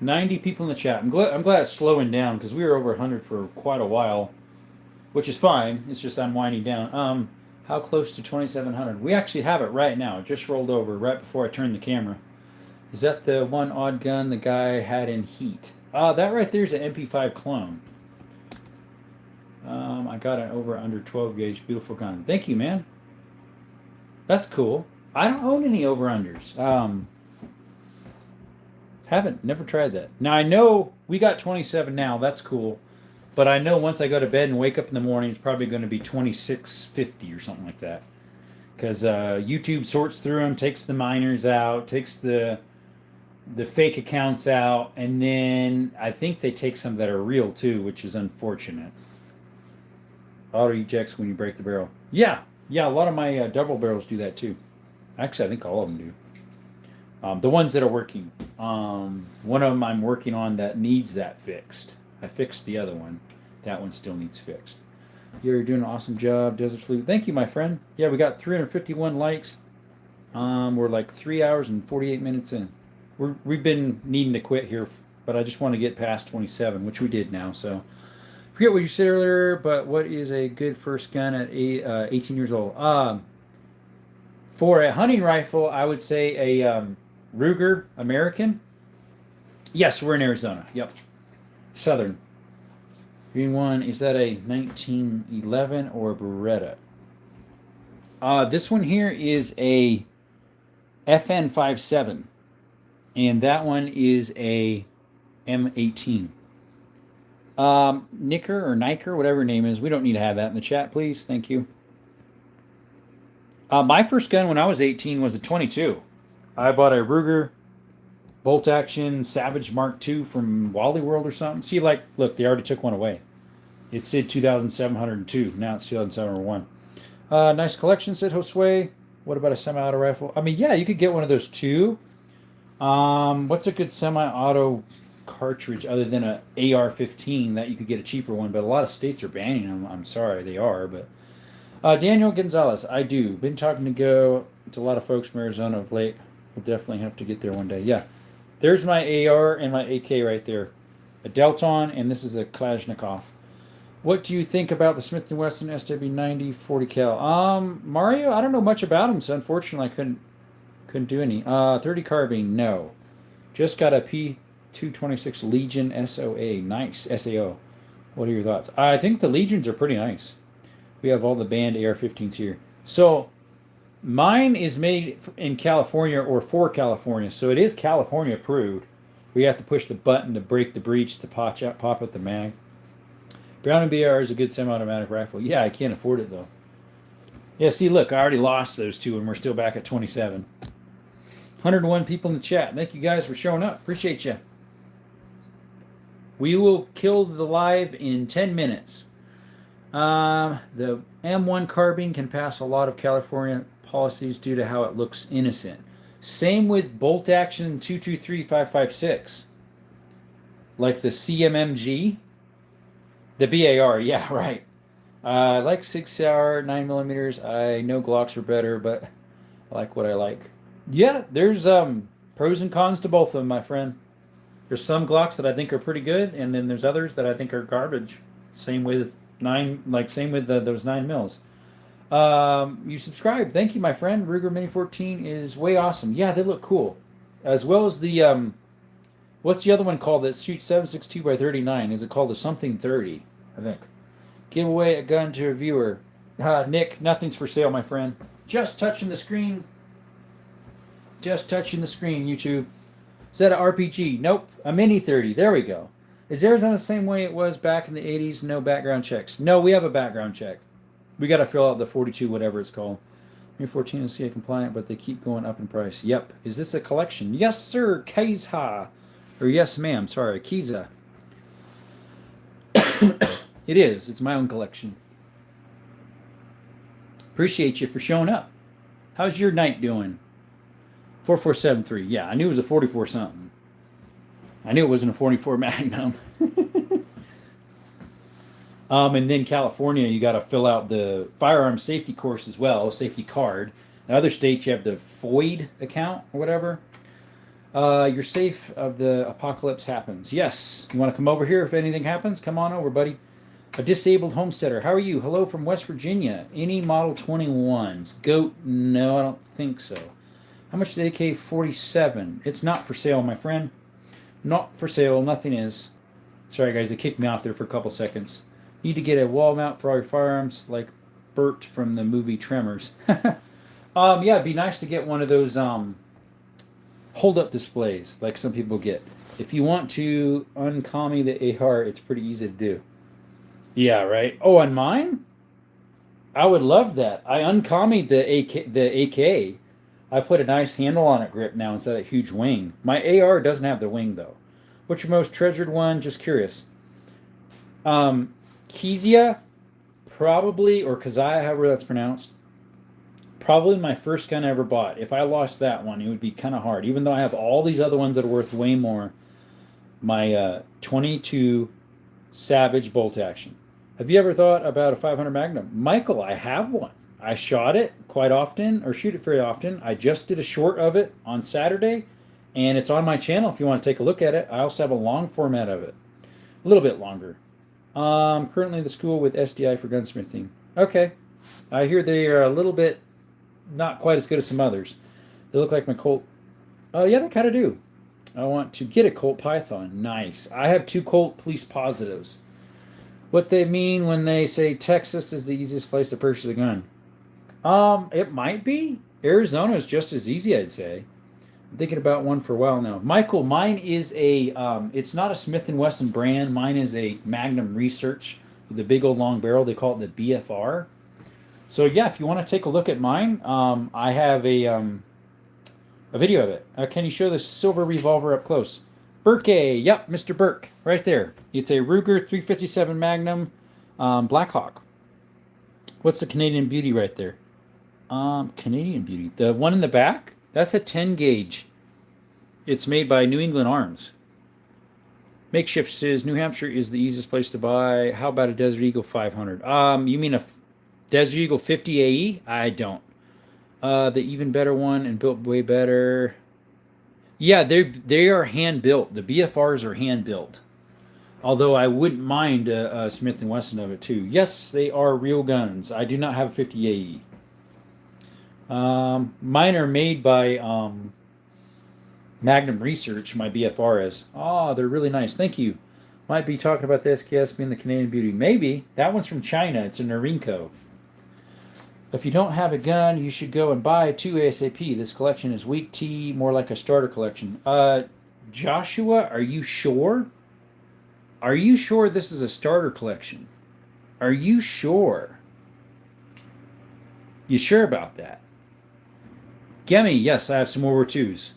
$90 people in the chat. I'm glad it's slowing down because we were over 100 for quite a while, which is fine. It's just I'm winding down. How close to 2,700? We actually have it right now. It just rolled over right before I turned the camera. Is that the one odd gun the guy had in heat? That right there is an MP5 clone. I got an over under 12 gauge. Beautiful gun. Thank you, man. That's cool. I don't own any over unders. Never tried that. Now I know we got 27 now. That's cool. But I know once I go to bed and wake up in the morning, it's probably going to be 2650 or something like that. Because YouTube sorts through them, takes the minors out, takes the fake accounts out, and then I think they take some that are real too, which is unfortunate. Auto ejects when you break the barrel. Yeah, a lot of my double barrels do that too. Actually, I think all of them do. The ones that are working. One of them I'm working on that needs that fixed. I fixed the other one. That one still needs fixed. You're doing an awesome job, Desert Sleuth. Thank you, my friend. Yeah, we got 351 likes. We're like 3 hours and 48 minutes in. We've been needing to quit here, but I just want to get past 27, which we did now. So, forget what you said earlier, but what is a good first gun at 18 years old? For a hunting rifle, I would say a Ruger American. Yes, we're in Arizona. Yep. Southern. Green one, is that a 1911 or a Beretta? This one here is a FN57. And that one is a M18. Nicker, whatever her name is. We don't need to have that in the chat, please. Thank you. My first gun when I was 18 was a 22. I bought a Ruger bolt action Savage Mark II from Wally World or something. See, look, they already took one away. It said 2,702. Now it's 2,701. Nice collection, said Josue. What about a semi-auto rifle? I mean, yeah, you could get one of those too. What's a good semi-auto cartridge other than a AR-15 that you could get a cheaper one? But a lot of states are banning them. I'm sorry, they are. But Daniel Gonzalez, I do. Been talking to a lot of folks from Arizona of late. We'll definitely have to get there one day. Yeah. There's my AR and my AK right there. a Delton, and this is a Kalashnikov. What do you think about the Smith & Wesson SW90 40 cal? Mario, I don't know much about them, so unfortunately I couldn't do any. 30 carbine, no. Just got a P226 Legion SOA. Nice. SAO. What are your thoughts? I think the Legions are pretty nice. We have all the banned AR-15s here. So, mine is made in California or for California, so it is California approved. We have to push the button to break the breech to pop out the mag. Brown and BR is a good semi-automatic rifle. Yeah, I can't afford it though. Yeah, see, look, I already lost those two, and we're still back at 27. 101 people in the chat. Thank you guys for showing up. Appreciate you. We will kill the live in 10 minutes. The M1 carbine can pass a lot of California policies due to how it looks innocent. Same with bolt action 223-556. Like the CMMG. The BAR, yeah, right. I like 6-hour, 9mm. I know Glocks are better, but I like what I like. Yeah, there's pros and cons to both of them, my friend. There's some Glocks that I think are pretty good, and then there's others that I think are garbage. Same with those 9mm. You subscribe. Thank you, my friend. Ruger Mini 14 is way awesome. Yeah, they look cool. As well as the what's the other one called that shoots 7.62 by 39? Is it called a something 30? I think. Give away a gun to a viewer. Nick, nothing's for sale, my friend. Just touching the screen. Just touching the screen, YouTube. Is that an RPG? Nope. A Mini 30. There we go. Is Arizona the same way it was back in the 80s? No background checks. No, we have a background check. We got to fill out the 42, whatever it's called. Mini 14 is CA compliant, but they keep going up in price. Yep. Is this a collection? Yes, sir. Kaiza. Or yes, ma'am. Sorry. Kiza. It is. It's my own collection. Appreciate you for showing up. How's your night doing? 4473. Yeah, I knew it was a 44 something. I knew it wasn't a 44 Magnum. And then California, you got to fill out the firearm safety course as well, safety card. In other states, you have the FOID account or whatever. You're safe of the apocalypse happens. Yes. You want to come over here if anything happens? Come on over, buddy. A disabled homesteader. How are you? Hello from West Virginia. Any Model 21s? GOAT? No, I don't think so. How much is the AK-47? It's not for sale, my friend. Not for sale. Nothing is. Sorry, guys. They kicked me off there for a couple seconds. Need to get a wall mount for all your firearms, like Bert from the movie Tremors. Yeah, it'd be nice to get one of those hold-up displays, like some people get. If you want to uncommie the AR, it's pretty easy to do. Yeah, right. Oh, on mine? I would love that. I uncommied the AK. I put a nice handle on it grip now instead of a huge wing. My AR doesn't have the wing, though. What's your most treasured one? Just curious. Kizia, probably, or Kazaya, however that's pronounced. Probably my first gun I ever bought. If I lost that one, it would be kind of hard. Even though I have all these other ones that are worth way more. My 22 Savage bolt action. Have you ever thought about a 500 Magnum? Michael, I have one. I shot it quite often, or shoot it very often. I just did a short of it on Saturday, and it's on my channel if you want to take a look at it. I also have a long format of it. A little bit longer. Currently the school with SDI for gunsmithing. Okay. I hear they are a little bit not quite as good as some others. They look like my Colt. Oh, yeah, they kind of do. I want to get a Colt Python. Nice. I have 2 Colt Police Positives. What they mean when they say Texas is the easiest place to purchase a gun. It might be. Arizona is just as easy, I'd say. I'm thinking about one for a while now. Michael, mine is a, it's not a Smith & Wesson brand. Mine is a Magnum Research with a big old long barrel. They call it the BFR. So yeah, if you want to take a look at mine, I have a video of it. Can you show the silver revolver up close? Burke, yep, Mr. Burke, right there. It's a Ruger 357 Magnum Blackhawk. What's the Canadian Beauty right there? Canadian Beauty. The one in the back? That's a 10 gauge. It's made by New England Arms. Makeshift says New Hampshire is the easiest place to buy. How about a Desert Eagle 500? You mean a Desert Eagle 50 AE? I don't. The even better one and built way better. Yeah, they are hand built. The BFRs are hand built. Although I wouldn't mind a Smith & Wesson of it too. Yes, they are real guns. I do not have a 50 AE. Mine are made by Magnum Research, my BFR is. Oh, they're really nice. Thank you. Might be talking about the SKS being the Canadian Beauty. Maybe. That one's from China. It's a Norinco. If you don't have a gun, you should go and buy two ASAP. This collection is weak tea, more like a starter collection. Joshua, are you sure? Are you sure this is a starter collection? Are you sure? You sure about that? Gemi, yes, I have some World War IIs.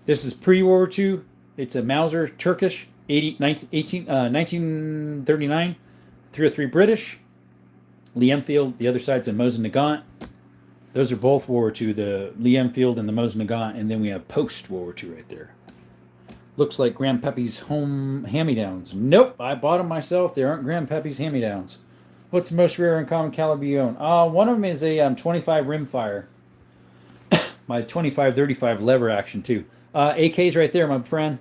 This is pre-World War II. It's a Mauser Turkish, 1939, 303 British. Lee Enfield, the other side's a Mosin Nagant. Those are both World War II, the Lee Enfield and the Mosin Nagant, and then we have post-World War II right there. Looks like Grandpappy's home hand-me-downs. Nope, I bought them myself. They aren't Grandpappy's hand-me-downs. What's the most rare and common caliber you own? One of them is a 25 rimfire. My 25-35 lever action, too. AK's right there, my friend.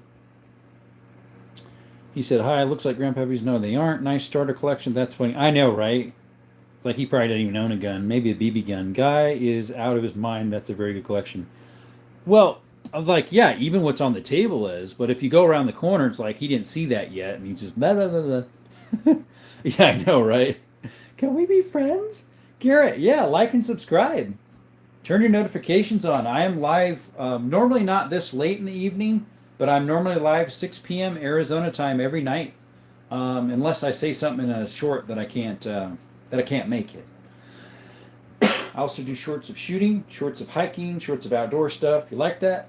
He said, hi, looks like Grandpappy's. No, they aren't. Nice starter collection. That's funny. I know, right? Like, he probably didn't even own a gun. Maybe a BB gun. Guy is out of his mind. That's a very good collection. Well, like, yeah, even what's on the table is. But if you go around the corner, it's like he didn't see that yet. And he just, blah, blah, blah, blah. Yeah, I know, right? Can we be friends? Garrett, yeah, like and subscribe. Turn your notifications on. I am live, normally not this late in the evening, but I'm normally live 6 p.m. Arizona time every night, unless I say something in a short that I can't make it. I also do shorts of shooting, shorts of hiking, shorts of outdoor stuff. You like that?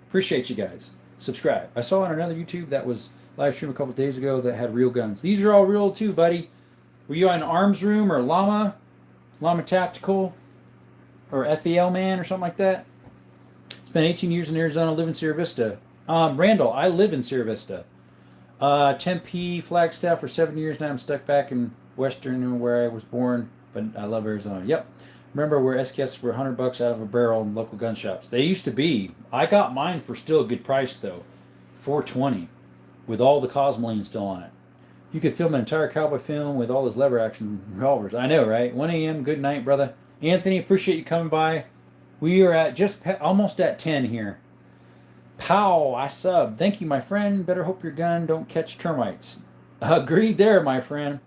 Appreciate you guys. Subscribe. I saw on another YouTube that was live stream a couple days ago that had real guns. These are all real too, buddy. Were you on Arms Room or Llama Tactical? Or FEL Man or something like that. Spent 18 years in Arizona, live in Sierra Vista. Randall, I live in Sierra Vista. Tempe, Flagstaff for 7 years now. I'm stuck back in Western where I was born, but I love Arizona. Yep. Remember where SKS were $100 out of a barrel in local gun shops. They used to be. I got mine for still a good price though. $420 with all the Cosmoline still on it. You could film an entire cowboy film with all his lever action revolvers. I know, right? 1 a.m. Good night, brother. Anthony, appreciate you coming by. We are at just almost at 10 here. Pow, I sub. Thank you, my friend. Better hope your gun don't catch termites. Agreed there, my friend.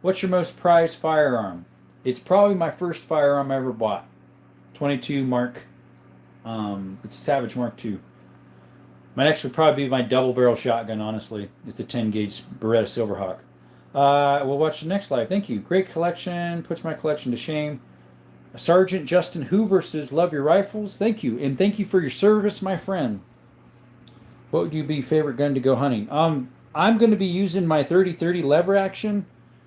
What's your most prized firearm? It's probably my first firearm I ever bought. 22 Mark. It's Savage Mark II. My next would probably be my double barrel shotgun, honestly. It's a 10 gauge Beretta Silverhawk. We'll watch the next live. Thank you. Great collection. Puts my collection to shame. Sergeant Justin Hoover says, love your rifles. Thank you. And thank you for your service, my friend. What would you be favorite gun to go hunting? I'm going to be using my 30-30 lever action,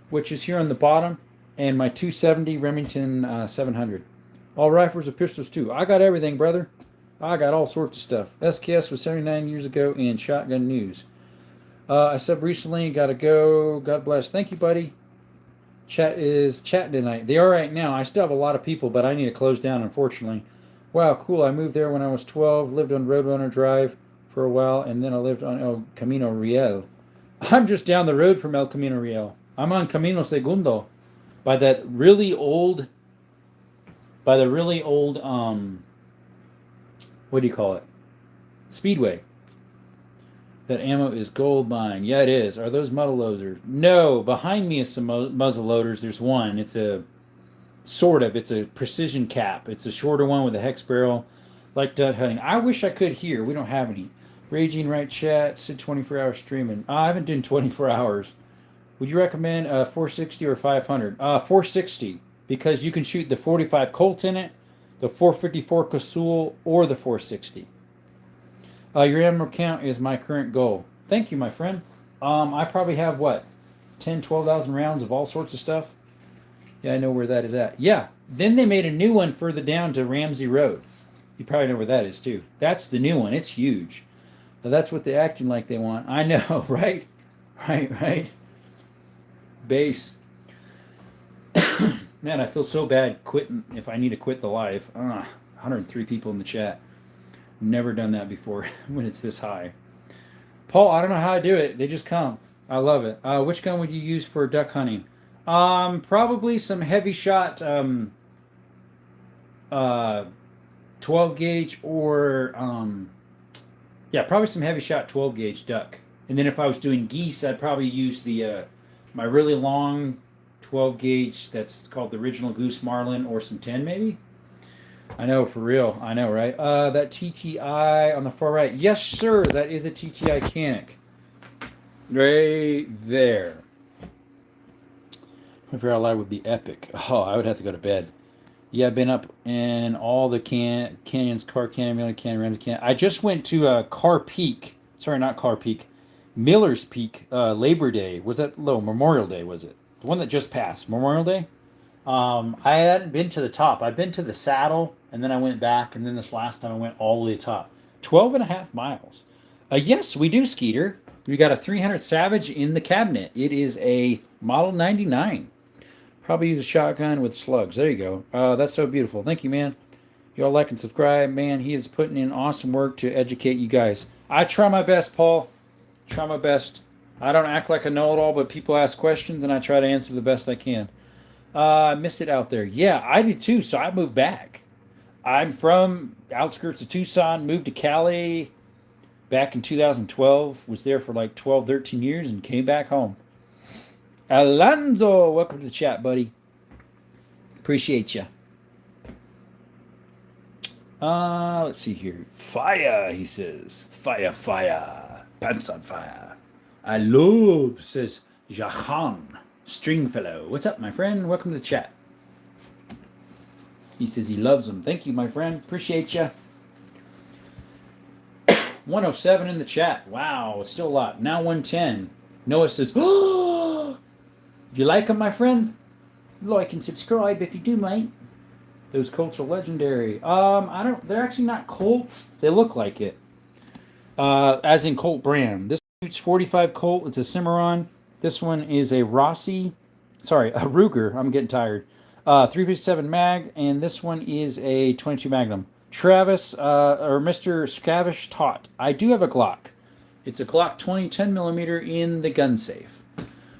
which is here on the bottom, and my 270 Remington 700. All rifles and pistols, too. I got everything, brother. I got all sorts of stuff. SKS was 79 years ago in Shotgun News. I subbed recently. Got to go. God bless. Thank you, buddy. Chat is chatting tonight. They are right now. I still have a lot of people, but I need to close down, unfortunately. Wow, cool. I moved there when I was 12, lived on Roadrunner Drive for a while, and then I lived on El Camino Real. I'm just down the road from El Camino Real. I'm on Camino Segundo by the really old, what do you call it? Speedway. That ammo is gold mine. Yeah, it is. Are those muzzle loaders? No. Behind me is some muzzle loaders. There's one. It's a it's a precision cap. It's a shorter one with a hex barrel. Like dud hunting. I wish I could here. We don't have any. Raging right chat. Sid 24-hour streaming. I haven't done 24 hours. Would you recommend 460 or 500? 460. Because you can shoot the 45 Colt in it, the 454 Casull, or the 460. Your ammo count is my current goal. Thank you, my friend. I probably have, 12,000 rounds of all sorts of stuff? Yeah, I know where that is at. Yeah, then they made a new one further down to Ramsey Road. You probably know where that is, too. That's the new one. It's huge. Now, that's what they're acting like they want. I know, right? Right. Base. Man, I feel so bad quitting if I need to quit the live. 103 people in the chat. Never done that before when it's this high. Paul, I don't know how I do it. They just come. I love it. Which gun would you use for duck hunting? Probably some heavy shot, uh, 12 gauge or, yeah, probably some heavy shot 12 gauge duck. And then if I was doing geese, I'd probably use my really long 12 gauge that's called the original Goose Marlin or some 10 maybe. I know, for real. I know, right? That TTI on the far right. Yes, sir. That is a TTI Canic. Right there. If you're alive would be epic. Oh, I would have to go to bed. Yeah, I've been up in all the canyons, Car Canyon, Miller Canyon, Ramsey Canyon. I just went to Car Peak. Sorry, not Car Peak. Miller's Peak, Labor Day. Was that low? Memorial Day, was it? The one that just passed. Memorial Day? I hadn't been to the top. I've been to the saddle, and then I went back, and then this last time I went all the way to the top. 12 and a half miles. Yes, we do, Skeeter. We got a 300 Savage in the cabinet. It is a Model 99. Probably use a shotgun with slugs. There you go. That's so beautiful. Thank you, man. Y'all like and subscribe. Man, he is putting in awesome work to educate you guys. I try my best, Paul. Try my best. I don't act like a know-it-all, but people ask questions, and I try to answer the best I can. I miss it out there. Yeah, I did too, so I moved back. I'm from outskirts of Tucson, moved to Cali back in 2012. Was there for like 12, 13 years and came back home. Alonzo, welcome to the chat, buddy. Appreciate you. Let's see here. Fire, he says. Fire, fire. Pants on fire. I love, says Jahan Stringfellow. What's up, my friend? Welcome to the chat. He says he loves them. Thank you, my friend. Appreciate you. 107 in the chat. Wow, it's still a lot. Now 110. Noah says, oh, do you like them, my friend? Like and subscribe if you do, mate. Those Colts are legendary. They're actually not Colt. They look like it. As in Colt brand. This shoots 45 Colt. It's a Cimarron. This one is a Rossi. Sorry, a Ruger. I'm getting tired. 357 mag. And this one is a 22 Magnum. Travis, or Mr. Scavish taught. I do have a Glock. It's a Glock 20 10mm in the gun safe.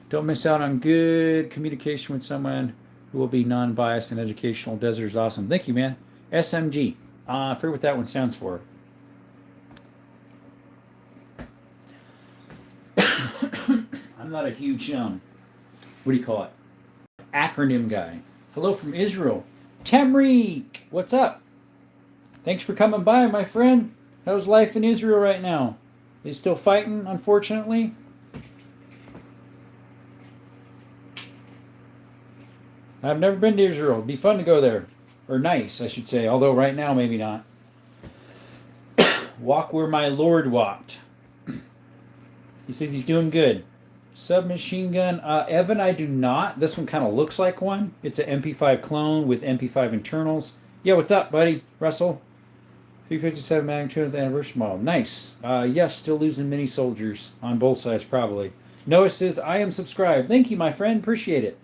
Don't miss out on good communication with someone who will be non-biased and educational. Desert is awesome. Thank you, man. SMG. I forget what that one stands for. I'm not a huge, what do you call it? Acronym guy. Hello from Israel. Tamrik, what's up? Thanks for coming by, my friend. How's life in Israel right now? They still fighting, unfortunately? I've never been to Israel. It'd be fun to go there. Or nice, I should say. Although right now, maybe not. Walk where my Lord walked. He says he's doing good. Submachine gun. Evan, I do not. This one kind of looks like one. It's an MP5 clone with MP5 internals. Yeah, what's up, buddy? Russell? 357 Magnum 200th anniversary model. Nice. Yes, still losing many soldiers on both sides, probably. Noah says, I am subscribed. Thank you, my friend. Appreciate it.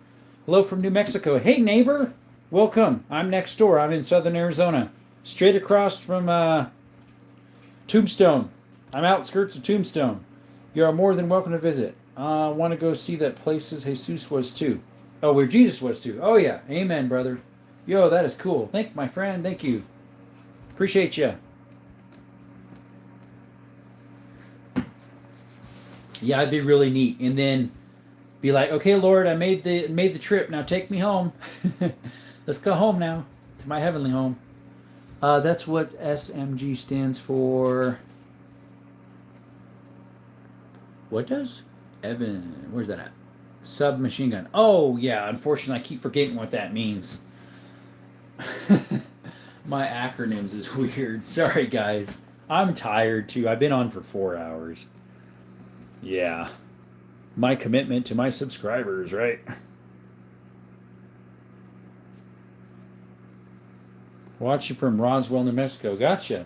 Hello from New Mexico. Hey, neighbor. Welcome. I'm next door. I'm in southern Arizona. Straight across from Tombstone. I'm outskirts of Tombstone. You are more than welcome to visit. Want to go see that places Jesus was too. Oh, where Jesus was too. Oh, yeah. Amen, brother. Yo, that is cool. Thank you, my friend. Thank you. Appreciate you. Yeah, it'd be really neat. And then be like, okay, Lord, I made the trip. Now take me home. Let's go home now to my heavenly home. That's what SMG stands for. What does? Evan, where's that at? Submachine gun. Oh, yeah. Unfortunately, I keep forgetting what that means. My acronyms is weird. Sorry, guys. I'm tired, too. I've been on for 4 hours. Yeah. My commitment to my subscribers, right? Watching from Roswell, New Mexico. Gotcha.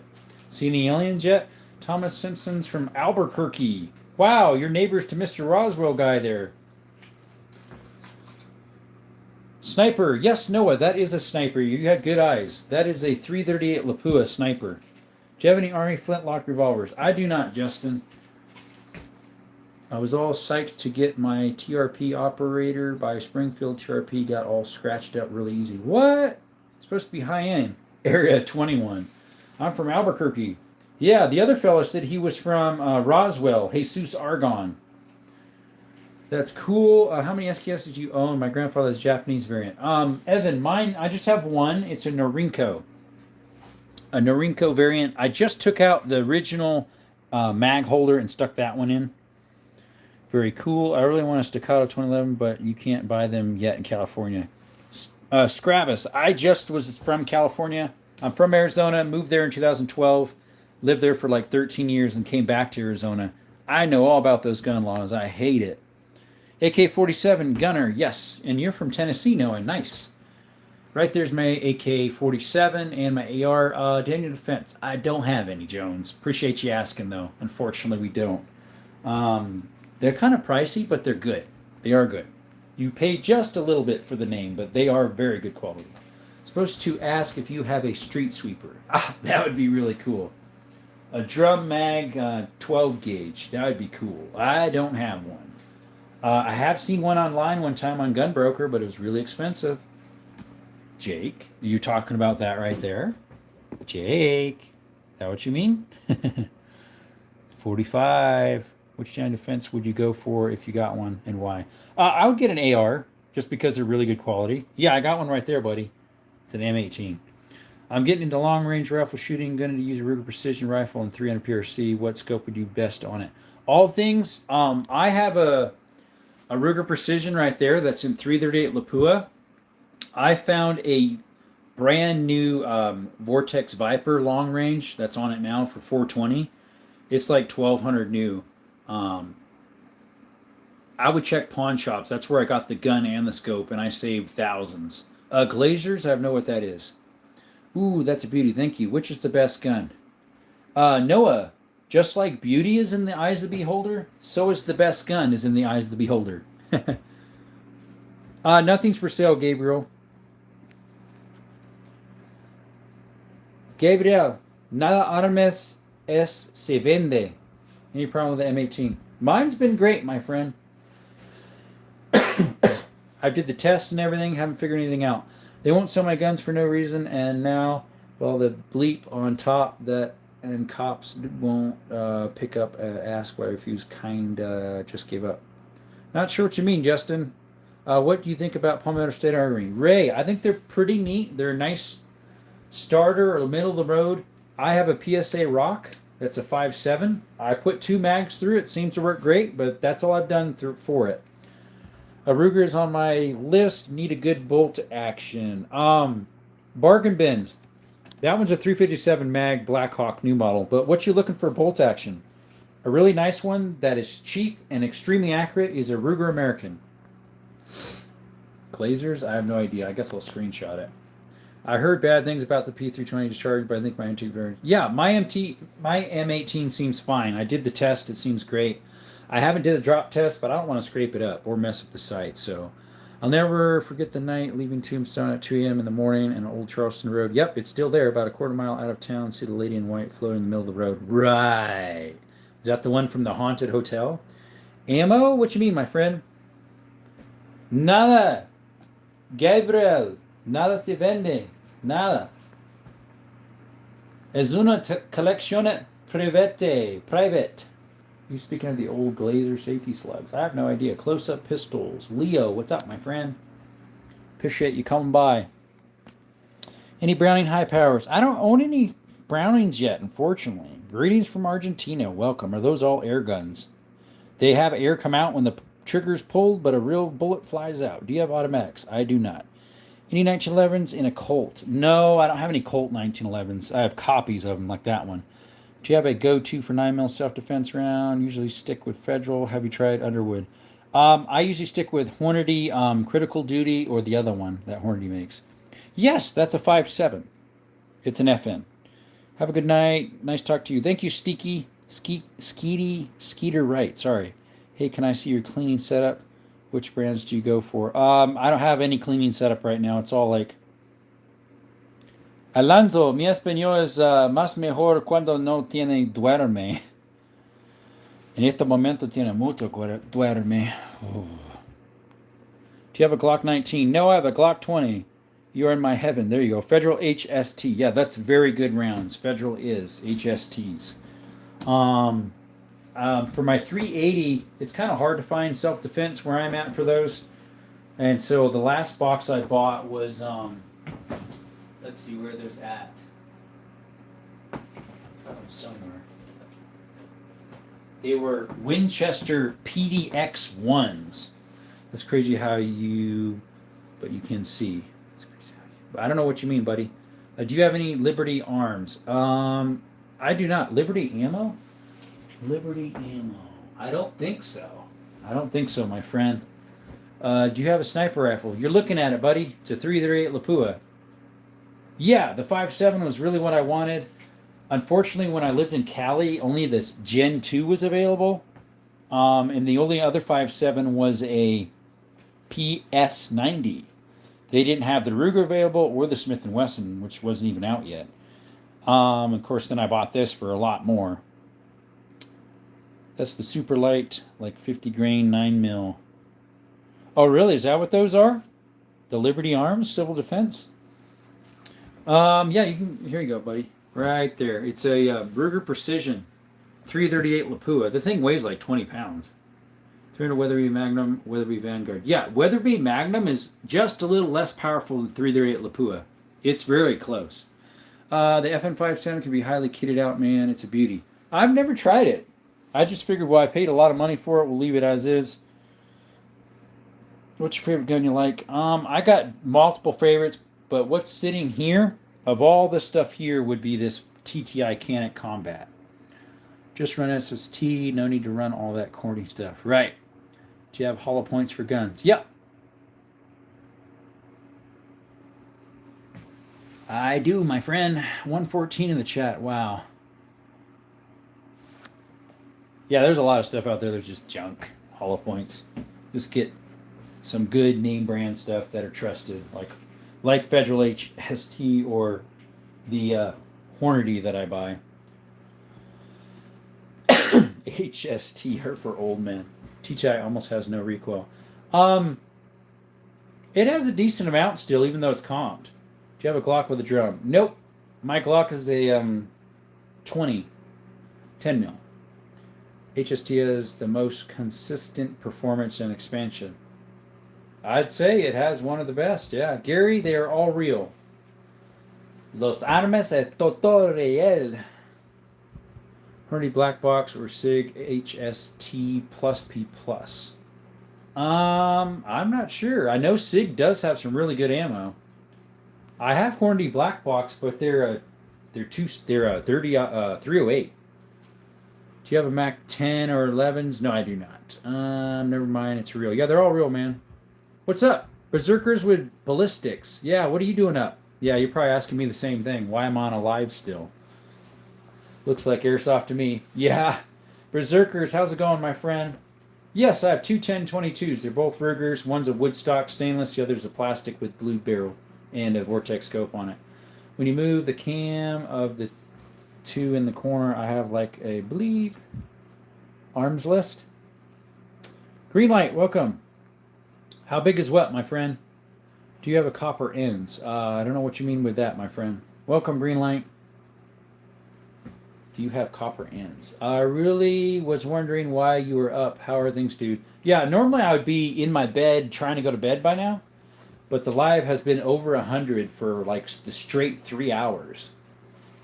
See any aliens yet? Thomas Simpson's from Albuquerque. Wow, you're neighbors to Mr. Roswell guy there. Sniper. Yes, Noah, that is a sniper. You had good eyes. That is a 338 Lapua sniper. Do you have any Army flintlock revolvers? I do not, Justin. I was all psyched to get my TRP operator by Springfield. TRP got all scratched up really easy. What? It's supposed to be high end. Area 21. I'm from Albuquerque. Yeah, the other fellow said he was from Roswell, Jesus Argon. That's cool. How many SKS did you own? My grandfather's Japanese variant. Evan, mine, I just have one. It's a Norinco. A Norinco variant. I just took out the original mag holder and stuck that one in. Very cool. I really want a Staccato 2011, but you can't buy them yet in California. Scravis, I just was from California. I'm from Arizona, moved there in 2012, lived there for like 13 years and came back to Arizona. I know all about those gun laws. I hate it. AK-47 gunner, yes. And you're from Tennessee, Noah. Nice. Right there's my AK-47 and my AR. Daniel Defense, I don't have any, Jones. Appreciate you asking, though. Unfortunately, we don't. They're kind of pricey, but they're good. They are good. You pay just a little bit for the name, but they are very good quality. Supposed to ask if you have a street sweeper. That would be really cool. A drum mag 12 gauge. That would be cool. I don't have one. I have seen one online one time on Gunbroker, but it was really expensive. Jake, are you talking about that right there? Jake, is that what you mean? 45. Which Daniel Defense would you go for if you got one, and why? I would get an AR, just because they're really good quality. Yeah, I got one right there, buddy. It's an M18. I'm getting into long-range rifle shooting. Going to use a Ruger Precision rifle and 300 PRC. What scope would you best on it? All things. I have a Ruger Precision right there. That's in 338 Lapua. I found a brand new Vortex Viper long range that's on it now for 420. It's like 1200 new. I would check pawn shops. That's where I got the gun and the scope, and I saved thousands. Glazers, I have no know what that is. Ooh, that's a beauty. Thank you. Which is the best gun? Noah, just like beauty is in the eyes of the beholder, so is the best gun is in the eyes of the beholder. Nothing's for sale, Gabriel. Gabriel, nada armas es se vende. Any problem with the M18? Mine's been great, my friend. I did the tests and everything, haven't figured anything out. They won't sell my guns for no reason, and now, well, the bleep on top that and cops won't pick up, ask why I refuse, just gave up. Not sure what you mean, Justin. What do you think about Palmetto State Armory? Ray, I think they're pretty neat. They're a nice starter or middle of the road. I have a PSA Rock. That's a 5.7. I put 2 mags through it. Seems to work great, but that's all I've done for it. A Ruger is on my list. Need a good bolt action. Bargain bins. That one's a 357 mag Blackhawk new model. But what you looking for bolt action? A really nice one that is cheap and extremely accurate is a Ruger American. Glazers? I have no idea. I guess I'll screenshot it. I heard bad things about the P320 discharge, but I think my M18 very... Yeah, my M18 seems fine. I did the test. It seems great. I haven't did a drop test, but I don't want to scrape it up or mess up the sight. So I'll never forget the night leaving Tombstone at 2 a.m. in the morning on Old Charleston Road. Yep, it's still there, about a quarter mile out of town. See the lady in white floating in the middle of the road. Right. Is that the one from the haunted hotel? Ammo? What you mean, my friend? Nada. Gabriel. Nada se vende. Nada. Es una colección private. You speaking of the old Glazer safety slugs? I have no idea. Close-up pistols. Leo, what's up, my friend? Appreciate you coming by. Any Browning high powers? I don't own any Brownings yet, unfortunately. Greetings from Argentina. Welcome. Are those all air guns? They have air come out when the trigger's pulled, but a real bullet flies out. Do you have automatics? I do not. Any 1911s in a Colt? No, I don't have any Colt 1911s. I have copies of them like that one. Do you have a go-to for 9mm self-defense round? Usually stick with Federal. Have you tried Underwood? I usually stick with Hornady Critical Duty or the other one that Hornady makes. Yes, that's a 5.7. It's an FN. Have a good night. Nice to talk to you. Thank you, Skeeter Wright. Sorry. Hey, can I see your cleaning setup? Which brands do you go for? I don't have any cleaning setup right now. It's all like... Alonso, mi español es más mejor cuando no tiene duerme. En este momento tiene mucho duerme. Oh. Do you have a Glock 19? No, I have a Glock 20. You are in my heaven. There you go. Federal HST. Yeah, that's very good rounds. Federal is HSTs. For my 380, it's kind of hard to find self-defense where I'm at for those. And so the last box I bought was, let's see where there's at. Somewhere. They were Winchester PDX 1s. That's crazy how but you can see. I don't know what you mean, buddy. Do you have any Liberty arms? I do not. Liberty ammo? Liberty ammo. I don't think so. I don't think so, my friend. Do you have a sniper rifle? You're looking at it, buddy. It's a 338 Lapua. Yeah, the 5.7 was really what I wanted. Unfortunately, when I lived in Cali, only this Gen 2 was available. And the only other 5.7 was a PS90. They didn't have the Ruger available or the Smith & Wesson, which wasn't even out yet. Of course, then I bought this for a lot more. That's the super light, like 50 grain, 9 mil. Oh, really? Is that what those are? The Liberty Arms, Civil Defense? Yeah, you can. Here you go, buddy. Right there. It's a Ruger Precision 338 Lapua. The thing weighs like 20 pounds. 300 Weatherby Magnum, Weatherby Vanguard. Yeah, Weatherby Magnum is just a little less powerful than 338 Lapua. It's very close. The FN57 can be highly kitted out, man. It's a beauty. I've never tried it. I just figured, well, I paid a lot of money for it. We'll leave it as is. What's your favorite gun you like? I got multiple favorites, but what's sitting here, of all the stuff here, would be this TTI Canic Combat. Just run SST. No need to run all that corny stuff. Right. Do you have hollow points for guns? Yep. I do, my friend. 114 in the chat. Wow. Yeah, there's a lot of stuff out there that's just junk. Hollow points. Just get some good name brand stuff that are trusted, like Federal HST or the Hornady that I buy. HST, hurt for old men. TTI almost has no recoil. It has a decent amount still, even though it's comped. Do you have a Glock with a drum? Nope. My Glock is a 20, 10 mil. HST has the most consistent performance and expansion. I'd say it has one of the best, yeah. Gary, they are all real. Los armas es todo real. Hornady Black Box or SIG HST plus P plus. I'm not sure. I know SIG does have some really good ammo. I have Hornady Black Box, but they're 308. Do you have a Mac 10 or 11s? No, I do not. Never mind. It's real. Yeah, they're all real, man. What's up? Berserkers with ballistics. Yeah, what are you doing up? Yeah, you're probably asking me the same thing. Why I'm on a live still. Looks like airsoft to me. Yeah. Berserkers, how's it going, my friend? Yes, I have two 1022s. They're both Rugers. One's a woodstock stainless. The other's a plastic with blue barrel and a vortex scope on it. When you move the cam of the two in the corner, I have like a, believe, arms list. Green light, welcome. How big is what, my friend? Do you have a copper ends? I don't know what you mean with that, my friend. Welcome, green light. Do you have copper ends? I really was wondering why you were up. How are things, dude? Yeah, normally I would be in my bed trying to go to bed by now, but the live has been over 100 for like the straight 3 hours.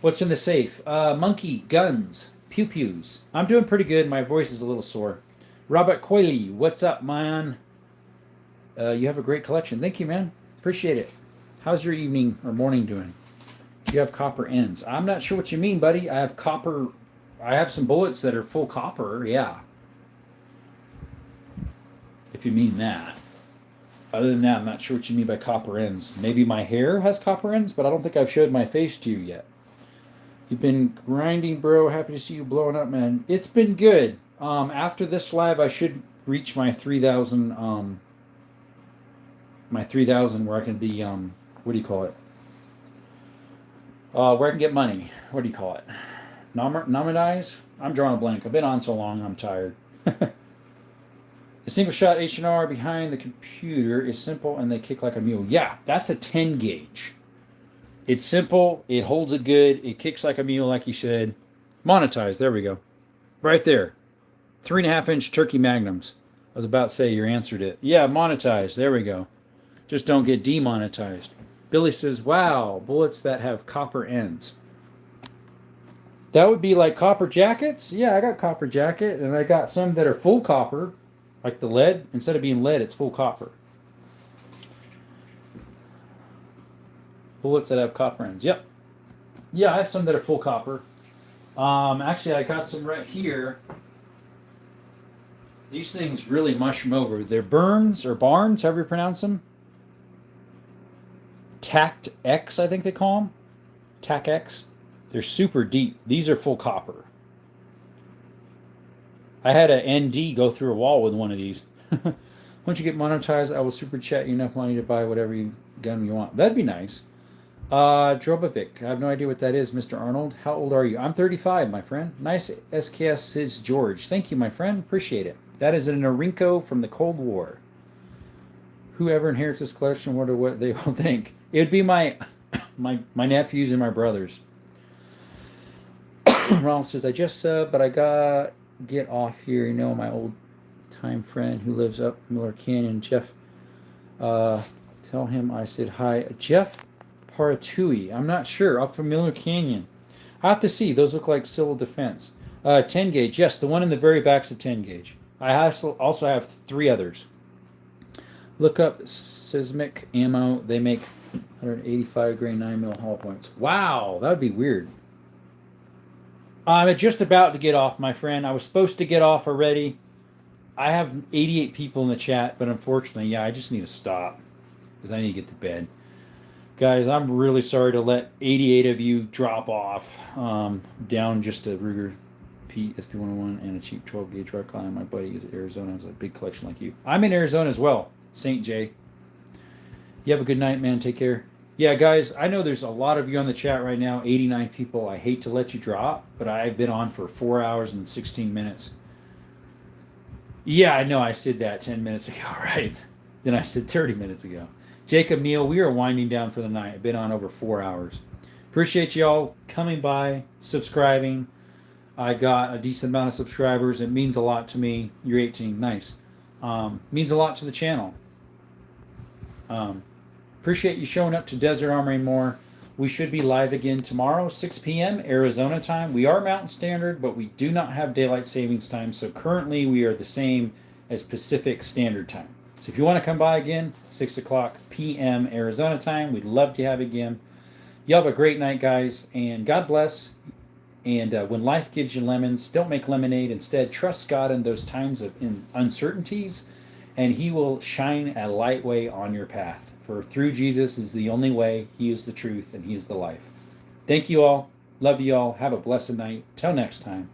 What's in the safe? Monkey, guns, pew-pews. I'm doing pretty good. My voice is a little sore. Robert Coily, what's up, man? You have a great collection. Thank you, man. Appreciate it. How's your evening or morning doing? You have copper ends. I'm not sure what you mean, buddy. I have copper. I have some bullets that are full copper. Yeah. If you mean that. Other than that, I'm not sure what you mean by copper ends. Maybe my hair has copper ends, but I don't think I've showed my face to you yet. You've been grinding, bro. Happy to see you blowing up, man. It's been good. After this live, I should reach my 3,000. My 3,000 where I can be. What do you call it? Where I can get money. What do you call it? Nomadize? I'm drawing a blank. I've been on so long, I'm tired. A single shot H&R behind the computer is simple and they kick like a mule. Yeah, that's a 10 gauge. It's simple. It holds it good. It kicks like a mule, like you said. Monetize. There we go. Right there. 3.5-inch turkey magnums. I was about to say you answered it. Yeah, monetize. There we go. Just don't get demonetized. Billy says, wow, bullets that have copper ends. That would be like copper jackets? Yeah, I got copper jacket, and I got some that are full copper, like the lead. Instead of being lead, it's full copper. Bullets that have copper ends. Yep. Yeah, I have some that are full copper. Actually, I got some right here. These things really mushroom over. They're Burns or Barnes, however you pronounce them. Tact X, I think they call them. Tac X. They're super deep. These are full copper. I had an ND go through a wall with one of these. Once you get monetized, I will super chat you enough money to buy whatever gun you want. That'd be nice. Drobovic. I have no idea what that is, Mr. Arnold. How old are you? I'm 35, my friend. Nice SKS says George. Thank you, my friend. Appreciate it. That is an Norinco from the Cold War. Whoever inherits this collection, wonder what they will think. It would be my nephews and my brothers. Ronald says, I just but I got get off here. You know, my old time friend who lives up Miller Canyon, Jeff. Tell him I said hi. Jeff Paratui. I'm not sure. Up from Miller Canyon. I have to see. Those look like civil defense. 10 gauge. Yes, the one in the very back's a 10 gauge. I also have 3 others. Look up Seismic Ammo. They make 185 grain 9mm hollow points. Wow, that would be weird. I'm just about to get off, my friend. I was supposed to get off already. I have 88 people in the chat, but unfortunately, yeah, I just need to stop because I need to get to bed. Guys, I'm really sorry to let 88 of you drop off down just a Ruger Pete SP101 and a cheap 12 gauge Recoil. My buddy is Arizona, has a big collection like you. I'm in Arizona as well, St. J. You have a good night, man. Take care. Yeah, guys, I know there's a lot of you on the chat right now, 89 people. I hate to let you drop, but I've been on for 4 hours and 16 minutes. Yeah, I know I said that 10 minutes ago, right? Then I said 30 minutes ago. Jacob Neal, we are winding down for the night. I've been on over 4 hours. Appreciate y'all coming by, subscribing. I got a decent amount of subscribers. It means a lot to me. You're 18. Nice. Means a lot to the channel. Appreciate you showing up to Desert Armory more. We should be live again tomorrow, 6 p.m. Arizona time. We are Mountain Standard, but we do not have Daylight Savings Time. So currently we are the same as Pacific Standard Time. So if you want to come by again, 6 o'clock p.m. Arizona time, we'd love to have you again. You have a great night, guys, and God bless. And when life gives you lemons, don't make lemonade. Instead, trust God in those times of uncertainties, and He will shine a light way on your path. For through Jesus is the only way. He is the truth, and He is the life. Thank you all. Love you all. Have a blessed night. Till next time.